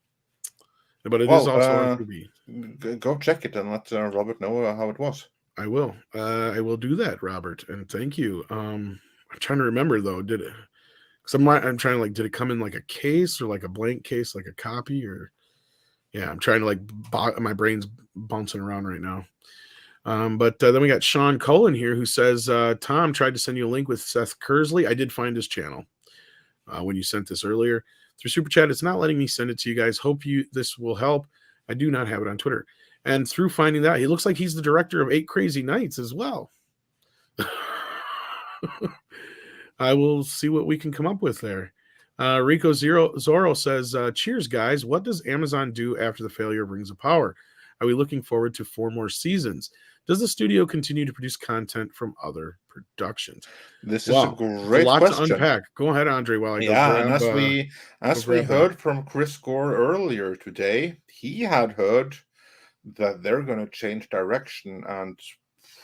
but it is also on Tubi. Go check it and let Robert know how it was. I will. I will do that, Robert, and thank you. I'm trying to remember though. Did it? Because I'm trying to did it come in like a case or like a blank case, like a copy, or yeah, I'm trying to my brain's bouncing around right now. But then we got Sean Cullen here who says, Tom tried to send you a link with Seth Kersley. I did find his channel when you sent this earlier through Super Chat. It's not letting me send it to you guys. Hope this will help. I do not have it on Twitter. And through finding that, he looks like he's the director of 8 Crazy Nights as well. I will see what we can come up with there. Rico Zorro says, cheers, guys. What does Amazon do after the failure of Rings of Power? Are we looking forward to 4 more seasons? Does the studio continue to produce content from other productions? This is a great lot question. to unpack. Go ahead, Andre, while I go grab, and as we heard from Chris Gore earlier today, he had heard that they're going to change direction and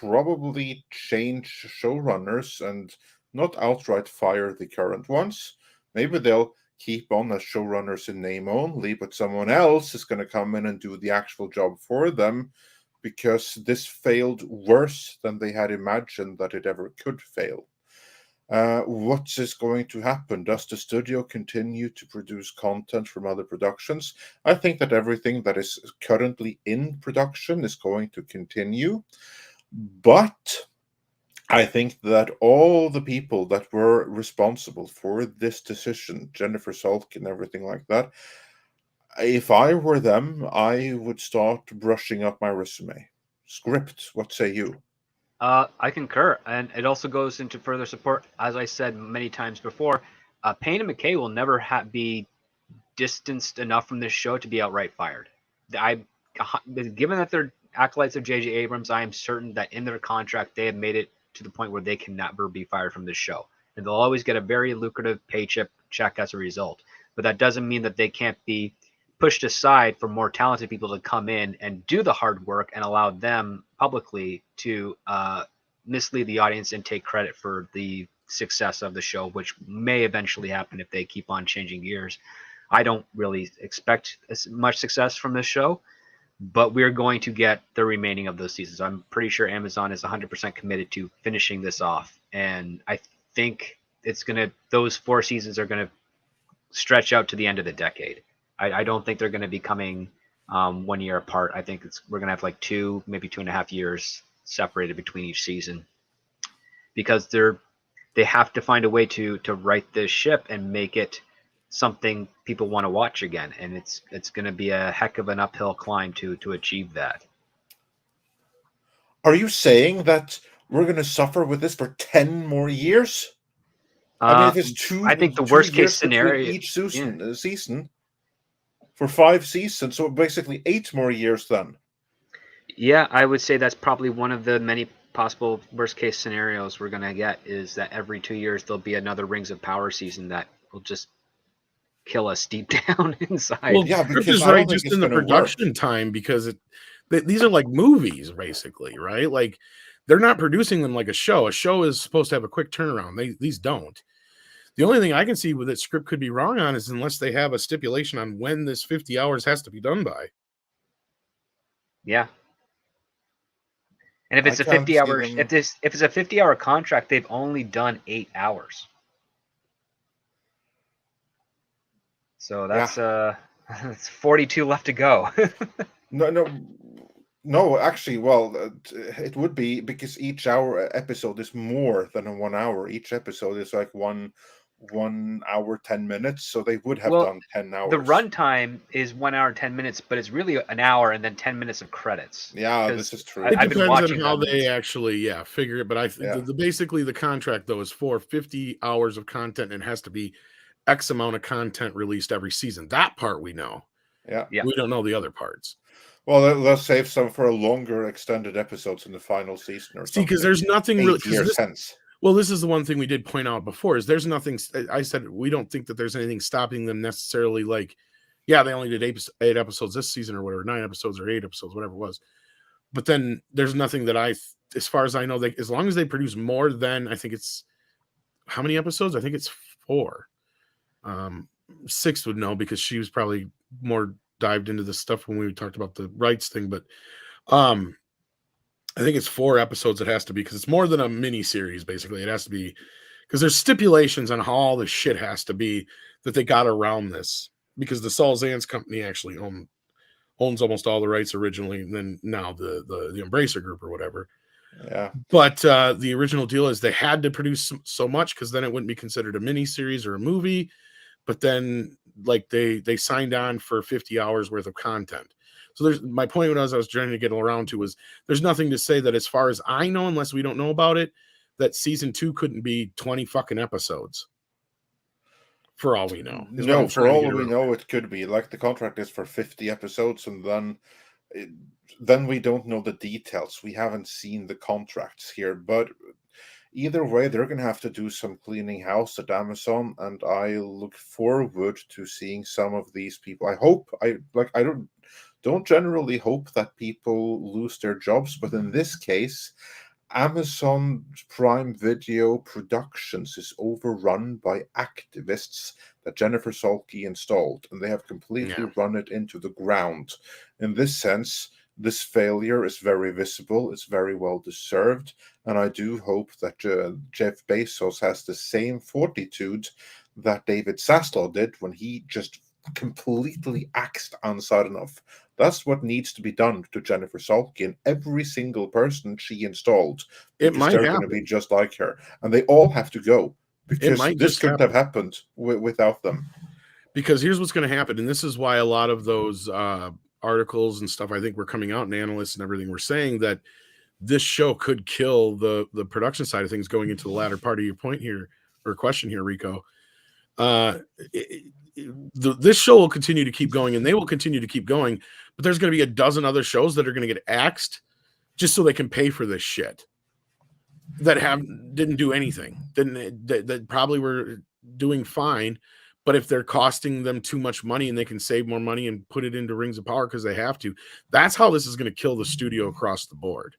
probably change showrunners and not outright fire the current ones. Maybe they'll keep on as showrunners in name only, but someone else is going to come in and do the actual job for them because this failed worse than they had imagined that it ever could fail. What is going to happen? Does the studio continue to produce content from other productions? I think that everything that is currently in production is going to continue, but I think that all the people that were responsible for this decision, Jennifer Salk and everything like that, if I were them, I would start brushing up my resume. Script, what say you? I concur, and it also goes into further support. As I said many times before, Payne and McKay will never be distanced enough from this show to be outright fired. Given that they're acolytes of J.J. Abrams, I am certain that in their contract they have made it to the point where they can never be fired from this show, and they'll always get a very lucrative paycheck as a result. But that doesn't mean that they can't be pushed aside for more talented people to come in and do the hard work and allow them publicly to mislead the audience and take credit for the success of the show, which may eventually happen if they keep on changing gears. I don't really expect as much success from this show, but we're going to get the remaining of those seasons. I'm pretty sure Amazon is 100% committed to finishing this off, and I think those 4 seasons are going to stretch out to the end of the decade. I don't think they're going to be coming 1 year apart. I think we're going to have 2, maybe 2.5 years separated between each season, because they have to find a way to right this ship and make it something people want to watch again, and it's going to be a heck of an uphill climb to achieve that. Are you saying that we're going to suffer with this for 10 more years? I mean, if it's I think the worst case scenario each season for 5 seasons, so basically 8 more years then. Yeah, I would say that's probably one of the many possible worst case scenarios we're going to get, is that every 2 years there'll be another Rings of Power season that will just kill us deep down inside. Well, yeah, because is right just in the production time, because these are like movies basically, right? Like they're not producing them like a show. A show is supposed to have a quick turnaround. These don't. The only thing I can see with that script could be wrong on is unless they have a stipulation on when this 50 hours has to be done by. Yeah. And if it's a 50 hours, if it's a 50-hour contract, they've only done 8 hours. So that's it's 42 left to go. No, actually, well, it would be, because each episode is more than a 1 hour. Each episode is like 1 hour 10 minutes, so they would have done 10 hours. The runtime is 1 hour 10 minutes, but it's really an hour and then 10 minutes of credits. Yeah, this is true. It depends on how they actually figure it, but basically the contract though is for 50 hours of content and has to be X amount of content released every season. That part we know. Yeah. Yeah. We don't know the other parts. Well, let's save some for a longer extended episodes in the final season or See, something. because there's nothing really. 8 years hence. Well, this is the one thing we did point out before is there's nothing. I said we don't think that there's anything stopping them necessarily. Like, yeah, they only did eight episodes this season or whatever, 9 episodes or 8 episodes, whatever it was. But then there's nothing that as far as I know, as long as they produce more than, I think it's, how many episodes? I think it's 4. 6 would know because she was probably more dived into this stuff when we talked about the rights thing. But I think it's 4 episodes it has to be because it's more than a mini series. Basically, it has to be because there's stipulations on how all this shit has to be that they got around this because the Saul Zaentz company actually owns almost all the rights originally, and then now the Embracer Group or whatever. Yeah. But the original deal is they had to produce so much because then it wouldn't be considered a mini series or a movie. But then like they signed on for 50 hours worth of content. So there's my point when I was trying to get around to was there's nothing to say that as far as I know, unless we don't know about it, that season 2 couldn't be 20 fucking episodes. For all we know. No, for all we know, it could be. Like the contract is for 50 episodes, and then we don't know the details. We haven't seen the contracts here, but either way, they're going to have to do some cleaning house at Amazon, and I look forward to seeing some of these people. I don't generally hope that people lose their jobs, but in this case, Amazon Prime Video Productions is overrun by activists that Jennifer Salke installed, and they have completely run it into the ground. In this sense, this failure is very visible, it's very well deserved, and I do hope that Jeff Bezos has the same fortitude that David Zaslav did when he just completely axed Ansarnov. That's what needs to be done to Jennifer Salke and every single person she installed. It might they're going to be just like her, and they all have to go because this couldn't have happened without them. Because here's what's going to happen, and this is why a lot of those articles and stuff I think were coming out, and analysts and everything were saying that this show could kill the production side of things going into the latter part of your point here or question here, Rico. This show will continue to keep going, and they will continue to keep going, but there's going to be a dozen other shows that are going to get axed just so they can pay for this shit that didn't do anything, that probably were doing fine, but if they're costing them too much money and they can save more money and put it into Rings of Power because they have to, that's how this is going to kill the studio across the board.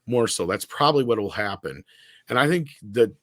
More so, that's probably what will happen. And I think that,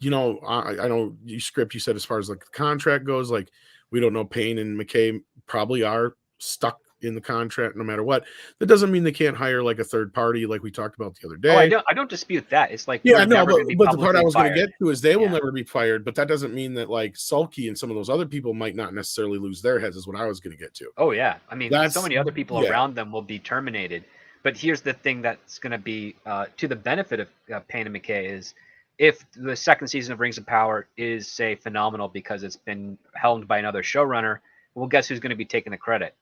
you know, I know you said as far as like the contract goes, like we don't know, Payne and McKay probably are stuck in the contract no matter what. That doesn't mean they can't hire like a third party like we talked about the other day. Oh, I don't dispute that. It's like, yeah, no, but the part I was going to get to is they will Yeah. never be fired, but that doesn't mean that like Salke and some of those other people might not necessarily lose their heads is what I was going to get to. Oh yeah, I mean, so many other people yeah. around them will be terminated. But here's the thing that's going to be to the benefit of Payne and McKay is if the second season of Rings of Power is, say, phenomenal because it's been helmed by another showrunner, well, guess who's going to be taking the credit?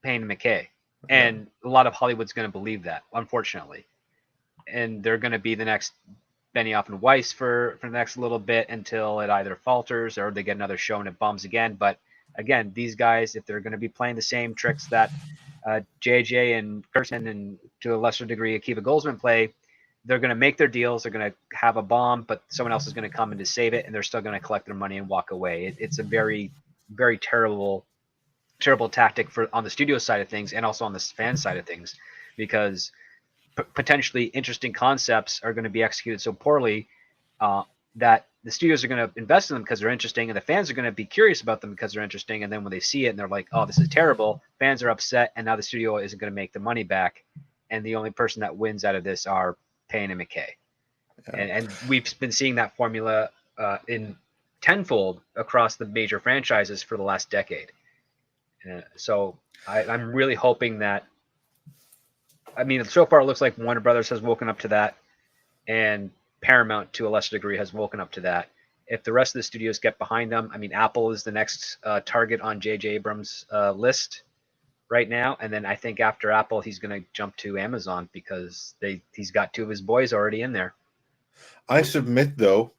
Payne and McKay. And a lot of Hollywood's going to believe that, unfortunately. And they're going to be the next Benioff and Weiss for the next little bit until it either falters or they get another show and it bombs again. But again, these guys, if they're going to be playing the same tricks that JJ and Kirsten and to a lesser degree Akiva Goldsman play, they're going to make their deals. They're going to have a bomb, but someone else is going to come in to save it, and they're still going to collect their money and walk away. It's a very, very terrible tactic on the studio side of things and also on the fan side of things, because potentially interesting concepts are going to be executed so poorly that the studios are going to invest in them because they're interesting, and the fans are going to be curious about them because they're interesting. And then when they see it and they're like, oh, this is terrible, fans are upset, and now the studio isn't going to make the money back. And the only person that wins out of this are Payne and McKay. Yeah. And we've been seeing that formula in tenfold across the major franchises for the last decade. So I'm really hoping that, I mean, so far it looks like Warner Brothers has woken up to that, and Paramount to a lesser degree has woken up to that. If the rest of the studios get behind them, I mean, Apple is the next target on J.J. Abrams' list right now, and then I think after Apple, he's going to jump to Amazon because he's got 2 of his boys already in there. I submit, though,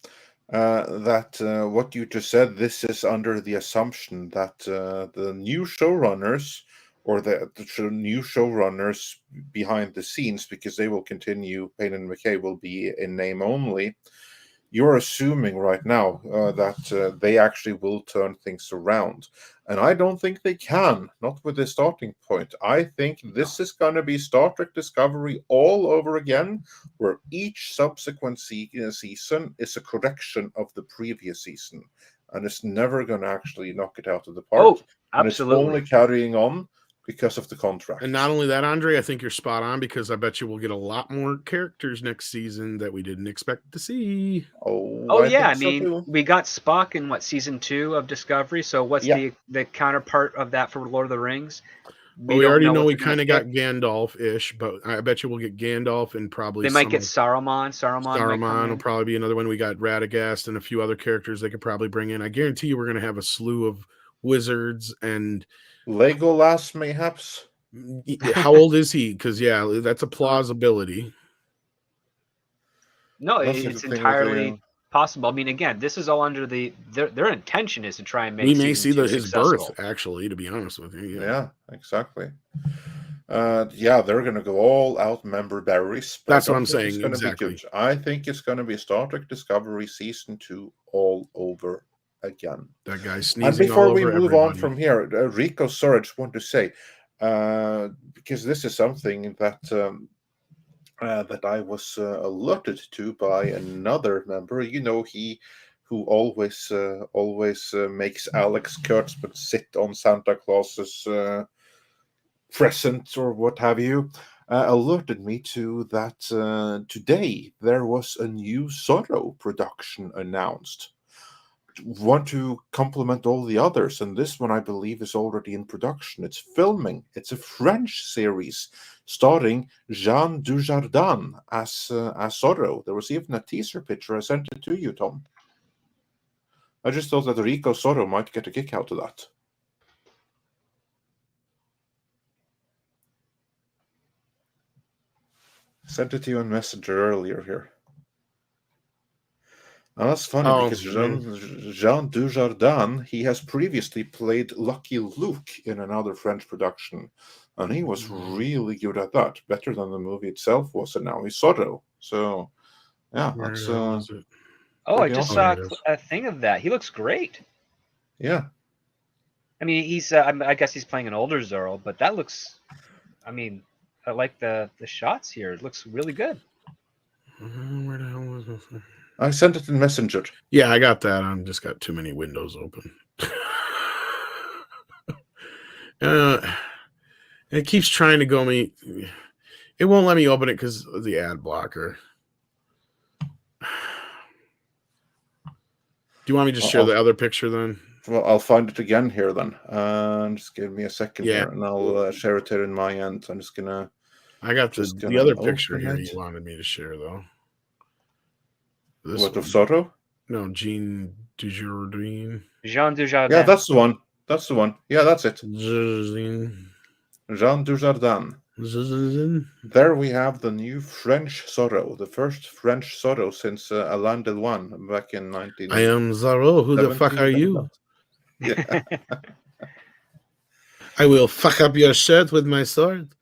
that what you just said, this is under the assumption that the new showrunners or the new showrunners behind the scenes, because they will continue, Payne and McKay will be in name only. You're assuming right now that they actually will turn things around. And I don't think they can, not with this starting point. I think this is going to be Star Trek Discovery all over again, where each subsequent season is a correction of the previous season. And it's never going to actually knock it out of the park. Oh, and it's absolutely. only carrying on because of the contract. And not only that, Andre, I think you're spot on, because I bet you we'll get a lot more characters next season that we didn't expect to see. Oh yeah, I mean, we got Spock in season 2 of Discovery. So what's the counterpart of that for Lord of the Rings? We already know we kind of got Gandalf-ish, but I bet you we'll get Gandalf and probably they might get Saruman. Saruman will probably be another one. We got Radagast and a few other characters they could probably bring in. I guarantee you we're going to have a slew of wizards and Legolas, mayhaps. How old is he? Because that's a plausibility. No, it's entirely possible. I mean, again, this is all under their intention is to try and make. We may see his birth, actually, to be honest with you. Yeah, exactly. They're going to go all out member berries. That's what I'm saying. Exactly. I think it's going to be Star Trek Discovery season 2 all over again. That guy's sneezing. And before we move on from here, Rico, sorry, I just want to say, because this is something that that I was alerted to by another member. You know, he who always makes Alex Kurtzman sit on Santa Claus's present or what have you, alerted me to that today there was a new Zorro production announced. Want to compliment all the others, and this one I believe is already in production. It's filming. It's a French series starring Jean Dujardin as Zorro. There was even a teaser picture. I sent it to you, Tom. I just thought that Rico Zorro might get a kick out of that. Sent it to you on Messenger earlier here. And that's funny because Jean Dujardin, he has previously played Lucky Luke in another French production, and he was really good at that, better than the movie itself was, and now he's Zorro. So, yeah, that's. I just saw a thing of that. He looks great. Yeah. I mean, he's. I guess he's playing an older Zorro, but that looks. I mean, I like the shots here. It looks really good. Where the hell was this? I sent it in Messenger. Yeah, I got that. I've just got too many windows open. It keeps trying to go me. It won't let me open it because of the ad blocker. Do you want me to share the other picture then? Well, I'll find it again here then. Just give me a second here, and I'll share it here in my end. I'm just gonna. I got the other picture here you wanted me to share though. What of Zorro? No, Jean Dujardin. Jean Dujardin. Yeah, that's the one. That's the one. Yeah, that's it. Jean Dujardin. There we have the new French Zorro, the first French Zorro since Alain Delon back in 19. I am Zorro. Who the fuck are you? Yeah. I will fuck up your shirt with my sword.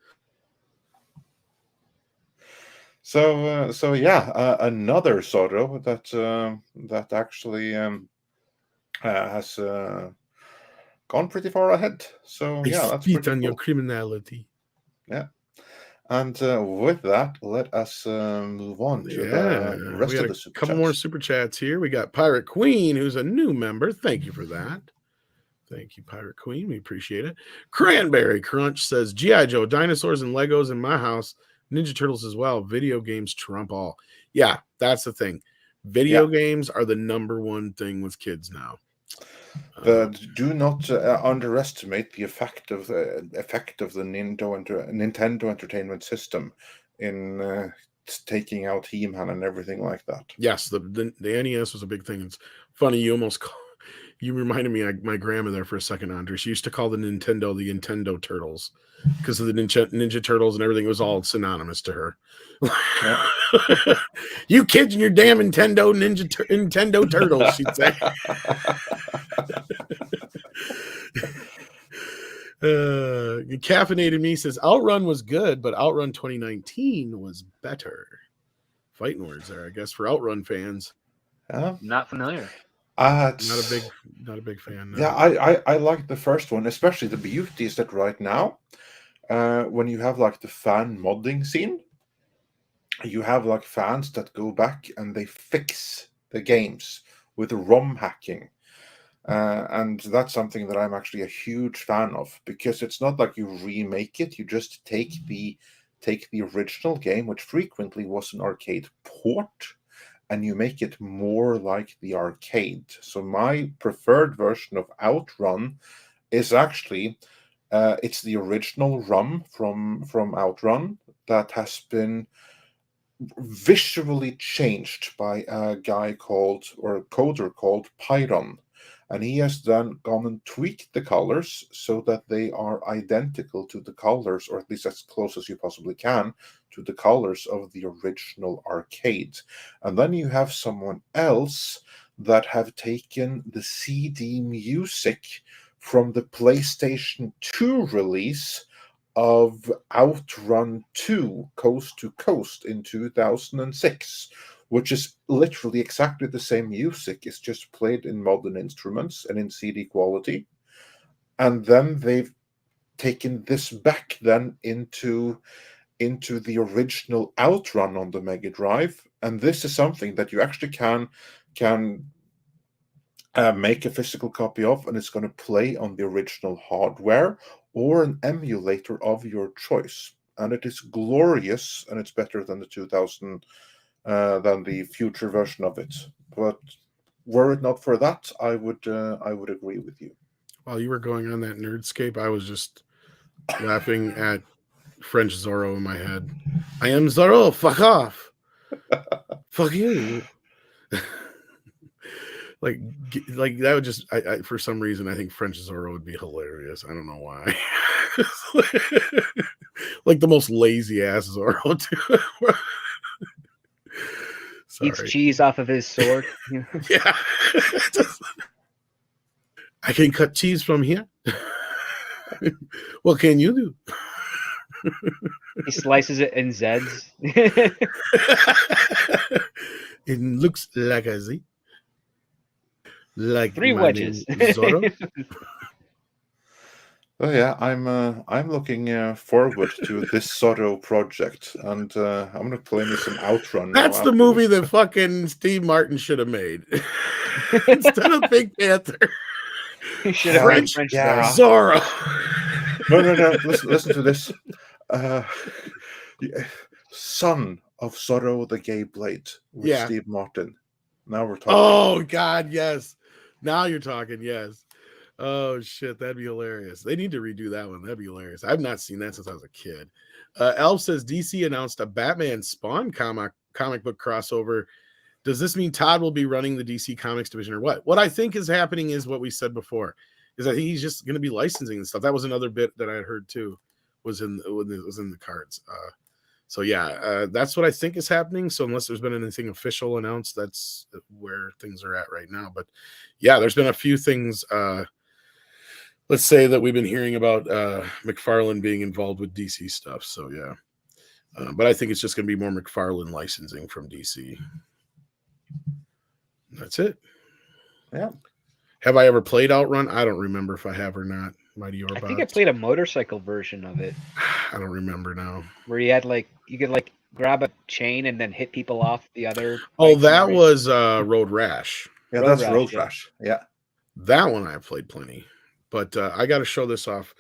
So another Zorro that actually has gone pretty far ahead. So that's feet pretty on cool. Your criminality. Yeah, and with that, let us move on to the rest of the super couple chats. more super chats here. We got Pirate Queen, who's a new member. Thank you for that. Thank you, Pirate Queen. We appreciate it. Cranberry Crunch says, G.I. Joe, dinosaurs and Legos in my house. Ninja Turtles as well. Video games trump all. Yeah, that's the thing. Video games are the number one thing with kids now. Do not underestimate the effect of the Nintendo Entertainment System in taking out He-Man and everything like that. Yes, the NES was a big thing. It's funny, you You reminded me of my grandmother for a second, Andre. She used to call the Nintendo Turtles because of the Ninja Turtles and everything. It was all synonymous to her. Yeah. You kids and your damn Nintendo Turtles, she'd say. Caffeinated Me says Outrun was good, but Outrun 2019 was better. Fighting words there, I guess, for Outrun fans. Not familiar. Not a big fan. No. Yeah, I like the first one, especially the beauty is that right now, when you have like the fan modding scene, you have like fans that go back and they fix the games with ROM hacking. And that's something that I'm actually a huge fan of, because it's not like you remake it, you just take the original game, which frequently was an arcade port, and you make it more like the arcade. So my preferred version of Outrun is actually it's the original ROM from Outrun that has been visually changed by a guy called, or a coder called Pyron. And he has then gone and tweaked the colors so that they are identical to the colors, or at least as close as you possibly can, to the colors of the original arcade. And then you have someone else that have taken the CD music from the PlayStation 2 release of Outrun 2 Coast to Coast in 2006. Which is literally exactly the same music. It's just played in modern instruments and in CD quality. And then they've taken this back then into the original Outrun on the Mega Drive. And this is something that you actually can make a physical copy of, and it's going to play on the original hardware or an emulator of your choice. And it is glorious, and it's better than the than the future version of it. But were it not for that, I would agree with you. While you were going on that nerdscape, I was just laughing at French Zorro in my head. I am Zorro, fuck off. Fuck you. like that would just I for some reason I think French Zorro would be hilarious. I don't know why. Like the most lazy ass Zorro too. Eats cheese off of his sword. Yeah. I can cut cheese from here. What can you do? He slices it in Zeds. It looks like a Z. Like 3 wedges. Zorro. Oh yeah, I'm looking forward to this Zorro project, and I'm gonna play me some Outrun. That's the movie that fucking Steve Martin should have made instead of Pink Panther. He should have French Zorro. No. Listen to this. Son of Zorro the Gay Blade with Steve Martin. Now we're talking. Oh God, yes. Now you're talking. Yes. Oh shit, that'd be hilarious. They need to redo that one. That'd be hilarious. I've not seen that since I was a kid. Elf says DC announced a Batman Spawn comic book crossover. Does this mean Todd will be running the DC Comics division or what? What I think is happening is what we said before. Is I think he's just going to be licensing and stuff. That was another bit that I had heard too. Was in the cards. So yeah, that's what I think is happening. So unless there's been anything official announced, that's where things are at right now. But yeah, there's been a few things. Let's say that we've been hearing about McFarlane being involved with DC stuff. So yeah, but I think it's just going to be more McFarlane licensing from DC. That's it. Yeah. Have I ever played Outrun? I don't remember if I have or not. Mighty Orbots. I think I played a motorcycle version of it. I don't remember now. Where you had you could grab a chain and then hit people off the other. Oh, that was Road Rash. Yeah, that's Road Rash. Yeah. That one I played plenty. But I got to show this off.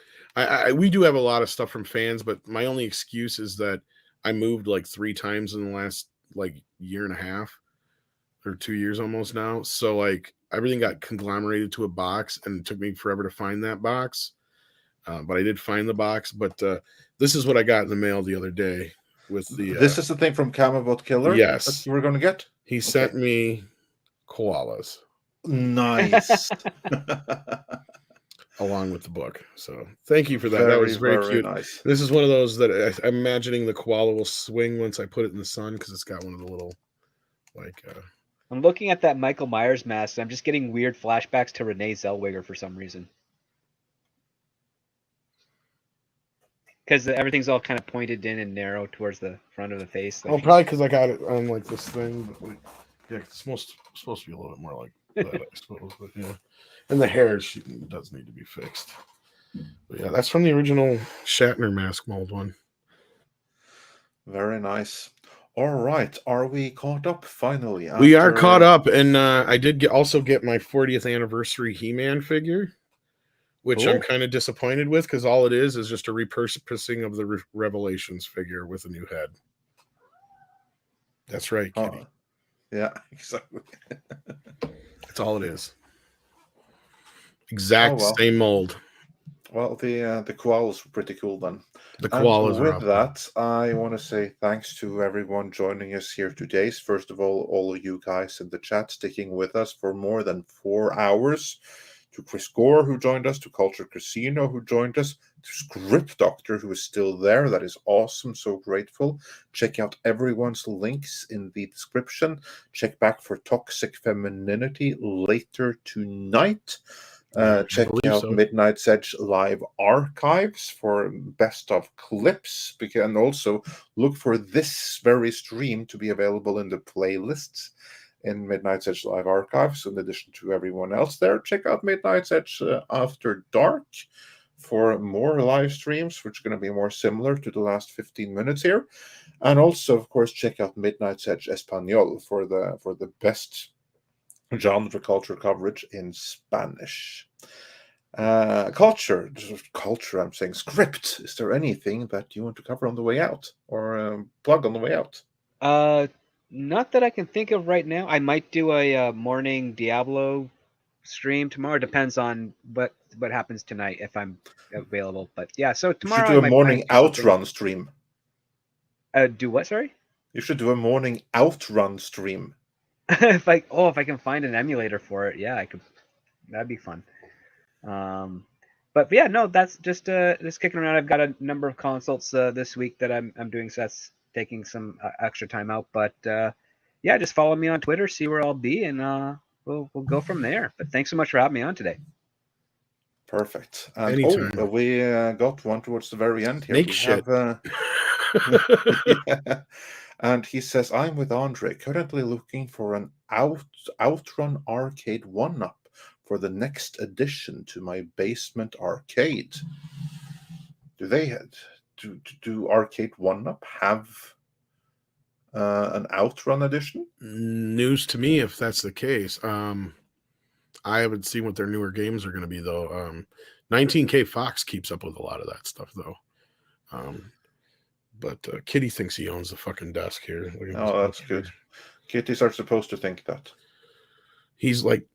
We do have a lot of stuff from fans, but my only excuse is that I moved 3 times in the last year and a half or 2 years almost now. So everything got conglomerated to a box, and it took me forever to find that box. But I did find the box. But this is what I got in the mail the other day with the. This is the thing from Camabot Killer. Yes, that you were going to get. He sent me koalas. Nice. along with the book. So thank you for that. That Very, was very very cute. nice. This is one of those that I'm imagining the koala will swing once I put it in the sun because it's got one of the little, like, I'm looking at that Michael Myers mask. And I'm just getting weird flashbacks to Renee Zellweger for some reason. Because everything's all kind of pointed in and narrow towards the front of the face. Like probably because I got it on like this thing. But like, yeah, it's supposed to be a little bit more like that, I suppose. But yeah, and the hair does need to be fixed. But yeah, that's from the original Shatner mask mold one. Very nice. All right, are we caught up finally? We are caught up, and I did also get my 40th anniversary He-Man figure, which I'm kind of disappointed with because all it is just a repurposing of the Revelations figure with a new head. That's right, Kitty. Yeah, exactly. That's all it is. Exact same mold. Well, the koalas were pretty cool then. The koalas and with that, I want to say thanks to everyone joining us here today. First of all of you guys in the chat sticking with us for more than 4 hours. To Chris Gore, who joined us, to Culture Casino, who joined us, to Script Doctor, who is still there. That is awesome. So grateful. Check out everyone's links in the description. Check back for Toxic Femininity later tonight. Check out Midnight's Edge live archives for best of clips, and also look for this very stream to be available in the playlists in Midnight's Edge live archives. In addition to everyone else there, check out Midnight's Edge After Dark for more live streams, which are going to be more similar to the last 15 minutes here. And also, of course, check out Midnight's Edge Espanol for the best genre culture coverage in Spanish. Culture, I'm saying script. Is there anything that you want to cover on the way out, or plug on the way out? Not that I can think of right now. I might do a morning Diablo stream tomorrow. Depends on what happens tonight if I'm available. But yeah, so tomorrow you should do a morning outrun stream. Do what? Sorry. You should do a morning outrun stream. if I can find an emulator for it, yeah, I could. That'd be fun. But yeah, no, that's just kicking around. I've got a number of consults this week that I'm doing, so that's taking some extra time out. But yeah, just follow me on Twitter, see where I'll be, and we'll go from there. But thanks so much for having me on today. Perfect. And we got one towards the very end here. Yeah. And he says, I'm with Andre, currently looking for an Outrun Arcade 1-up for the next addition to my basement arcade. Do Arcade 1-up have an Outrun edition? News to me if that's the case. I haven't seen what their newer games are going to be, though. 19K Fox keeps up with a lot of that stuff, though. But Kitty thinks he owns the fucking desk here. Oh, that's good. Kitties are supposed to think that. He's like,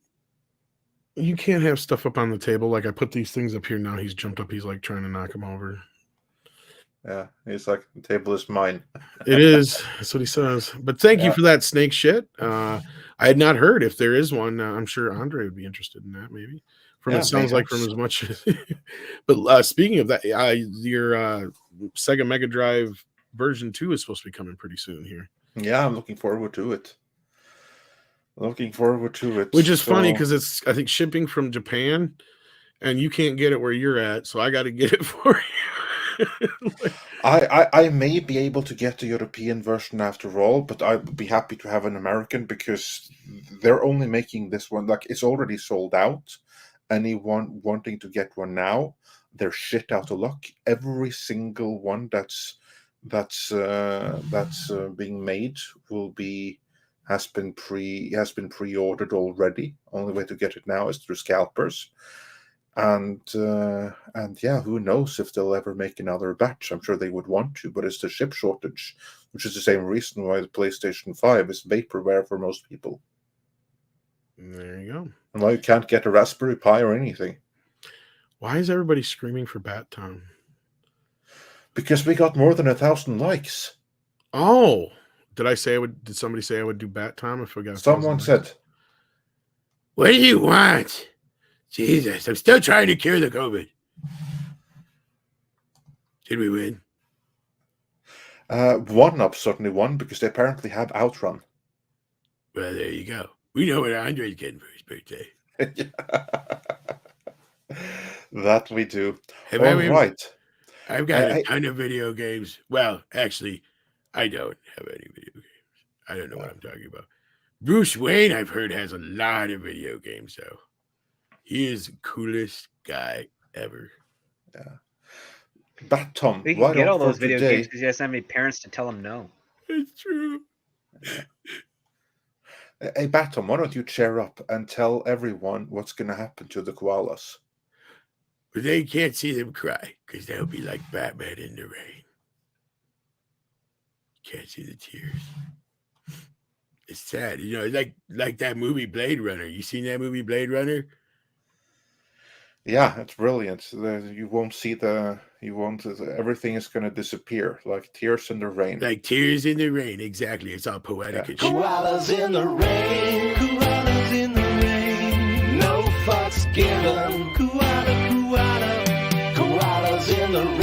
you can't have stuff up on the table. Like, I put these things up here now. He's jumped up. He's like trying to knock them over. Yeah, he's like, the table is mine. It is. That's what he says. But thank you for that snake shit. I had not heard if there is one. I'm sure Andre would be interested in that, maybe. It sounds like from as much as. But speaking of that, your Sega Mega Drive version 2 is supposed to be coming pretty soon here. Yeah, I'm looking forward to it. Which is funny because it's, I think, shipping from Japan, and you can't get it where you're at, so I got to get it for you. I may be able to get the European version after all, but I'd be happy to have an American because they're only making this one. Like, it's already sold out. Anyone wanting to get one now, they're shit out of luck. Every single one that's being made has been pre-ordered already. Only way to get it now is through scalpers. And yeah, who knows if they'll ever make another batch. I'm sure they would want to, but it's the chip shortage, which is the same reason why the PlayStation 5 is vaporware for most people. There you go. And why you can't get a Raspberry Pi or anything. Why is everybody screaming for Bat Tom? Because we got more than 1,000 likes. Oh, did somebody say I would do Bat Tom if we got? Someone said. What do you want? Jesus, I'm still trying to cure the COVID. Did we win? One Up certainly won because they apparently have Outrun. Well, there you go. We know what Andre's getting for his birthday. That we do. Have All I ever- right. I've got a ton of video games. Well, actually, I don't have any video games. I don't know what I'm talking about. Bruce Wayne, I've heard, has a lot of video games, though. He is the coolest guy ever. Bat Tom, We why can get all don't those for video today- games because he doesn't have any parents to tell him no. It's true. Hey, Bat Tom, why don't you cheer up and tell everyone what's going to happen to the koalas? But they can't see them cry because they'll be like Batman in the rain. Can't see the tears. It's sad, you know. Like that movie Blade Runner. You seen that movie Blade Runner? Yeah, it's brilliant. You won't see everything is going to disappear like tears in the rain. Like tears in the rain. Exactly. It's all poetic and shit. Koalas in the rain, koalas in the rain, no fucks given. Koalas in the rain.